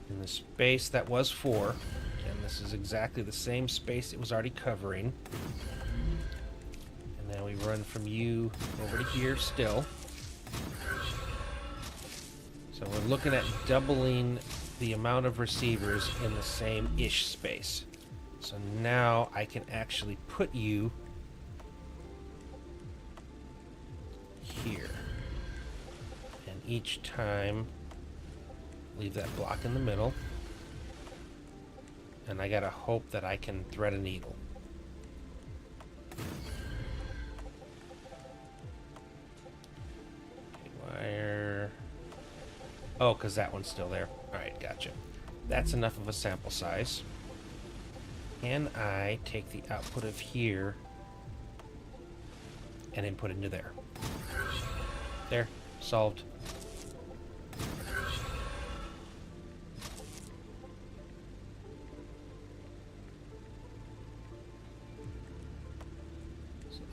in the space that was 4. And this is exactly the same space it was already covering. And now we run from you over to here still. So we're looking at doubling the amount of receivers in the same-ish space. So now I can actually put you here. And each time, leave that block in the middle. And I gotta hope that I can thread a needle. Wire. Oh, because that one's still there. Alright, gotcha. That's enough of a sample size. Can I take the output of here and input into there? There. Solved.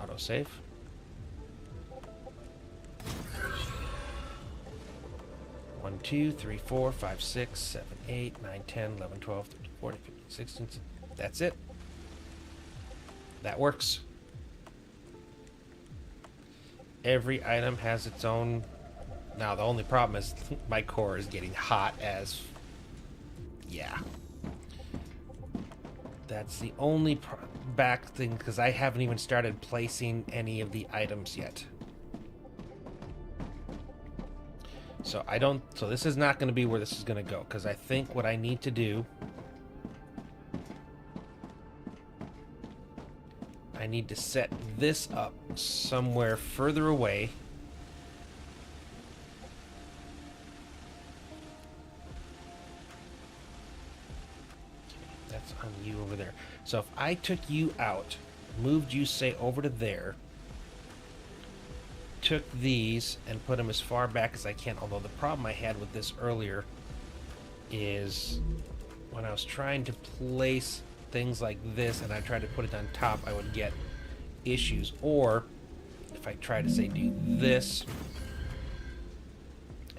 Autosave. One, 2, 3, 4, 5, 6, 7, 8, 9, 10, 11, 12, 13, 14, 15, 16. That's it. That works. Every item has its own. Now the only problem is my core is getting hot as. Yeah. That's the only back thing, because I haven't even started placing any of the items yet. So I don't. So this is not going to be where this is going to go, because I think what I need to do. I need to set this up somewhere further away. That's on you over there. So if I took you out, moved you, say, over to there, took these and put them as far back as I can, although the problem I had with this earlier is when I was trying to place things like this and I tried to put it on top, I would get issues. Or if I try to, say, do this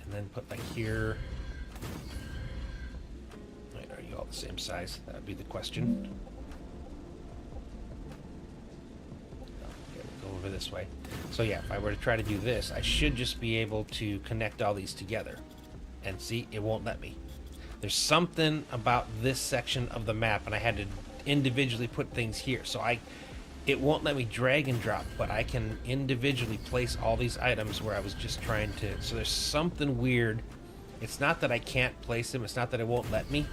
and then put like here. Wait, are you all the same size? That would be the question. Okay, we'll go over this way. So yeah, if I were to try to do this, I should just be able to connect all these together. And see, it won't let me. There's something about this section of the map, and I had to individually put things here. So it won't let me drag and drop, but I can individually place all these items where I was just trying to. So there's something weird. It's not that I can't place them. It's not that it won't let me.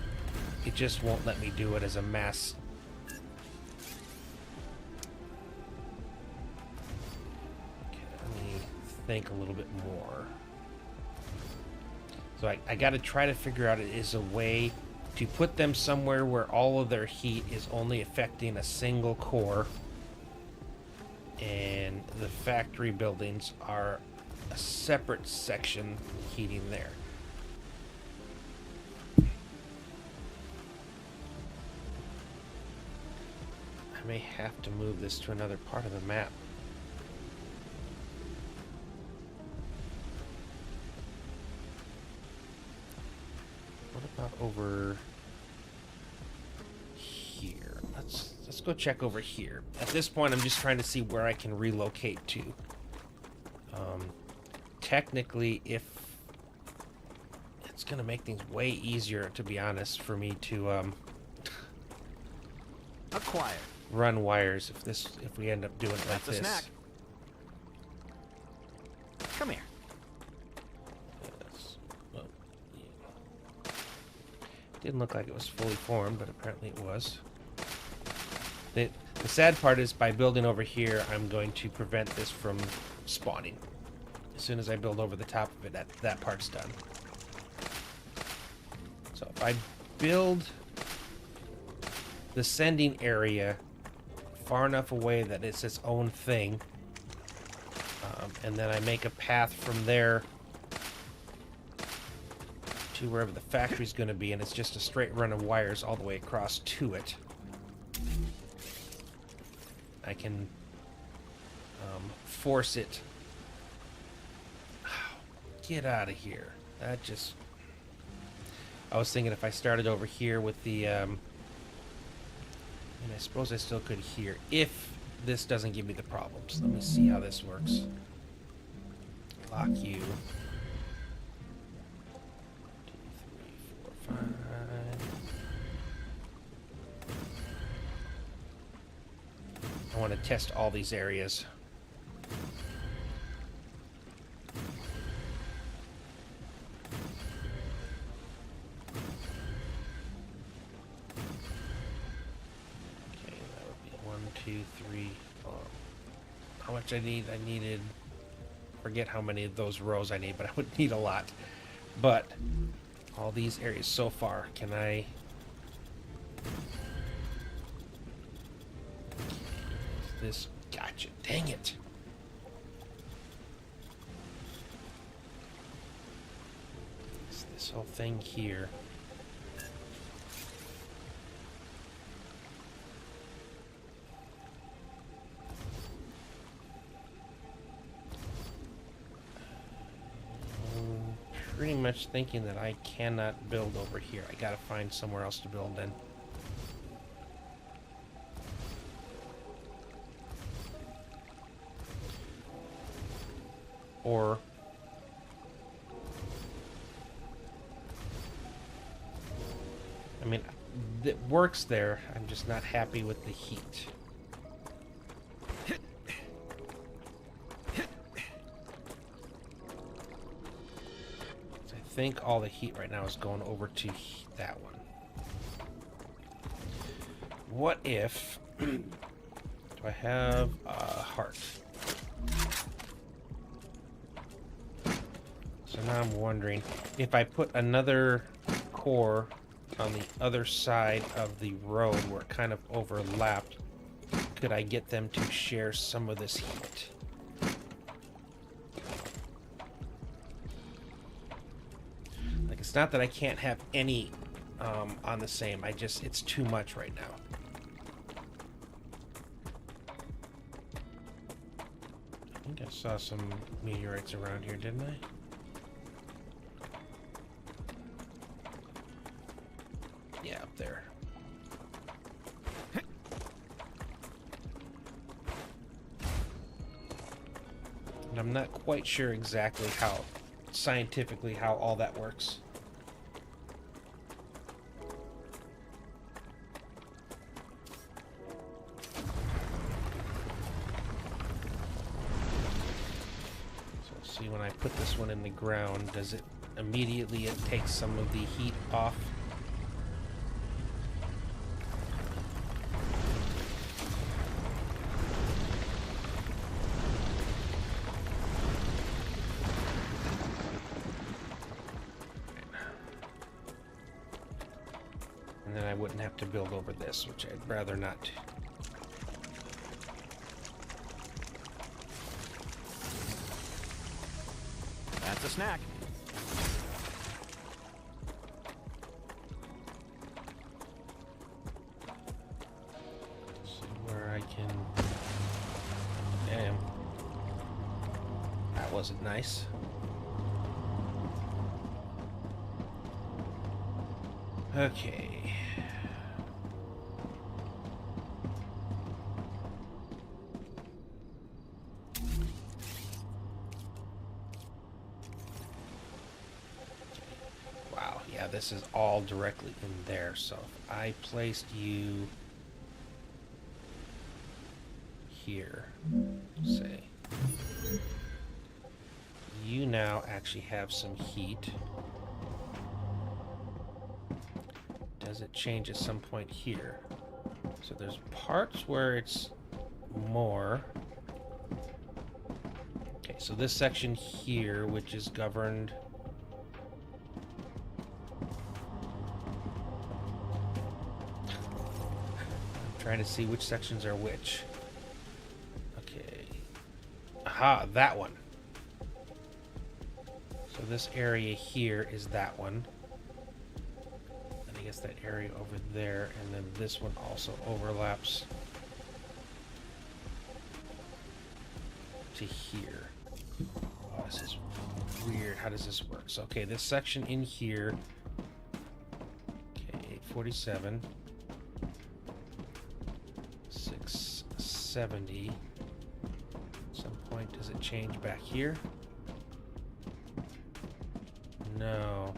It just won't let me do it as a mass. Okay, let me think a little bit more. So I got to try to figure out, it is a way to put them somewhere where all of their heat is only affecting a single core, and the factory buildings are a separate section heating there. I may have to move this to another part of the map. What about over here? Let's go check over here. At this point, I'm just trying to see where I can relocate to. Technically, if it's gonna make things way easier, to be honest, for me to Acquired. run wires if we end up doing it like That's a this. snack. Come here. Yes. Well, yeah. Didn't look like it was fully formed, but apparently it was. The sad part is, by building over here, I'm going to prevent this from spawning. As soon as I build over the top of it, that part's done. So if I build the sending area far enough away that it's its own thing, and then I make a path from there to wherever the factory's going to be, and it's just a straight run of wires all the way across to it. I can force it. Get out of here. That just... I was thinking if I started over here with the... and I suppose I still could here. If this doesn't give me the problems. Let me see how this works. Lock you. 2, 3, 4, 5. I want to test all these areas. Okay, that would be 1, 2, 3. How much I need? I needed... Forget how many of those rows I need, but I would need a lot. But all these areas so far, can I... This... Gotcha. Dang it. It's this whole thing here. Pretty much thinking that I cannot build over here. I gotta find somewhere else to build in. Or I mean, it works there. I'm just not happy with the heat. I think all the heat right now is going over to that one. What if... do I have a heart? So now I'm wondering, if I put another core on the other side of the road where it kind of overlapped, could I get them to share some of this heat? It's not that I can't have any on the same. It's too much right now. I think I saw some meteorites around here, didn't I? Yeah, up there. And I'm not quite sure exactly how, scientifically, how all that works. See, when I put this one in the ground, does it immediately take some of the heat off? And then I wouldn't have to build over this, which I'd rather not. That's a snack. See where I can... Damn. That wasn't nice. Okay. Wow, yeah, this is all directly in there. So if I placed you here, say, you now actually have some heat. Does it change at some point here? So there's parts where it's more. Okay, so this section here, which is governed... I'm trying to see which sections are which. Okay. Aha, that one. So this area here is that one. And I guess that area over there, and then this one also overlaps. to here. Oh, this is weird. How does this work? So, okay, this section in here. Okay, 847. 670. At some point, does it change back here? No.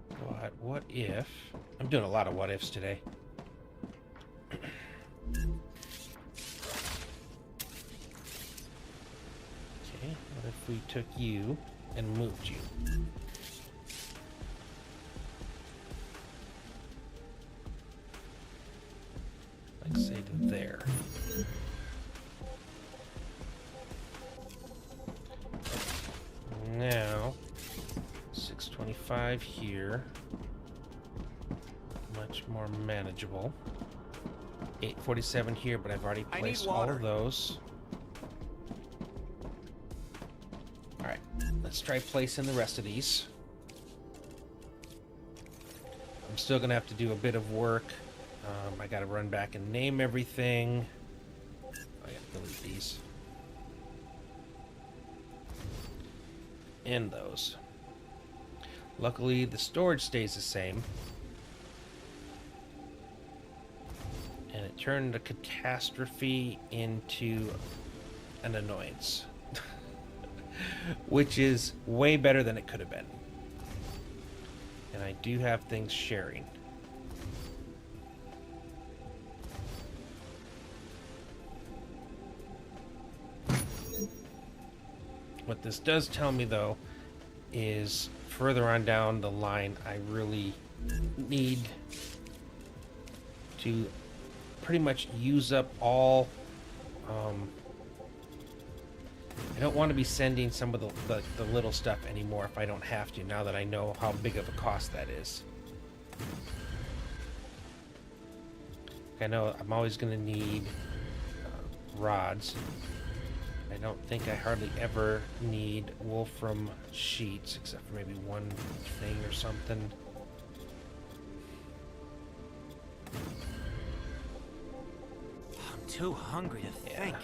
But what if... I'm doing a lot of what ifs today. Okay, what if we took you and moved you? Like, say, to there. Now, 625 here. Much more manageable. 847 here, but I've already placed all of those. Alright, let's try placing the rest of these. I'm still going to have to do a bit of work. I got to run back and name everything. I got to delete these. And those. Luckily, the storage stays the same. And it turned a catastrophe into an annoyance. Which is way better than it could have been. And I do have things sharing. What this does tell me, though, is further on down the line, I really need to pretty much use up all... I don't want to be sending some of the little stuff anymore if I don't have to, now that I know how big of a cost that is. I know I'm always going to need rods. I don't think I hardly ever need Wolfram sheets, except for maybe one thing or something. I'm too hungry to think.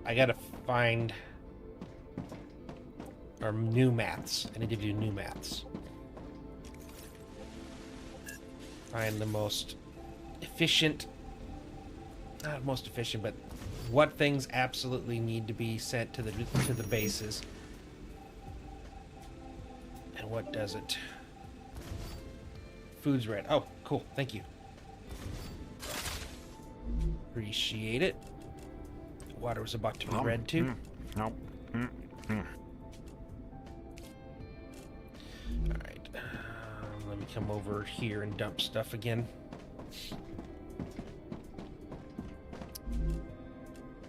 I gotta find our new maths. I need to do new maths. Find the most efficient, not most efficient, but what things absolutely need to be sent to the bases, and what doesn't. Food's red. Oh, cool. Thank you. Appreciate it. Water was about to be red too. No. All right. Let me come over here and dump stuff again.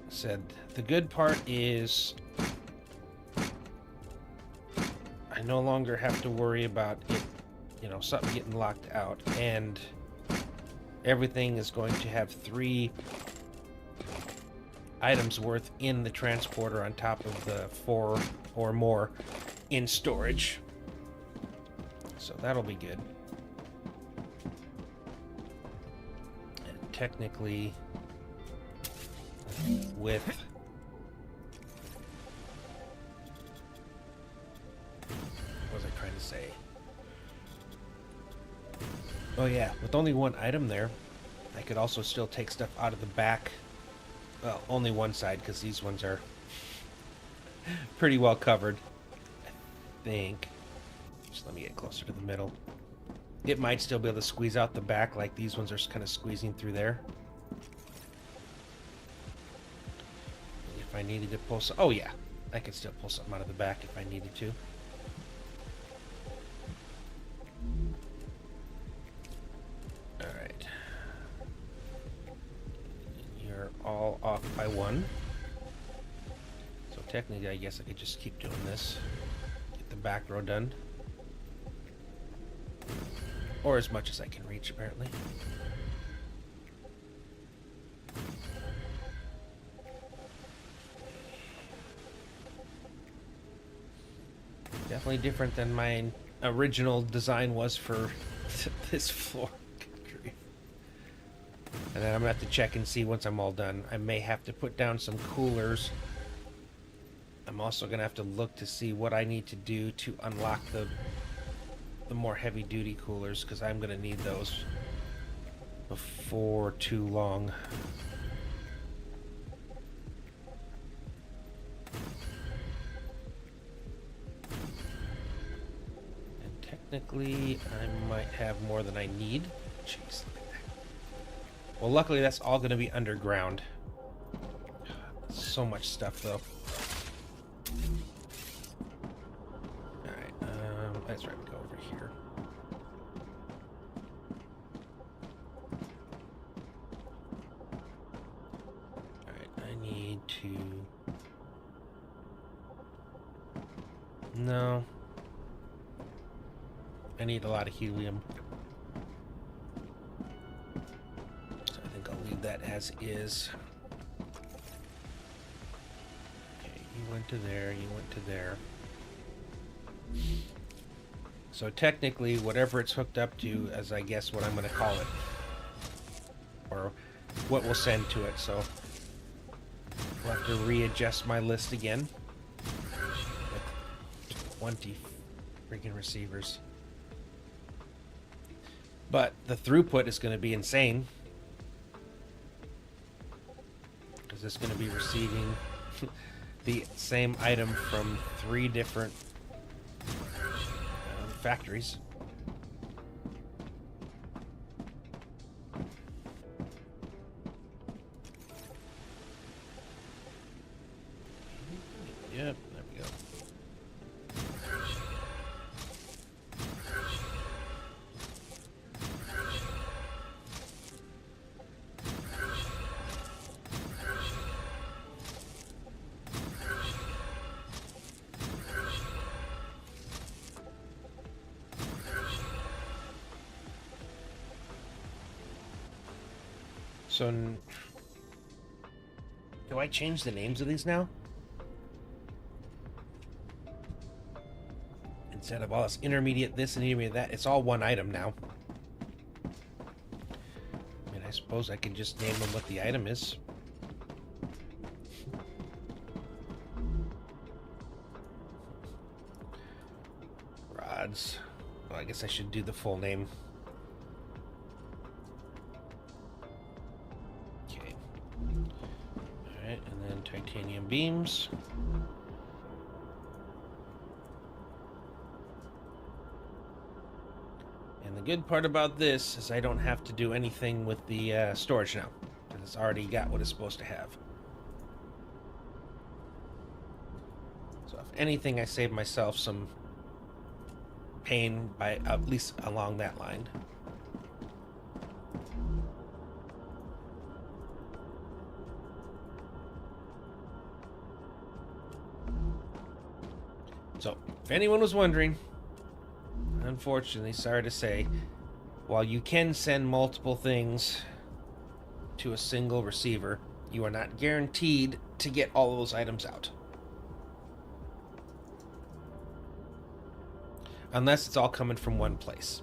Said the good part is I no longer have to worry about it, something getting locked out, and everything is going to have 3 items worth in the transporter on top of the 4 or more in storage. So that'll be good. And technically, with what was I trying to say? Oh yeah, with only 1 item there, I could also still take stuff out of the back. Well, only one side, because these ones are pretty well covered, I think. Just let me get closer to the middle. It might still be able to squeeze out the back, like these ones are kind of squeezing through there. If I needed to pull some... Oh yeah, I could still pull something out of the back if I needed to. Alright. You're all off by 1. So technically, I guess I could just keep doing this. Get the back row done. Or as much as I can reach, apparently. Definitely different than my original design was for this floor. then I'm going to have to check and see once I'm all done. I may have to put down some coolers. I'm also going to have to look to see what I need to do to unlock the more heavy-duty coolers, because I'm going to need those before too long. And technically, I might have more than I need. Jeez. Well, luckily that's all going to be underground. So much stuff, though. Alright, that's right, we go over here. Alright, I need to... No. I need a lot of helium. So I think I'll leave that as is. Okay, you went to there, you went to there. So technically, whatever it's hooked up to, as I guess what I'm going to call it, or what we'll send to it. So we'll have to readjust my list again. With 20 freaking receivers. But the throughput is going to be insane, because it's going to be receiving the same item from 3 different factories. Yep, there we go. So, do I change the names of these now? Instead of all this intermediate this and intermediate that, it's all one item now. I mean, I suppose I can just name them what the item is. Rods. Well, I guess I should do the full name. And then titanium beams. And the good part about this is I don't have to do anything with the storage now, because it's already got what it's supposed to have. So if anything, I save myself some pain by at least along that line. So, if anyone was wondering, unfortunately, sorry to say, while you can send multiple things to a single receiver, you are not guaranteed to get all of those items out. Unless it's all coming from one place.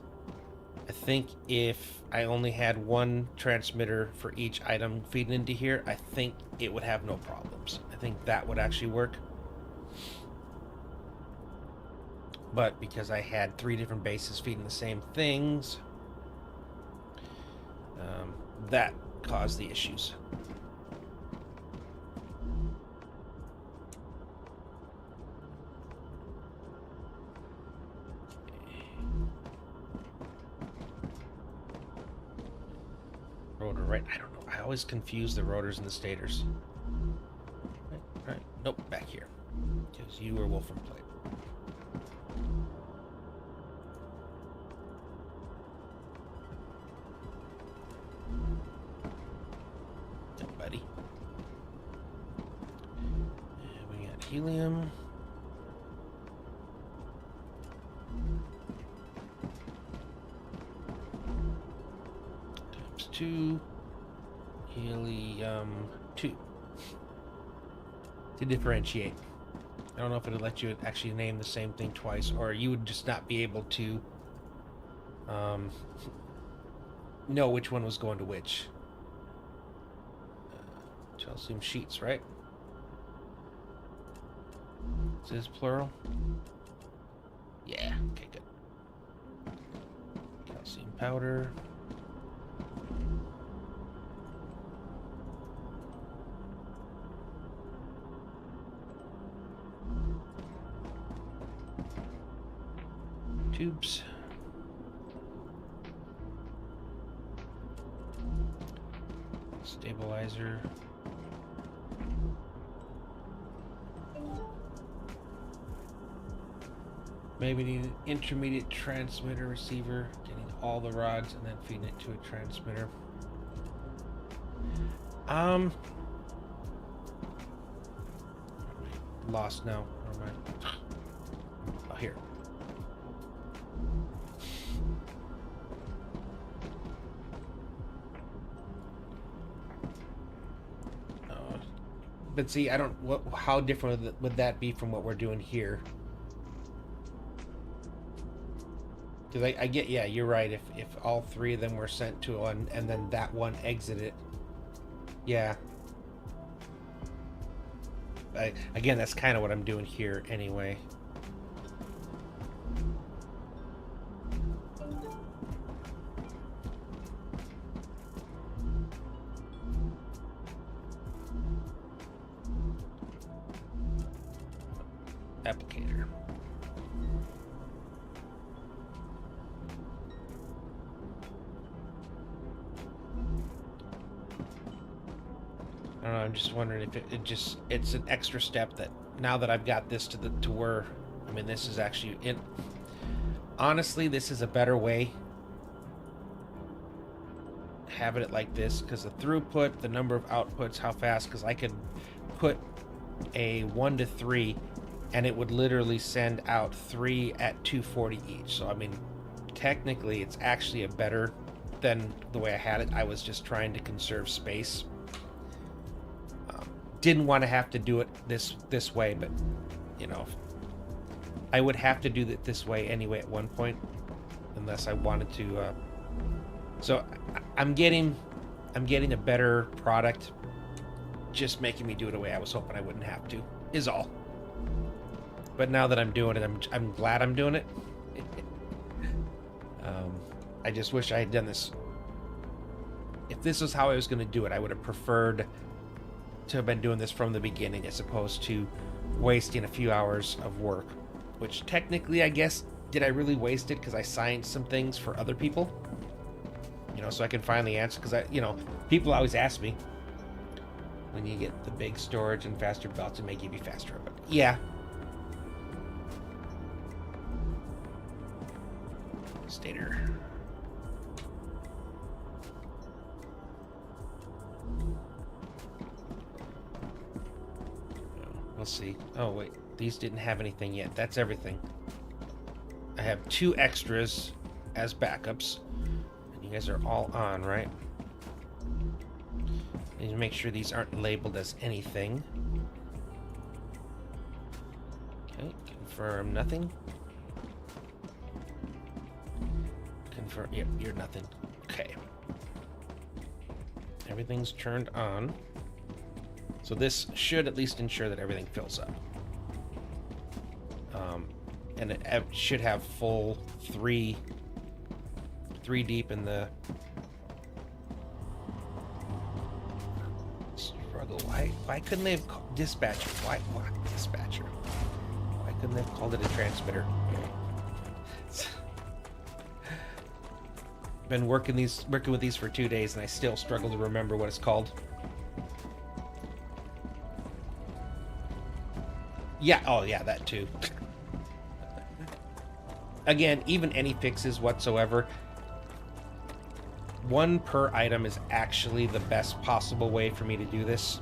I think if I only had one transmitter for each item feeding into here, I think it would have no problems. I think that would actually work. But because I had 3 different bases feeding the same things, that caused the issues. Rotor, right? I don't know. I always confuse the rotors and the stators. Right. Nope, back here. Because you were Wolfram Plate. Buddy. And we got helium. Times 2. Helium 2. To differentiate. I don't know if it'll let you actually name the same thing twice, or you would just not be able to know which one was going to which. Calcium sheets, right? Is this plural? Yeah, okay, good. Calcium powder. Tubes. Stabilizer. Maybe need an intermediate transmitter receiver, getting all the rods and then feeding it to a transmitter. Lost now. Never mind. Oh, here. But see, I don't. How different would that be from what we're doing here? Because I get, yeah, you're right. If all three of them were sent to one and then that one exited, yeah. Again, that's kind of what I'm doing here anyway. Applicator. I don't know, I'm just wondering if it's an extra step that now that I've got this to where, I mean, this is actually honestly, this is a better way having it like this, because the throughput, the number of outputs, how fast, because I could put a 1 to 3 and it would literally send out 3 at 240 each. So I mean, technically it's actually a better than the way I had it. I was just trying to conserve space. Didn't want to have to do it this way, but you know, I would have to do it this way anyway at one point, unless I wanted to. So I'm getting a better product, just making me do it a way I was hoping I wouldn't have to, is all. But now that I'm doing it, I'm glad I'm doing it. I just wish I had done this. If this was how I was going to do it, I would have preferred to have been doing this from the beginning as opposed to wasting a few hours of work, which technically, I guess, did I really waste it because I signed some things for other people, you know, so I can finally answer, because people always ask me, when you get the big storage and faster belts, it may give you faster, but yeah. Stator. We'll see. Oh, wait. These didn't have anything yet. That's everything. I have 2 extras as backups. And you guys are all on, right? I need to make sure these aren't labeled as anything. Okay. Confirm nothing. Confirm. Yep, you're nothing. Okay. Everything's turned on. So this should at least ensure that everything fills up. And it should have full 3 deep in the struggle. Why couldn't they have called dispatcher? Why dispatcher? Why couldn't they have called it a transmitter? Been working with these for 2 days and I still struggle to remember what it's called. Yeah, oh yeah, that too. Again, even any fixes whatsoever, 1 per item is actually the best possible way for me to do this.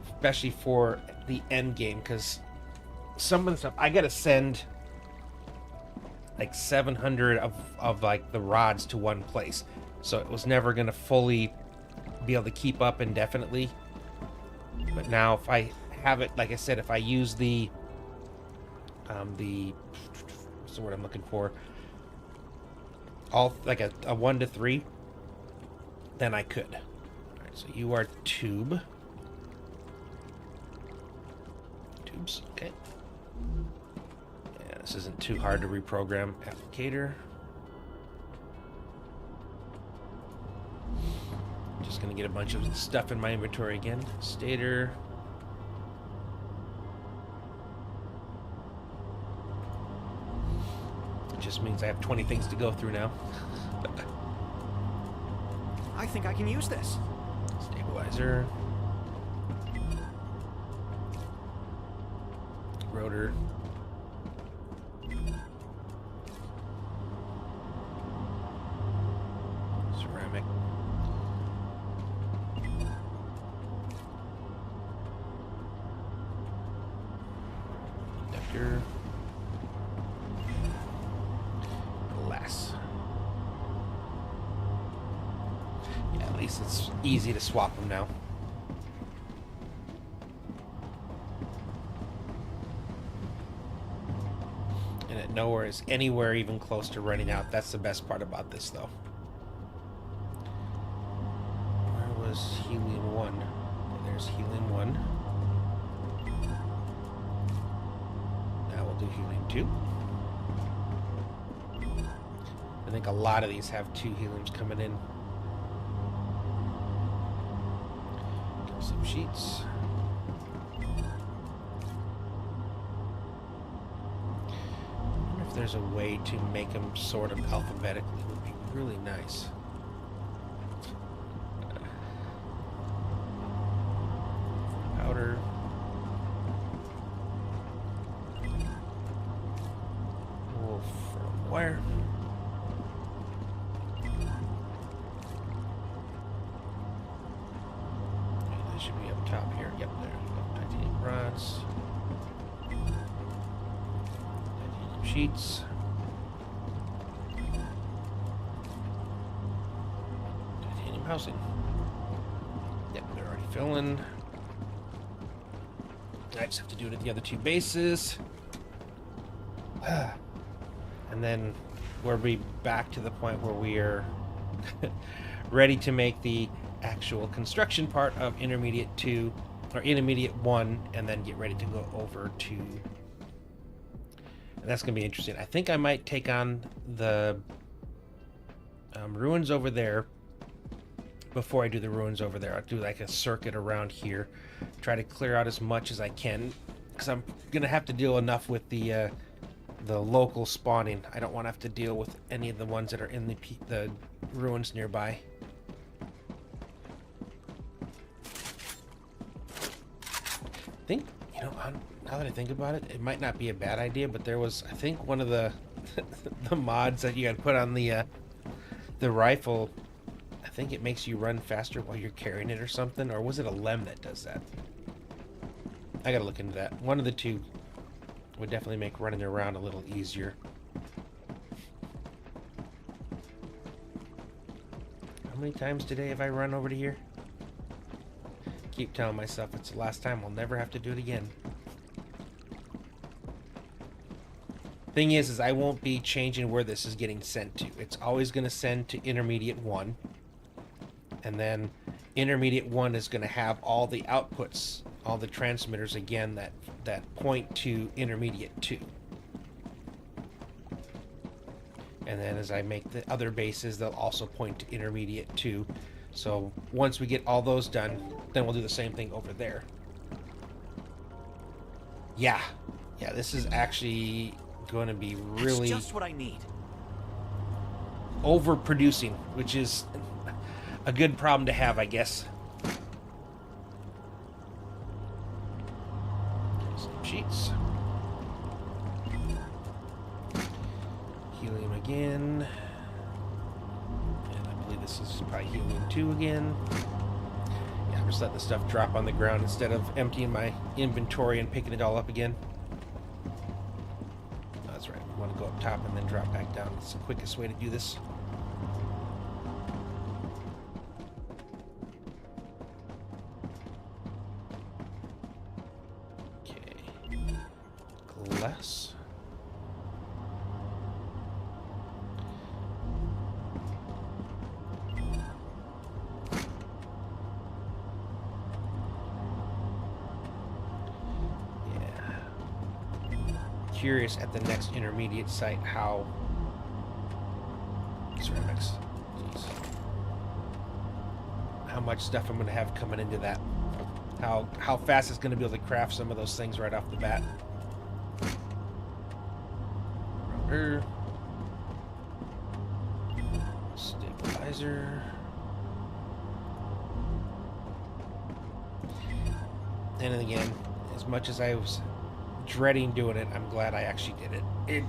Especially for the end game, because some of the stuff, I gotta send like 700 of like the rods to one place. So it was never gonna fully be able to keep up indefinitely. But now if I have it, like I said, if I use the what's the word I'm looking for? All like a 1 to 3, then I could. So you are tube. Tubes, okay. Yeah, this isn't too hard to reprogram. Applicator. Just gonna get a bunch of stuff in my inventory again. Stator. It just means I have 20 things to go through now. I think I can use this. Stabilizer. Rotor. Ceramic. Inductor. Glass. Yeah, at least it's easy to swap them now. And it nowhere is anywhere even close to running out. That's the best part about this, though. Where was helium 1? Okay, there's helium 1. Now we'll do helium 2. I think a lot of these have 2 heliums coming in. Some sheets. If there's a way to make them sort of alphabetically, it would be really nice. Powder. Wolf from where? Okay, that should be up top here. Yep, there we go. Titanium rods. Sheets. Titanium housing. Yep, they're already filling. I just have to do it at the other 2 bases. And then we'll be back to the point where we are ready to make the actual construction part of Intermediate 2, or Intermediate 1, and then get ready to go over to... And that's going to be interesting. I think I might take on the ruins over there before I do the ruins over there. I'll do like a circuit around here. Try to clear out as much as I can. Because I'm going to have to deal enough with the local spawning. I don't want to have to deal with any of the ones that are in the ruins nearby. I think, you know, now that I think about it, it might not be a bad idea, but there was, I think, one of the the mods that you had put on the rifle. I think it makes you run faster while you're carrying it or something, or was it a lem that does that? I gotta look into that. One of the two would definitely make running around a little easier. How many times today have I run over to here? Keep telling myself it's the last time. I'll never have to do it again. Thing is I won't be changing where this is getting sent to. It's always going to send to Intermediate 1. And then Intermediate 1 is going to have all the outputs, all the transmitters again that point to Intermediate 2. And then as I make the other bases, they'll also point to Intermediate 2. So once we get all those done, then we'll do the same thing over there. Yeah, this is actually going to be really... That's just what I need. Overproducing, which is a good problem to have, I guess. Some sheets. Helium again. And I believe this is probably helium 2 again. Yeah, I'm just letting the stuff drop on the ground instead of emptying my inventory and picking it all up again. That's right. We want to go up top and then drop back down. It's the quickest way to do this. Okay. Glass. curious at the next intermediate site how ceramics. Jeez. How much stuff I'm going to have coming into that. How fast it's going to be able to craft some of those things right off the bat. Router. Stabilizer. And then again, as much as I was dreading doing it, I'm glad I actually did it. It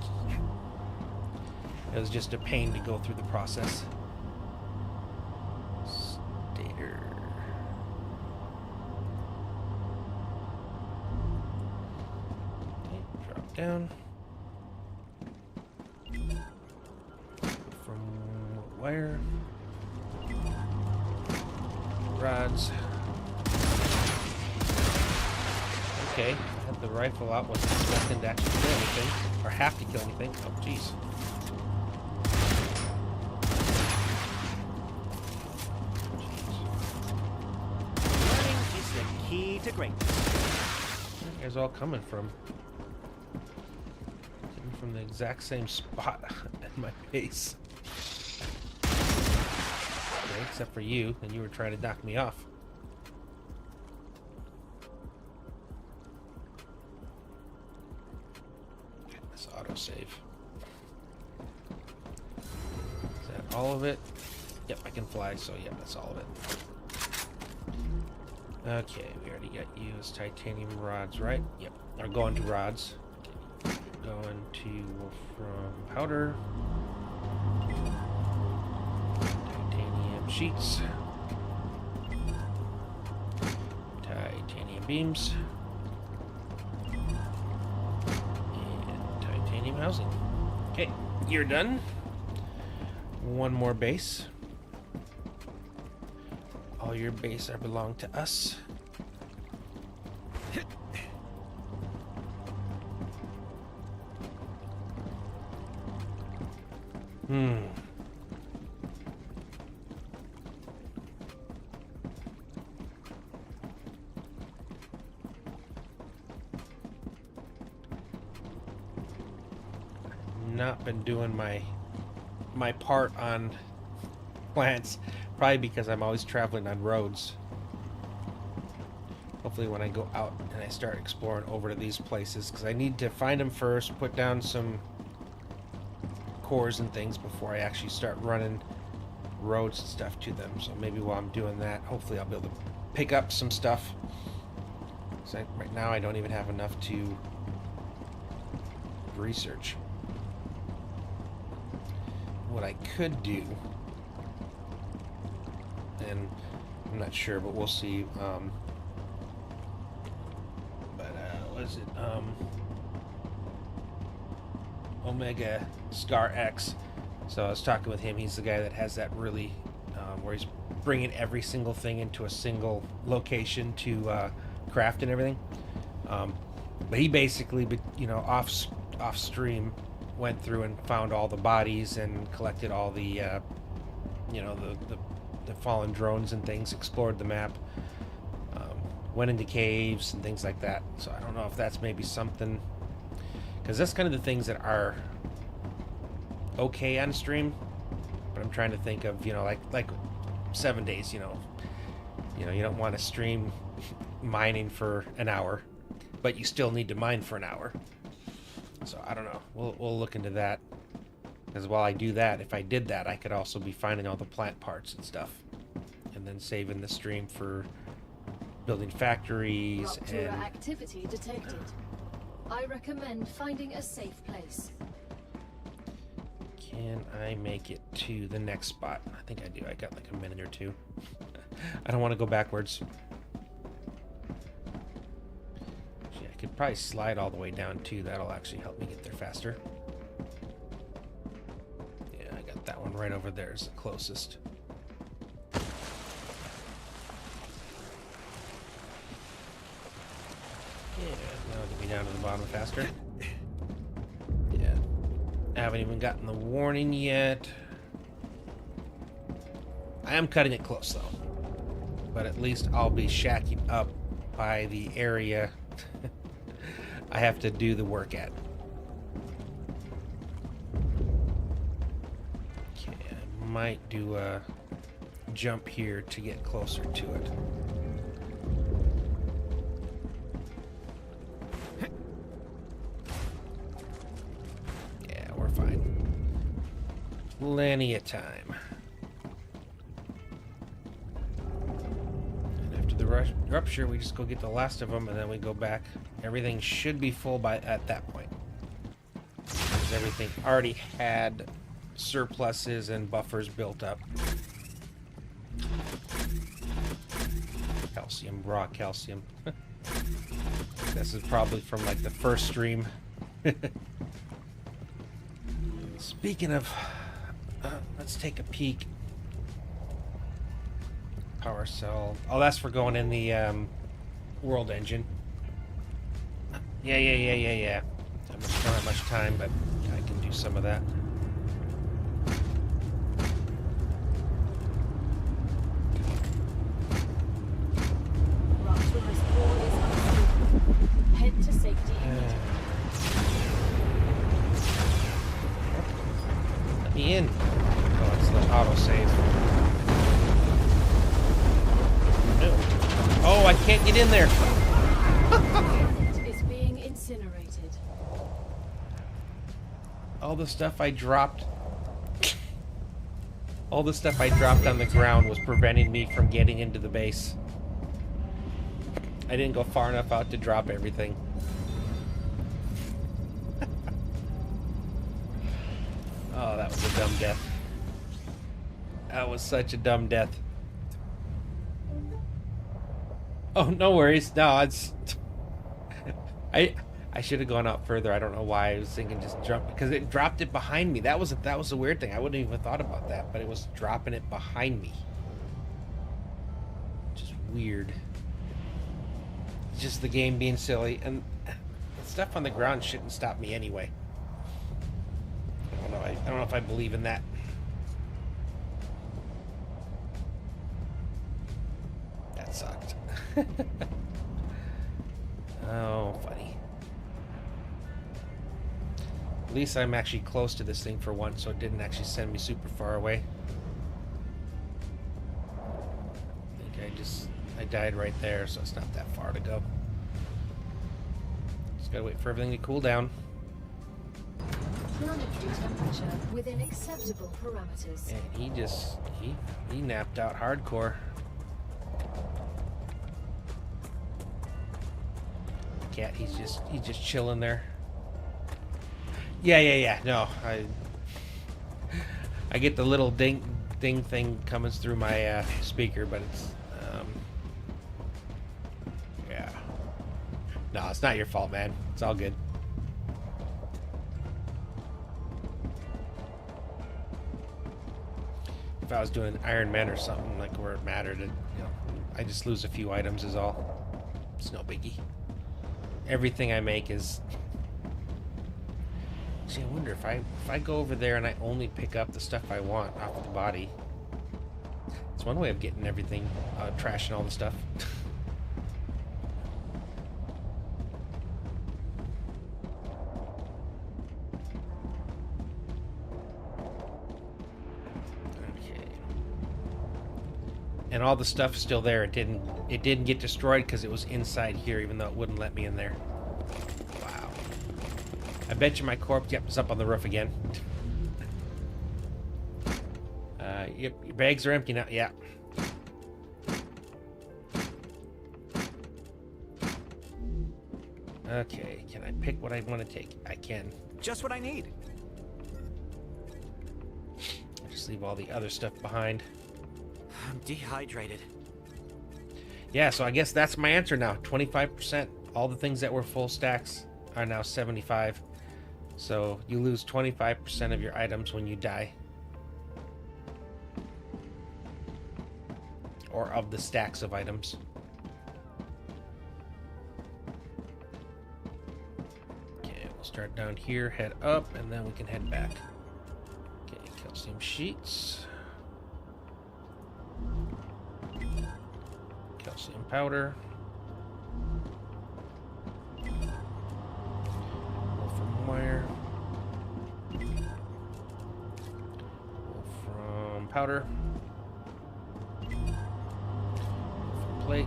was just a pain to go through the process. Stator. Okay, drop down. From wire. Rods. Okay, I had the rifle out, wasn't expecting to actually kill anything, or have to kill anything. Oh, jeez. Learning is the key to greatness. Where are you guys all coming from? Coming from the exact same spot at my base. Okay, except for you, and you were trying to knock me off. Autosave. Is that all of it? Yep, I can fly, so yeah, that's all of it. Okay, we already got you as titanium rods, right? Yep, are going to rods. Okay. Going to from powder. Titanium sheets. Titanium beams. Housing. Okay, you're done. One more base. All your base are belong to us. Not been doing my part on plants, probably because I'm always traveling on roads. Hopefully when I go out and I start exploring over to these places, because I need to find them first, put down some cores and things before I actually start running roads and stuff to them. So maybe while I'm doing that, hopefully I'll be able to pick up some stuff. So right now I don't even have enough to research. What I could do, and I'm not sure, but we'll see. What is it? Omega Scar X. So I was talking with him. He's the guy that has that really, where he's bringing every single thing into a single location to craft and everything. But he basically, off stream, went through and found all the bodies and collected all the, the fallen drones and things, explored the map, went into caves and things like that. So I don't know if that's maybe something, because that's kind of the things that are okay on stream. But I'm trying to think of, like 7 days. You don't want to stream mining for an hour, but you still need to mine for an hour. So I don't know. We'll look into that. Because while I do that, if I did that, I could also be finding all the plant parts and stuff, and then saving the stream for building factories. Ruptura activity detected. I recommend finding a safe place. Can I make it to the next spot? I think I do. I got like a minute or two. I don't want to go backwards. I could probably slide all the way down too. That'll actually help me get there faster. Yeah, I got that one right over there is the closest. Yeah, now I'll get me down to the bottom faster. Yeah. I haven't even gotten the warning yet. I am cutting it close though. But at least I'll be shacking up by the area I have to do the work at. might do a jump here to get closer to it. Yeah, we're fine. Plenty of time. And after the rupture, we just go get the last of them, and then we go back. Everything should be full by at that point. Because everything already had surpluses and buffers built up. Calcium, raw calcium. This is probably from like the first stream. Speaking of, let's take a peek. Power cell. Oh, that's for going in the world engine. Yeah. I don't have much time, but I can do some of that. Rapturous core is unstable. Head to safety immediately. Let me in. Oh, it's the autosave. No. Oh, I can't get in there. Unit is being incinerated. All the stuff I dropped. All the stuff I dropped on the ground was preventing me from getting into the base. I didn't go far enough out to drop everything. Oh, that was a dumb death. That was such a dumb death. Oh, no worries. No, it's... I should have gone out further. I don't know why. I was thinking just jump, because it dropped it behind me. That was a weird thing. I wouldn't even thought about that, but it was dropping it behind me. Just weird. It's just the game being silly, and the stuff on the ground shouldn't stop me anyway. I don't know. I don't know if I believe in that. That sucked. Oh, funny. At least I'm actually close to this thing for once, so it didn't actually send me super far away. I think I died right there, so it's not that far to go. Just gotta wait for everything to cool down. Planetary temperature within acceptable parameters. And he napped out hardcore. Cat, he's just chilling there. Yeah. No, I get the little ding thing coming through my speaker, but it's yeah. No, it's not your fault, man. It's all good. If I was doing Iron Man or something like where it mattered, I just lose a few items is all. It's no biggie. Everything I make is. See, I wonder if I go over there and I only pick up the stuff I want off of the body. It's one way of getting everything, trash and all the stuff. Okay. And all the stuff's still there. It didn't get destroyed because it was inside here, even though it wouldn't let me in there. Wow. I bet you my corpse, yep, is up on the roof again. Yep, your bags are empty now. Yeah. Okay, can I pick what I want to take? I can. Just what I need. I just leave all the other stuff behind. I'm dehydrated. Yeah, so I guess that's my answer now. 25%. All the things that were full stacks are now 75. So you lose 25% of your items when you die. Or of the stacks of items. Okay, we'll start down here, head up, and then we can head back. Okay, calcium sheets. Calcium powder. Wolfram wire. Wolfram powder. Plate.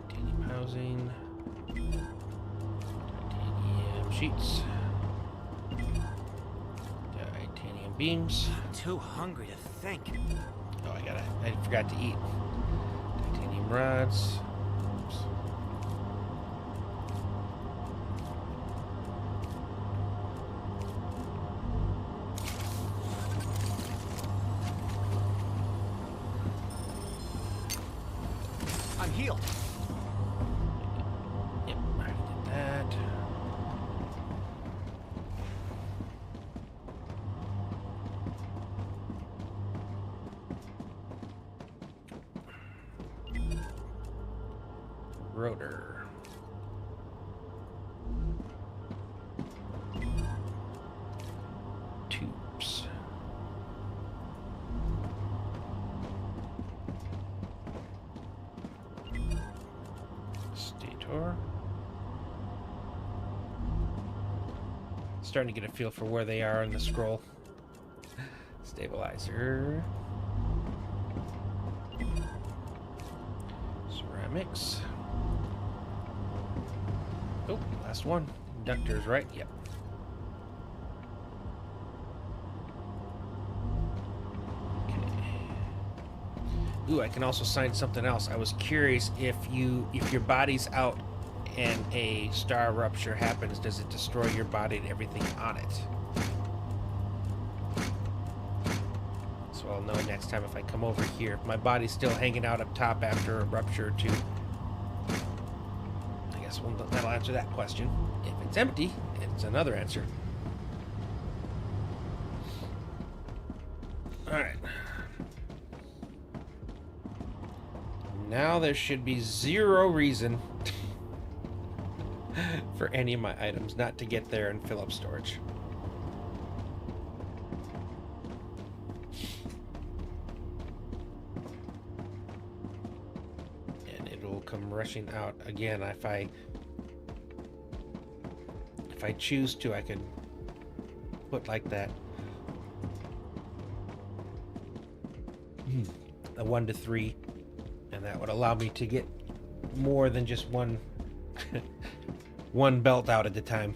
Titanium housing. Titanium sheets. Titanium beams. I'm too hungry to think. Oh, I forgot to eat. Titanium rods. Oops. I'm healed. Yep, I did that. Rotor. Tubes. Stator. Starting to get a feel for where they are in the scroll. Stabilizer. Ceramics. Oh, last one. Inductors, right? Yep. Okay. Ooh, I can also sign something else. I was curious if your body's out and a star rupture happens, does it destroy your body and everything on it? So I'll know next time if I come over here. If my body's still hanging out up top after a rupture or two, I guess that'll answer that question. If it's empty, it's another answer. Alright. Now there should be zero reason for any of my items not to get there and fill up storage. And it'll come rushing out again if I choose to. I could put like that. A 1 to 3, and that would allow me to get more than just one one belt out at a time.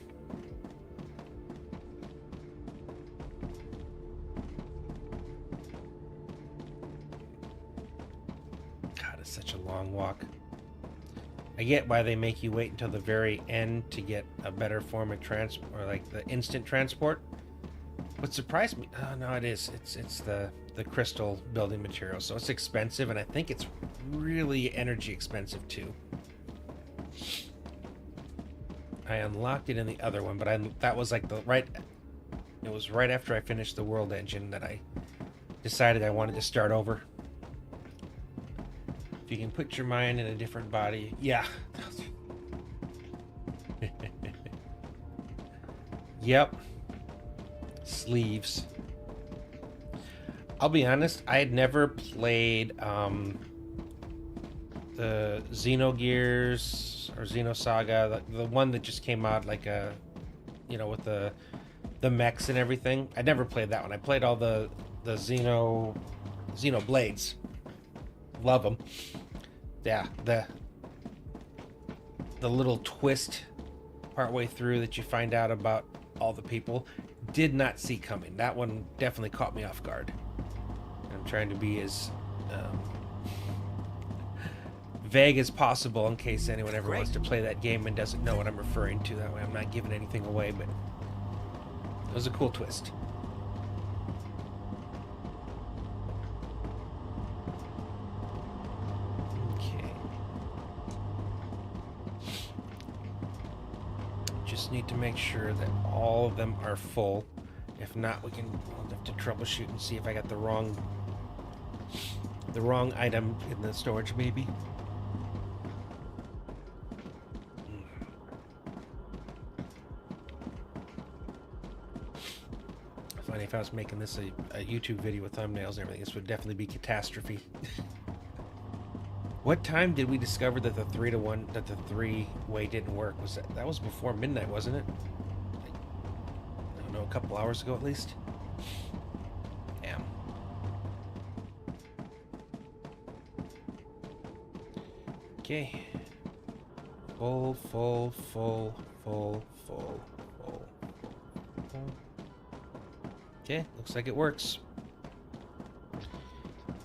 God, it's such a long walk. I get why they make you wait until the very end to get a better form of transport, or like the instant transport. What surprised me, oh no, it's the crystal building material, so it's expensive, and I think it's really energy expensive too. I unlocked it in the other one, but that was like it was right after I finished the world engine that I decided I wanted to start over. If you can put your mind in a different body, yeah. Yep. Sleeves. I'll be honest, I had never played the Xenogears or Xenosaga, the one that just came out like a, with the mechs and everything. I never played that one. I played all the Xenoblades. Love them. Yeah, the little twist partway through that you find out about all the people, did not see coming. That one definitely caught me off guard. I'm trying to be as vague as possible in case anyone ever wants to play that game and doesn't know what I'm referring to. That way I'm not giving anything away, but it was a cool twist. Okay. Just need to make sure that all of them are full. If not, we'll have to troubleshoot and see if I got the wrong item in the storage, maybe. Funny, if I was making this a YouTube video with thumbnails and everything, this would definitely be catastrophe. What time did we discover that the 3-way didn't work? That was before midnight, wasn't it? I don't know, couple hours ago at least. Damn. Okay. Full, full, full, full, full, full, full. Okay, looks like it works.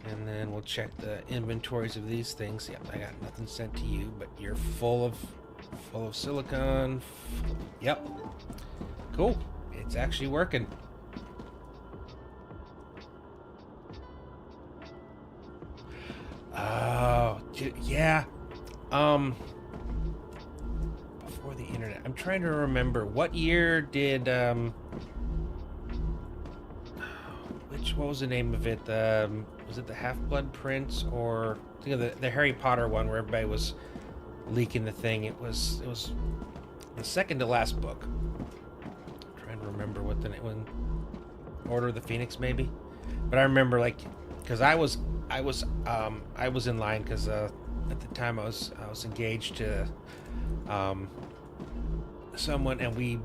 And then we'll check the inventories of these things. Yep, I got nothing sent to you, but you're full of silicon. Yep. Cool. It's actually working. Oh, yeah. Before the internet. I'm trying to remember what year did what was the name of it? Was it the Half-Blood Prince, or I think of the Harry Potter one where everybody was leaking the thing? It was the second to last book. I'm trying to remember what the name, Order of the Phoenix maybe. But I remember, like, because I was in line because at the time I was engaged to someone, and we,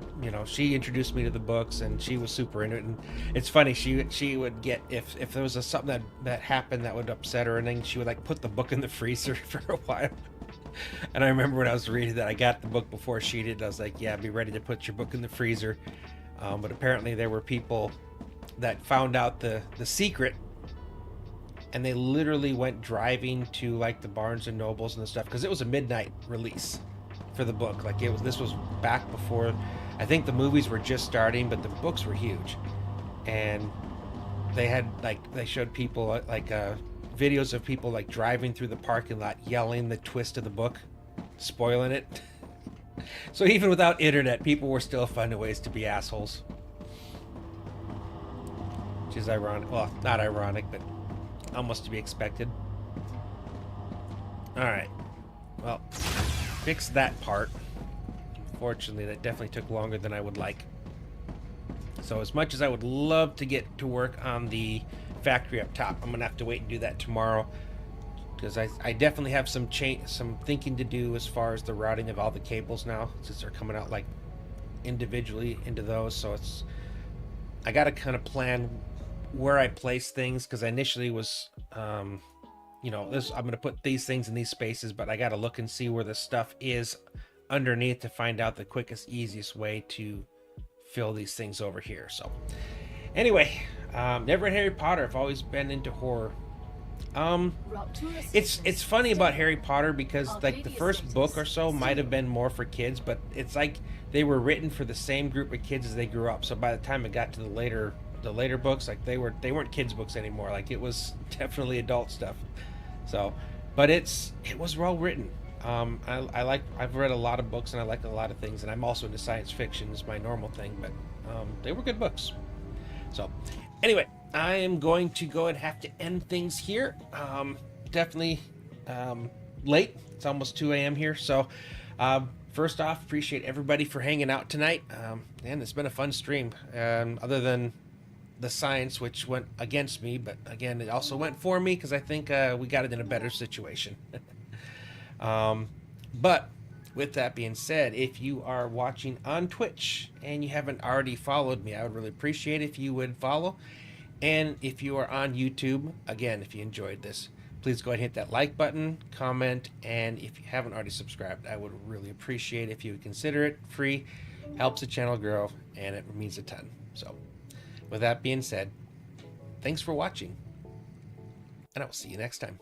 she introduced me to the books, and she was super into it. And it's funny, she would get, if there was something that happened that would upset her, and then she would like put the book in the freezer for a while. And I remember when I was reading that, I got the book before she did. I was like, yeah, be ready to put your book in the freezer. But apparently there were people that found out the secret, and they literally went driving to like the Barnes and Nobles and stuff, because it was a midnight release for the book. Like, this was back before, I think the movies were just starting, but the books were huge. And they showed people videos of people like driving through the parking lot yelling the twist of the book, spoiling it. So even without internet, people were still finding ways to be assholes, which is ironic. Well, not ironic, but almost to be expected. Alright, well, fix that part. Unfortunately, that definitely took longer than I would like. So as much as I would love to get to work on the factory up top, I'm gonna have to wait and do that tomorrow, because I definitely have some thinking to do as far as the routing of all the cables now, since they're coming out like individually into those. So I gotta kind of plan where I place things, because I initially was I'm gonna put these things in these spaces, but I gotta look and see where the stuff is underneath to find out the quickest, easiest way to fill these things over here. So anyway, never read Harry Potter. I've always been into horror. It's funny about Harry Potter, because like the first book or so might have been more for kids, but it's like they were written for the same group of kids as they grew up. So by the time it got to the later books, like they weren't kids books anymore. Like, it was definitely adult stuff. So, but it was well written. I've read a lot of books, and I like a lot of things, and I'm also into science fiction is my normal thing, but they were good books. So anyway, I am going to go and have to end things here. Definitely late. It's almost 2 a.m. here. So first off, appreciate everybody for hanging out tonight. And it's been a fun stream. Other than the science, which went against me, but again, it also went for me, because I think we got it in a better situation. But with that being said, if you are watching on Twitch and you haven't already followed me, I would really appreciate if you would follow. And if you are on YouTube, again, if you enjoyed this, please go ahead and hit that like button, comment, and if you haven't already subscribed, I would really appreciate if you would consider it. Free, helps the channel grow, and it means a ton. So with that being said, thanks for watching, and I will see you next time.